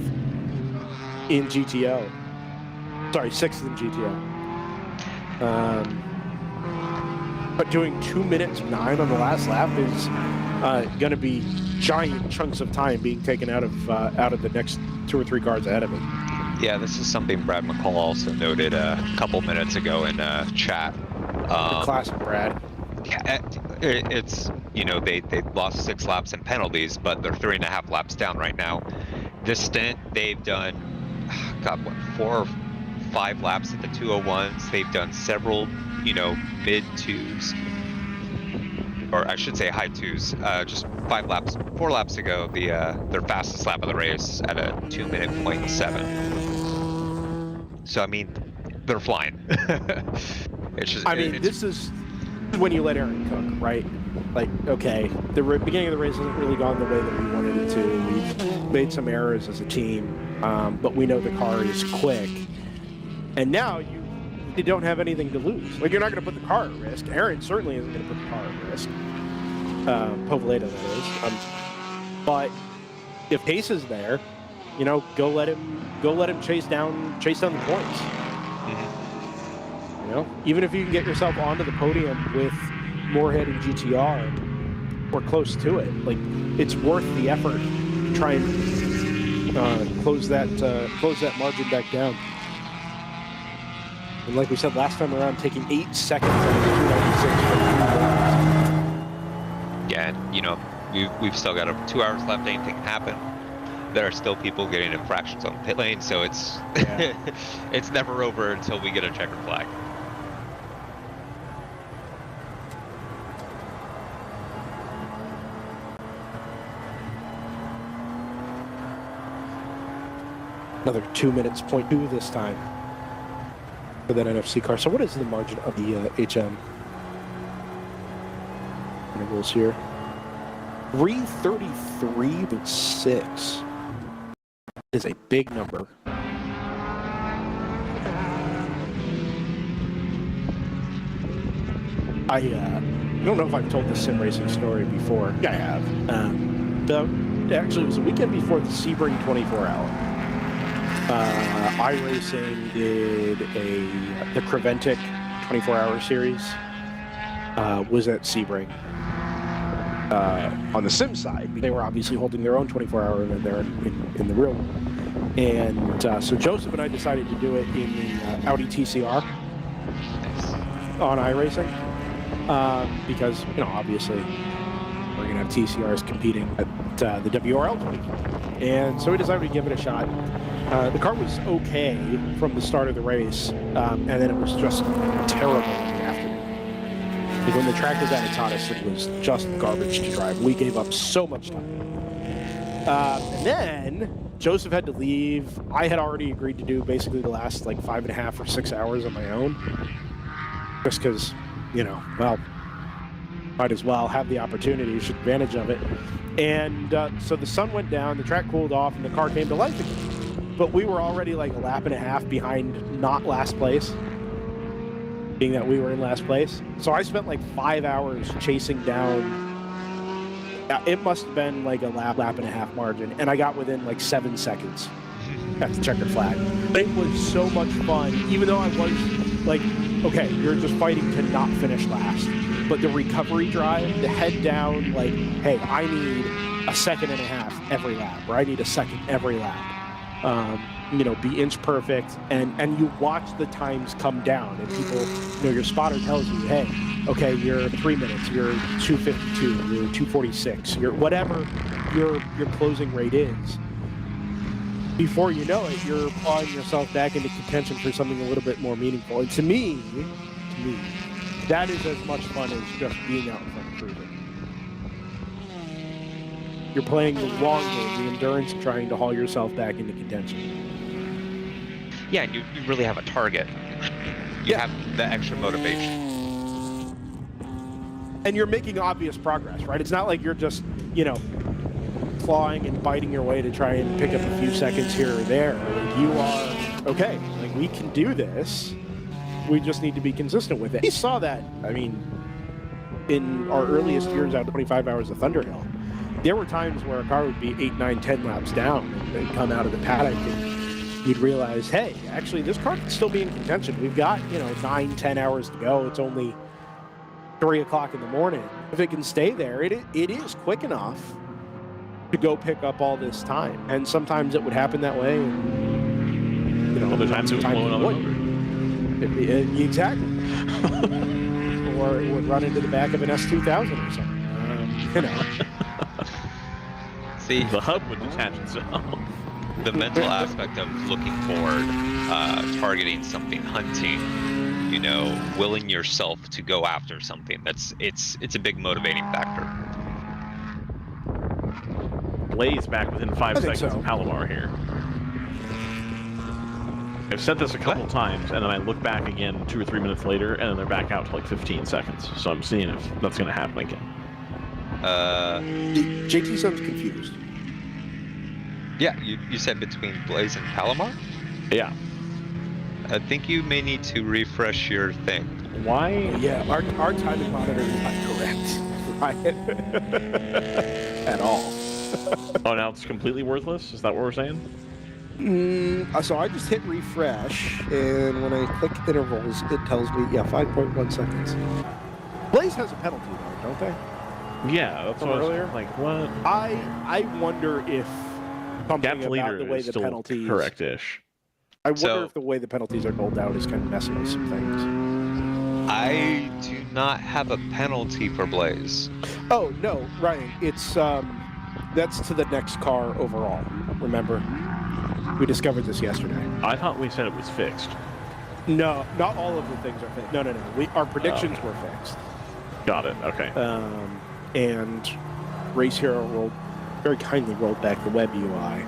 in GTO. Sorry, 6th in GTO. But doing 2 minutes 9 on the last lap is going to be giant chunks of time being taken out of the next 2 or 3 cars ahead of it. Yeah, this is something Brad McCall also noted a couple minutes ago in chat. Classic Brad. Yeah, it's, you know, they lost 6 laps in penalties, but they're 3.5 laps down right now. This stint, they've done, God, what, 4 or 5 laps at the 201s. They've done several, you know, mid 2s, or I should say high 2s. Just 4 laps ago, their fastest lap of the race at a 2:07. So I mean, they're flying. It's just, this is when you let Aaron cook, right? Like, okay, the beginning of the race hasn't really gone the way that we wanted it to. We've made some errors as a team, but we know the car is quick. And now you don't have anything to lose. Like, you're not going to put the car at risk. Aaron certainly isn't going to put the car at risk. Povaleda, that is. But if pace is there, you know, go let him chase down the points. You know, even if you can get yourself onto the podium with Moorhead and GTR or close to it, like, it's worth the effort to try and close that margin back down. And like we said last time around, taking 8 seconds on the 296. Yeah, and, you know, we've still got 2 hours left. Anything can happen. There are still people getting infractions on the pit lane, so it's it's never over until we get a checkered flag. Another 2 minutes, 0.2 this time for that NFC car. So what is the margin of the HM intervals here? 3:33.6 is a big number. I don't know if I've told the sim racing story before. Yeah, I have. Actually, it was a weekend before the Sebring 24-hour. iRacing did the Creventic 24-hour series. Was at Sebring. On the sim side, they were obviously holding their own 24-hour event there in the real world. And so Joseph and I decided to do it in the Audi TCR on iRacing because, you know, obviously we're going to have TCRs competing at the WRL 24. And so we decided to give it a shot. The car was okay from the start of the race, and then it was just terrible in the afternoon. Like, when the track was at its hottest, it was just garbage to drive. We gave up so much time. And then Joseph had to leave. I had already agreed to do basically the last like 5.5 or 6 hours on my own, just because, you know, well, might as well have the opportunity, took advantage of it. And so the sun went down, the track cooled off, and the car came to life again. But we were already like 1.5 laps behind not last place, being that we were in last place. So I spent like 5 hours chasing down. It must have been like a lap and a half margin, and I got within like 7 seconds at the checkered flag. It was so much fun, even though I was like, okay, you're just fighting to not finish last. But the recovery drive, the head down, like, hey, I need 1.5 seconds every lap, or I need a second every lap. be inch perfect, and you watch the times come down, and people, your spotter tells you, hey, okay, you're 3 minutes, you're 2:52, you're 2:46, you're whatever your closing rate is. Before you know it, you're clawing yourself back into contention for something a little bit more meaningful. And to me, that is as much fun as just being out in front cruising. You're playing the long game, the endurance, trying to haul yourself back into contention. Yeah, and you really have a target. You have the extra motivation. And you're making obvious progress, right? It's not like you're just, clawing and biting your way to try and pick up a few seconds here or there. Like, you are, okay, like, we can do this. We just need to be consistent with it. We saw that, in our earliest years out of 25 hours of Thunderhill. There were times where a car would be 8, 9, 10 laps down, and they'd come out of the paddock, and you'd realize, hey, actually, this car could still be in contention. We've got, 9, 10 hours to go. It's only 3 o'clock in the morning. If it can stay there, it is quick enough to go pick up all this time. And sometimes it would happen that way, and, Other times it was blowing on the motor. Exactly. Or it would run into the back of an S2000 or something. See, The hub would detach itself. the mental aspect of looking forward, targeting something, hunting, willing yourself to go after something. It's a big motivating factor. Blaze back within 5 seconds so. of Palomar here. I've said this a couple times, and then I look back again 2 or 3 minutes later, and then they're back out to like 15 seconds. So I'm seeing if that's going to happen again. JT sounds confused. Yeah, you said between Blaze and Palomar? Yeah. I think you may need to refresh your thing. Why? Yeah, our timing monitor is not correct. Right? At all. Oh, now it's completely worthless? Is that what we're saying? So I just hit refresh, and when I click intervals, it tells me, 5.1 seconds. Blaze has a penalty, though, don't they? Yeah, that's From what earlier? I was like, what? I wonder if something Gap about leader the way is the still penalties... correct-ish. I wonder So- if the way the penalties are doled out is kind of messing with some things. I do not have a penalty for Blaze. Oh, no, Ryan, it's, that's to the next car overall, remember? We discovered this yesterday. I thought we said it was fixed. No, not all of the things are fixed. No. Our predictions were fixed. Got it, okay. And Race Hero very kindly rolled back the web UI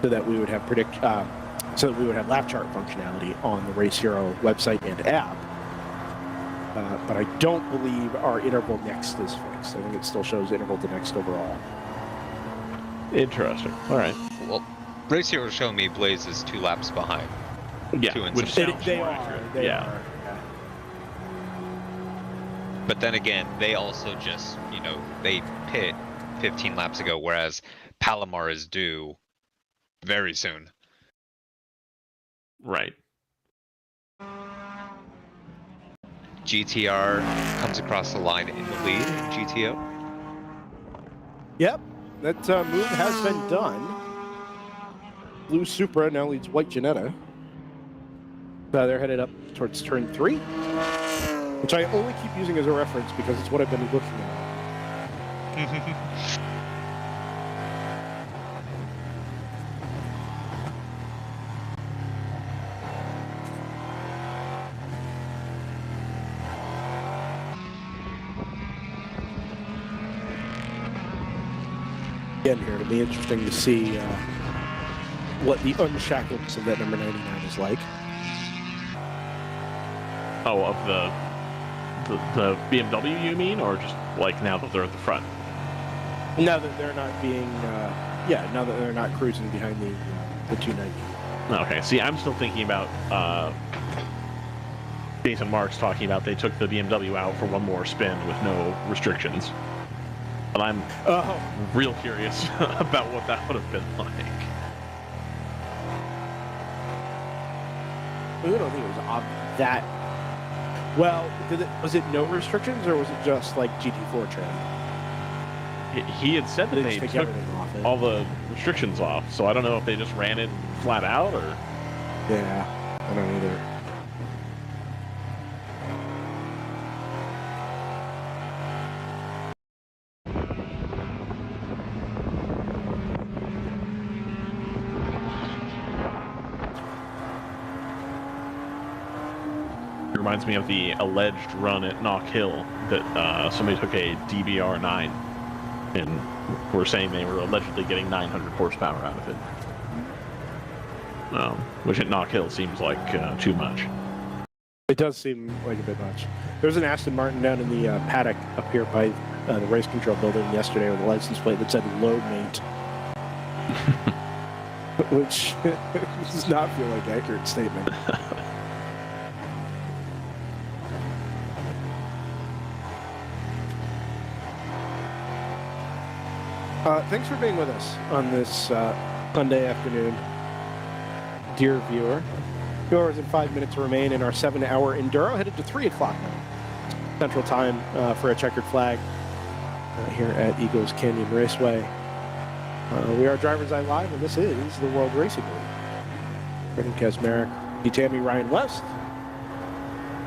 so that we would have lap chart functionality on the Race Hero website and app. But I don't believe our interval next is fixed. I think it still shows interval to next overall. Interesting. All right. Well, Race Hero showing me Blaze is 2 laps behind. Yeah, 2 and which some sounds They more are. accurate. They Yeah. are. But then again, they also just, they pit 15 laps ago, whereas Palomar is due very soon. Right. GTR comes across the line in the lead, GTO. Yep, that move has been done. Blue Supra now leads white Janetta. They're headed up towards turn 3, which I only keep using as a reference because it's what I've been looking at. Again, here it'll be interesting to see what the unshackledness of that number 99 is like. Oh, of the BMW, you mean, or just like now that they're at the front? Now that they're not being, now that they're not cruising behind the 290. Okay. See, I'm still thinking about Jason Marks talking about they took the BMW out for one more spin with no restrictions. But I'm real curious about what that would have been like. I don't think it was that. Well, was it no restrictions or was it just like GT4 trim? he had said that they take took everything off it. all the restrictions off, so I don't know if they just ran it flat out or. Yeah, I don't either. It reminds me of the alleged run at Knock Hill that somebody took a DBR9 and were saying they were allegedly getting 900 horsepower out of it. Which at Knock Hill seems like too much. It does seem like a bit much. There was an Aston Martin down in the paddock up here by the race control building yesterday with a license plate that said low mate. Which does not feel like an accurate statement. Thanks for being with us on this Sunday afternoon, dear viewer. 2 hours and 5 minutes remain in our 7-hour enduro, headed to 3 o'clock Central Time for a checkered flag here at Eagles Canyon Raceway. We are DriversEye Live, and this is the World Racing League. Brendan Kazmarek, Tammy, Ryan West,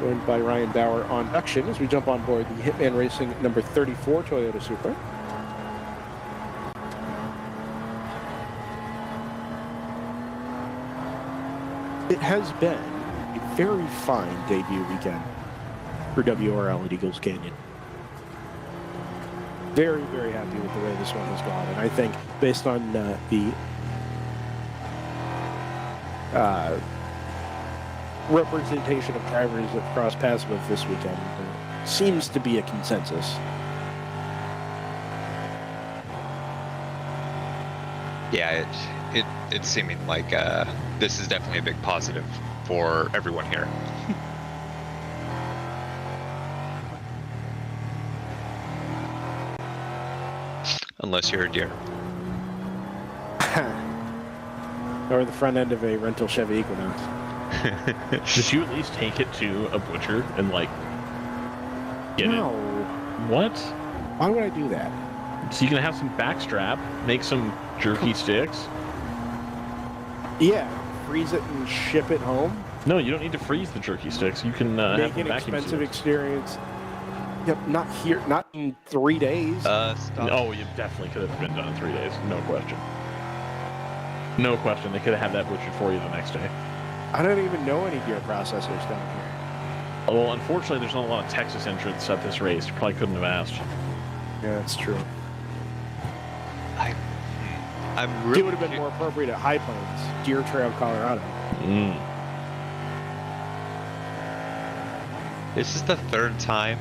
joined by Ryan Bauer on action as we jump on board the Hitman Racing number 34 Toyota Supra. It has been a very fine debut weekend for WRL at Eagles Canyon. Very, very happy with the way this one has gone. And I think based on the representation of drivers that cross paths with this weekend, seems to be a consensus. Yeah, it's seeming like this is definitely a big positive for everyone here. Unless you're a deer. Or the front end of a rental Chevy Equinox. Did you at least take it to a butcher and like get No. it? What? Why would I do that? So you can have some backstrap, make some jerky sticks. Yeah, freeze it and ship it home. No, you don't need to freeze the jerky sticks. You can have Make them an vacuum expensive sealed. experience. Yep, not here, not in 3 days. Stop. Oh, you definitely could have been done in 3 days. No question. No question. They could have had that butchered for you the next day. I don't even know any beer processors down here. Well, unfortunately, there's not a lot of Texas entrants at this race. You probably couldn't have asked. Yeah, that's true. I'm It really would have been more appropriate at High Plains, Deer Trail, Colorado. This is the third time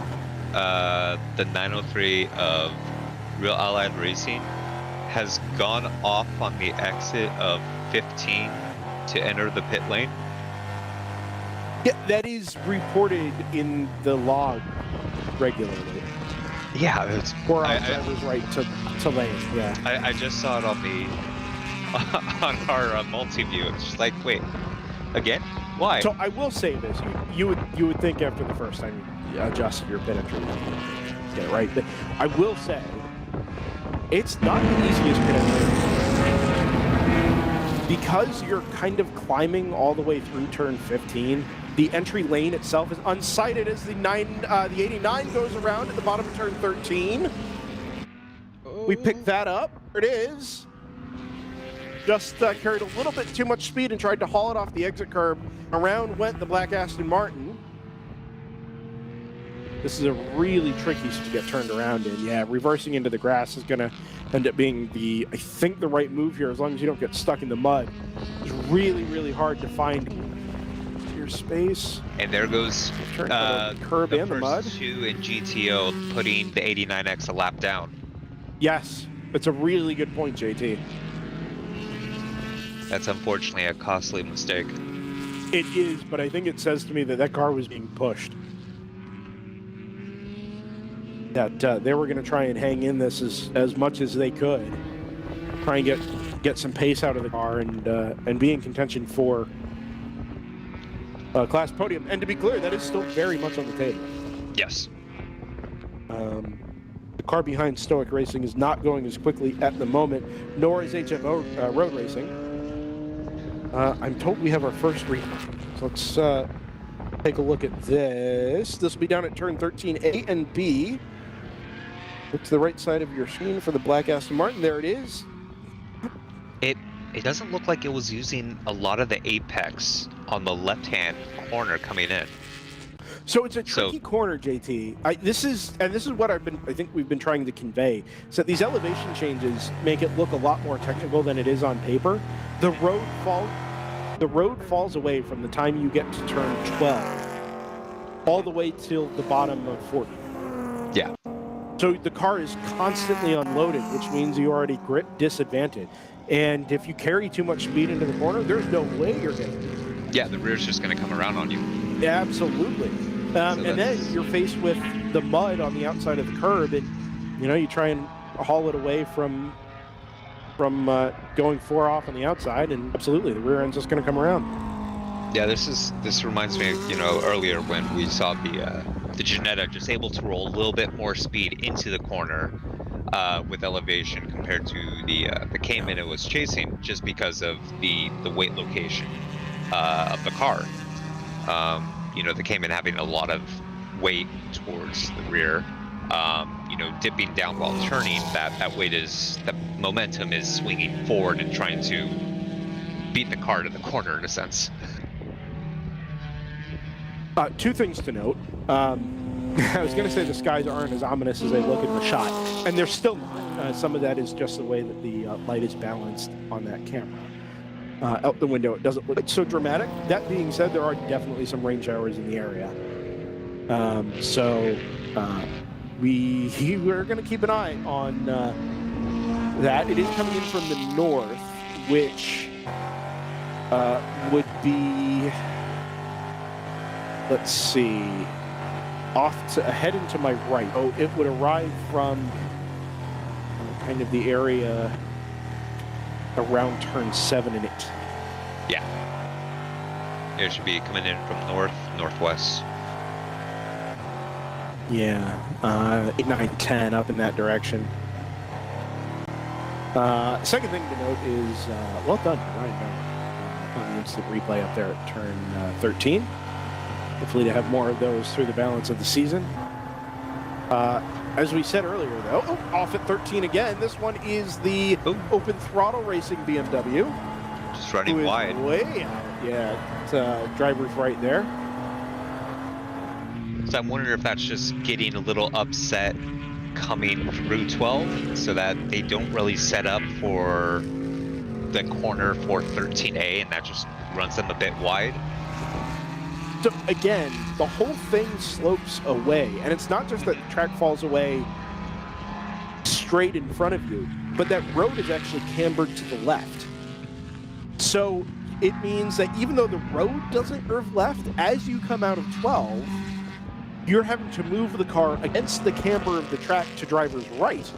the 903 of Real Allied Racing has gone off on the exit of 15 to enter the pit lane. Yeah, that is reported in the log regularly. Yeah, it's Or on driver's right to lane. Yeah. I just saw it on the on our multi-view. It's just like, wait, again? Why? So I will say this: you would think after the first time you adjusted your pit entry, get it right. But I will say it's not the easiest pit entry because you're kind of climbing all the way through turn 15. The entry lane itself is unsighted as the 89 goes around at the bottom of turn 13. We picked that up. There it is. Just carried a little bit too much speed and tried to haul it off the exit curb. Around went the black Aston Martin. This is a really tricky to get turned around in. Yeah, reversing into the grass is going to end up being I think the right move here, as long as you don't get stuck in the mud. It's really, really hard to find your space. And there goes the curb the and the mud. first two in GTO putting the 89X a lap down. Yes, it's a really good point, JT. That's unfortunately a costly mistake. It is, but I think it says to me that that car was being pushed. That they were going to try and hang in this as much as they could, try and get some pace out of the car and be in contention for class podium. And to be clear, that is still very much on the table. Yes. The car behind Stoic Racing is not going as quickly at the moment, nor is HMO Road Racing. I'm told we have our first read. So let's take a look at this. This will be down at turn 13, A and B. Look to the right side of your screen for the black Aston Martin. There it is. It doesn't look like it was using a lot of the apex on the left-hand corner coming in. So it's a tricky corner, JT. This is what I think we've been trying to convey. So these elevation changes make it look a lot more technical than it is on paper. The road falls away from the time you get to turn 12, all the way till the bottom of 40. Yeah. So the car is constantly unloaded, which means you already grip disadvantage. And if you carry too much speed into the corner, there's no way you're going to. Yeah, the rear's just going to come around on you. Yeah, absolutely. And then you're faced with the mud on the outside of the curb, and you try and haul it away from going 4 off on the outside, and absolutely the rear end's just going to come around. Yeah, this reminds me of earlier when we saw the Ginetta just able to roll a little bit more speed into the corner with elevation compared to the Cayman it was chasing, just because of the weight location of the car. The Cayman having a lot of weight towards the rear, dipping down while turning, that weight the momentum is swinging forward and trying to beat the car to the corner in a sense. 2 things to note. I was going to say the skies aren't as ominous as they look in the shot, and they're still not. Some of that is just the way that the light is balanced on that camera. Out the window, it doesn't look so dramatic. That being said, there are definitely some rain showers in the area. We're going to keep an eye on that. It is coming in from the north, which would be, let's see, ahead and to my right. Oh, it would arrive from kind of the area around turn 7 and 8. Yeah. It should be coming in from northwest. Yeah, 8, 9, 10 up in that direction. Second thing to note is, well done, Ryan Bauer, on the instant replay up there at turn 13. Hopefully to have more of those through the balance of the season. As we said earlier, though, off at 13 again. This one is the open throttle racing BMW. Just running wide. Way out. Yeah, driver's right there. So I'm wondering if that's just getting a little upset coming through 12 so that they don't really set up for the corner for 13A, and that just runs them a bit wide. So again, the whole thing slopes away, and it's not just that the track falls away straight in front of you, but that road is actually cambered to the left. So it means that even though the road doesn't curve left, as you come out of 12, you're having to move the car against the camber of the track to driver's right.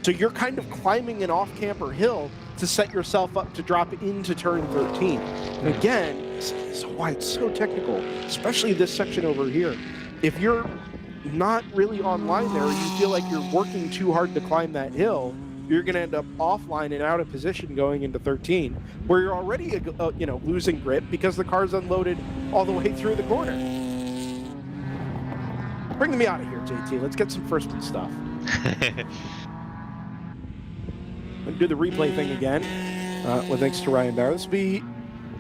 So you're kind of climbing an off-camber hill to set yourself up to drop into turn 13. And again, this is why it's so technical, especially this section over here. If you're not really online there, or you feel like you're working too hard to climb that hill, you're going to end up offline and out of position going into 13, where you're already losing grip because the car's unloaded all the way through the corner. Bring me out of here, JT. Let's get some first one stuff. Do the replay thing again. Well, thanks to Ryan Bauer. This will be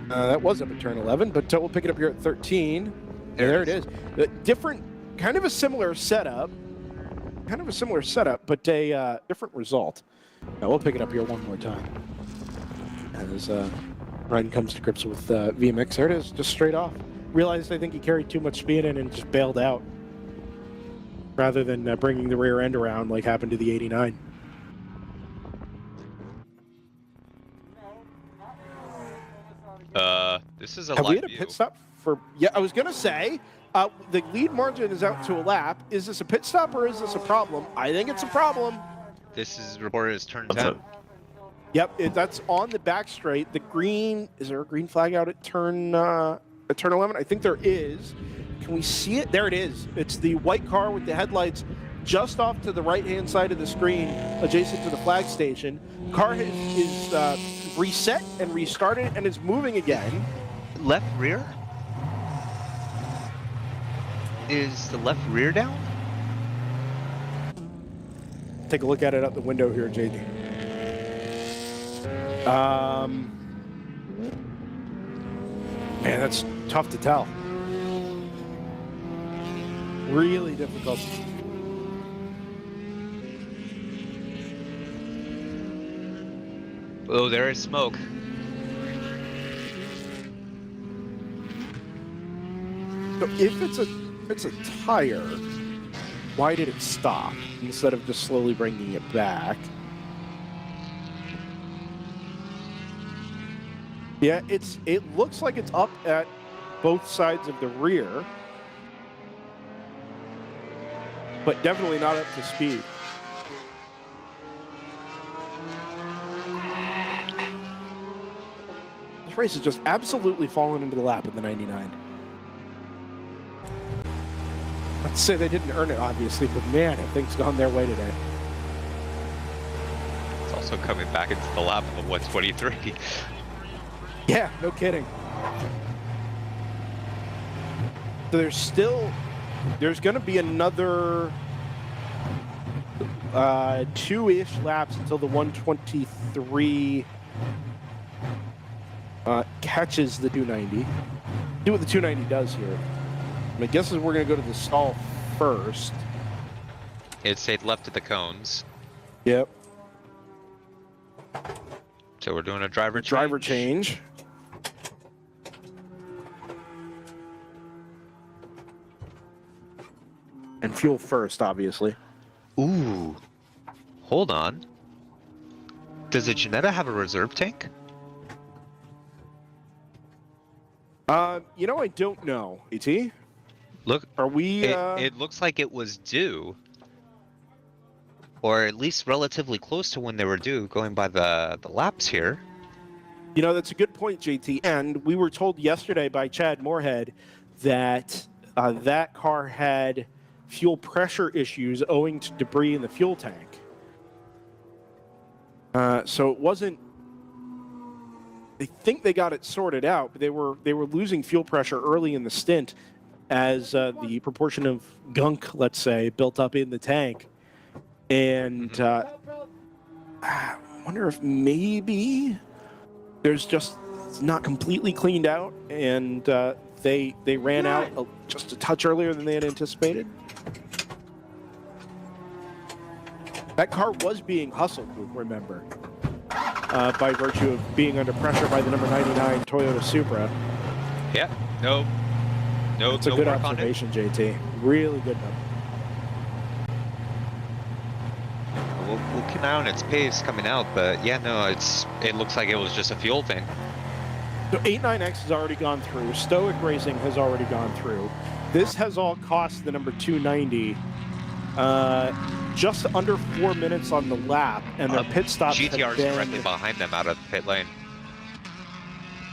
that was up at turn 11, but we'll pick it up here at 13. There it is. Different, kind of a similar setup. But a different result. Now we'll pick it up here one more time. As Ryan comes to grips with VMX. There it is, just straight off. Realized I think he carried too much speed in and just bailed out, rather than bringing the rear end around like happened to the 89. This is a Have live we had a view. pit stop for? Yeah, I was gonna say the lead margin is out to a lap. Is this a pit stop or is this a problem? I think it's a problem. This is reported as turn What's 10. up? Yep, that's on the back straight. The green, is there a green flag out at turn 11? I think there is. Can we see it? There it is. It's the white car with the headlights just off to the right-hand side of the screen, adjacent to the flag station. Car is reset and restarted and is moving again. Left rear? Is the left rear down? Take a look at it out the window here, JD. Man, that's tough to tell. Really difficult. Oh, there is smoke. So if it's a tire, why did it stop instead of just slowly bringing it back? Yeah, it looks like it's up at both sides of the rear, but definitely not up to speed. This race has just absolutely fallen into the lap of the 99. Not to say they didn't earn it, obviously, but man, have things gone their way today. It's also coming back into the lap of 123. Yeah, no kidding. So there's going to be another 2-ish laps until the 123 catches the 290. See what the 290 does here. My guess is we're going to go to the stall first. It stayed left at the cones. Yep. So we're doing a driver change. And fuel first, obviously. Ooh. Hold on. Does the Janetta have a reserve tank? You know, I don't know. ET? Look, Are we... it looks like it was due. Or at least relatively close to when they were due, going by the laps here. You know, that's a good point, JT. And we were told yesterday by Chad Moorhead that that car had fuel pressure issues owing to debris in the fuel tank. So it wasn't... I think they got it sorted out, but they were losing fuel pressure early in the stint as the proportion of gunk, let's say, built up in the tank. And I wonder if maybe there's just not completely cleaned out, and they ran out just a touch earlier than they had anticipated. That car was being hustled, remember, by virtue of being under pressure by the number 99 Toyota Supra. Yeah, no, It's a good observation, JT. Really good number. We'll keep an eye on its pace coming out, but yeah, no, it looks like it was just a fuel thing. So 89X has already gone through. Stoic Racing has already gone through. This has all cost the number 290 just under 4 minutes on the lap, and their pit stops GTR have is been... directly behind them out of the pit lane.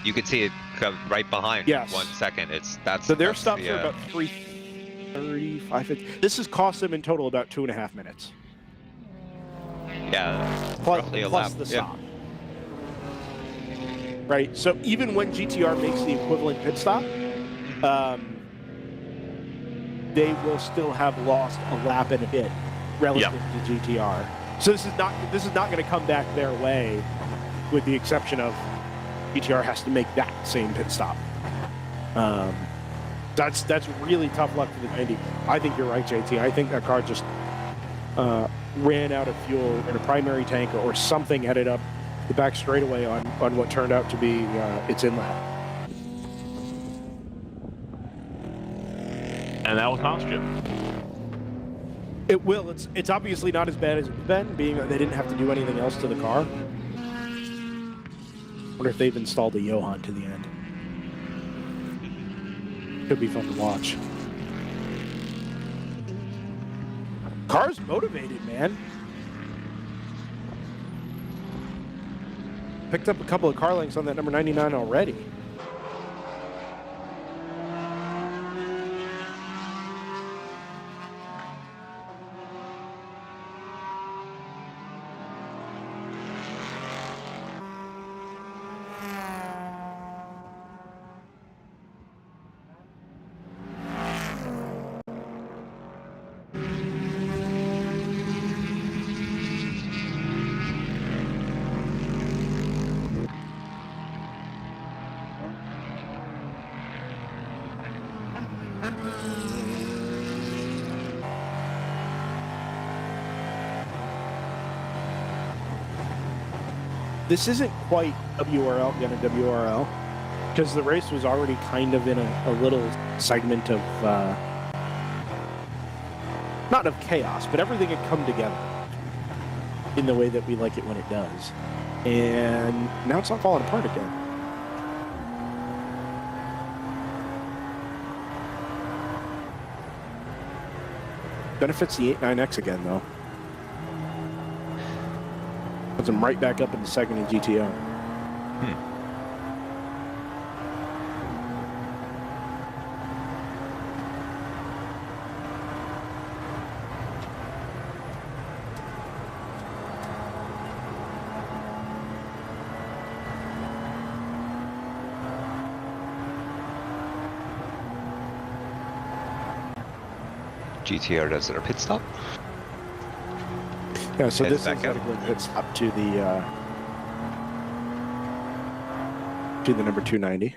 You can see it come right behind. Yes. 1 second. So their stops are about 3:30, 5:50. This has cost them in total about 2.5 minutes. Yeah, Plus roughly a lap. the stop. Right, so even when GTR makes the equivalent pit stop, they will still have lost a lap and a bit relative to GTR. So this is not going to come back their way, with the exception of GTR has to make that same pit stop. That's really tough luck for the 90. I think you're right, JT. I think that car just ran out of fuel in a primary tank or something headed up the back straightaway on what turned out to be its inlet. And that will cost you. It will. It's obviously not as bad as it's been, being that they didn't have to do anything else to the car. Wonder if they've installed a Johan to the end. Could be fun to watch. Car's motivated, man. Picked up a couple of car lengths on that number 99 already. this isn't quite WRL gonna WRL, because the race was already kind of in a little segment of not of chaos, but everything had come together in the way that we like it when it does, and now it's all falling apart again. Benefits the 8.9X again, though. Puts him right back up in the second in GTO. GTR does their pit stop. Yeah, so Heads this is back out. it's up to the number 290.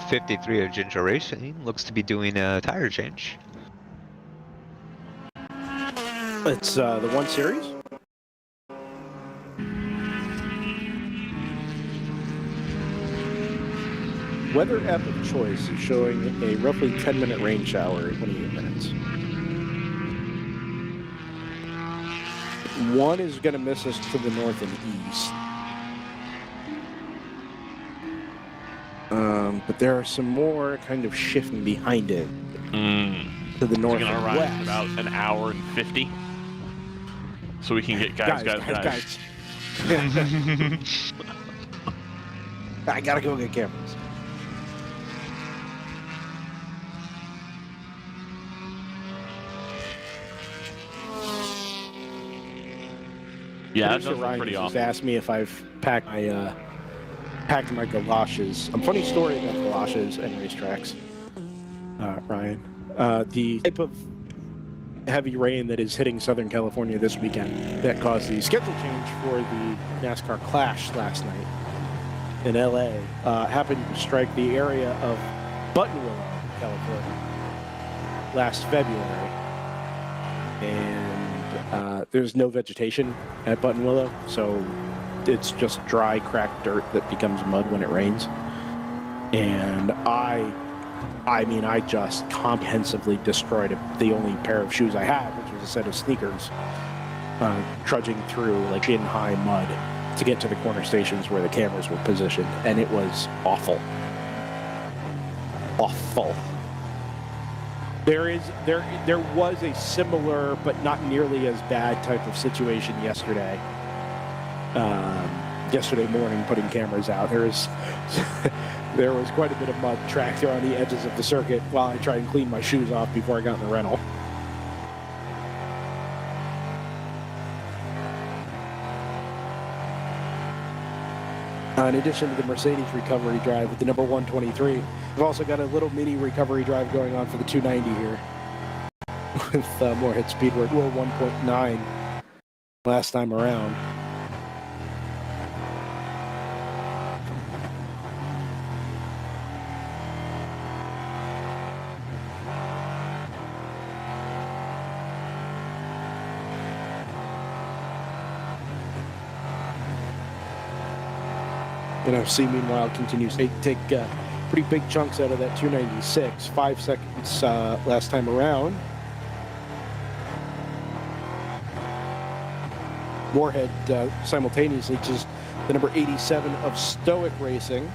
'53 of Ginger Racing looks to be doing a tire change. It's the 1 Series. Weather app of choice is showing a roughly 10-minute rain shower in 28 minutes. One is going to miss us to the north and east. But there are some more kind of shifting behind it to the north We're gonna and ride west. about an hour and 50, so we can get guys. I gotta go get cameras. Yeah, that Producer does look Ryan pretty just awesome. asked me if I've packed my galoshes. A funny story about galoshes and racetracks, Ryan. The type of heavy rain that is hitting Southern California this weekend that caused the schedule change for the NASCAR Clash last night in LA happened to strike the area of Buttonwillow, California, last February. And there's no vegetation at Buttonwillow, so it's just dry, cracked dirt that becomes mud when it rains. And I just comprehensively destroyed the only pair of shoes I had, which was a set of sneakers, trudging through like in-high mud to get to the corner stations where the cameras were positioned, and it was awful. Awful. There was a similar but not nearly as bad type of situation yesterday. Yesterday morning, putting cameras out, there was quite a bit of mud tracked around the edges of the circuit while I tried and clean my shoes off before I got in the rental. In addition to the Mercedes recovery drive with the number 123, I've also got a little mini recovery drive going on for the 290 here with Moorhead Speedway. We're 1.9 last time around. And FC, meanwhile, continues to take pretty big chunks out of that 296. 5 seconds last time around. Moorhead simultaneously just the number 87 of Stoic Racing.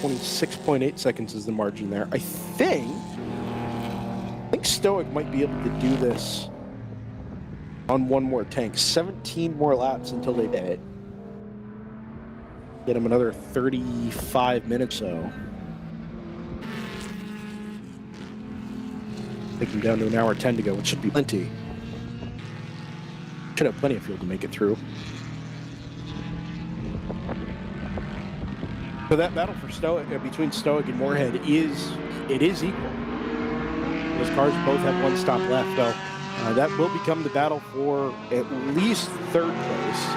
.8 seconds is the margin there. I think Stoic might be able to do this on one more tank. 17 more laps until they pit. Get them another 35 minutes so. Take them down to an hour 10 to go, which should be plenty. Should have plenty of fuel to make it through. So that battle for Stoic between Stoic and Moorhead is equal. Those cars both have one stop left, though. That will become the battle for at least third place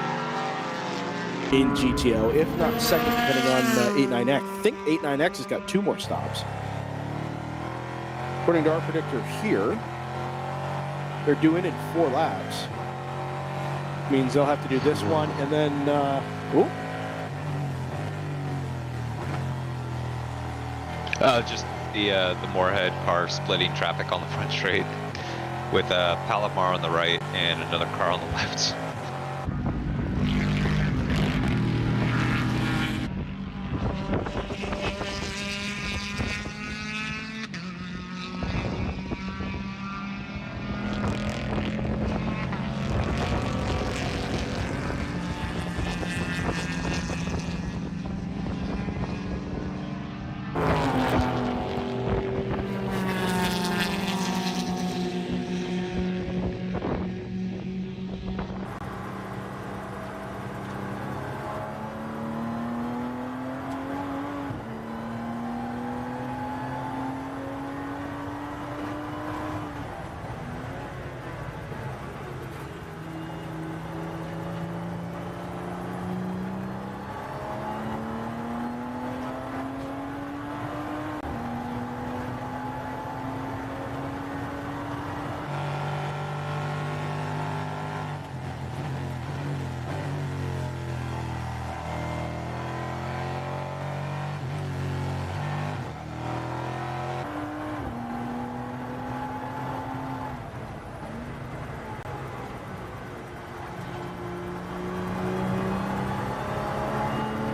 in GTO, if not second, depending on 89X. I think 89X has got 2 more stops. According to our predictor here, they're doing it 4 laps. Means they'll have to do this one, and then, just the Moorhead car splitting traffic on the front straight with Palomar on the right and another car on the left.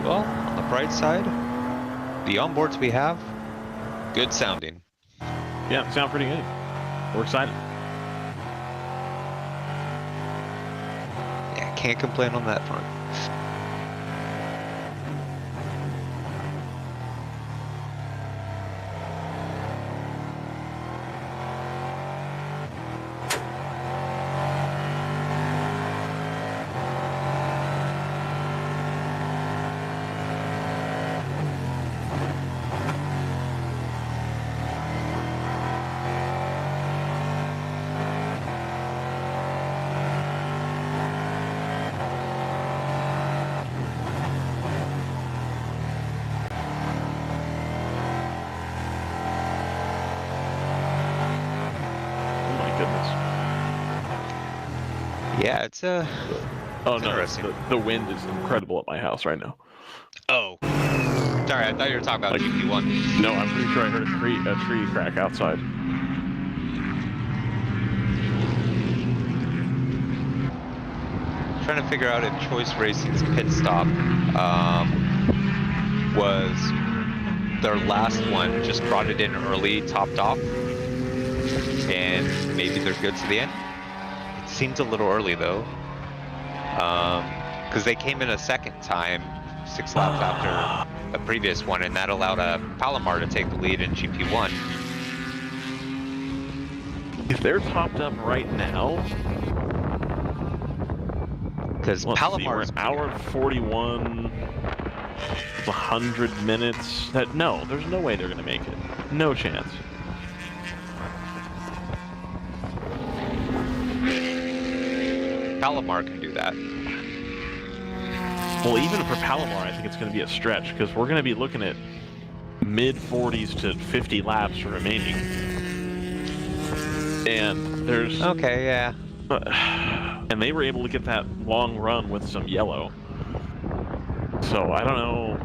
Well, on the bright side, the onboards we have, good sounding. Yeah, sound pretty good. We're excited. Yeah, can't complain on that front. Yeah, it's Oh no, interesting. the wind is incredible at my house right now. Oh. Sorry, I thought you were talking about GP1. No, I'm pretty sure I heard a tree crack outside. Trying to figure out if Choice Racing's pit stop was their last one, just brought it in early, topped off, and maybe they're good to the end. It seems a little early though, because they came in a second time, 6 laps after the previous one, and that allowed Palomar to take the lead in GP1. If they're topped up right now, Because we're Palomar's an hour and 41, 100 minutes. No, there's no way they're gonna make it. No chance. Palomar can do that. Well, even for Palomar, I think it's going to be a stretch because we're going to be looking at mid 40s to 50 laps remaining. And there's... Okay, yeah. And they were able to get that long run with some yellow. So, I don't know.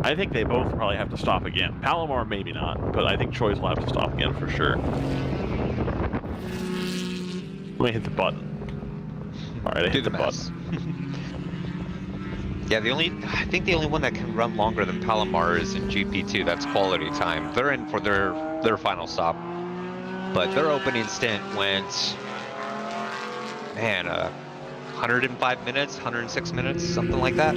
I think they both probably have to stop again. Palomar, maybe not, but I think Choice will have to stop again for sure. Let me hit the button. Alright, I hit the button. Yeah, I think the only one that can run longer than Palomar is in GP2. That's quality time. They're in for their final stop, but their opening stint went man, 105 minutes, 106 minutes, something like that.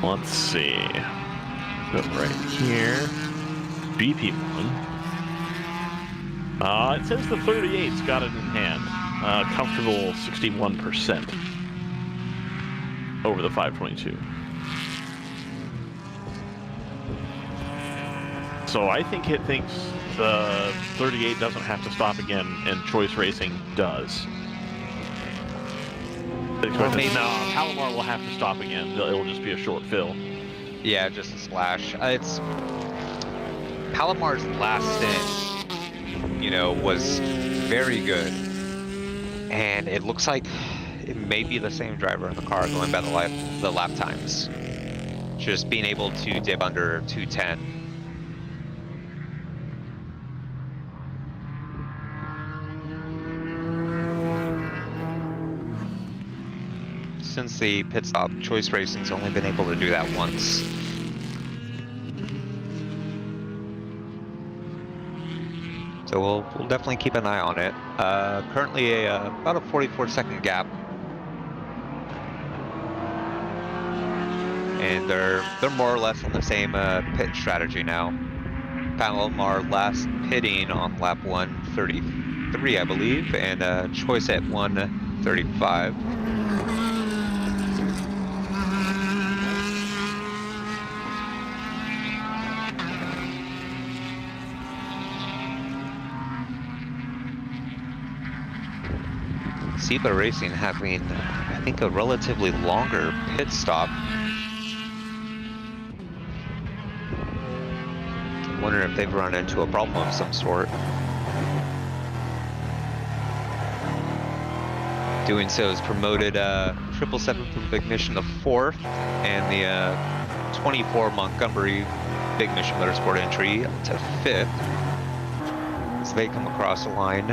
Let's see. Go right here. BP1. It says the 38's got it in hand. Comfortable 61% over the 522. So I think it thinks the 38 doesn't have to stop again, and Choice Racing does. No, Palomar will have to stop again. It'll just be a short fill. Yeah, just a splash. It's Palomar's last stint, was very good, and it looks like it may be the same driver in the car going by the lap times. Just being able to dip under 210. Since the pit stop, Choice Racing's only been able to do that once. So we'll definitely keep an eye on it. Currently about a 44-second gap, and they're more or less on the same pit strategy now. Palomar last pitting on lap 133, I believe, and Choice at 135. Seba Racing having, I think, a relatively longer pit stop. I'm wondering if they've run into a problem of some sort. Doing so has promoted 777 from Big Mission to 4th, and the 24 Montgomery Big Mission Motorsport entry to 5th. As they come across the line,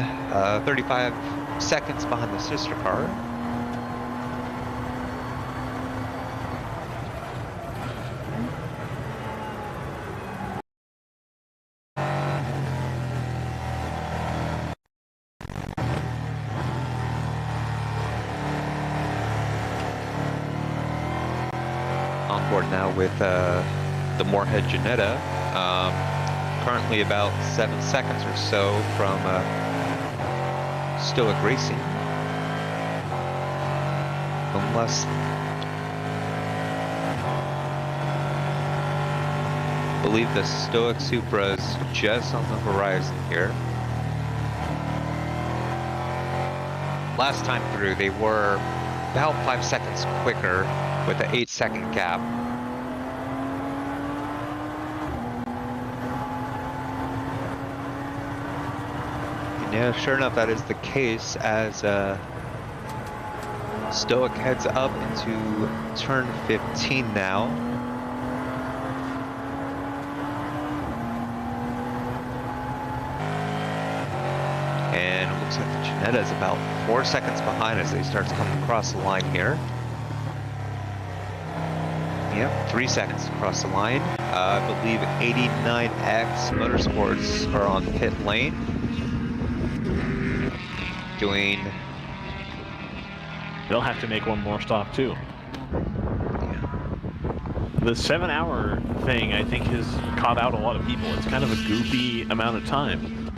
35 seconds behind the sister car. On board now with the Moorhead Janetta, currently about 7 seconds or so from Stoic Racing, unless I believe the Stoic Supra's just on the horizon here. Last time through, they were about 5 seconds quicker with an 8-second gap. Yeah, sure enough, that is the case as Stoic heads up into turn 15 now. And it looks like the Janetta is about 4 seconds behind as they start to come across the line here. Yep, 3 seconds across the line. I believe 89X Motorsports are on pit lane. They'll have to make one more stop too. Yeah. The 7-hour thing, I think, has caught out a lot of people. It's kind of a goofy amount of time.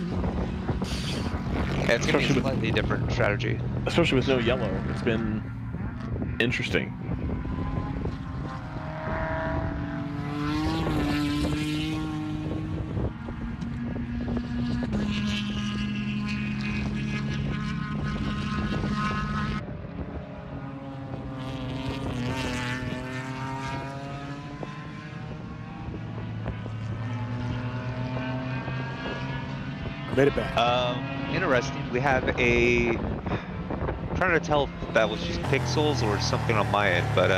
Yeah, it's going to be a slightly different strategy. Especially with no yellow. It's been interesting. Made it back. Interesting. We have I'm trying to tell if that was just pixels or something on my end, but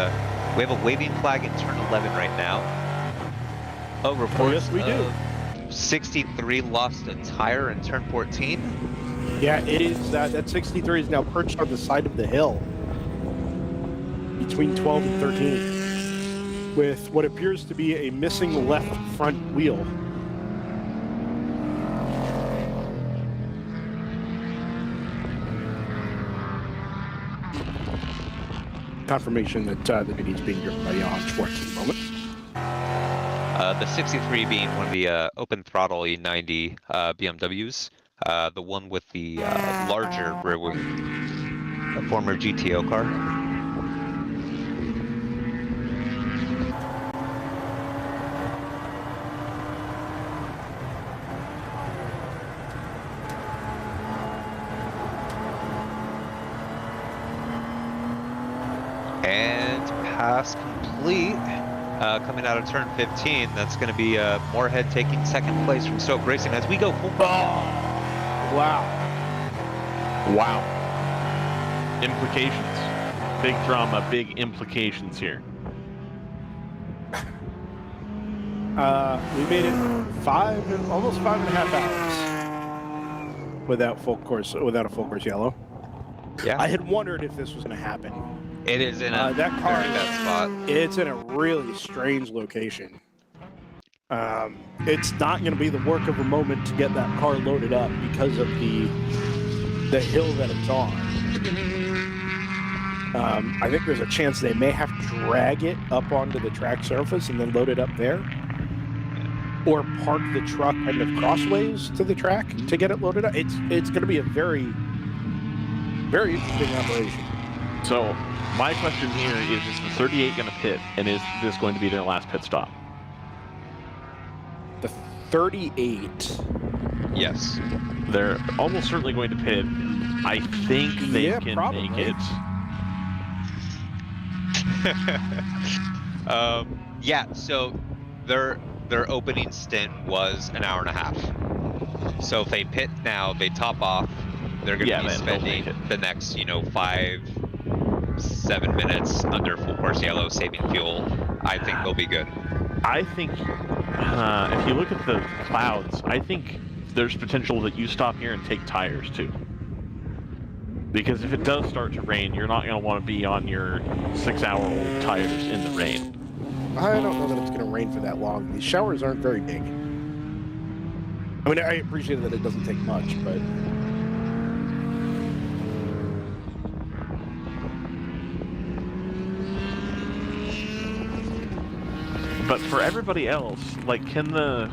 we have a waving flag in turn 11 right now. Oh, reports yes, we do. 63 lost a tire in turn 14. Yeah, it is. That 63 is now perched on the side of the hill. between 12 and 13 with what appears to be a missing left front wheel. Confirmation that the video is being driven by Johan Schwartz at the moment. The 63 being one of the open throttle E90 BMWs. The one with the larger rear wing, a former GTO car. And pass complete. Coming out of turn 15, that's going to be Moorhead taking second place from Stoke Racing as we go full. Wow. Implications. Big drama, big implications here. We made it almost 5.5 hours without a full course yellow. Yeah, I had wondered if this was going to happen. it is in a that car, very bad spot. It's in a really strange location. It's not going to be the work of a moment to get that car loaded up because of the hill that it's on. I think there's a chance they may have to drag it up onto the track surface and then load it up there, or park the truck kind of crossways to the track to get it loaded up. It's going to be a very, very interesting operation. So my question here is the 38 going to pit, and is this going to be their last pit stop? The 38. Yes. They're almost certainly going to pit. I think they can probably make it. Yeah, so their opening stint was an hour and a half. So if they pit now, they top off, they're going to be spending the next, 5-7 minutes under full course yellow, saving fuel. I think they'll be good. I think if you look at the clouds, I think there's potential that you stop here and take tires too. Because if it does start to rain, you're not going to want to be on your 6-hour-old tires in the rain. I don't know that it's going to rain for that long. These showers aren't very big. I mean, I appreciate that it doesn't take much, but... But for everybody else, like, So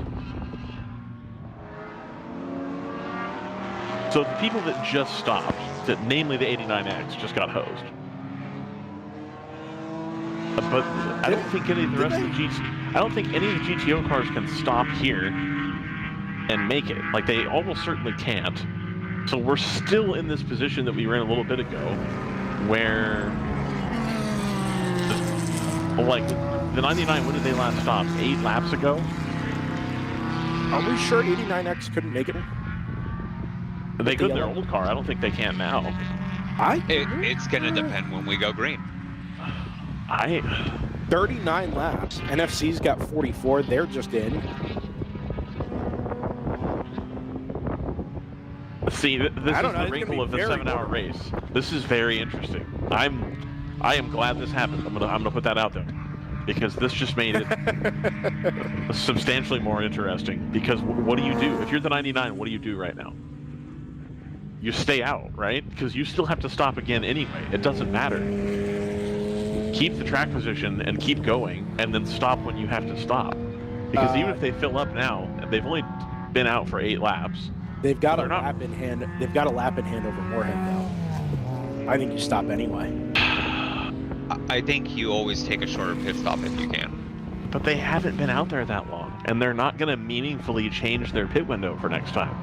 the people that just stopped, that namely the 89X, just got hosed. But I don't think any of the rest of the GTO cars can stop here and make it. Like, they almost certainly can't. So we're still in this position that we were in a little bit ago, where, like, the 99, when did they last stop? 8 laps ago? Are we sure 89X couldn't make it? They could in their old car. I don't think they can now. It's going to depend when we go green. 39 laps. NFC's got 44. They're just in. See, this is the wrinkle of the 7-hour race. This is very interesting. I am glad this happened. I'm gonna put that out there, because this just made it substantially more interesting. Because what do you do if you're the 99? What do you do right now? You stay out, right? Because you still have to stop again anyway. It doesn't matter. Keep the track position and keep going, and then stop when you have to stop. Because even if they fill up now, they've only been out for 8 laps. They've got a lap in hand. They've got a lap in hand over Moorhead, though. I think you stop anyway. I think you always take a shorter pit stop if you can. But they haven't been out there that long, and they're not going to meaningfully change their pit window for next time.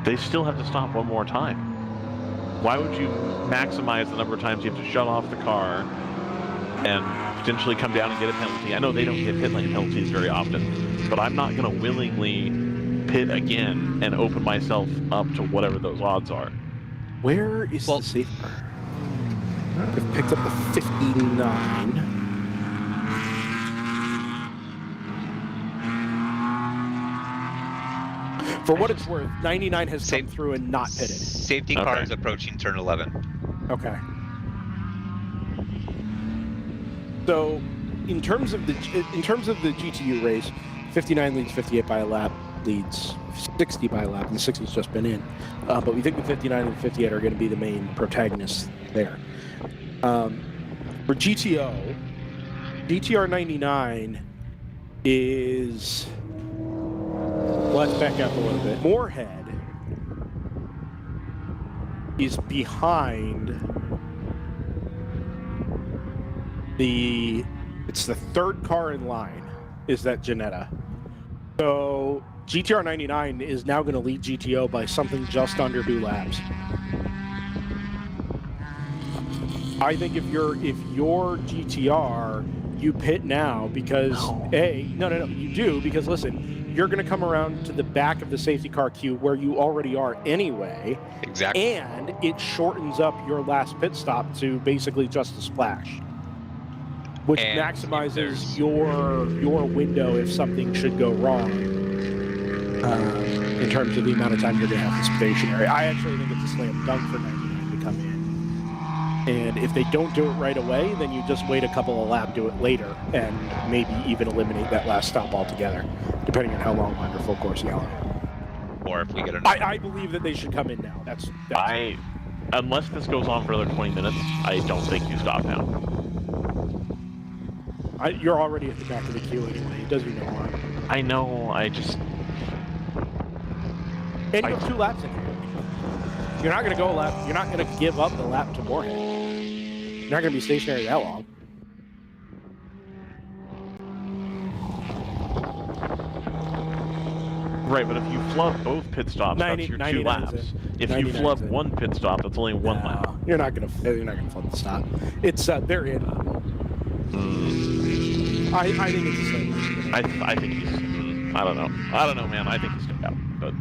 They still have to stop one more time. Why would you maximize the number of times you have to shut off the car and potentially come down and get a penalty? I know they don't get pit lane penalties very often, but I'm not going to willingly pit again and open myself up to whatever those odds are. Where is the safety car? They've picked up the 59. For what it's worth, 99 has come through and not pitted. Safety car is approaching turn 11. Okay. So, in terms of the GTU race, 59 leads 58 by a lap, leads 60 by a lap, and the 60's just been in. But we think the 59 and 58 are going to be the main protagonists there. For GTO, GTR 99 is, let's back up a little bit. Moorhead is behind it's the third car in line, is that Janetta. So GTR 99 is now going to lead GTO by something just under 2 laps. I think if you're GTR, you pit now because no, you do, because listen, you're going to come around to the back of the safety car queue where you already are anyway. Exactly. And it shortens up your last pit stop to basically just a splash, which And maximizes your window if something should go wrong in terms of the amount of time you're going to have in stationary. I actually think it's a slam dunk for 99 to come in. And if they don't do it right away, then you just wait a couple of laps, do it later, and maybe even eliminate that last stop altogether, depending on how long we're under full course yellow. Or if we get I believe that they should come in now. That's Unless this goes on for another 20 minutes, I don't think you stop now. You're already at the back of the queue anyway. It does you no harm. I know, I just... And you have 2 laps in here. You're not going to go a lap. You're not going to give up the lap to Moorhead. You're not going to be stationary that long. Right, but if you flub both pit stops, that's your 2 laps. If you flub one pit stop, that's only 1 lap. You're not going to flub the stop. It's they're in. I think it's the same. I think he's... I don't know, man. I think he's stuck out, but...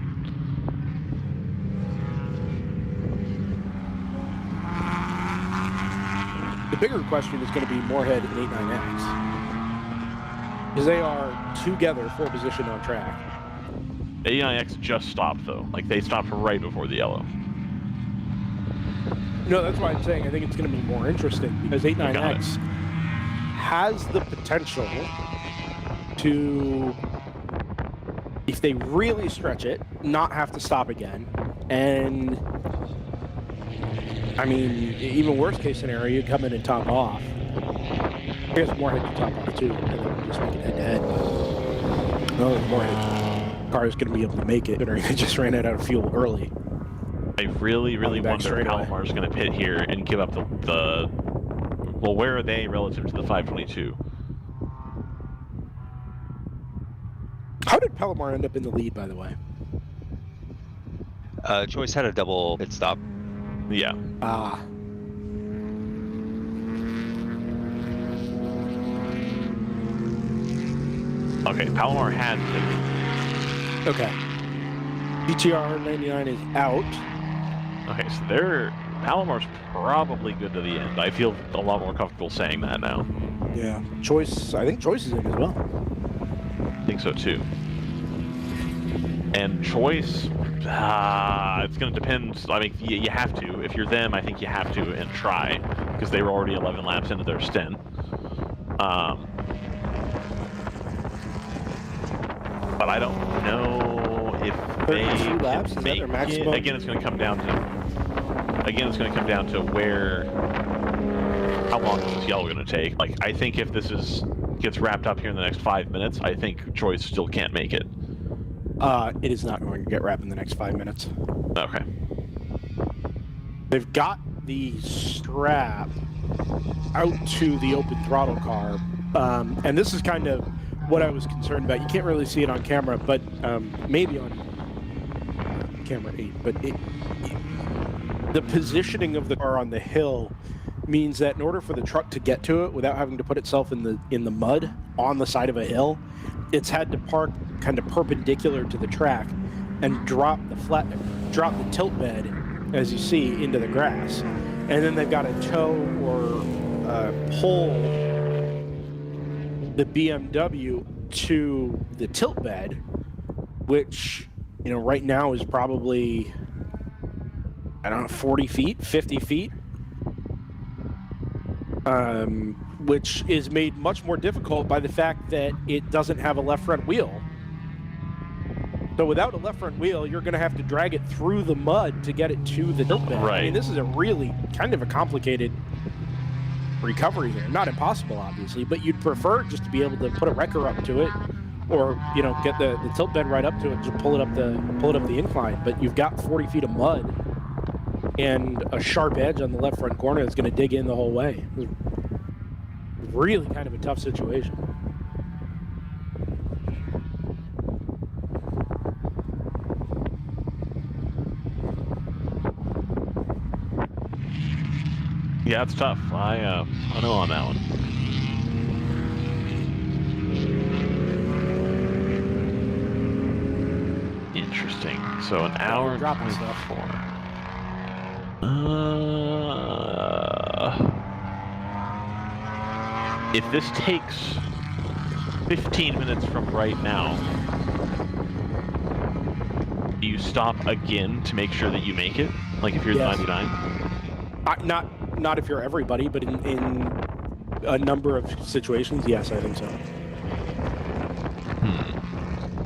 The bigger question is going to be Moorhead and 89X. Because they are together for position on track. 89X just stopped, though. Like, they stopped right before the yellow. No, that's why I'm saying I think it's going to be more interesting, because 89X has the potential to, if they really stretch it, not have to stop again. And, I mean, even worst case scenario, you come in and top off. I guess Moorhead can top off too, and then just make it head-to-head. No, the Moorhead car is going to be able to make it, or they just ran out of fuel early. I really wonder if Palomar's going to pit here and give up the... Well, where are they relative to the 522? How did Palomar end up in the lead, by the way? Choice had a double pit stop. Yeah. Ah. Okay, Palomar had to. Okay. GTR 99 is out. Okay, so Palomar's probably good to the end. I feel a lot more comfortable saying that now. Yeah. Choice, I think Choice is in as well. I think so too. And Choice, it's going to depend. I mean, you have to. If you're them, I think you have to and try, because they were already 11 laps into their stint. But I don't know if they can laps? Is that make their maximum? it. Again, it's going to come down to how long is this yellow going to take. Like, I think if this gets wrapped up here in the next 5 minutes, I think Choice still can't make it. It is not going to get wrapped in the next 5 minutes. Okay. They've got the strap out to the open throttle car, and this is kind of what I was concerned about. You can't really see it on camera, but maybe on camera 8. But the positioning of the car on the hill means that in order for the truck to get to it without having to put itself in the mud on the side of a hill, it's had to park kind of perpendicular to the track and drop the tilt bed, as you see, into the grass. And then they've got to tow or pull the BMW to the tilt bed, which, you know, right now is probably, I don't know, 40 feet, 50 feet. which is made much more difficult by the fact that it doesn't have a left front wheel. So without a left front wheel, you're going to have to drag it through the mud to get it to the tilt bed. Right. I mean, this is a really kind of a complicated recovery here. Not impossible, obviously, but you'd prefer just to be able to put a wrecker up to it, or get the tilt bed right up to it and just pull it up the incline. But you've got 40 feet of mud and a sharp edge on the left front corner that's going to dig in the whole way. It's really kind of a tough situation. Yeah, it's tough. I know on that one. Interesting. So an hour and dropping 24. If this takes 15 minutes from right now, do you stop again to make sure that you make it? Like if you're Yes. 99? Not if you're everybody, but in a number of situations, yes, I think so.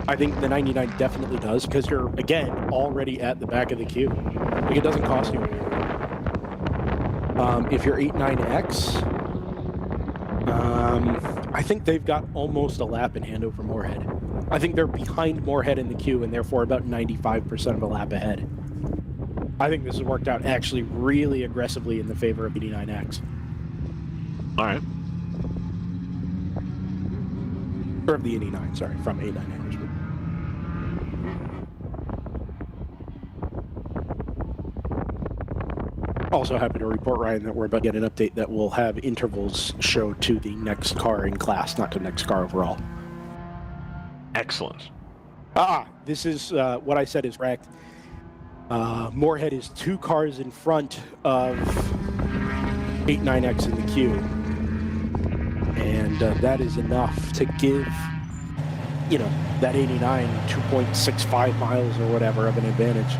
I think the 99 definitely does, because you're, again, already at the back of the queue. Like, it doesn't cost you anything. If you're 89X, I think they've got almost a lap in hand over Moorhead. I think they're behind Moorhead in the queue, and therefore about 95% of a lap ahead. I think this has worked out actually really aggressively in the favor of 89X. All right. Or of the 89, sorry, from 89X. Also happy to report, Ryan, that we're about to get an update that will have intervals show to the next car in class, not to the next car overall. Excellent. This is what I said is correct. Moorhead is 2 cars in front of 89X in the queue. And that is enough to give, that 89 2.65 miles or whatever of an advantage.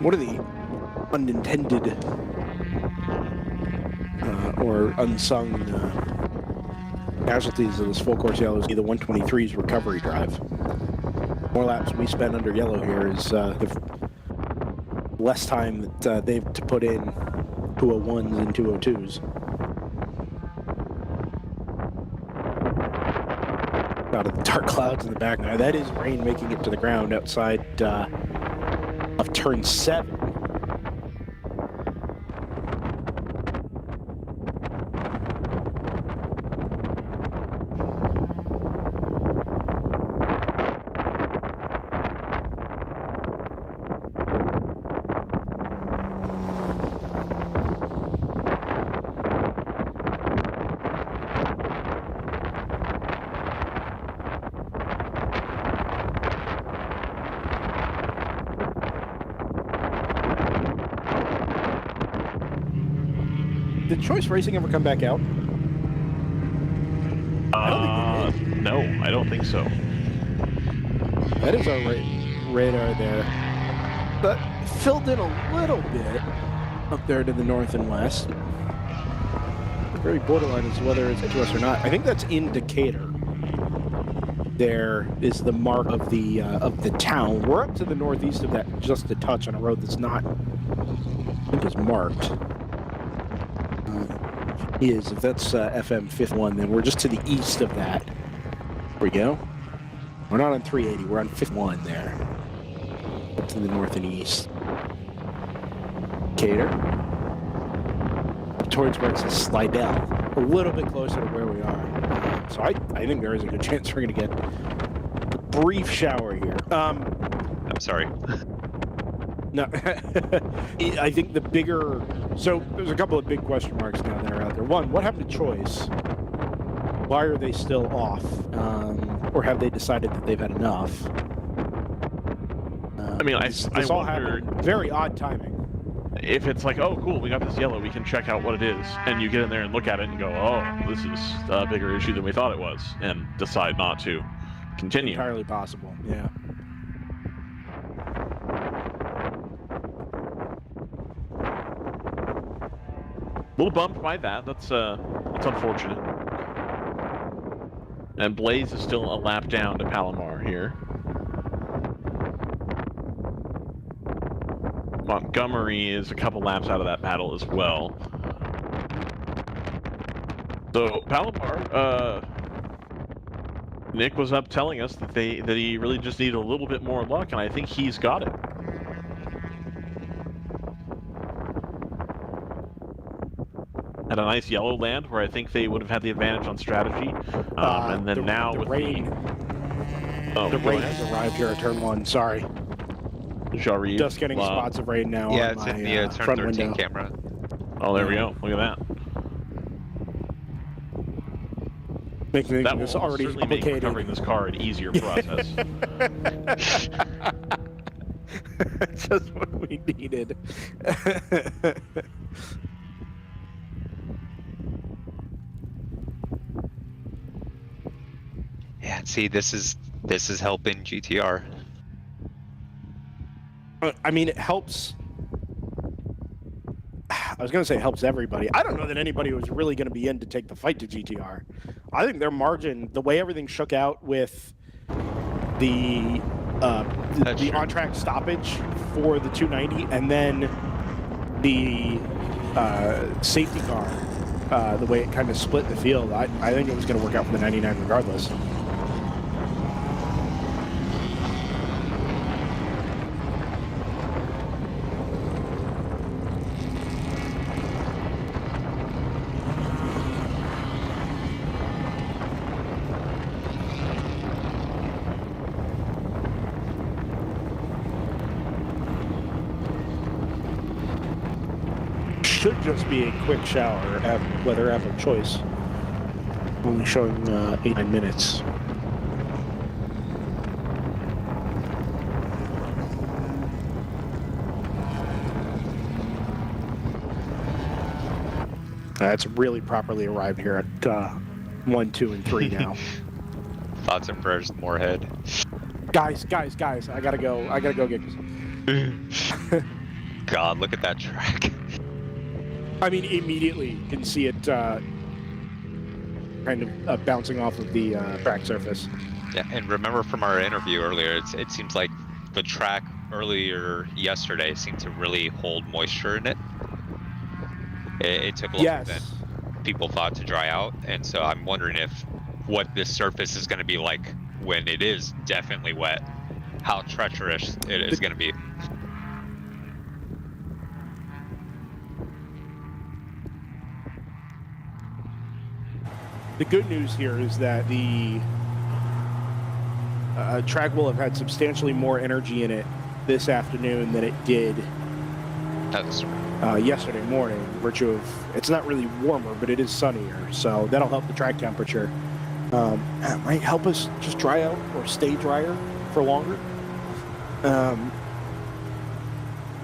What are the unintended or unsung casualties of this full course yellow is the 123's recovery drive. More laps we spend under yellow here is the less time that they have to put in 201s and 202s. Out of the dark clouds in the back now. That is rain making it to the ground outside of turn 7. Did Choice Racing ever come back out? No, I don't think so. That is our radar there. But filled in a little bit up there to the north and west. Very borderline as to whether it's to us or not. I think that's in Decatur. There is the mark of the town. We're up to the northeast of that, just a touch on a road that's not, I think, is marked. If that's FM 51, then we're just to the east of that. There we go. We're not on 380, we're on 51 there. Up to the north and east. Decatur. Up towards where it says Slidell. A little bit closer to where we are. So I think there is a good chance we're going to get a brief shower here. I'm sorry. No, I think the bigger... So there's a couple of big question marks now that are out there. One, what happened to Choice? Why are they still off? Or have they decided that they've had enough? I mean, This I all wonder... happened. Very odd timing. if it's like, oh, cool, we got this yellow, we can check out what it is, and you get in there and look at it and go, oh, this is a bigger issue than we thought it was, and decide not to continue. Entirely possible, yeah. A little bummed by that. That's unfortunate. And Blaze is still a lap down to Palomar here. Montgomery is a couple laps out of that battle as well. So Palomar, Nick was up telling us that he really just needed a little bit more luck, and I think he's got it. At a nice yellow land where I think they would have had the advantage on strategy, and then now with rain. The rain has arrived here at turn 1. Sorry. Jarry, Just getting spots of rain now. Yeah, on it's my, in the turn front 13 window. camera. Oh, there we go. Look at that. Making That this will already certainly make complicated. recovering this car an easier process. Just what we needed. Yeah, see, this is helping GTR. I mean, it helps. I was going to say it helps everybody. I don't know that anybody was really going to be in to take the fight to GTR. I think their margin, the way everything shook out with the on-track stoppage for the 290 and then the safety car, the way it kind of split the field, I think it was going to work out for the 99 regardless. Should just be a quick shower at weather app of choice. Only showing 8-9 minutes. That's really properly arrived here at 1, 2, and 3 now. Thoughts and prayers, Moorhead. Guys, I gotta go. I gotta go get this. God, look at that track. I mean, immediately you can see it kind of bouncing off of the track surface. Yeah, and remember from our interview earlier, it seems like the track earlier yesterday seemed to really hold moisture in it. It took longer than people thought to dry out, and so I'm wondering if what this surface is going to be like when it is definitely wet, how treacherous it is going to be. The good news here is that the track will have had substantially more energy in it this afternoon than it did yesterday morning, virtue of it's not really warmer, but it is sunnier, so that'll help the track temperature. It might help us just dry out or stay drier for longer.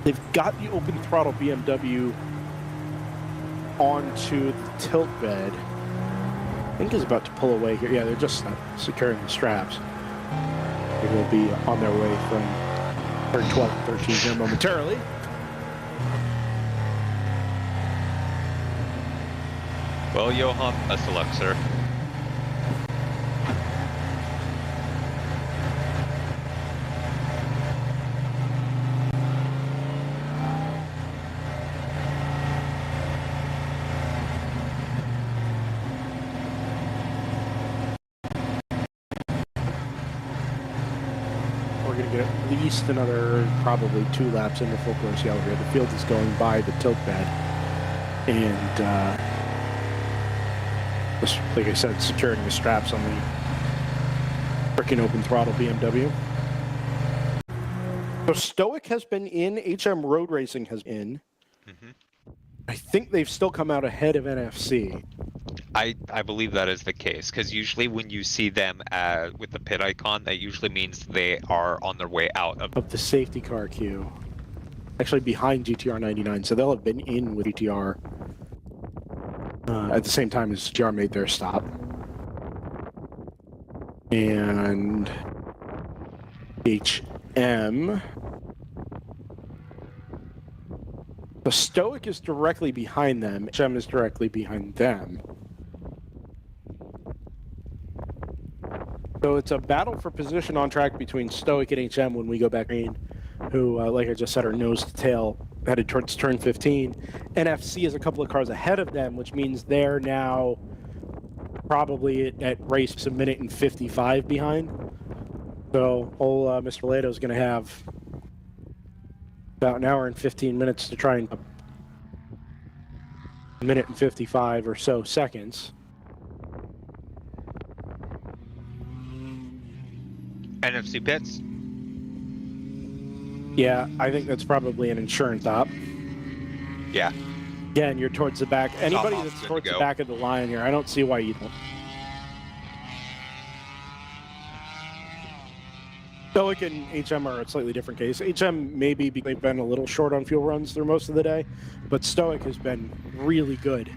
They've got the open throttle BMW onto the tilt bed. I think is about to pull away here. Yeah, they're just securing the straps. They will be on their way from turn 12 and 13 here momentarily. Well, Johan, best of luck, sir. At least another probably 2 laps into full course yellow here. The field is going by the tilt bed, and like I said, securing the straps on the freaking open throttle BMW. So Stoic has been in, HM Road Racing has been. I think they've still come out ahead of NFC. I believe that is the case, because usually when you see them with the pit icon, that usually means they are on their way out of the safety car queue. actually behind GTR 99, so they'll have been in with GTR at the same time as GTR made their stop. And HM. The Stoic is directly behind them. HM is directly behind them. So it's a battle for position on track between Stoic and HM when we go back green, who, like I just said, are nose to tail headed towards turn 15. NFC is a couple of cars ahead of them, which means they're now probably at race a minute and 55 behind. So old Mr. Lato is going to have about an hour and 15 minutes to try and a minute and 55 or so seconds. NFC pits. Yeah, I think that's probably an insurance op. Yeah. Again, you're towards the back. Anybody off's that's good to towards the go. back of the line here, I don't see why you don't. Stoic and HM are a slightly different case. HM maybe they've been a little short on fuel runs through most of the day, but Stoic has been really good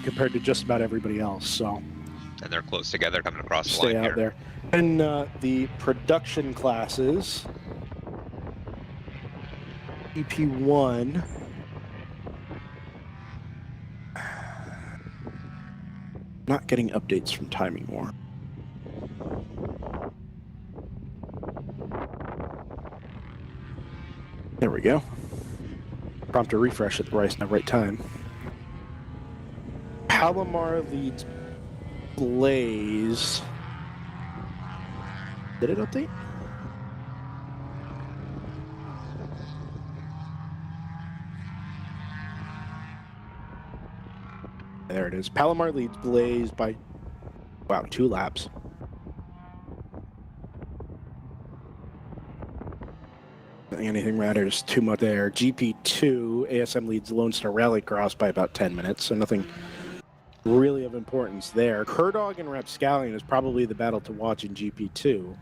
compared to just about everybody else. So And they're close together coming across the stay line out here. there. And the production classes, EP1. Not getting updates from Timing War. There we go. Prompt a refresh at the right time. Palomar leads Blaze. Did it update? There it is. Palomar leads Blaze by, wow, 2 laps. I think anything matters too much there. GP2, ASM leads Lone Star Rallycross by about 10 minutes, so nothing really of importance there. Kurdog and Rapscallion is probably the battle to watch in GP2.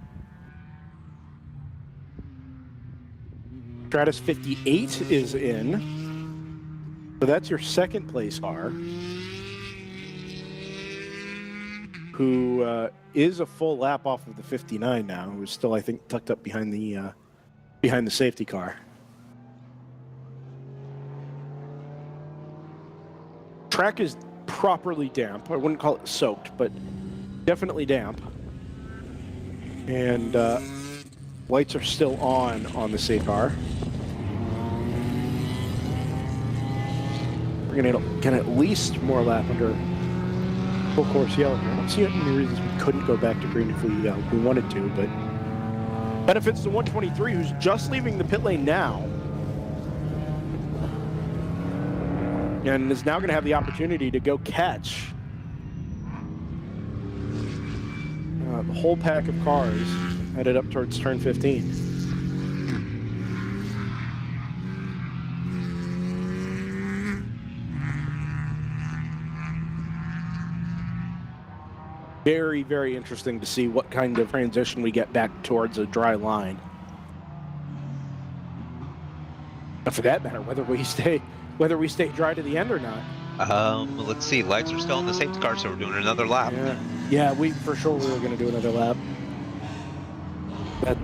Stratus 58 is in. So that's your second place car, who is a full lap off of the 59 now, who's still, I think, tucked up behind the safety car. Track is properly damp. I wouldn't call it soaked, but definitely damp. And lights are still on the safe car. We're gonna get at least more lap under full course yellow here. I don't see any reasons we couldn't go back to green if we wanted to, but benefits to 123, who's just leaving the pit lane now, and is now going to have the opportunity to go catch the whole pack of cars headed up towards turn 15. Very, very interesting to see what kind of transition we get back towards a dry line. But for that matter, whether we stay dry to the end or not. Let's see. Lights are still on the safety car, so we're doing another lap. Yeah, we were going to do another lap. But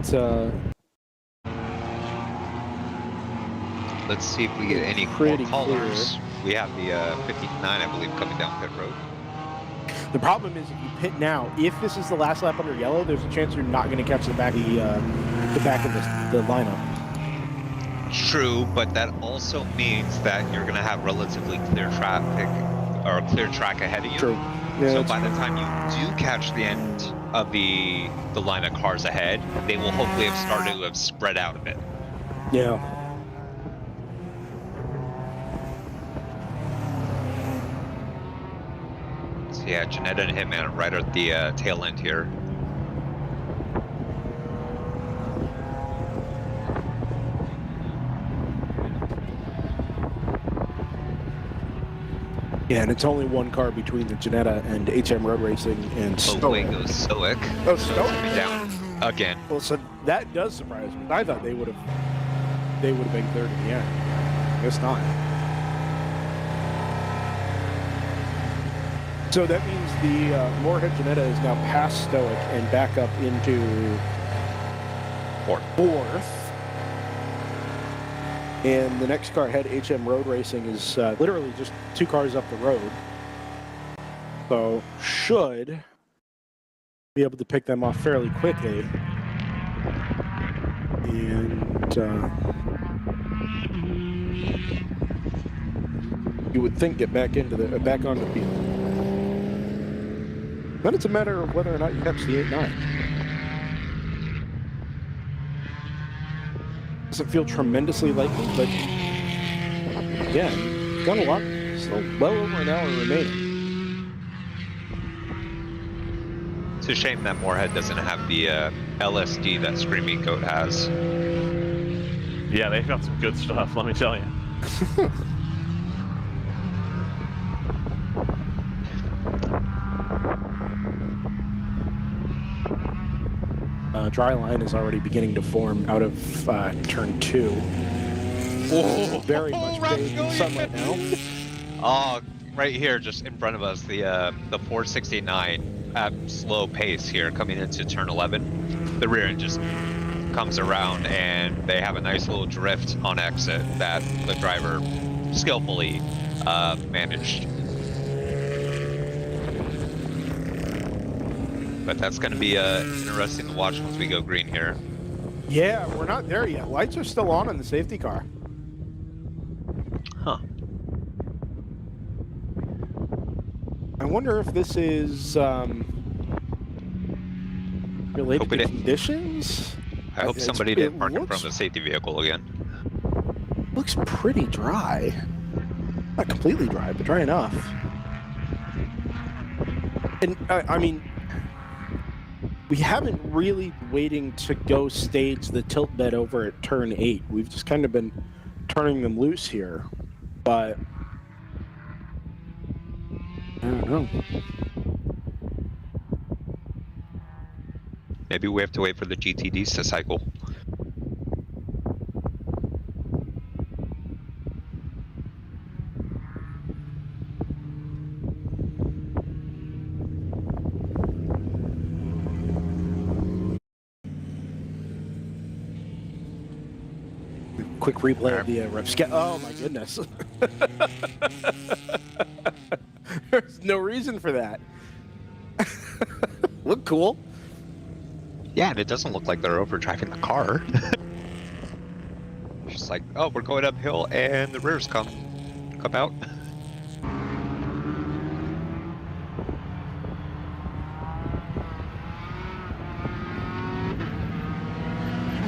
Let's see if we get any more Pretty callers. We have the 59, I believe, coming down pit road. the problem is if you pit now, if this is the last lap under yellow, there's a chance you're not going to catch the back of the lineup. True, but that also means that you're going to have relatively clear traffic or clear track ahead of you. True. Yeah, So that's by the time you do catch the end of the line of cars ahead, they will hopefully have started to have spread out a bit. Yeah. So yeah, Janetta and Hitman right at the tail end here. Yeah, and it's only one car between the Janetta and HM Road Racing and Away Stoic. goes Stoic. Oh, Stoic. Down again. Well, so that does surprise me. I thought they would have they would have been cleared in the end. I guess not. So that means the Moorhead Janetta is now past Stoic and back up into fourth. And the next car ahead, HM Road Racing, is literally just 2 cars up the road. So should be able to pick them off fairly quickly. And you would think get back into the back on the field. Then it's a matter of whether or not you catch the 8-9. Doesn't feel tremendously likely, but again, got a lot. Still well over an hour remaining. It's a shame that Moorhead doesn't have the LSD that Screaming Goat has. Yeah, they've got some good stuff, let me tell you. Dry line is already beginning to form out of turn 2. Oh, Very much bathed in sunlight now. Oh, right here, just in front of us, the 469 at slow pace here coming into turn 11. The rear end just comes around and they have a nice little drift on exit that the driver skillfully managed. But that's going to be interesting to watch once we go green here. Yeah, we're not there yet. Lights are still on in the safety car. Huh. I wonder if this is related to conditions? I hope somebody didn't park in front of the safety vehicle again. Looks pretty dry. Not completely dry, but dry enough. And I mean, we haven't really been waiting to go stage the tilt bed over at turn 8. We've just kind of been turning them loose here, but I don't know. Maybe we have to wait for the GTDs to cycle. Quick replay of the rep scan. Oh my goodness. There's no reason for that. Look cool. Yeah, and it doesn't look like they're overdriving the car. Just like, oh, we're going uphill and the rears come out.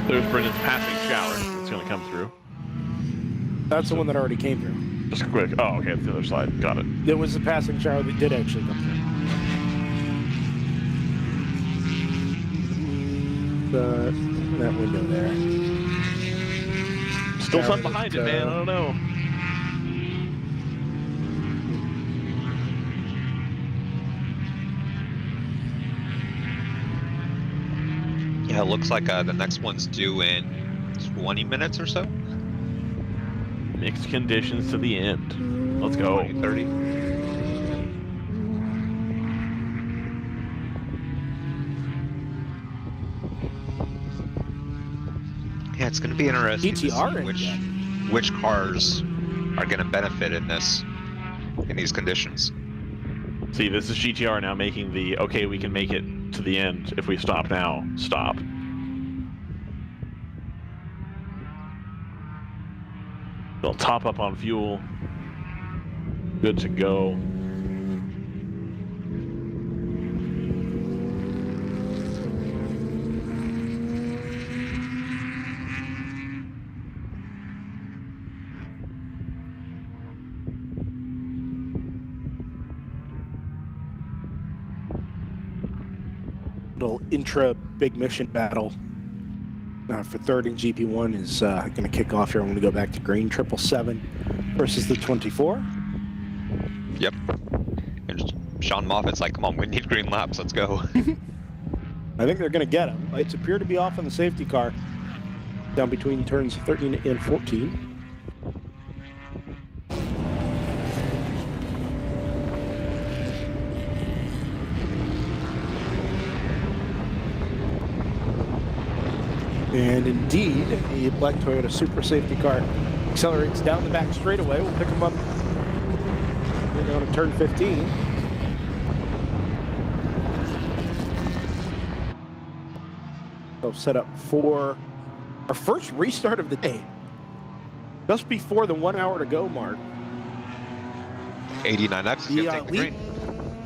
There's Brendan's passing shower that's going to come through. That's the one that already came through. Just quick. Oh, okay, it's the other side. Got it. There was a passing shower that did actually come through. That window there. Still something behind it, man. I don't know. Yeah, it looks like the next one's due in 20 minutes or so. Mixed conditions to the end. Let's go. 20, 30. Yeah, it's going to be interesting to see which cars are going to benefit in these conditions. See, this is GTR now making the, okay, we can make it to the end. If we stop now, stop. They'll top up on fuel. Good to go. Little intra big mission battle for third in GP1 is going to kick off here. I'm going to go back to green. 777 versus the 24. Yep. And Sean Moffat's like, come on, we need green laps. Let's go. I think they're going to get him. Lights appear to be off on the safety car. down between turns 13 and 14. And indeed, the black Toyota Supra safety car accelerates down the back straightaway. We'll pick them up down to turn 15. So set up for our first restart of the day. Just before the 1 hour to go mark. 89X is going to take the green.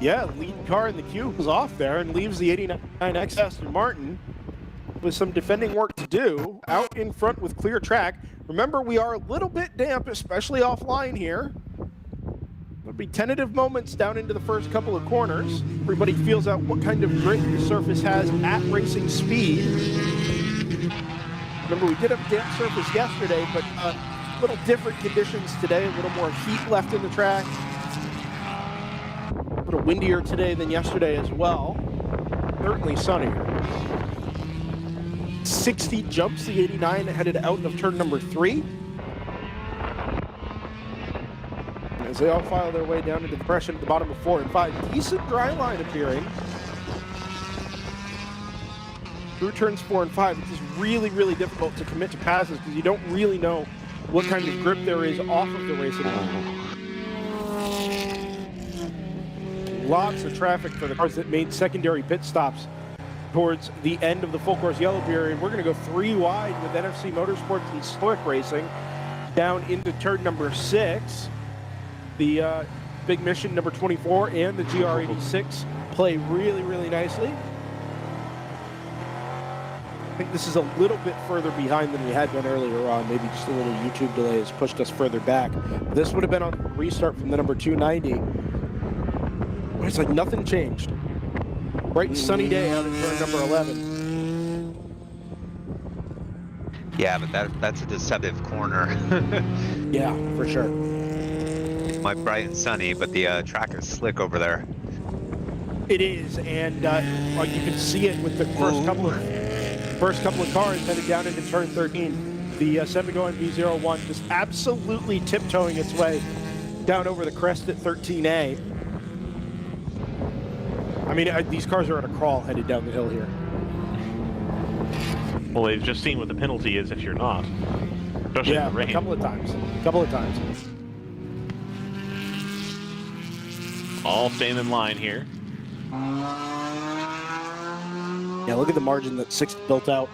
Yeah, lead car in the queue was off there and leaves the 89X Aston Martin with some defending work to do out in front with clear track. Remember, we are a little bit damp, especially offline here. There'll be tentative moments down into the first couple of corners. Everybody feels out what kind of grip the surface has at racing speed. Remember, we did have a damp surface yesterday, but a little different conditions today. A little more heat left in the track. A little windier today than yesterday as well. Certainly sunnier. 60 jumps the 89 headed out of turn number 3. As they all file their way down into the depression at the bottom of 4 and 5. Decent dry line appearing. Through turns 4 and 5, it is really, really difficult to commit to passes because you don't really know what kind of grip there is off of the racing line. Lots of traffic for the cars that made secondary pit stops towards the end of the full course yellow period. We're going to go 3 wide with NFC Motorsports and Stoic Racing down into turn number 6. The Big Mission number 24 and the GR86 play really, really nicely. I think this is a little bit further behind than we had been earlier on. Maybe just a little YouTube delay has pushed us further back. This would have been on restart from the number 290. But it's like nothing changed. Bright and sunny day out in turn number 11. Yeah, but that's a deceptive corner. Yeah, for sure. My bright and sunny, but the track is slick over there. It is, and you can see it with the first couple of cars headed down into turn 13. The Sevigo MV-01 just absolutely tiptoeing its way down over the crest at 13A. I mean, these cars are at a crawl headed down the hill here. Well, they've just seen what the penalty is if you're not. Especially in the rain. A couple of times. All staying in line here. Yeah, look at the margin that 6 built out.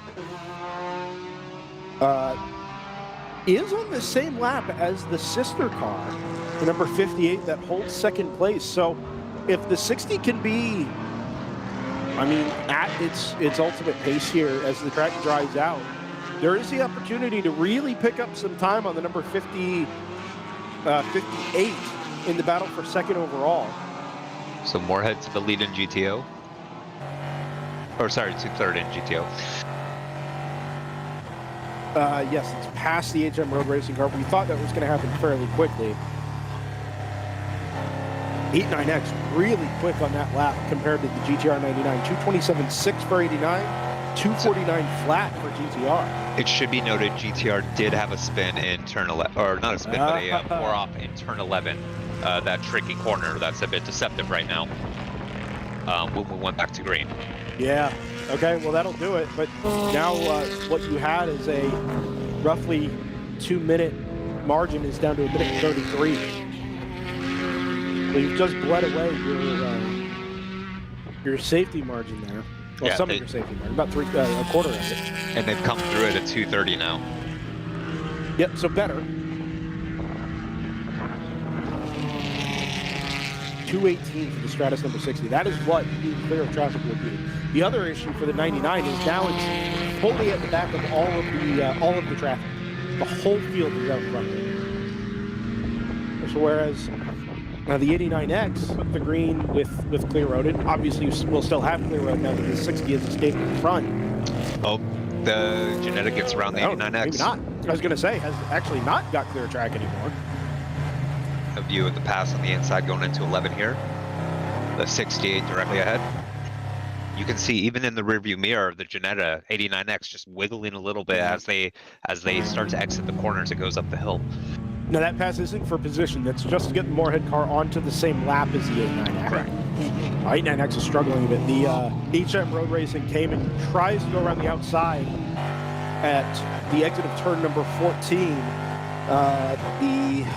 Is on the same lap as the sister car, the number 58 that holds second place. So if the 60 can be, I mean, at its ultimate pace here as the track dries out, there is the opportunity to really pick up some time on the number 58 in the battle for second overall. So Moorhead to the lead in GTO. Or sorry, to third in GTO. Yes, it's past the HM Road Racing car. We thought that was going to happen fairly quickly. 89X really quick on that lap compared to the GTR 99. 227.6 for 89, 249 flat for GTR. It should be noted GTR did have a spin in turn 11, or not a spin, but a pour off in turn 11. That tricky corner that's a bit deceptive right now. When we went back to green. Yeah. Okay. Well, that'll do it. But now what you had is a roughly 2-minute margin is down to a minute 33. So you've just bled away your safety margin there. Well, Yeah, some of your safety margin, about a quarter of it. And they've come through it at 2:30 now. Yep. So better. 218 for the Stratus number 60. That is what being clear of traffic will be. The other issue for the 99 is now it's fully at the back of all of the traffic. The whole field is out front. So whereas the 89X took the green with clear road, and obviously we'll still have clear road now that the 60 is escaped in front. Oh, the genetic gets around the 89X. Maybe not. I was going to say, has actually not got clear track anymore. A view of the pass on the inside going into 11 here. The 68 directly ahead. you can see even in the rearview mirror, the Ginetta 89X just wiggling a little bit as they start to exit the corners. It goes up the hill. Now that pass isn't for position. That's just to get the Moorhead car onto the same lap as the 89X. Correct. 89X is struggling a bit. The HM Road Racing came and tries to go around the outside at the exit of turn number 14.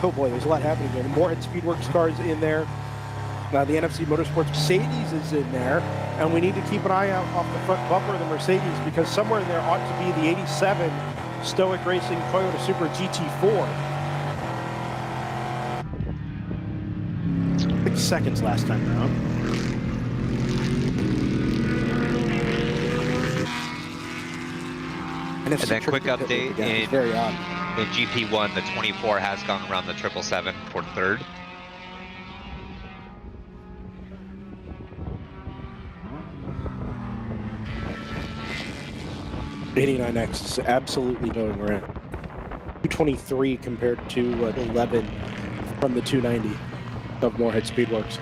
Oh boy, there's a lot happening here. The Moorhead Speedworks car is in there. The NFC Motorsports Mercedes is in there. And we need to keep an eye out off the front bumper of the Mercedes because somewhere in there ought to be the 87 Stoic Racing Toyota Supra GT4. 6 seconds last time around. And then quick update in very odd. In GP1, the 24 has gone around the 777 for third. '89X is absolutely going around. 223 compared to 11 from the 290 of Moorhead Speedworks.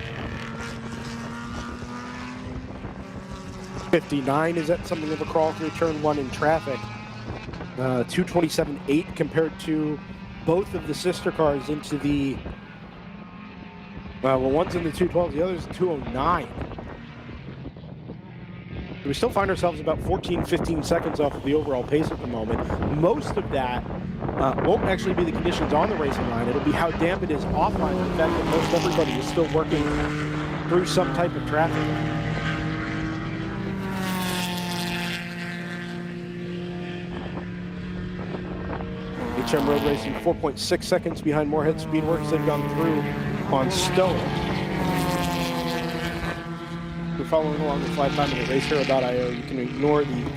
59 is at something of a crawl through turn 1 in traffic. 227.8 compared to both of the sister cars into the well, one's in the 212, the other's 209. We still find ourselves about 14-15 seconds off of the overall pace at the moment. Most of that won't actually be the conditions on the racing line. It'll be how damp it is offline. The fact that most everybody is still working through some type of traffic. HM Road Racing 4.6 seconds behind Moorhead Speedworks. They've gone through on Stoic. If you're following along with Live Time in the RaceHero.io, you can ignore the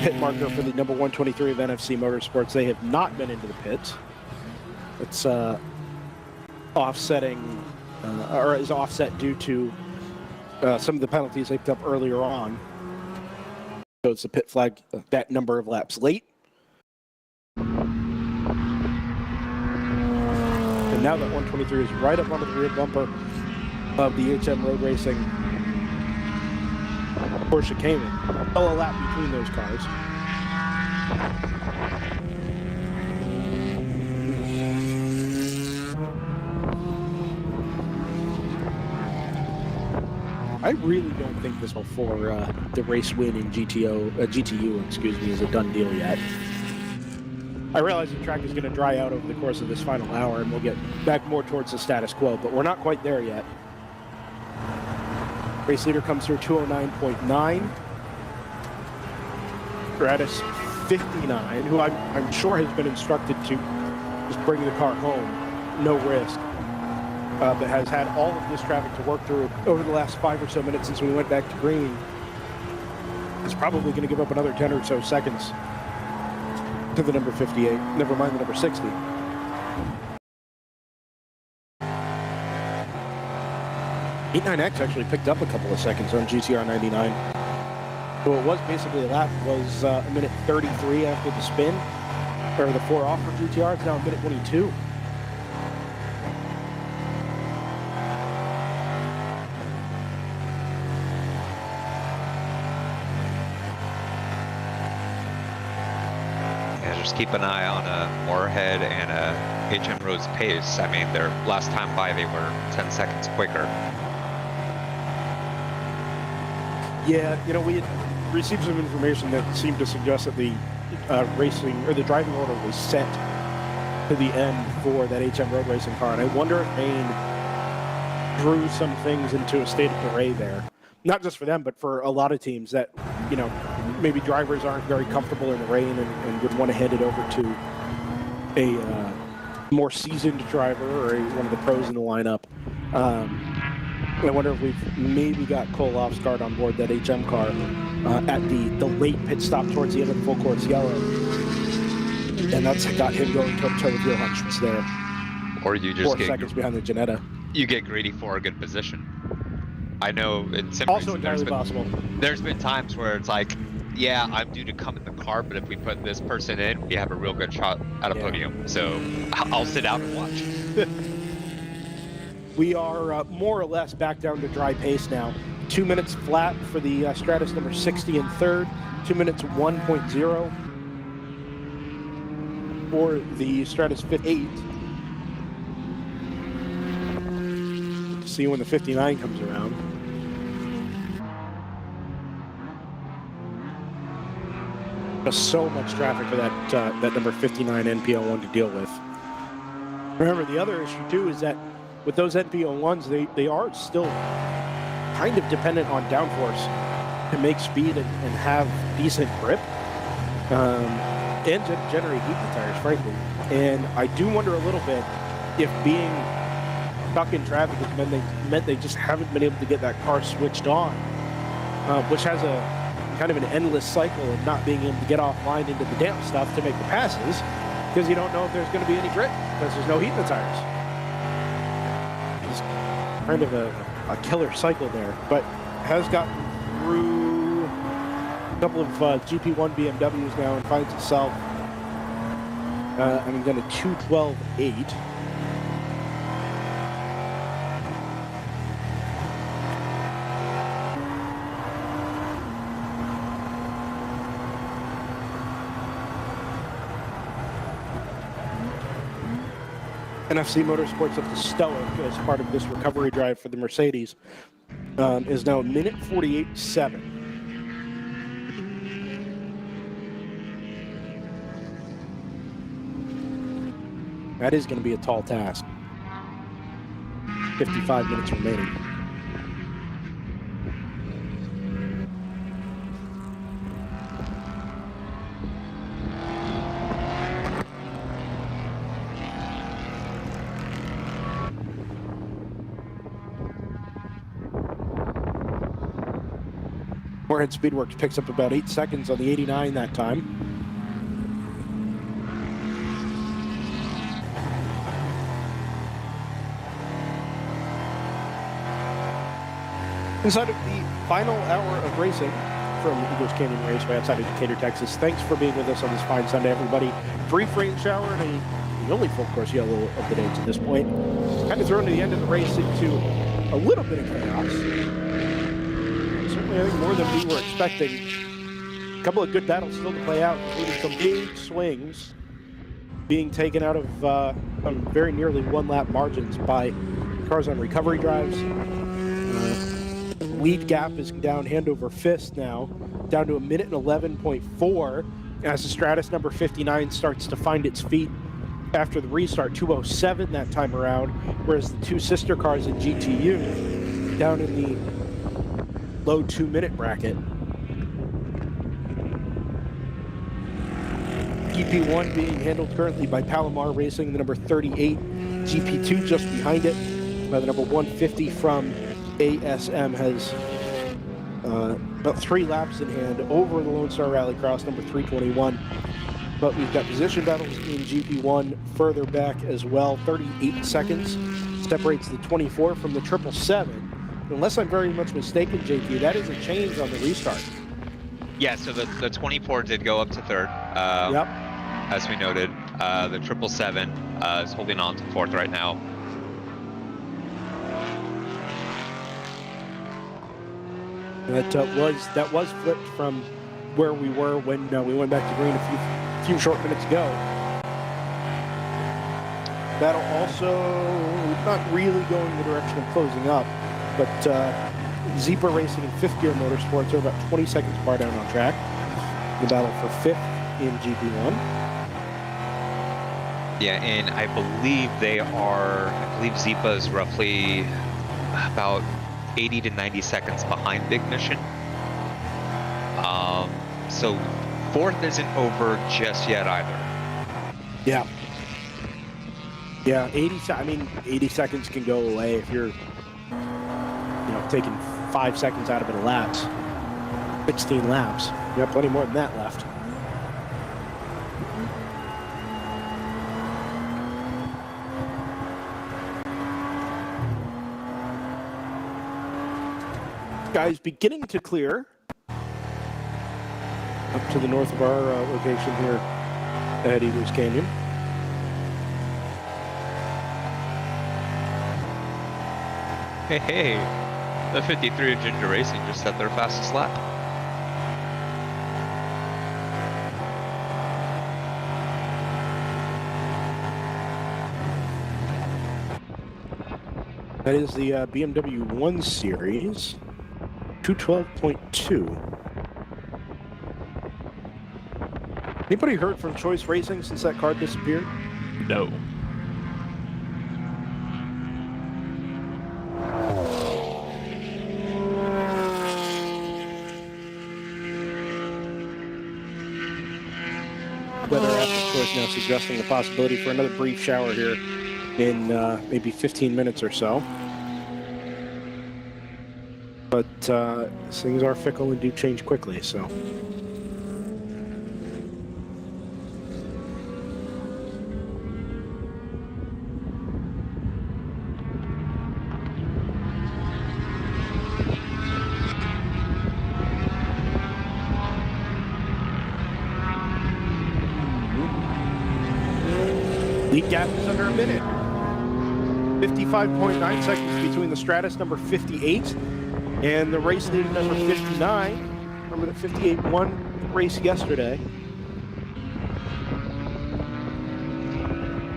pit marker for the number 123 of NFC Motorsports. They have not been into the pits. It's offsetting, or is offset due to some of the penalties they picked up earlier on. So it's a pit flag that number of laps late. And now that 123 is right up onto the rear bumper of the HM Road Racing Porsche Cayman. Still a lap between those cars. I really don't think this will for the race win in GTU, excuse me, is a done deal yet. I realize the track is going to dry out over the course of this final hour and we'll get back more towards the status quo, but we're not quite there yet. Race leader comes through 209.9. Gratis 59, who I'm sure has been instructed to just bring the car home, no risk, but has had all of this traffic to work through over the last 5 or so minutes since we went back to green. Is probably going to give up another 10 or so seconds to the number 58, never mind the number 60. '89X actually picked up a couple of seconds on GTR 99. So it was basically a lap, was a minute 33 after the spin, or the 4 off for GTR. It's now a minute 22. Just keep an eye on Moorhead and HM Road's pace. I mean, their last time by, they were 10 seconds quicker. Yeah, you know, we had received some information that seemed to suggest that the racing or the driving order was set to the end for that HM Road Racing car, and I wonder if Maine drew some things into a state of array there. Not just for them, but for a lot of teams that, you know, maybe drivers aren't very comfortable in the rain and would want to hand it over to a more seasoned driver or one of the pros in the lineup. I wonder if we've maybe got Cole Offsgaard on board that HM car at the late pit stop towards the end of the full course yellow. And that's got him going toe-to-toe with Joe Hutchins there. Or you just 4 seconds behind the Ginetta. You get greedy for a good position. I know in sim also racing, entirely possible. There's been times where it's like, yeah, I'm due to come in the car, but if we put this person in, we have a real good shot at a podium. So I'll sit out and watch. We are more or less back down to dry pace now. 2 minutes flat for the Stratus number 60 in third. 2 minutes 1.0 for the Stratus 58. See when the 59 comes around. Just so much traffic for that that number 59 NPO1 to deal with. Remember, the other issue too is that with those NPO1s, they are still kind of dependent on downforce to make speed and have decent grip and generate heat the tires, frankly. And I do wonder a little bit if being stuck in traffic has meant they just haven't been able to get that car switched on, which has a kind of an endless cycle of not being able to get offline into the damp stuff to make the passes, because you don't know if there's going to be any grip because there's no heat in the tires. It's kind of a killer cycle there, but has gotten through a couple of GP1 BMWs now and finds itself I'm going to 2:12.8. NFC Motorsports at the Stoic as part of this recovery drive for the Mercedes is now 1:48.7. That is going to be a tall task. 55 minutes remaining. Moorhead Speedworks picks up about 8 seconds on the 89 that time. Inside of the final hour of racing from Eagles Canyon Raceway outside of Decatur, Texas. Thanks for being with us on this fine Sunday, everybody. Brief rain shower and the only full course yellow of the day to this point. Kind of thrown to the end of the race into a little bit of chaos. Certainly, I think more than we were expecting. A couple of good battles still to play out, including some big swings being taken out of on very nearly one-lap margins by cars on recovery drives. Lead gap is down hand over fist now, down to 1:11.4 as the Stratus number 59 starts to find its feet after the restart, 2:07 that time around, whereas the two sister cars in GTU down in the low 2-minute bracket. GP1 being handled currently by Palomar Racing, the number 38, GP2 just behind it by the number 150 from ASM has about 3 laps in hand over the Lone Star Rallycross, number 321. But we've got position battles in GP1 further back as well. 38 seconds separates the 24 from the 777. Unless I'm very much mistaken, JP, that is a change on the restart. Yeah, so the 24 did go up to third. Yep. As we noted, the 777 is holding on to fourth right now. That was flipped from where we were when we went back to green a few short minutes ago. That'll also not really going in the direction of closing up, but Zebra Racing and Fifth Gear Motorsports are about 20 seconds apart down on track. The battle for fifth in GP1. Yeah, and I believe Zepa is roughly about 80 to 90 seconds behind Big Mission. So fourth isn't over just yet either. Yeah. Yeah, 80 seconds can go away if you're taking 5 seconds out of it a lap. 16 laps. You have plenty more than that left. Guys, beginning to clear up to the north of our location here at Eagles Canyon. Hey. The 53 of Ginger Racing just set their fastest lap. That is the BMW 1 Series, 212.2. Anybody heard from Choice Racing since that car disappeared? No. Weather app, of course, now suggesting the possibility for another brief shower here in maybe 15 minutes or so. But things are fickle and do change quickly, so. Lead gap is under a minute. 55.9 seconds between the Stratus number 58 and the race leader number 59. Remember that 58 won the race yesterday.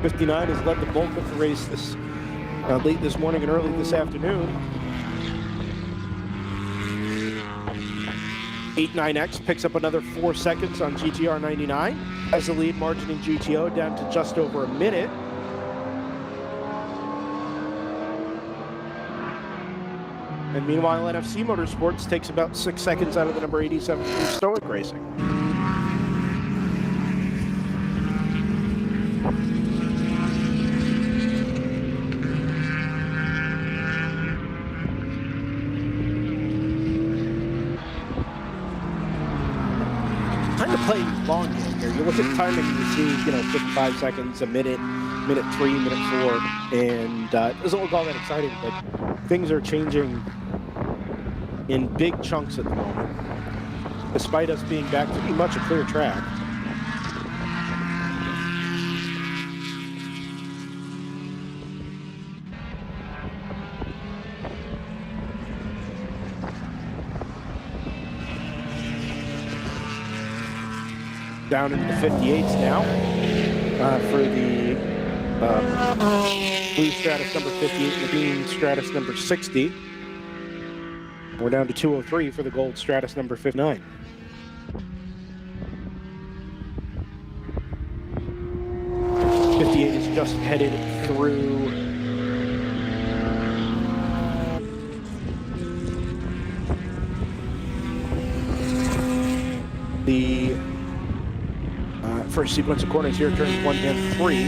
59 has led the bulk of the race this late this morning and early this afternoon. 89X picks up another 4 seconds on GTR 99 as the lead margin in GTO down to just over a minute. And meanwhile, NFC Motorsports takes about 6 seconds out of the number 87 from Stoic Racing. Time to play long game here. You look at timing and you see, 55 seconds, a minute, minute 3, minute 4, and it doesn't look all that exciting, but things are changing in big chunks at the moment, despite us being back pretty much a clear track. Down into the 58s now for the blue Stratus number 58 and the green Stratus number 60. We're down to 203 for the gold Stratus number 59. '58 is just headed through the first sequence of corners here, turns 1 and 3.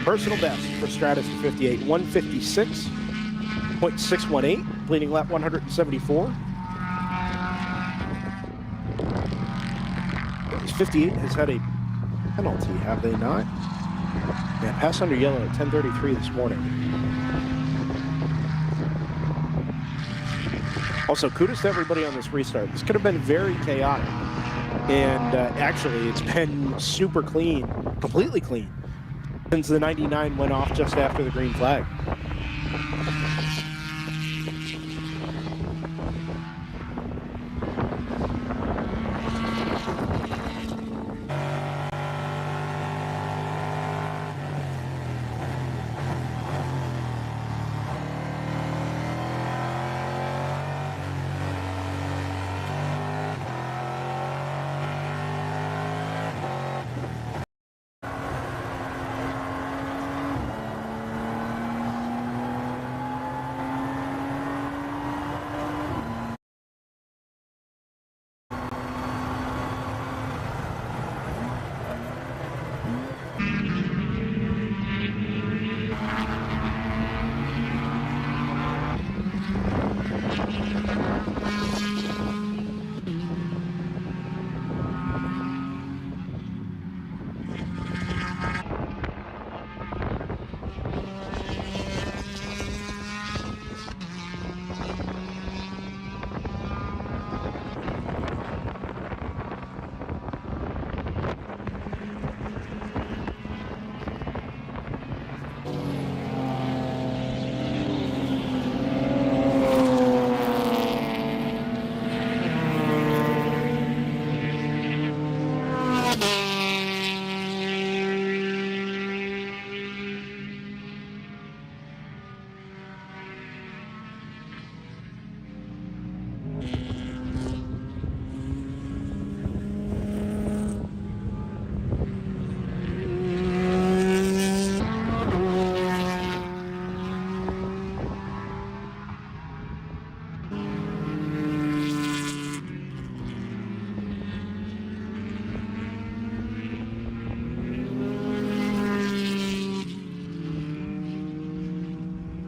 Personal best for Stratus 58, 156.618, leading lap 174. 58 has had a penalty, have they not? Yeah, pass under yellow at 10:33 this morning. Also, kudos to everybody on this restart. This could have been very chaotic. And actually, it's been super clean, completely clean, since the 99 went off just after the green flag.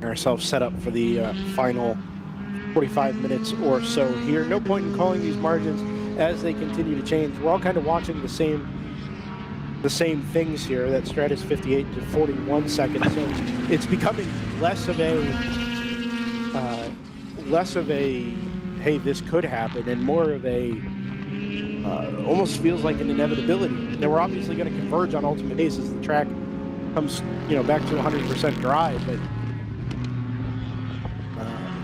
ourselves set up for the final 45 minutes or so here. No point in calling these margins as they continue to change. We're all kind of watching the same things here. That Stratus 58 to 41 seconds. So it's becoming less of a hey, this could happen, and more of a almost feels like an inevitability. Now we're obviously going to converge on ultimate pace as the track comes, back to 100% drive, but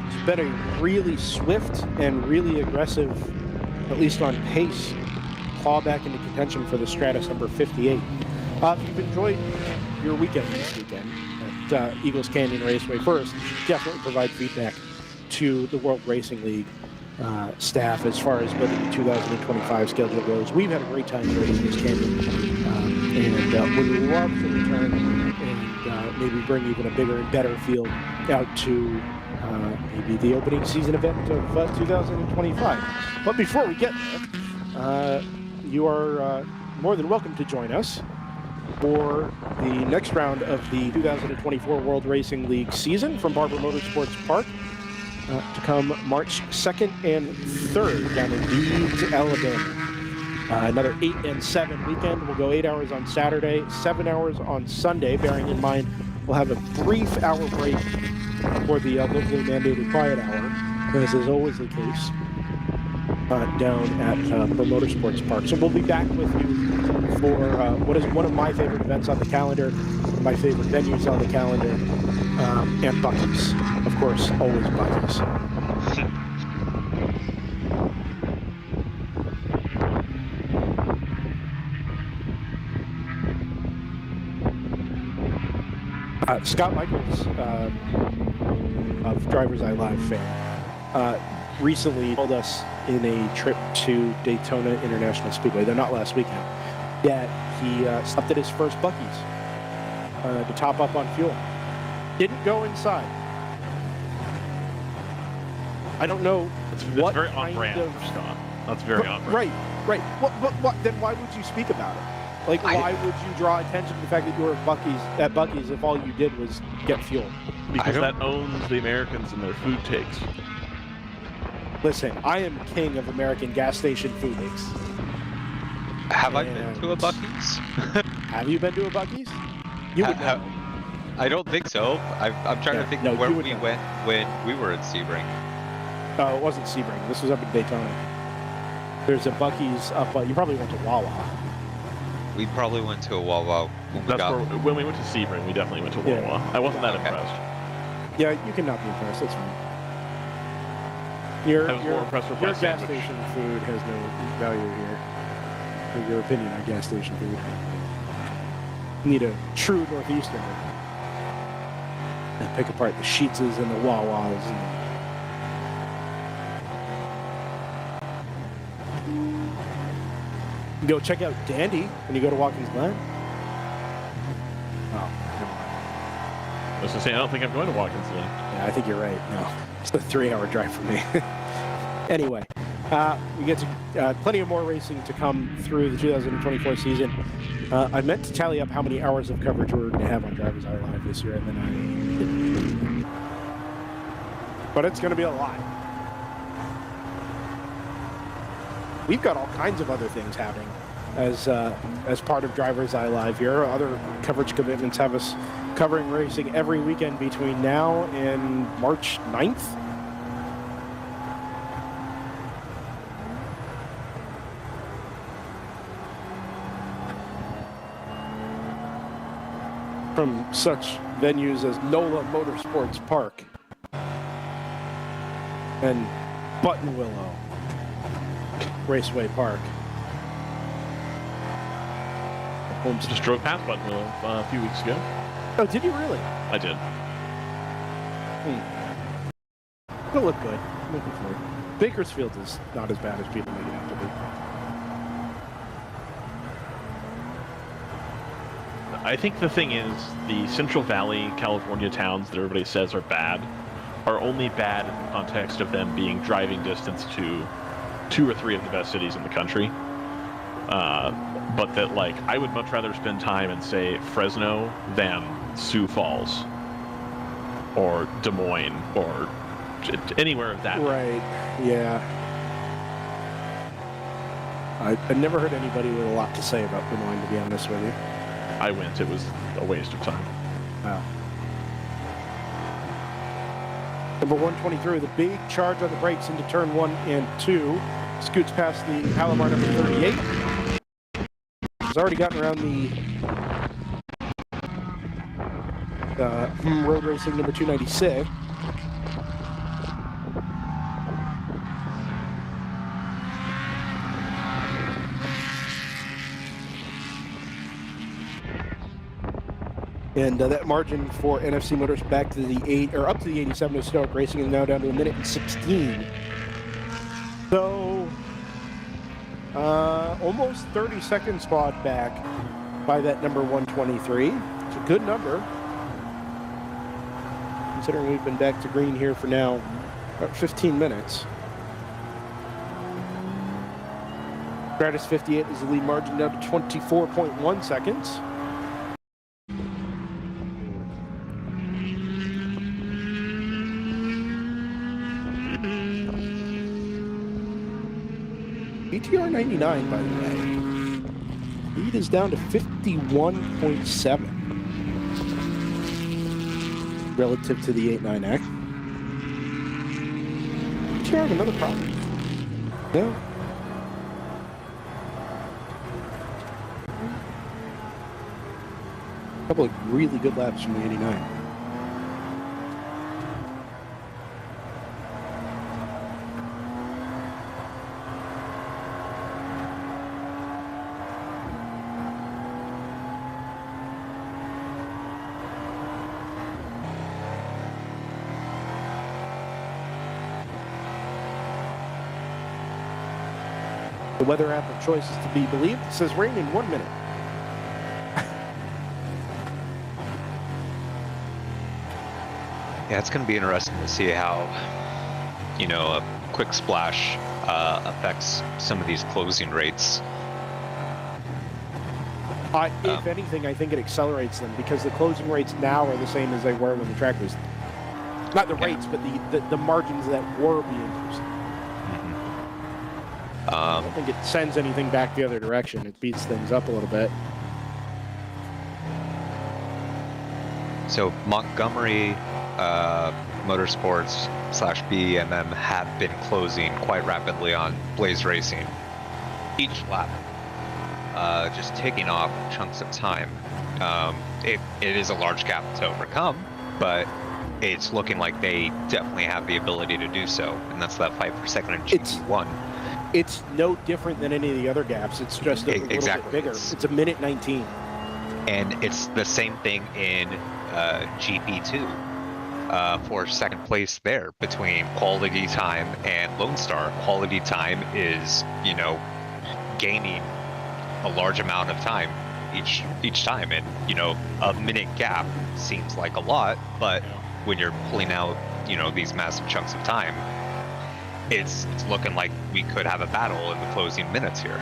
it's been a really swift and really aggressive, at least on pace, claw back into contention for the Stratus number 58. If you've enjoyed your weekend this weekend at Eagles Canyon Raceway, first, definitely provide feedback to the World Racing League staff as far as what the 2025 schedule goes. We've had a great time here at Eagles Canyon, and we would love to return and maybe bring even a bigger and better field out to maybe the opening season event of 2025. But before we get there, you are more than welcome to join us for the next round of the 2024 World Racing League season from Barber Motorsports Park to come March 2nd and 3rd down in Leeds, Alabama. Another 8 and 7 weekend. We'll go 8 hours on Saturday, 7 hours on Sunday, bearing in mind we'll have a brief hour break for the locally mandated quiet hour, as is always the case down at Motorsports Park. So we'll be back with you for what is one of my favorite events on the calendar, my favorite venues on the calendar, and Buc-ee's. Of course, always Buc-ee's. Scott Michaels of DriversEye Live fame recently told us in a trip to Daytona International Speedway, though not last weekend, that he stopped at his first Buc-ee's to top up on fuel. Didn't go inside. I don't know That's what very on kind brand of... for Scott. That's very on brand. Right. What? Then why would you speak about it? Like, why would you draw attention to the fact that you were at Buc-ee's if all you did was get fuel? Because that owns the Americans and their food takes. Listen, I am king of American gas station food takes. Have I been to a Buc-ee's? Have you been to a Buc-ee's? You would know. I don't think so. I'm trying to think where we went when we were at Sebring. It wasn't Sebring. This was up in Daytona. There's a Buc-ee's up. You probably went to Wawa. We probably went to a Wawa When we went to Sebring, we definitely went to Wawa. Yeah. I wasn't that impressed. Yeah, you cannot be impressed. That's fine. Your more impressed with my gas sandwich. station food has no value here. For your opinion on gas station food. You need a true Northeasterner. And pick apart the Sheetses and the Wawas. And go check out Dandy when you go to Watkins Glen. Oh, never mind. I was going to say, I don't think I'm going to Watkins Glen. Yeah, I think you're right. No, it's a 3-hour drive for me. Anyway, we get to plenty of more racing to come through the 2024 season. I meant to tally up how many hours of coverage we were going to have on DriversEye Live this year, and then I didn't. But it's going to be a lot. We've got all kinds of other things happening as part of DriversEye Live here. Other coverage commitments have us covering racing every weekend between now and March 9th. From such venues as NOLA Motorsports Park and Button Willow Raceway Park. Just drove past Buttonwillow a few weeks ago. Oh, did you really? I did. It'll look good. I'm looking forward. Bakersfield is not as bad as people make it out to be. I think the thing is, the Central Valley, California towns that everybody says are bad are only bad in the context of them being driving distance to 2 or 3 of the best cities in the country. But that, like, I would much rather spend time in, say, Fresno than Sioux Falls. or Des Moines or anywhere of that. Right. Yeah. I've never heard anybody with a lot to say about Des Moines, to be honest with you. I went. It was a waste of time. Wow. Number 123 with a big charge on the brakes into turn 1 and 2. Scoots past the Palomar number 38. He's already gotten around the road racing number 296. And that margin for NFC Motors back to the up to the 87 of Stoic Racing is now down to 1:16. So, almost 30-second spot back by that number 123. It's a good number, considering we've been back to green here for now about 15 minutes. Stratus 58 is the lead margin down to 24.1 seconds. BTR 99, by the way. Lead is down to 51.7 relative to the 89X. BTR had another problem. Yeah. A couple of really good laps from the 89. The weather app of choice is to be believed. It says rain in 1 minute. Yeah, it's going to be interesting to see how, you know, a quick splash affects some of these closing rates. If anything, I think it accelerates them because the closing rates now are the same as they were when the track was, not the rates, but the margins that were being used. I don't think it sends anything back the other direction. It beats things up a little bit. So Montgomery Motorsports / BMM have been closing quite rapidly on Blaze Racing each lap, just taking off chunks of time. It is a large gap to overcome, but it's looking like they definitely have the ability to do so, and that's that 5 per second in GP1. It's no different than any of the other gaps. It's just a little bit bigger. It's a 1:19. And it's the same thing in GP2 for second place there between Quality Time and Lone Star. Quality Time is, you know, gaining a large amount of time each time, and you know, a minute gap seems like a lot, but when you're pulling out, you know, these massive chunks of time, it's looking like we could have a battle in the closing minutes here.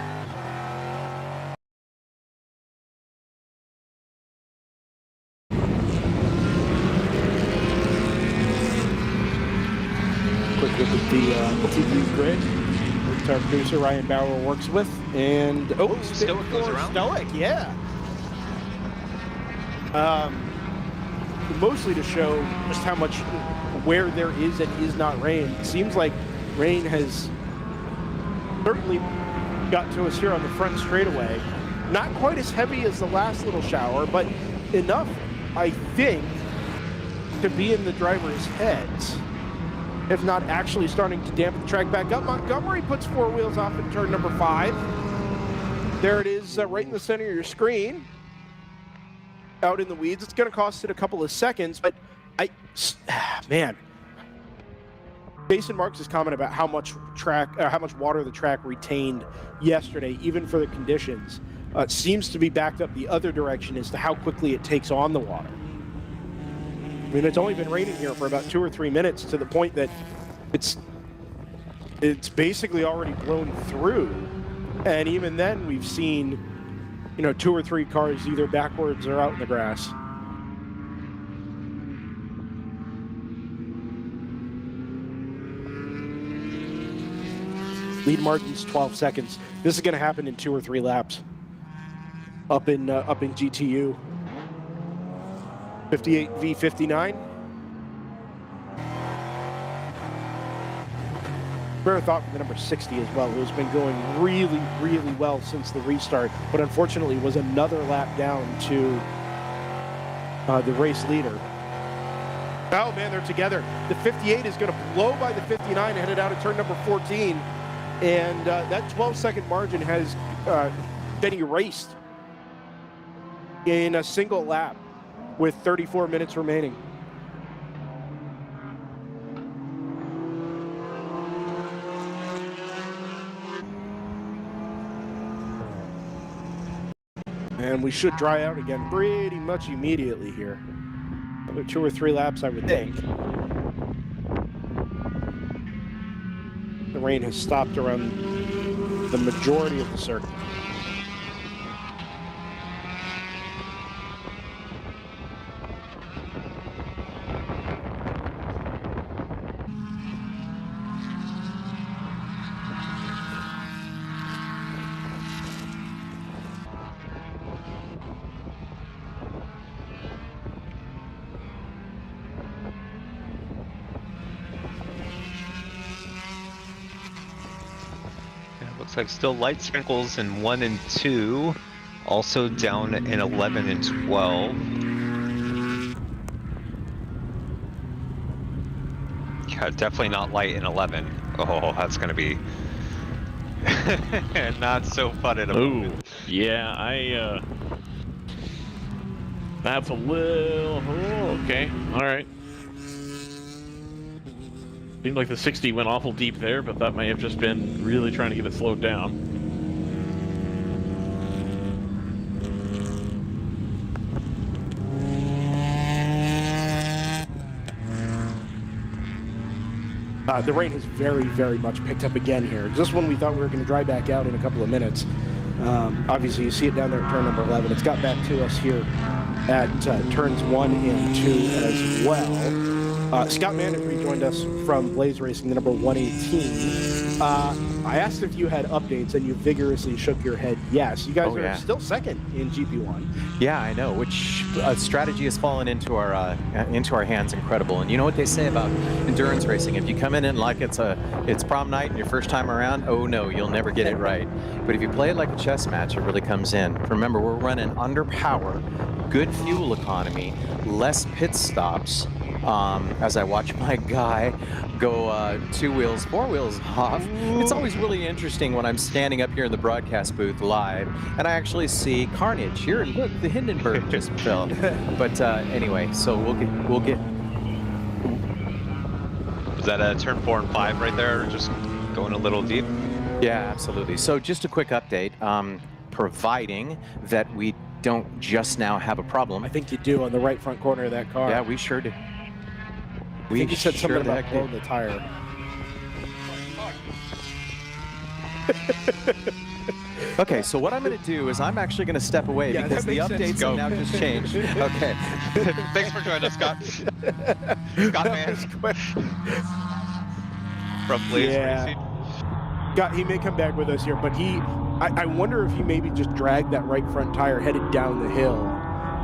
Quick look at the TV grid, which our producer Ryan Bauer works with, and Stoic goes around. Stoic, yeah. Mostly to show just how much, where there is and is not rain. It seems like rain has certainly got to us here on the front straightaway. Not quite as heavy as the last little shower, but enough, I think, to be in the drivers' heads, if not actually starting to dampen the track back up. Montgomery puts 4 wheels off in turn number 5. There it is, right in the center of your screen. Out in the weeds. It's going to cost it a couple of seconds, but man. Jason Marks' comment about how much water the track retained yesterday, even for the conditions, seems to be backed up the other direction as to how quickly it takes on the water. I mean, it's only been raining here for about 2 or 3 minutes, to the point that it's basically already blown through, and even then we've seen, you know, 2 or 3 cars either backwards or out in the grass. Lead margin's 12 seconds. This is going to happen in 2 or 3 laps. Up in GTU. 58 v 59. Fair thought for the number 60 as well, who's been going really, really well since the restart, but unfortunately was another lap down to the race leader. Oh man, they're together. The 58 is going to blow by the 59 headed out of turn number 14, and that 12-second margin has been erased in a single lap with 34 minutes remaining. And we should dry out again pretty much immediately here. Another 2 or 3 laps, I would think. The rain has stopped around the majority of the circuit. Looks like still light sprinkles in 1 and 2, also down in 11 and 12. Yeah, definitely not light in 11. Oh, that's gonna be not so fun at a moment. Yeah, that's a little. Oh, okay, all right. Seemed like the 60 went awful deep there, but that may have just been really trying to get it slowed down. The rain has very, very much picked up again here. Just when we thought we were going to dry back out in a couple of minutes. Obviously, you see it down there at turn number 11. It's got back to us here at turns 1 and 2 as well. Scott Mann has rejoined us from Blaze Racing, the number 118. I asked if you had updates, and you vigorously shook your head yes. You guys are still second in GP1. Yeah, I know. Which strategy has fallen into our hands incredible. And you know what they say about endurance racing? If you come in like it's prom night and your first time around, oh no, you'll never get it right. But if you play it like a chess match, it really comes in. Remember, we're running under power, good fuel economy, less pit stops. As I watch my guy go 2 wheels, 4 wheels off. It's always really interesting when I'm standing up here in the broadcast booth live and I actually see carnage. Here, look, the Hindenburg just fell. But anyway, so we'll get. Was that a turn 4 and 5 right there? Just going a little deep? Yeah, absolutely. So just a quick update, providing that we don't just now have a problem. I think you do on the right front corner of that car. Yeah, we sure do. I think you said something about blowing the tire. Okay, so what I'm going to do is I'm actually going to step away because the updates have now just changed. Okay. Thanks for joining us, Scott. Scott Mann from Blaze Racing. Scott, he may come back with us here, but I wonder if he maybe just dragged that right front tire headed down the hill,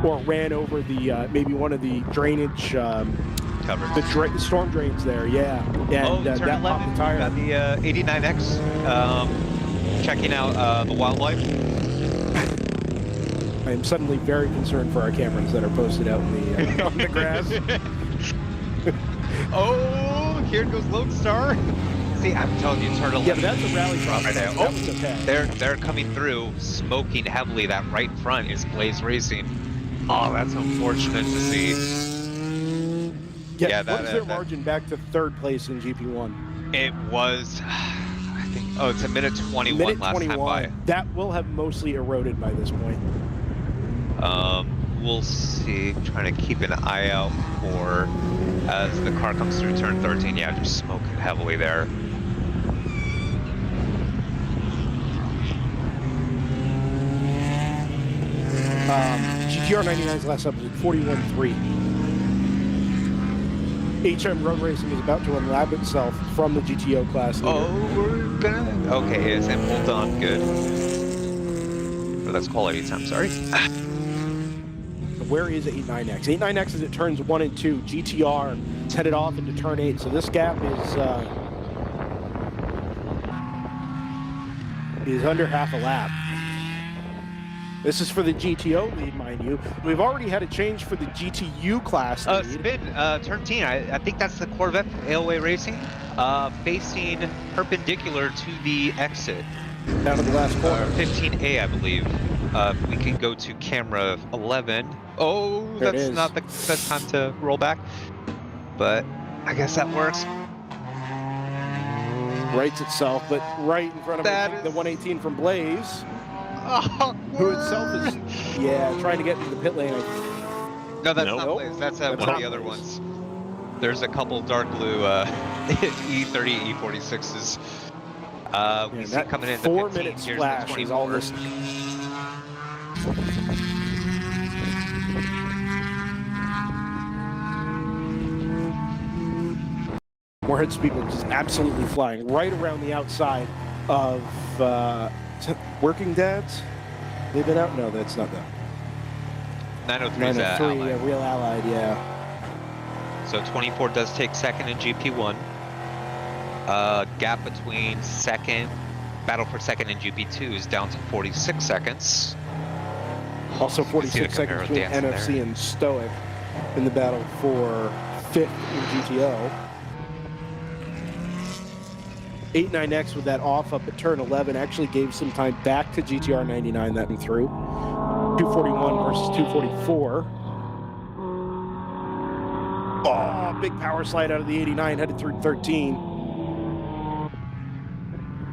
or ran over the maybe one of the drainage. The storm drains there, yeah. And turn that 11, popped the tire. got the 89X, checking out the wildlife. I am suddenly very concerned for our cameras that are posted out in the, on the grass. Oh, here goes Lone Star. See, I'm telling you, turn 11. Yeah, but that's a rally cross right now. That was okay. They're coming through, smoking heavily. That right front is Blaze Racing. Oh, that's unfortunate to see. Yeah, what is their margin back to 3rd place in GP1? It was, I think, it's a minute 21 last time by. That will have mostly eroded by this point. We'll see. Trying to keep an eye out for as the car comes through turn 13. Yeah, just smoking heavily there. GTR 99's last episode, 41.3. HM Road Racing is about to unlap itself from the GTO class leader. Oh, gonna. Okay, is it hold on? Good. Oh, that's quality time. Sorry. Where is 89X? 89X is at turns 1 and 2. GTR is headed off into turn 8. So this gap is under half a lap. This is for the GTO lead, mind you. We've already had a change for the GTU class lead. Spin, turn 10. I think that's the Corvette from AOA Racing, facing perpendicular to the exit. Down to the last corner. 15A, I believe. We can go to camera 11. Oh, There it that's is. not the best time to roll back, but I guess that works. Rights itself, but right in front of That I think, the is- 118 from Blaze, Oh, who itself is, trying to get into the pit lane. no, that's Nope. not Blaze. That's That's one of not the other Blaze. ones. There's a couple dark blue E30, E46s. We see that coming in the 4 15, minute here's splash the is all 24. this. Moorhead Speedworks is absolutely flying right around the outside of is it Working Dads. They've been out? No, that's not them. 903 is 903, Allied. Real Allied, yeah. So 24 does take second in GP1. Gap between second, battle for second in GP2 is down to 46 seconds. Also You can see the 46 seconds Camaro between dancing NFC there. and Stoic in the battle for 5th in GTO. 89X with that off up at turn 11 actually gave some time back to GTR 99 that went through. 241 versus 244. Oh, big power slide out of the 89 headed through 13.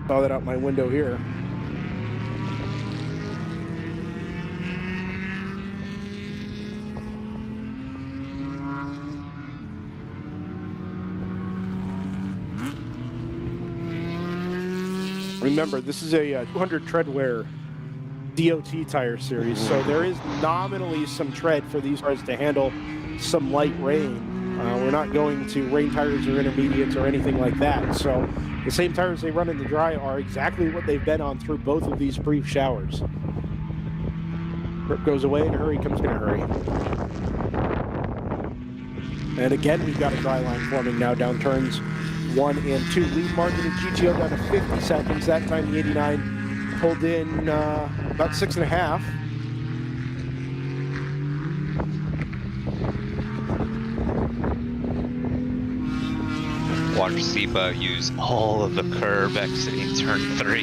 Saw that out my window here. Remember, this is a 200 treadwear DOT tire series, so there is nominally some tread for these cars to handle some light rain. We're not going to rain tires or intermediates or anything like that. So the same tires they run in the dry are exactly what they've been on through both of these brief showers. Grip goes away in a hurry, comes in a hurry. And again, we've got a dry line forming now down turns 1 and 2. Lead margin of GTO down to 50 seconds. That time the 89 pulled in about 6.5. Watch SEPA use all of the curb exiting turn 3.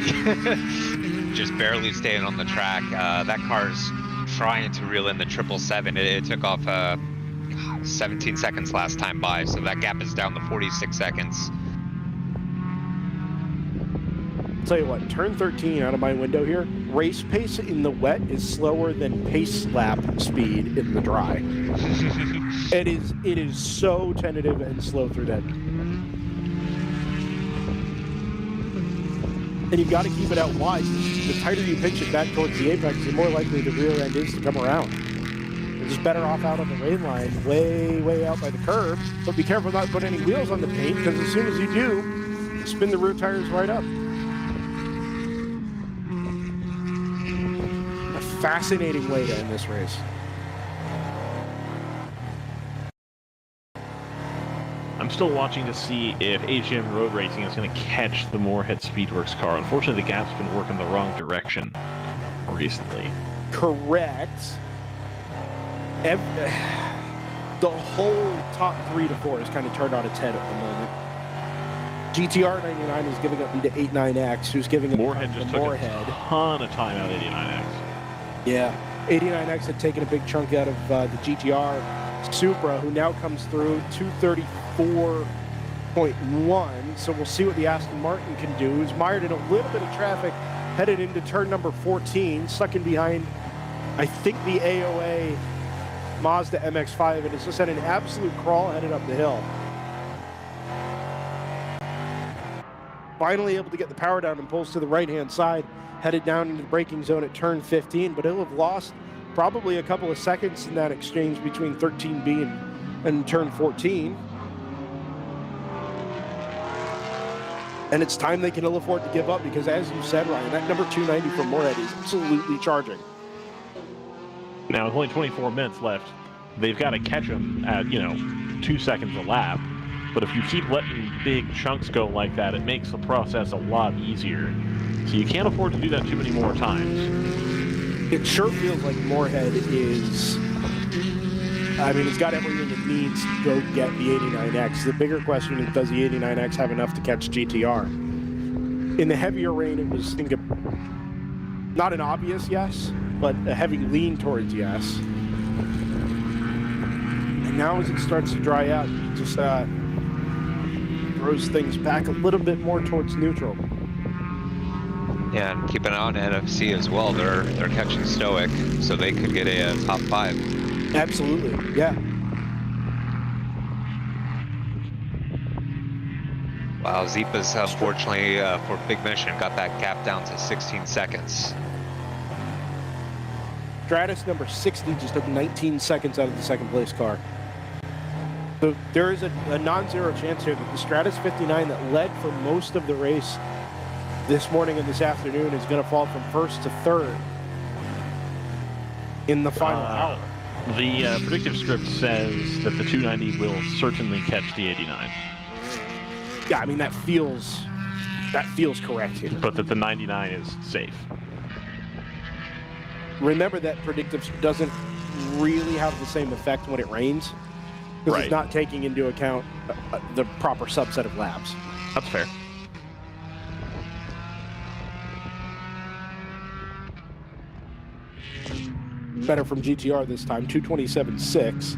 Just barely staying on the track. That car's trying to reel in the 777. It took off 17 seconds last time by, so that gap is down to 46 seconds. Tell you what, turn 13 out of my window here, race pace in the wet is slower than pace lap speed in the dry. It is so tentative and slow through that. And you've got to keep it out wide. The tighter you pitch it back towards the apex, the more likely the rear end is to come around. You're just better off out on the rain line, way out by the curb. But be careful not to put any wheels on the paint, because as soon as you do, spin the rear tires right up. A fascinating way to end this race. I'm still watching to see if AGM Road Racing is going to catch the Moorhead Speedworks car. Unfortunately, the gap's been working the wrong direction recently. Correct. The whole top 3 to 4 is kind of turned on its head at the moment. GTR 99 is giving up into 89X, who's giving up Moorhead to just took Moorhead. a ton of time out of 89X. Yeah, 89X had taken a big chunk out of the GTR Supra, who now comes through 234.1. So we'll see what the Aston Martin can do. He's mired in a little bit of traffic, headed into turn number 14, stuck in behind, I think, the AOA Mazda MX-5, and it's just at an absolute crawl headed up the hill. Finally able to get the power down and pulls to the right-hand side, headed down into the braking zone at turn 15, but he'll have lost probably a couple of seconds in that exchange between 13B and turn 14. And it's time they can ill afford to give up because, as you said, Ryan, that number 290 from Moorhead is absolutely charging. Now, with only 24 minutes left, they've got to catch them at, 2 seconds a lap. But if you keep letting big chunks go like that, it makes the process a lot easier. So you can't afford to do that too many more times. It sure feels like Moorhead is... he's got everything it needs to go get the 89X. The bigger question is, does the 89X have enough to catch GTR? In the heavier rain, it was not an obvious yes, but a heavy lean towards yes. And now as it starts to dry out, it just throws things back a little bit more towards neutral. Yeah, and keep an eye on NFC as well. They're catching Stoic, so they could get a top 5. Absolutely, yeah. Wow, Zipa's unfortunately for Big Mission got that gap down to 16 seconds. Stratus number 60 just took 19 seconds out of the second place car. So there is a non-zero chance here that the Stratus 59 that led for most of the race this morning and this afternoon is going to fall from first to third in the final hour. The predictive script says that the 290 will certainly catch the 89. Yeah, that feels correct here. But that the 99 is safe. Remember that predictive doesn't really have the same effect when it rains, because it's not taking into account the proper subset of laps. That's fair. Better from GTR this time, 2:27.6.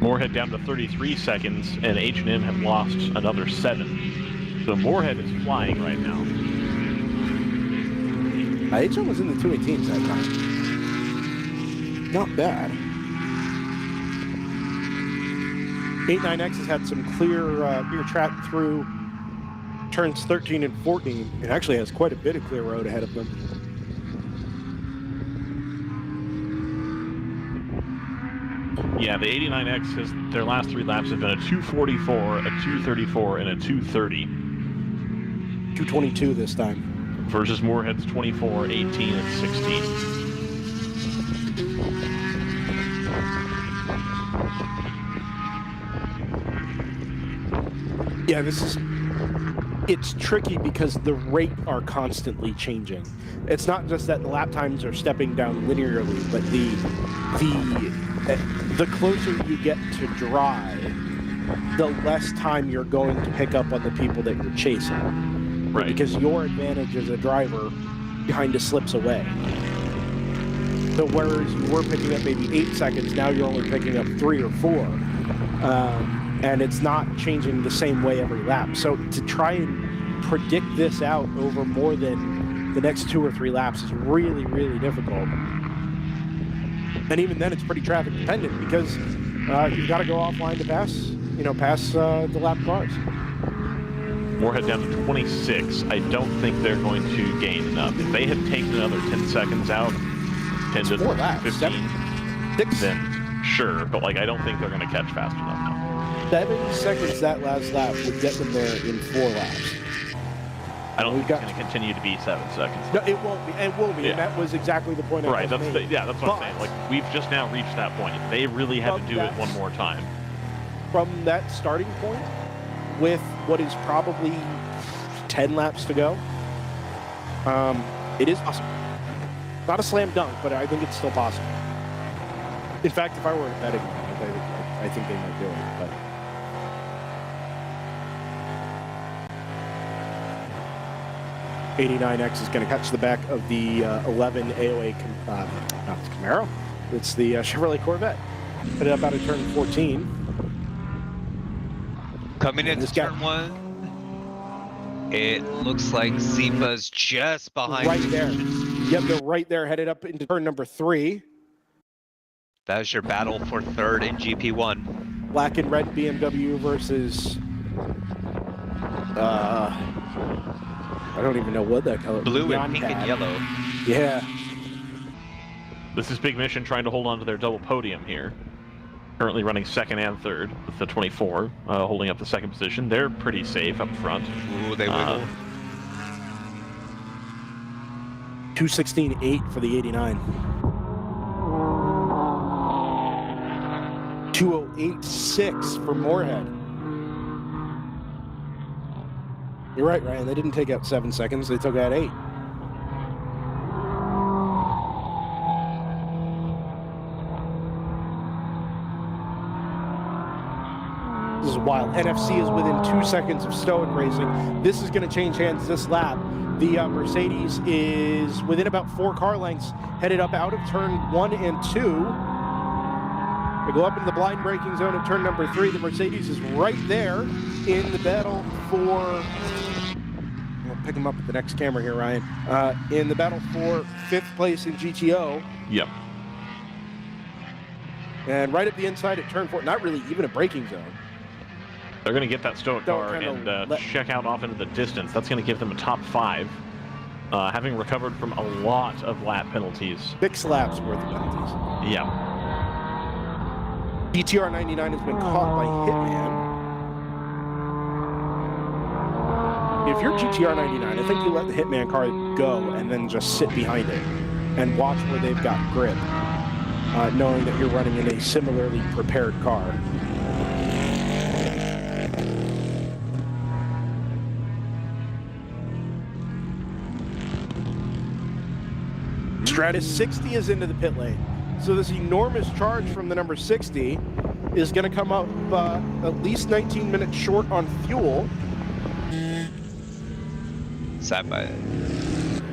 Moorhead down to 33 seconds, and H&M have lost another 7. So Moorhead is flying right now. H&M was in the 218s that time. Not bad. 89X has had some clear track through turns 13 and 14. It actually has quite a bit of clear road ahead of them. Yeah, the 89X their last 3 laps have been a 244, a 234, and a 230. 222 this time. Versus Moorhead's 24, 18, and 16. Yeah, it's tricky because the rate are constantly changing. It's not just that the lap times are stepping down linearly, but the closer you get to dry, the less time you're going to pick up on the people that you're chasing. Right. Because your advantage as a driver kind of slips away. So whereas you were picking up maybe 8 seconds, now you're only picking up 3 or 4. And it's not changing the same way every lap. So to try and predict this out over more than the next 2 or 3 laps is really, really difficult. And even then, it's pretty traffic dependent because you've got to go offline to pass the lap cars. Moorhead down to 26. I don't think they're going to gain enough. If they had taken another 10 seconds out, 10 to 15, then sure. But I don't think they're going to catch fast enough now. 7 seconds that last lap would get them there in 4 laps. I don't think it's going to continue to be 7 seconds. No, it won't be. It will be. Yeah. And that was exactly the point I was making. That's what I'm saying. We've just now reached that point. They really had to do it one more time. From that starting point, with what is probably 10 laps to go, it is possible. Not a slam dunk, but I think it's still possible. In fact, if I were betting, I think they might do it. But 89X is going to catch the back of the 11 AOA, not the Camaro, it's the Chevrolet Corvette. Put it up out of turn 14. Coming into turn 1, it looks like Zipa's just behind. Right there. Yep, they're right there, headed up into turn number 3. That was your battle for third in GP1. Black and red BMW versus... I don't even know what that color. Blue and pink and yellow. Yeah. This is Big Mission trying to hold on to their double podium here. currently running second and third with the 24, holding up the second position. They're pretty safe up front. Ooh, they wiggle. 2:16.8 for the 89. 2:08.6 for Moorhead. You're right, Ryan. They didn't take out 7 seconds. They took out 8. This is wild. NFC is within 2 seconds of Stoic Racing. This is going to change hands this lap. The Mercedes is within about 4 car lengths, headed up out of turn 1 and 2. They go up into the blind braking zone at turn number 3. The Mercedes is right there in the battle for... I'll pick them up at the next camera here, Ryan. In the battle for 5th place in GTO. Yep. And right at the inside at turn 4, not really even a braking zone. They're going to get that Stoic Don't car kinda and check out off into the distance. That's going to give them a top 5, having recovered from a lot of lap penalties. 6 laps worth of penalties. Yeah. GTR 99 has been caught by Hitman. If you're GTR 99, I think you let the Hitman car go and then just sit behind it and watch where they've got grip, knowing that you're running in a similarly prepared car. Stratus 60 is into the pit lane. So this enormous charge from the number 60 is going to come up at least 19 minutes short on fuel. Side by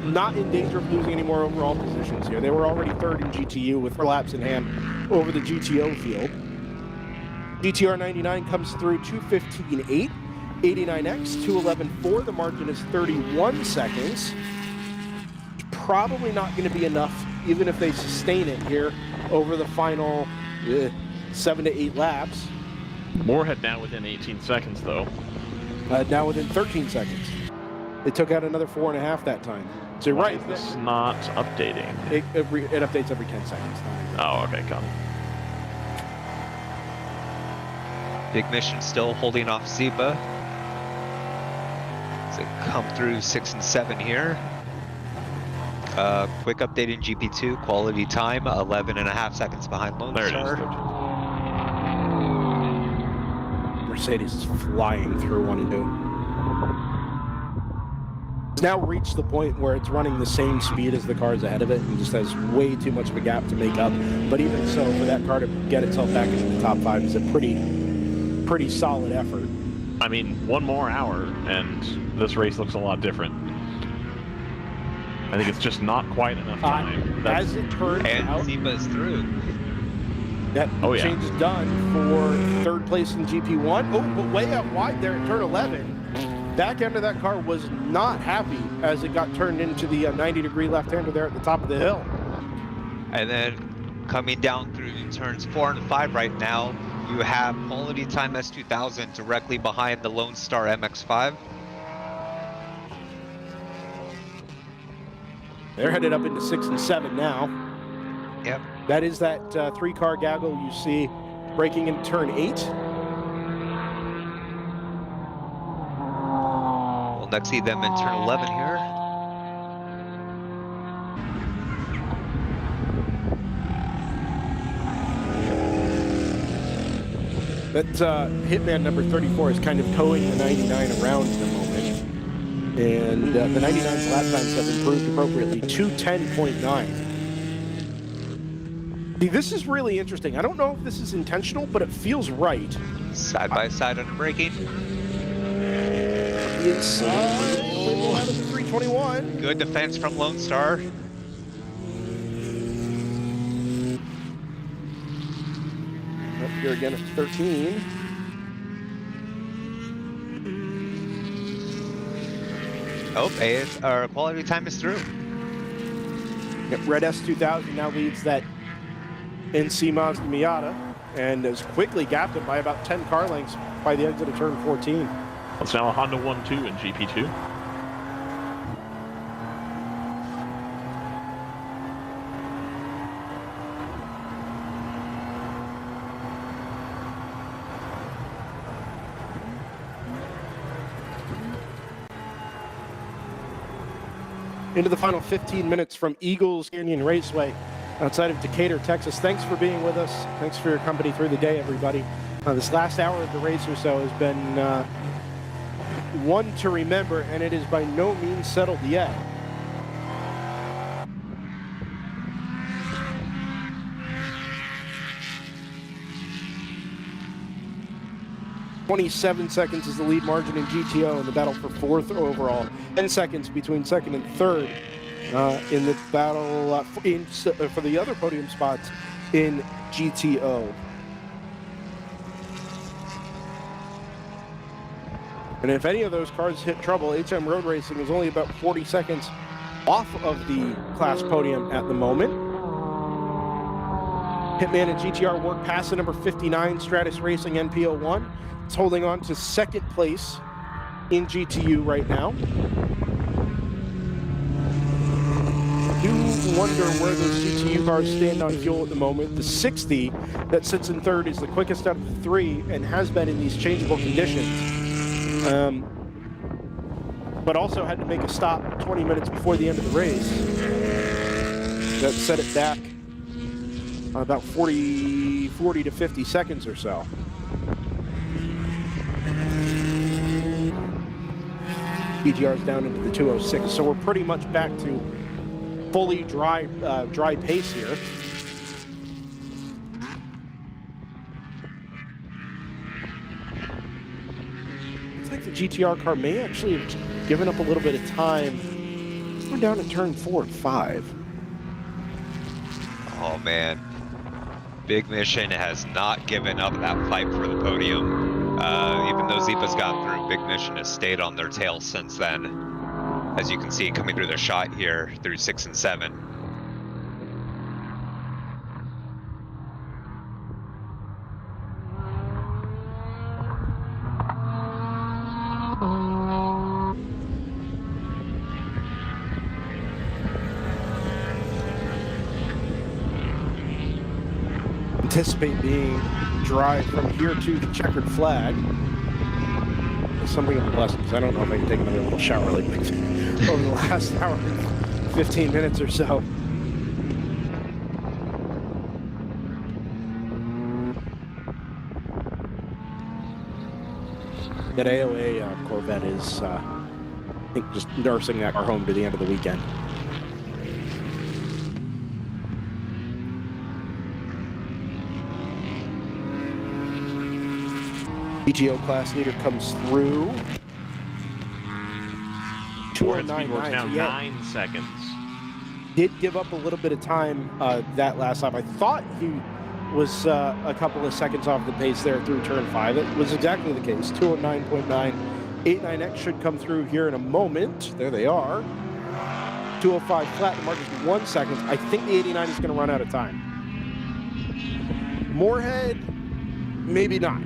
Not in danger of losing any more overall positions here. They were already 3rd in GTU with 4 laps in hand over the GTO field. GTR 99 comes through 2:15.8. 89X 2:11.4. The margin is 31 seconds. Probably not going to be enough, even if they sustain it here over the final 7 to 8 laps. Moorhead now within 18 seconds, though. Now within 13 seconds. They took out another 4.5 that time. So you're right. It's not updating. It updates every 10 seconds. Oh, okay, got it. Big Mission still holding off Ziba. As they come through 6 and 7 here. Quick update in GP2, quality time, 11.5 seconds behind Lone There Star. it is. Mercedes is flying through 1 and 2. It's now reached the point where it's running the same speed as the cars ahead of it and just has way too much of a gap to make up. But even so, for that car to get itself back into the top 5 is a pretty solid effort. I mean, 1 more hour, and this race looks a lot different. I think it's just not quite enough time. As it turns And out, Ziba's through. that Oh, yeah. change is done for 3rd place in GP1. Oh, but way out wide there at turn 11. Back end of that car was not happy as it got turned into the 90-degree left-hander there at the top of the hill. And then coming down through turns 4 and 5 right now, you have quality time S2000 directly behind the Lone Star MX-5. They're headed up into 6 and 7 now. Yep. That is that 3-car gaggle you see breaking into turn 8. We'll next see them in turn 11 here. That Hitman number 34 is kind of towing the 99 around at the moment. And the 99's lap times have improved appropriately to 10.9. See, this is really interesting. I don't know if this is intentional, but it feels right. Side by side on braking. Inside out of the 321. Good defense from Lone Star. Up here again at 13. Oh, our quality time is through. Yep, Red S2000 now leads that NC Mazda Miata and is quickly gapped it by about 10 car lengths by the exit of turn 14. It's now a Honda 1-2 in GP2. into the final 15 minutes from Eagles Canyon Raceway outside of Decatur, Texas. Thanks for being with us. Thanks for your company through the day, everybody. This last hour of the race or so has been one to remember, and it is by no means settled yet. "27 seconds is the lead margin in GTO in the battle for 4th overall. 10 seconds between 2nd and 3rd in the battle for the other podium spots in GTO. And if any of those cars hit trouble, HM Road Racing is only about 40 seconds off of the class podium at the moment. Hitman and GTR work past the number 59 Stratus Racing NP01. It's holding on to 2nd place in GTU right now. Do wonder where those GTU cars stand on fuel at the moment. The 60 that sits in 3rd is the quickest out of the 3 and has been in these changeable conditions. But also had to make a stop 20 minutes before the end of the race. That set it back about 40 to 50 seconds or so. GTR's down into the 206, so we're pretty much back to fully dry pace here. Looks like the GTR car may actually have given up a little bit of time. We're down at turn 4 and 5. Oh man, Big Mission has not given up that fight for the podium. Even though Zipa's got through, Big Mission has stayed on their tail since then. As you can see, coming through their shot here through 6 and 7. Anticipate being dry from here to the checkered flag. It's something of a blessing, because I don't know if I can take another little shower like over the last hour, 15 minutes or so. That AOA Corvette is, I think, just nursing that car home to the end of the weekend. GTO class leader comes through. 209 now 9 seconds. Did give up a little bit of time that last lap. I thought he was a couple of seconds off the pace there through turn 5. It was exactly the case. 209.9. 89X should come through here in a moment. There they are. 205 flat. The mark is 1 second. I think the 89 is going to run out of time. Moorhead, maybe not.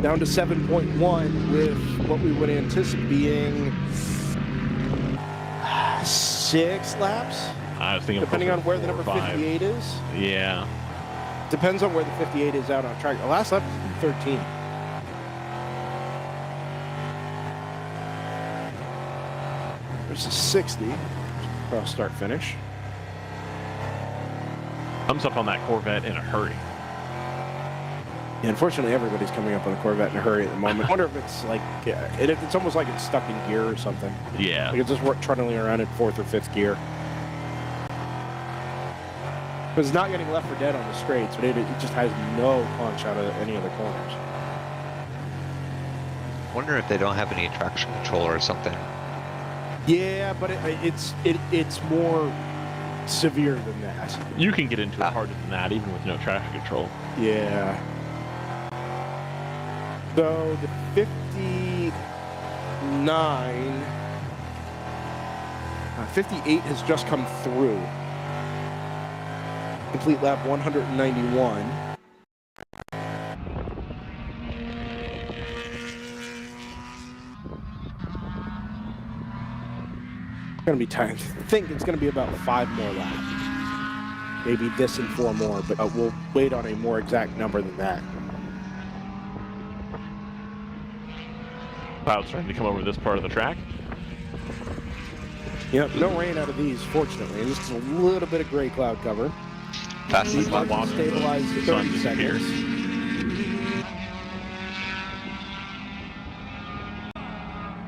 Down to 7.1 with what we would anticipate being 6 laps. I was thinking depending on where the number 58 is. Yeah. Depends on where the 58 is out on track. The last lap is 13. There's a 60. Cross start finish. Comes up on that Corvette in a hurry. Yeah, unfortunately, everybody's coming up on the Corvette in a hurry at the moment. I wonder if it's like, it's almost like it's stuck in gear or something. Yeah. Like it's just trundling around in 4th or 5th gear. But it's not getting left for dead on the straights, but it just has no punch out of any of the corners. Wonder if they don't have any traction control or something. Yeah, but it's more severe than that. You can get into it harder than that, even with no traction control. Yeah. So the 59, 58 has just come through. Complete lap 191. Going to be tight. I think it's going to be about 5 more laps. Maybe this and 4 more, but we'll wait on a more exact number than that. Cloud's trying to come over this part of the track. Yep, no rain out of these, fortunately. And just a little bit of gray cloud cover. Fast These as margins stabilized at 30 seconds.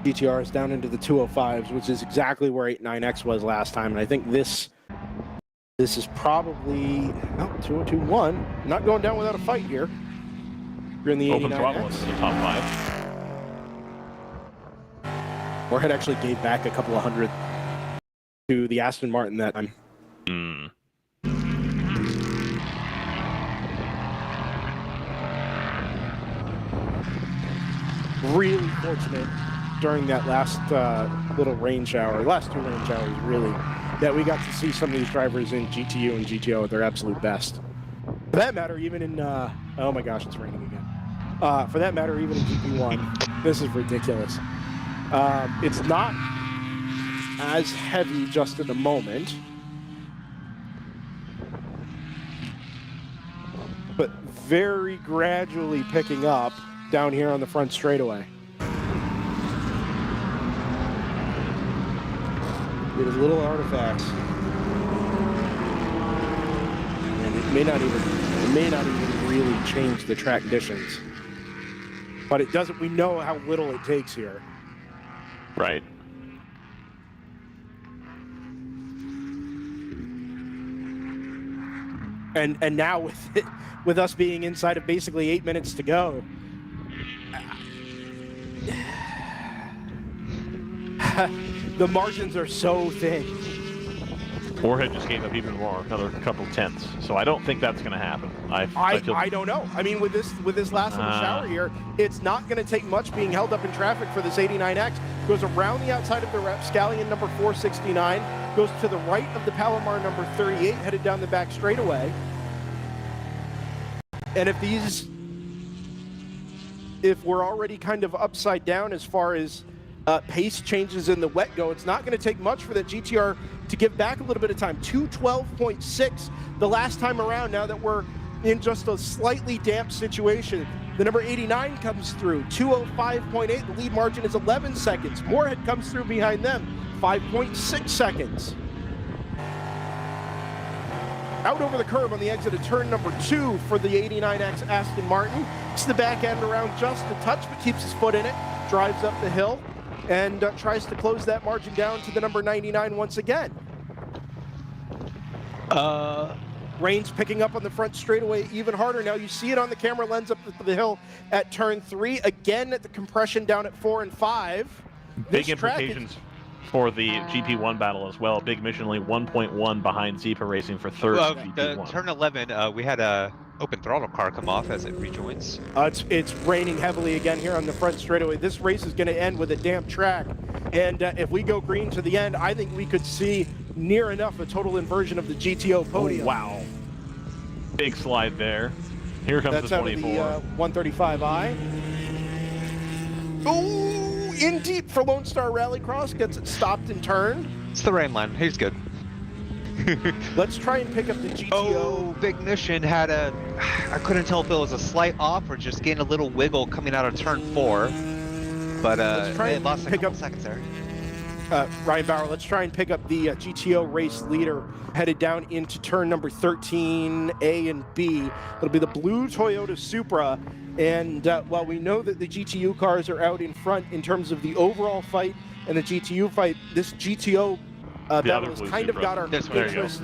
GTR is down into the 205s, which is exactly where 89X was last time. And I think this is probably 2021. Not going down without a fight here. You're in the Open throttle 89X. into the top 5. Warhead actually gave back a couple of hundred to the Aston Martin that time. Really fortunate during that last little rain shower, last 2 rain showers, really, that we got to see some of these drivers in GTU and GTO at their absolute best. For that matter, even in, oh my gosh, it's raining again. For that matter, even in GP1, this is ridiculous. It's not as heavy just at the moment, but very gradually picking up down here on the front straightaway. There's little artifacts, and it may not even really change the track conditions. But it doesn't. We know how little it takes here. Right. And now with us being inside of basically 8 minutes to go, the margins are so thin. Warhead just gave up even more, another couple tenths. So I don't think that's going to happen. I don't know. I mean, with this last little shower here, it's not going to take much being held up in traffic for this 89X. Goes around the outside of the rapscallion number 469, goes to the right of the Palomar number 38, headed down the back straightaway. And if we're already kind of upside down as far as pace changes in the wet go, it's not going to take much for that GTR to give back a little bit of time. 2:12.6 the last time around, now that we're in just a slightly damp situation. The number 89 comes through, 2:05.8. The lead margin is 11 seconds. Moorhead comes through behind them, 5.6 seconds. Out over the curb on the exit of turn number 2 for the 89X Aston Martin. It's the back end around just a touch, but keeps his foot in it, drives up the hill, and tries to close that margin down to the number 99 once again. Rain's picking up on the front straightaway even harder. Now you see it on the camera lens up the hill at turn 3. Again at the compression down at 4 and 5. Big implications for the GP1 battle as well. Big mission only 1.1 behind Zipa Racing for third. Well, GP1. turn 11, we had a open throttle car come off as it rejoins. It's raining heavily again here on the front straightaway. This race is going to end with a damp track. And if we go green to the end, I think we could see near enough a total inversion of the GTO podium. Oh, wow. Big slide there. Here comes the 24. That's out of the 135i. Oh, in deep for Lone Star Rallycross. Gets it stopped and turned. It's the rain line. He's good. Let's try and pick up the GTO. Oh, Big Mission had I couldn't tell if it was a slight off or just getting a little wiggle coming out of turn 4. But they lost a couple seconds there. Ryan Bauer, let's try and pick up the GTO race leader headed down into turn number 13, A and B. It'll be the blue Toyota Supra. And while we know that the GTU cars are out in front in terms of the overall fight and the GTU fight, this GTO battle has kind of got our interest.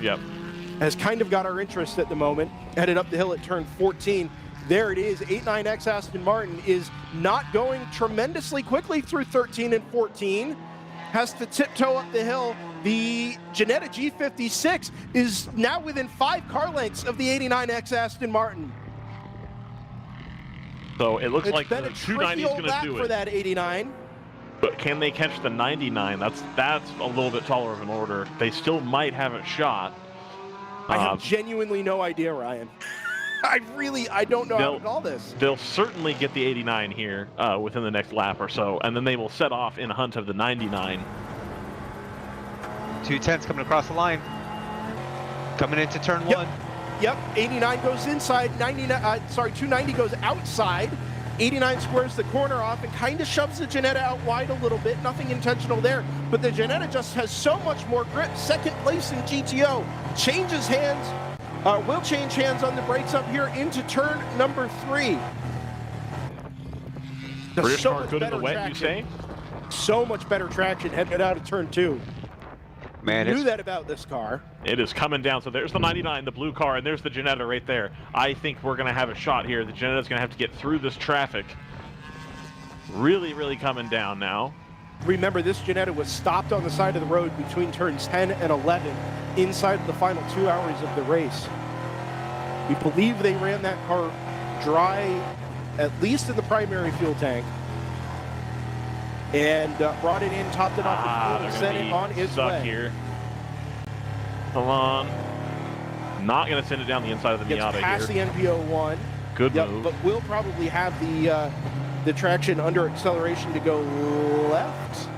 Has kind of got our interest at the moment. Headed up the hill at turn 14. There it is. 89X Aston Martin is not going tremendously quickly through 13 and 14. Has to tiptoe up the hill. The Jetta G56 is now within 5 car lengths of the 89X Aston Martin. So it looks it's like the 290 is going to do it for that 89. But can they catch the 99? That's a little bit taller of an order. They still might have a shot. I have genuinely no idea, Ryan. I don't know how to call this. They'll certainly get the 89 here within the next lap or so, and then they will set off in a hunt of the 99. 210's coming across the line. Coming into turn 1. Yep, 89 goes inside, 290 goes outside. 89 squares the corner off and kind of shoves the Ginetta out wide a little bit. Nothing intentional there, but the Ginetta just has so much more grip. Second place in GTO. Changes hands, will change hands on the brakes up here into turn number 3. Rear So car much good in the better wet, you say? So much better traction headed out of turn 2. Man, Knew it's that about this car. It is coming down. So there's the 99, the blue car, and there's the Ginetta right there. I think we're going to have a shot here. The Ginetta's going to have to get through this traffic. Really, really coming down now. Remember, this Ginetta was stopped on the side of the road between turns 10 and 11 inside the final 2 hours of the race. We believe they ran that car dry, at least in the primary fuel tank, and brought it in, topped it off, and sent it on its way. Here. Come on. Not going to send it down the inside of the Gets Miata past here. the NPO1. Good Yep, move. but we'll probably have the traction under acceleration to go left.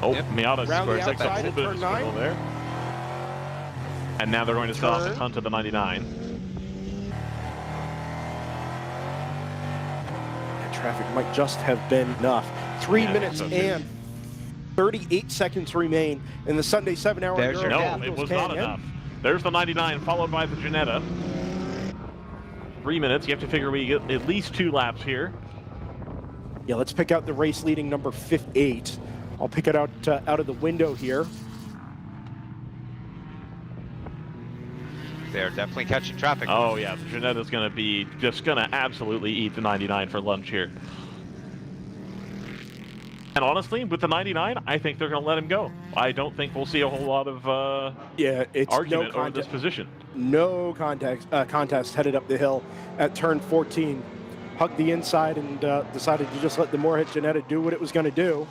Oh, Yep. Miata Round the squares up outside a at little bit turn of 9. there. And now they're going to set off a Turn. ton to the 99. That traffic might just have been enough. 3 Yeah, minutes so too. and 38 seconds remain in the Sunday 7-hour There's your Enduro No, at it Eagles was not Canyon. enough. There's the 99, followed by the Ginetta. 3 minutes. You have to figure we get at least 2 laps here. Yeah, let's pick out the race leading number 58. I'll pick it out of the window here. they're definitely catching traffic. Oh yeah, the Ginetta's going to be just going to absolutely eat the 99 for lunch here. And honestly, with the 99, I think they're going to let him go. I don't think we'll see a whole lot of Yeah, it's argument no over this position. No contest headed up the hill at turn 14. Hugged the inside and decided to just let the Moorhead Ginetta do what it was going to do.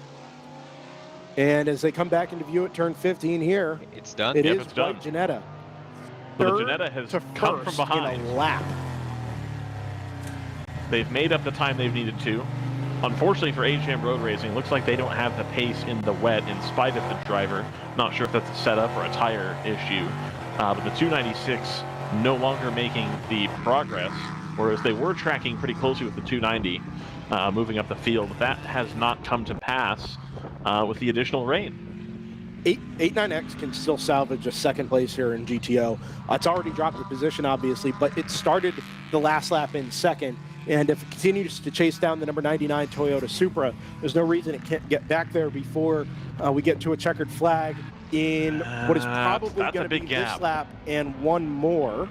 And as they come back into view at turn 15 here, It's done. it Yep, is it's done. White Ginetta. But the Third Ginetta has to come from first behind. in a lap. They've made up the time they've needed to. Unfortunately for HM Road Racing, looks like they don't have the pace in the wet in spite of the driver. Not sure if that's a setup or a tire issue. But the 296 no longer making the progress, whereas they were tracking pretty closely with the 290 moving up the field. That has not come to pass with the additional rain. 89X can still salvage a second place here in GTO. It's already dropped the position, obviously, but it started the last lap in second. And if it continues to chase down the number 99 Toyota Supra, there's no reason it can't get back there before we get to a checkered flag in what is probably that's going a to be big this gap. lap and one more.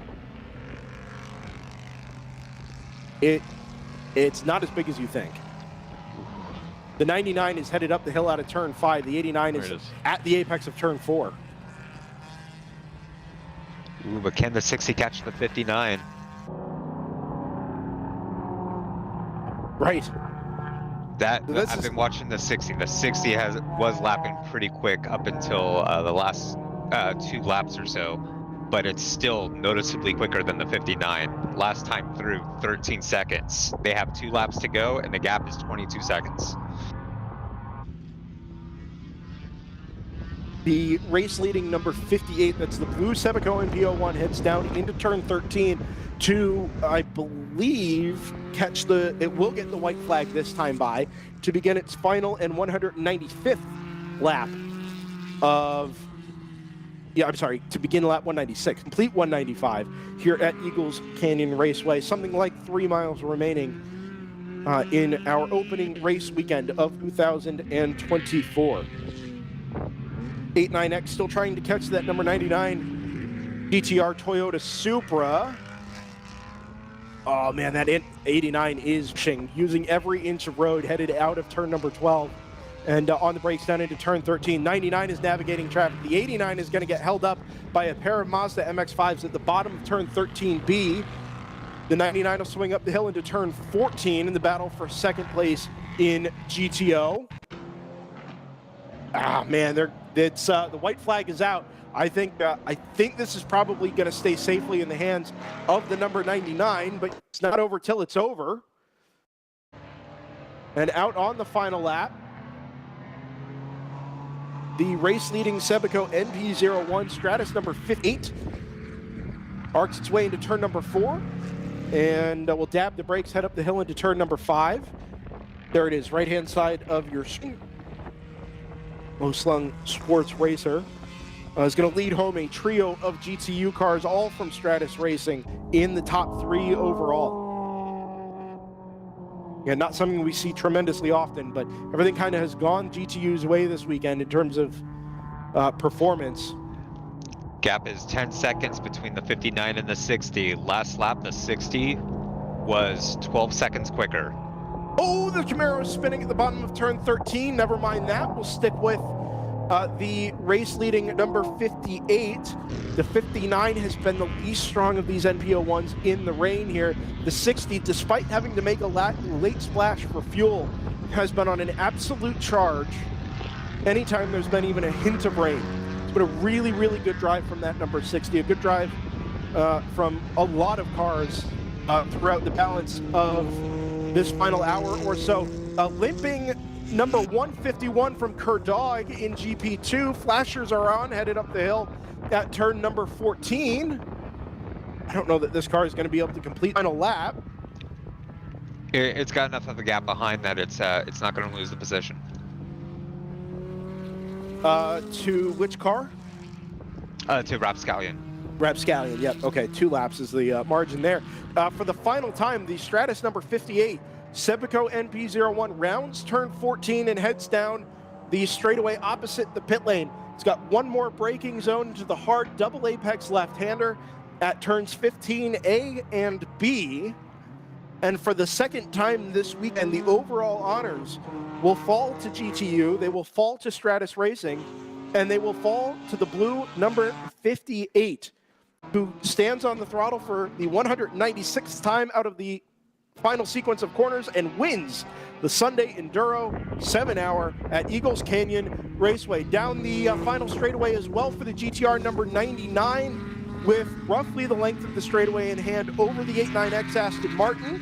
It's not as big as you think. The 99 is headed up the hill out of turn 5. The 89 There is it is. at the apex of turn 4. Ooh, but can the 60 catch the 59? Right. That This I've is- been watching the 60. The 60 was lapping pretty quick up until the last 2 laps or so, but it's still noticeably quicker than the 59. Last time through, 13 seconds. They have 2 laps to go, and the gap is 22 seconds. The race leading number 58, that's the blue Sebaco NPO1, heads down into turn 13 to, I believe, it will get the white flag this time by, to begin its final and 195th lap of, to begin lap 196, complete 195 here at Eagles Canyon Raceway. Something like 3 miles remaining in our opening race weekend of 2024. 89X still trying to catch that number 99 GTR Toyota Supra. Oh man, that 89 is pushing, using every inch of road headed out of turn number 12 and on the brakes down into turn 13. 99 is navigating traffic. The 89 is going to get held up by a pair of Mazda MX-5s at the bottom of turn 13B. The 99 will swing up the hill into turn 14 in the battle for second place in GTO. Ah man, the white flag is out. I think this is probably going to stay safely in the hands of the number 99, but it's not over till it's over. And out on the final lap, the race leading Sebaco NP01 Stratus number 58 arcs its way into turn number 4. And we'll dab the brakes, head up the hill into turn number 5. There it is, right-hand side of your screen. Low-slung sports racer is going to lead home a trio of GTU cars, all from Stratus Racing, in the top 3 overall. Yeah, not something we see tremendously often, but everything kind of has gone GTU's way this weekend in terms of performance. Gap is 10 seconds between the 59 and the 60. Last lap, the 60 was 12 seconds quicker. Oh, the Camaro is spinning at the bottom of turn 13. Never mind that. We'll stick with the race leading number 58. The 59 has been the least strong of these NPO1s in the rain here. The 60, despite having to make a late splash for fuel, has been on an absolute charge anytime there's been even a hint of rain. It's been a really, really good drive from that number 60. A good drive from a lot of cars throughout the balance of this final hour or so. Limping number 151 from Kerdog in GP2. Flashers are on, headed up the hill at turn number 14. I don't know that this car is going to be able to complete the final lap. It's got enough of a gap behind that it's not going to lose the position. To which car? To Rapscallion. Rapscallion, yep. Okay, 2 laps is the margin there. For the final time, the Stratus number 58, Sebico NP01, rounds turn 14 and heads down the straightaway opposite the pit lane. It's got one more braking zone into the hard double apex left-hander at turns 15A and B. And for the second time this weekend, the overall honors will fall to GTU, they will fall to Stratus Racing, and they will fall to the blue number 58, who stands on the throttle for the 196th time out of the final sequence of corners and wins the Sunday Enduro 7-hour at Eagles Canyon Raceway. Down the final straightaway as well for the GTR number 99, with roughly the length of the straightaway in hand over the 89X Aston Martin.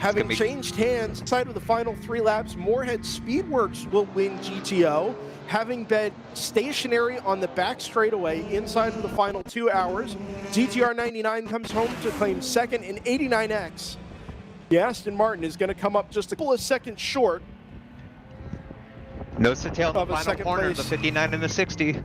Having changed hands inside of the final 3 laps, Moorhead Speedworks will win GTO, having been stationary on the back straightaway inside of the final 2 hours. GTR 99 comes home to claim second, in 89X. The Aston Martin is going to come up just a couple of seconds short. Nose to tail in the of a final second corner, place. the 59 and the 60.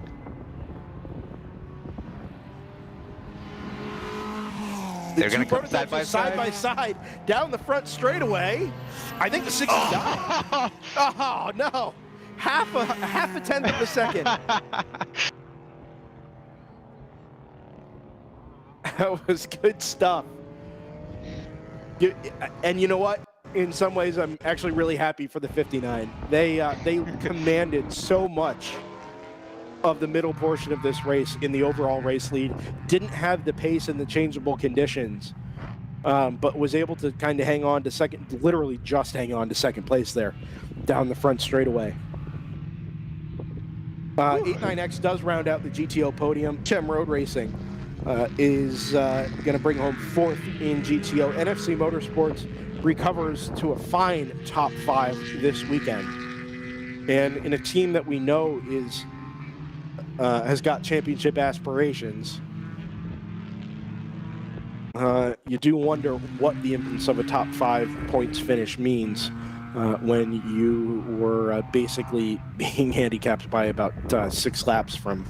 They're going to come side by side down the front straightaway. I think the 60 died. Oh no! Half a tenth of a second. That was good stuff. And you know what? In some ways, I'm actually really happy for the 59. They commanded so much of the middle portion of this race in the overall race lead. Didn't have the pace and the changeable conditions, but was able to kind of hang on to second, literally just hang on to second place there down the front straightaway. 89X does round out the GTO podium. Chem Road Racing is going to bring home 4th in GTO. NFC Motorsports recovers to a fine top 5 this weekend. And in a team that we know is has got championship aspirations, you do wonder what the importance of a top 5 points finish means when you were basically being handicapped by about 6 laps from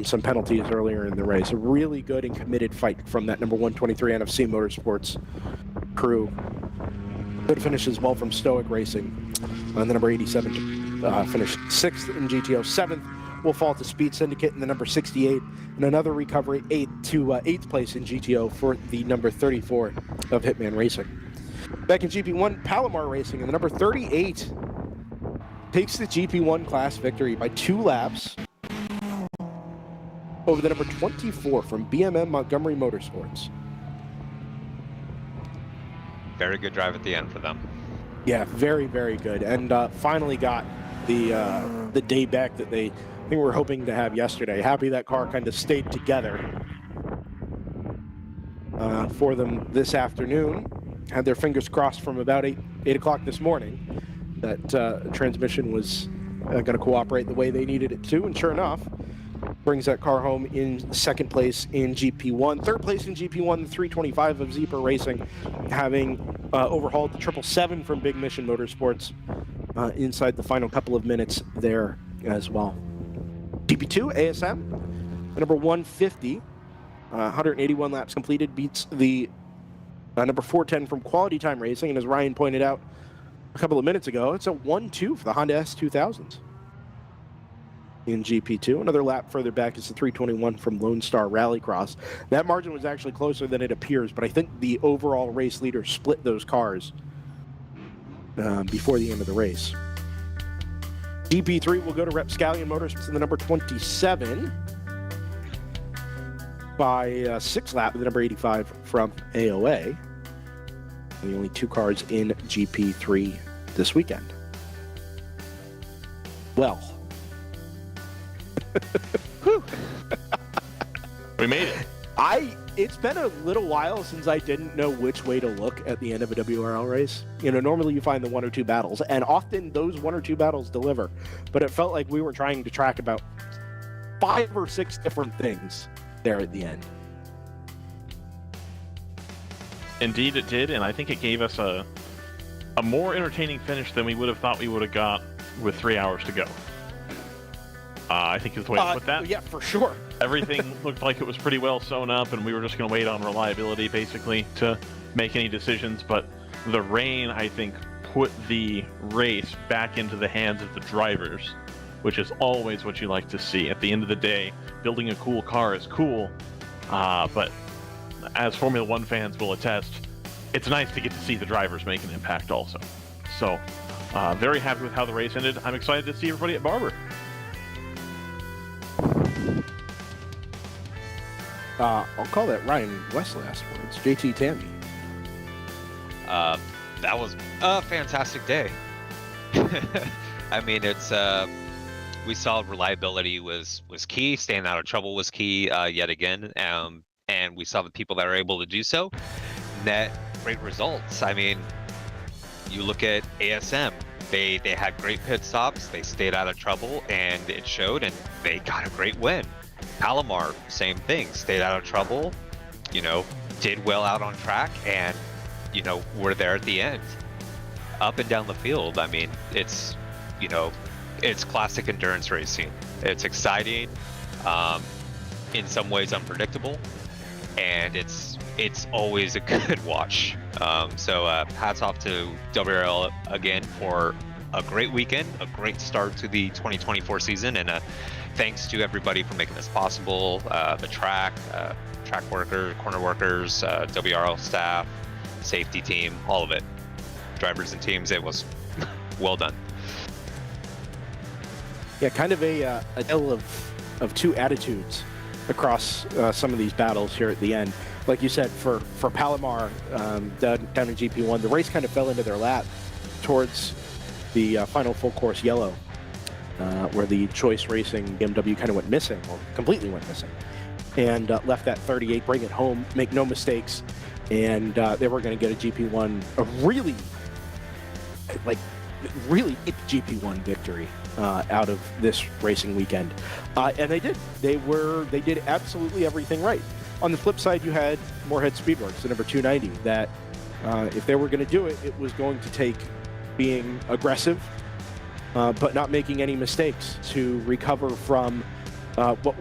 some penalties earlier in the race. A really good and committed fight from that number 123 NFC Motorsports crew. Good finish as well from Stoic Racing. The number 87 finished 6th in GTO. 7th will fall to Speed Syndicate in the number 68, and another recovery 8th place in GTO for the number 34 of Hitman Racing. Back in GP1, Palomar Racing in the number 38 takes the GP1 class victory by 2 laps over the number 24 from BMM Montgomery Motorsports. Very good drive at the end for them. Yeah, very, very good. And finally got the day back that they were hoping to have yesterday. Happy that car kind of stayed together for them this afternoon. Had their fingers crossed from about 8 o'clock this morning that transmission was going to cooperate the way they needed it to. And sure enough, brings that car home in second place in GP1. Third place in GP1, the 325 of Zebra Racing, having overhauled the 777 from Big Mission Motorsports inside the final couple of minutes there as well. GP2, ASM, number 150, 181 laps completed, beats the number 410 from Quality Time Racing, and as Ryan pointed out a couple of minutes ago, it's a 1-2 for the Honda S2000s. In GP2. Another lap further back is the 321 from Lone Star Rallycross. That margin was actually closer than it appears, but I think the overall race leader split those cars before the end of the race. GP3 will go to Rapscallion Motorsports in the number 27 by 6 laps, the number 85 from AOA. The only 2 cars in GP3 this weekend. Well, we made it. It's been a little while since I didn't know which way to look at the end of a WRL race. Normally you find the 1 or 2 battles, and often those 1 or 2 battles deliver. But it felt like we were trying to track about 5 or 6 different things there at the end. Indeed it did, and I think it gave us a more entertaining finish than we would have thought we would have got with 3 hours to go. I think is the way to put that. Yeah, for sure. Everything looked like it was pretty well sewn up, and we were just going to wait on reliability, basically, to make any decisions. But the rain, I think, put the race back into the hands of the drivers, which is always what you like to see. At the end of the day, building a cool car is cool, but as Formula One fans will attest, it's nice to get to see the drivers make an impact also. So, very happy with how the race ended. I'm excited to see everybody at Barber. I'll call that Ryan West last words. JT Tammy. That was a fantastic day. I mean, it's we saw reliability was key. Staying out of trouble was key yet again, and we saw the people that are able to do so net great results. I mean, you look at ASM. They had great pit stops. They stayed out of trouble, and it showed. And they got a great win. Palomar, same thing. Stayed out of trouble. Did well out on track, and we're there at the end, up and down the field. I mean, it's classic endurance racing. It's exciting, in some ways unpredictable, and it's always a good watch. So hats off to WRL again for a great weekend, a great start to the 2024 season, and thanks to everybody for making this possible. The track workers, corner workers, WRL staff, safety team, all of it. Drivers and teams, it was well done. Yeah, kind of a tale of 2 attitudes across some of these battles here at the end. Like you said, for Palomar down in GP1, the race kind of fell into their lap towards the final full course yellow, where the Choice Racing BMW kind of went missing, or completely went missing, and left that 38, bring it home, make no mistakes, and they were going to get a GP1, a really GP1 victory out of this racing weekend, and they did. They did absolutely everything right. On the flip side, you had Moorhead Speedworks, the number 290, that if they were going to do it, it was going to take being aggressive, but not making any mistakes to recover from what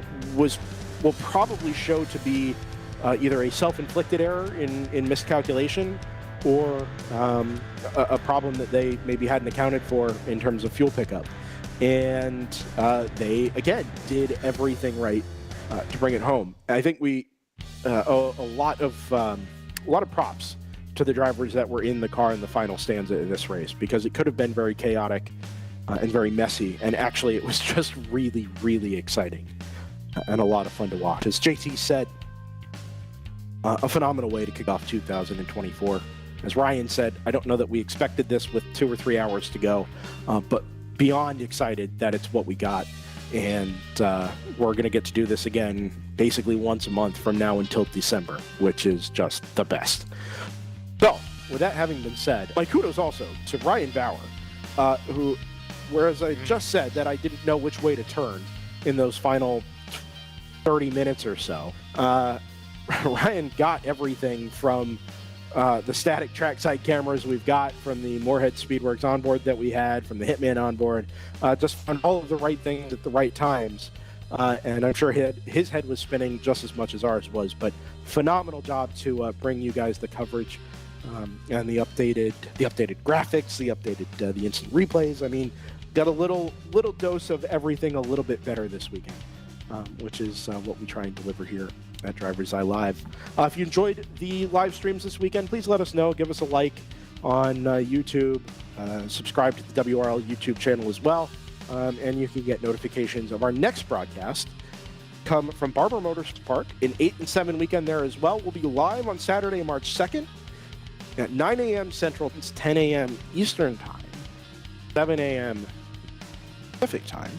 will probably show to be either a self-inflicted error in miscalculation, or a problem that they maybe hadn't accounted for in terms of fuel pickup. And they, again, did everything right to bring it home. I think we owe a lot of props to the drivers that were in the car in the final stanza in this race, because it could have been very chaotic and very messy, and actually it was just really, really exciting and a lot of fun to watch. As JT said, a phenomenal way to kick off 2024. As Ryan said, I don't know that we expected this with 2 or 3 hours to go, but beyond excited that it's what we got. And we're going to get to do this again basically once a month from now until December, which is just the best. So, with that having been said, my kudos also to Ryan Bauer, who, whereas I just said that I didn't know which way to turn in those final 30 minutes or so, Ryan got everything from the static trackside cameras we've got, from the Moorhead Speedworks onboard that we had, from the Hitman onboard, just found all of the right things at the right times. And I'm sure his head was spinning just as much as ours was, but phenomenal job to bring you guys the coverage and the updated graphics, the instant replays. I mean, got a little dose of everything a little bit better this weekend, which is what we try and deliver here at DriversEye Live. If you enjoyed the live streams this weekend, please let us know. Give us a like on YouTube. Subscribe to the WRL YouTube channel as well. And you can get notifications of our next broadcast. Come from Barber Motors Park in 8 and 7 weekend there as well. We'll be live on Saturday, March 2nd at 9 a.m. Central. It's 10 a.m. Eastern Time, 7 a.m. Pacific Time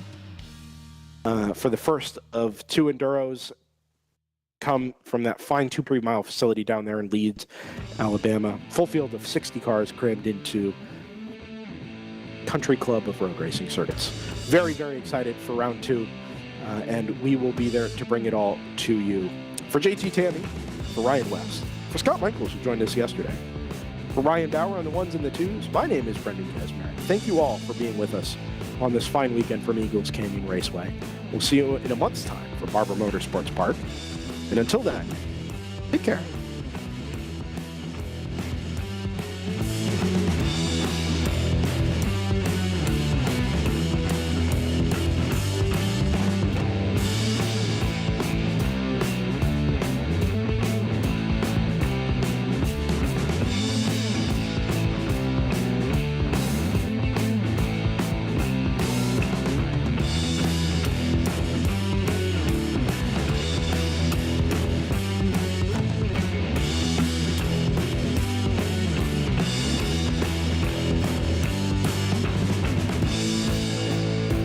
for the first of 2 enduros. Come from that fine 2-3 mile facility down there in Leeds, Alabama. Full field of 60 cars crammed into Country Club of Road Racing Circuits. Very, very excited for round 2, and we will be there to bring it all to you. For JT Tammy, for Ryan West, for Scott Michaels, who joined us yesterday, for Ryan Bauer on the 1s and the 2s, my name is Brendan Kesmer. Thank you all for being with us on this fine weekend from Eagles Canyon Raceway. We'll see you in a month's time for Barber Motorsports Park. And until then, take care.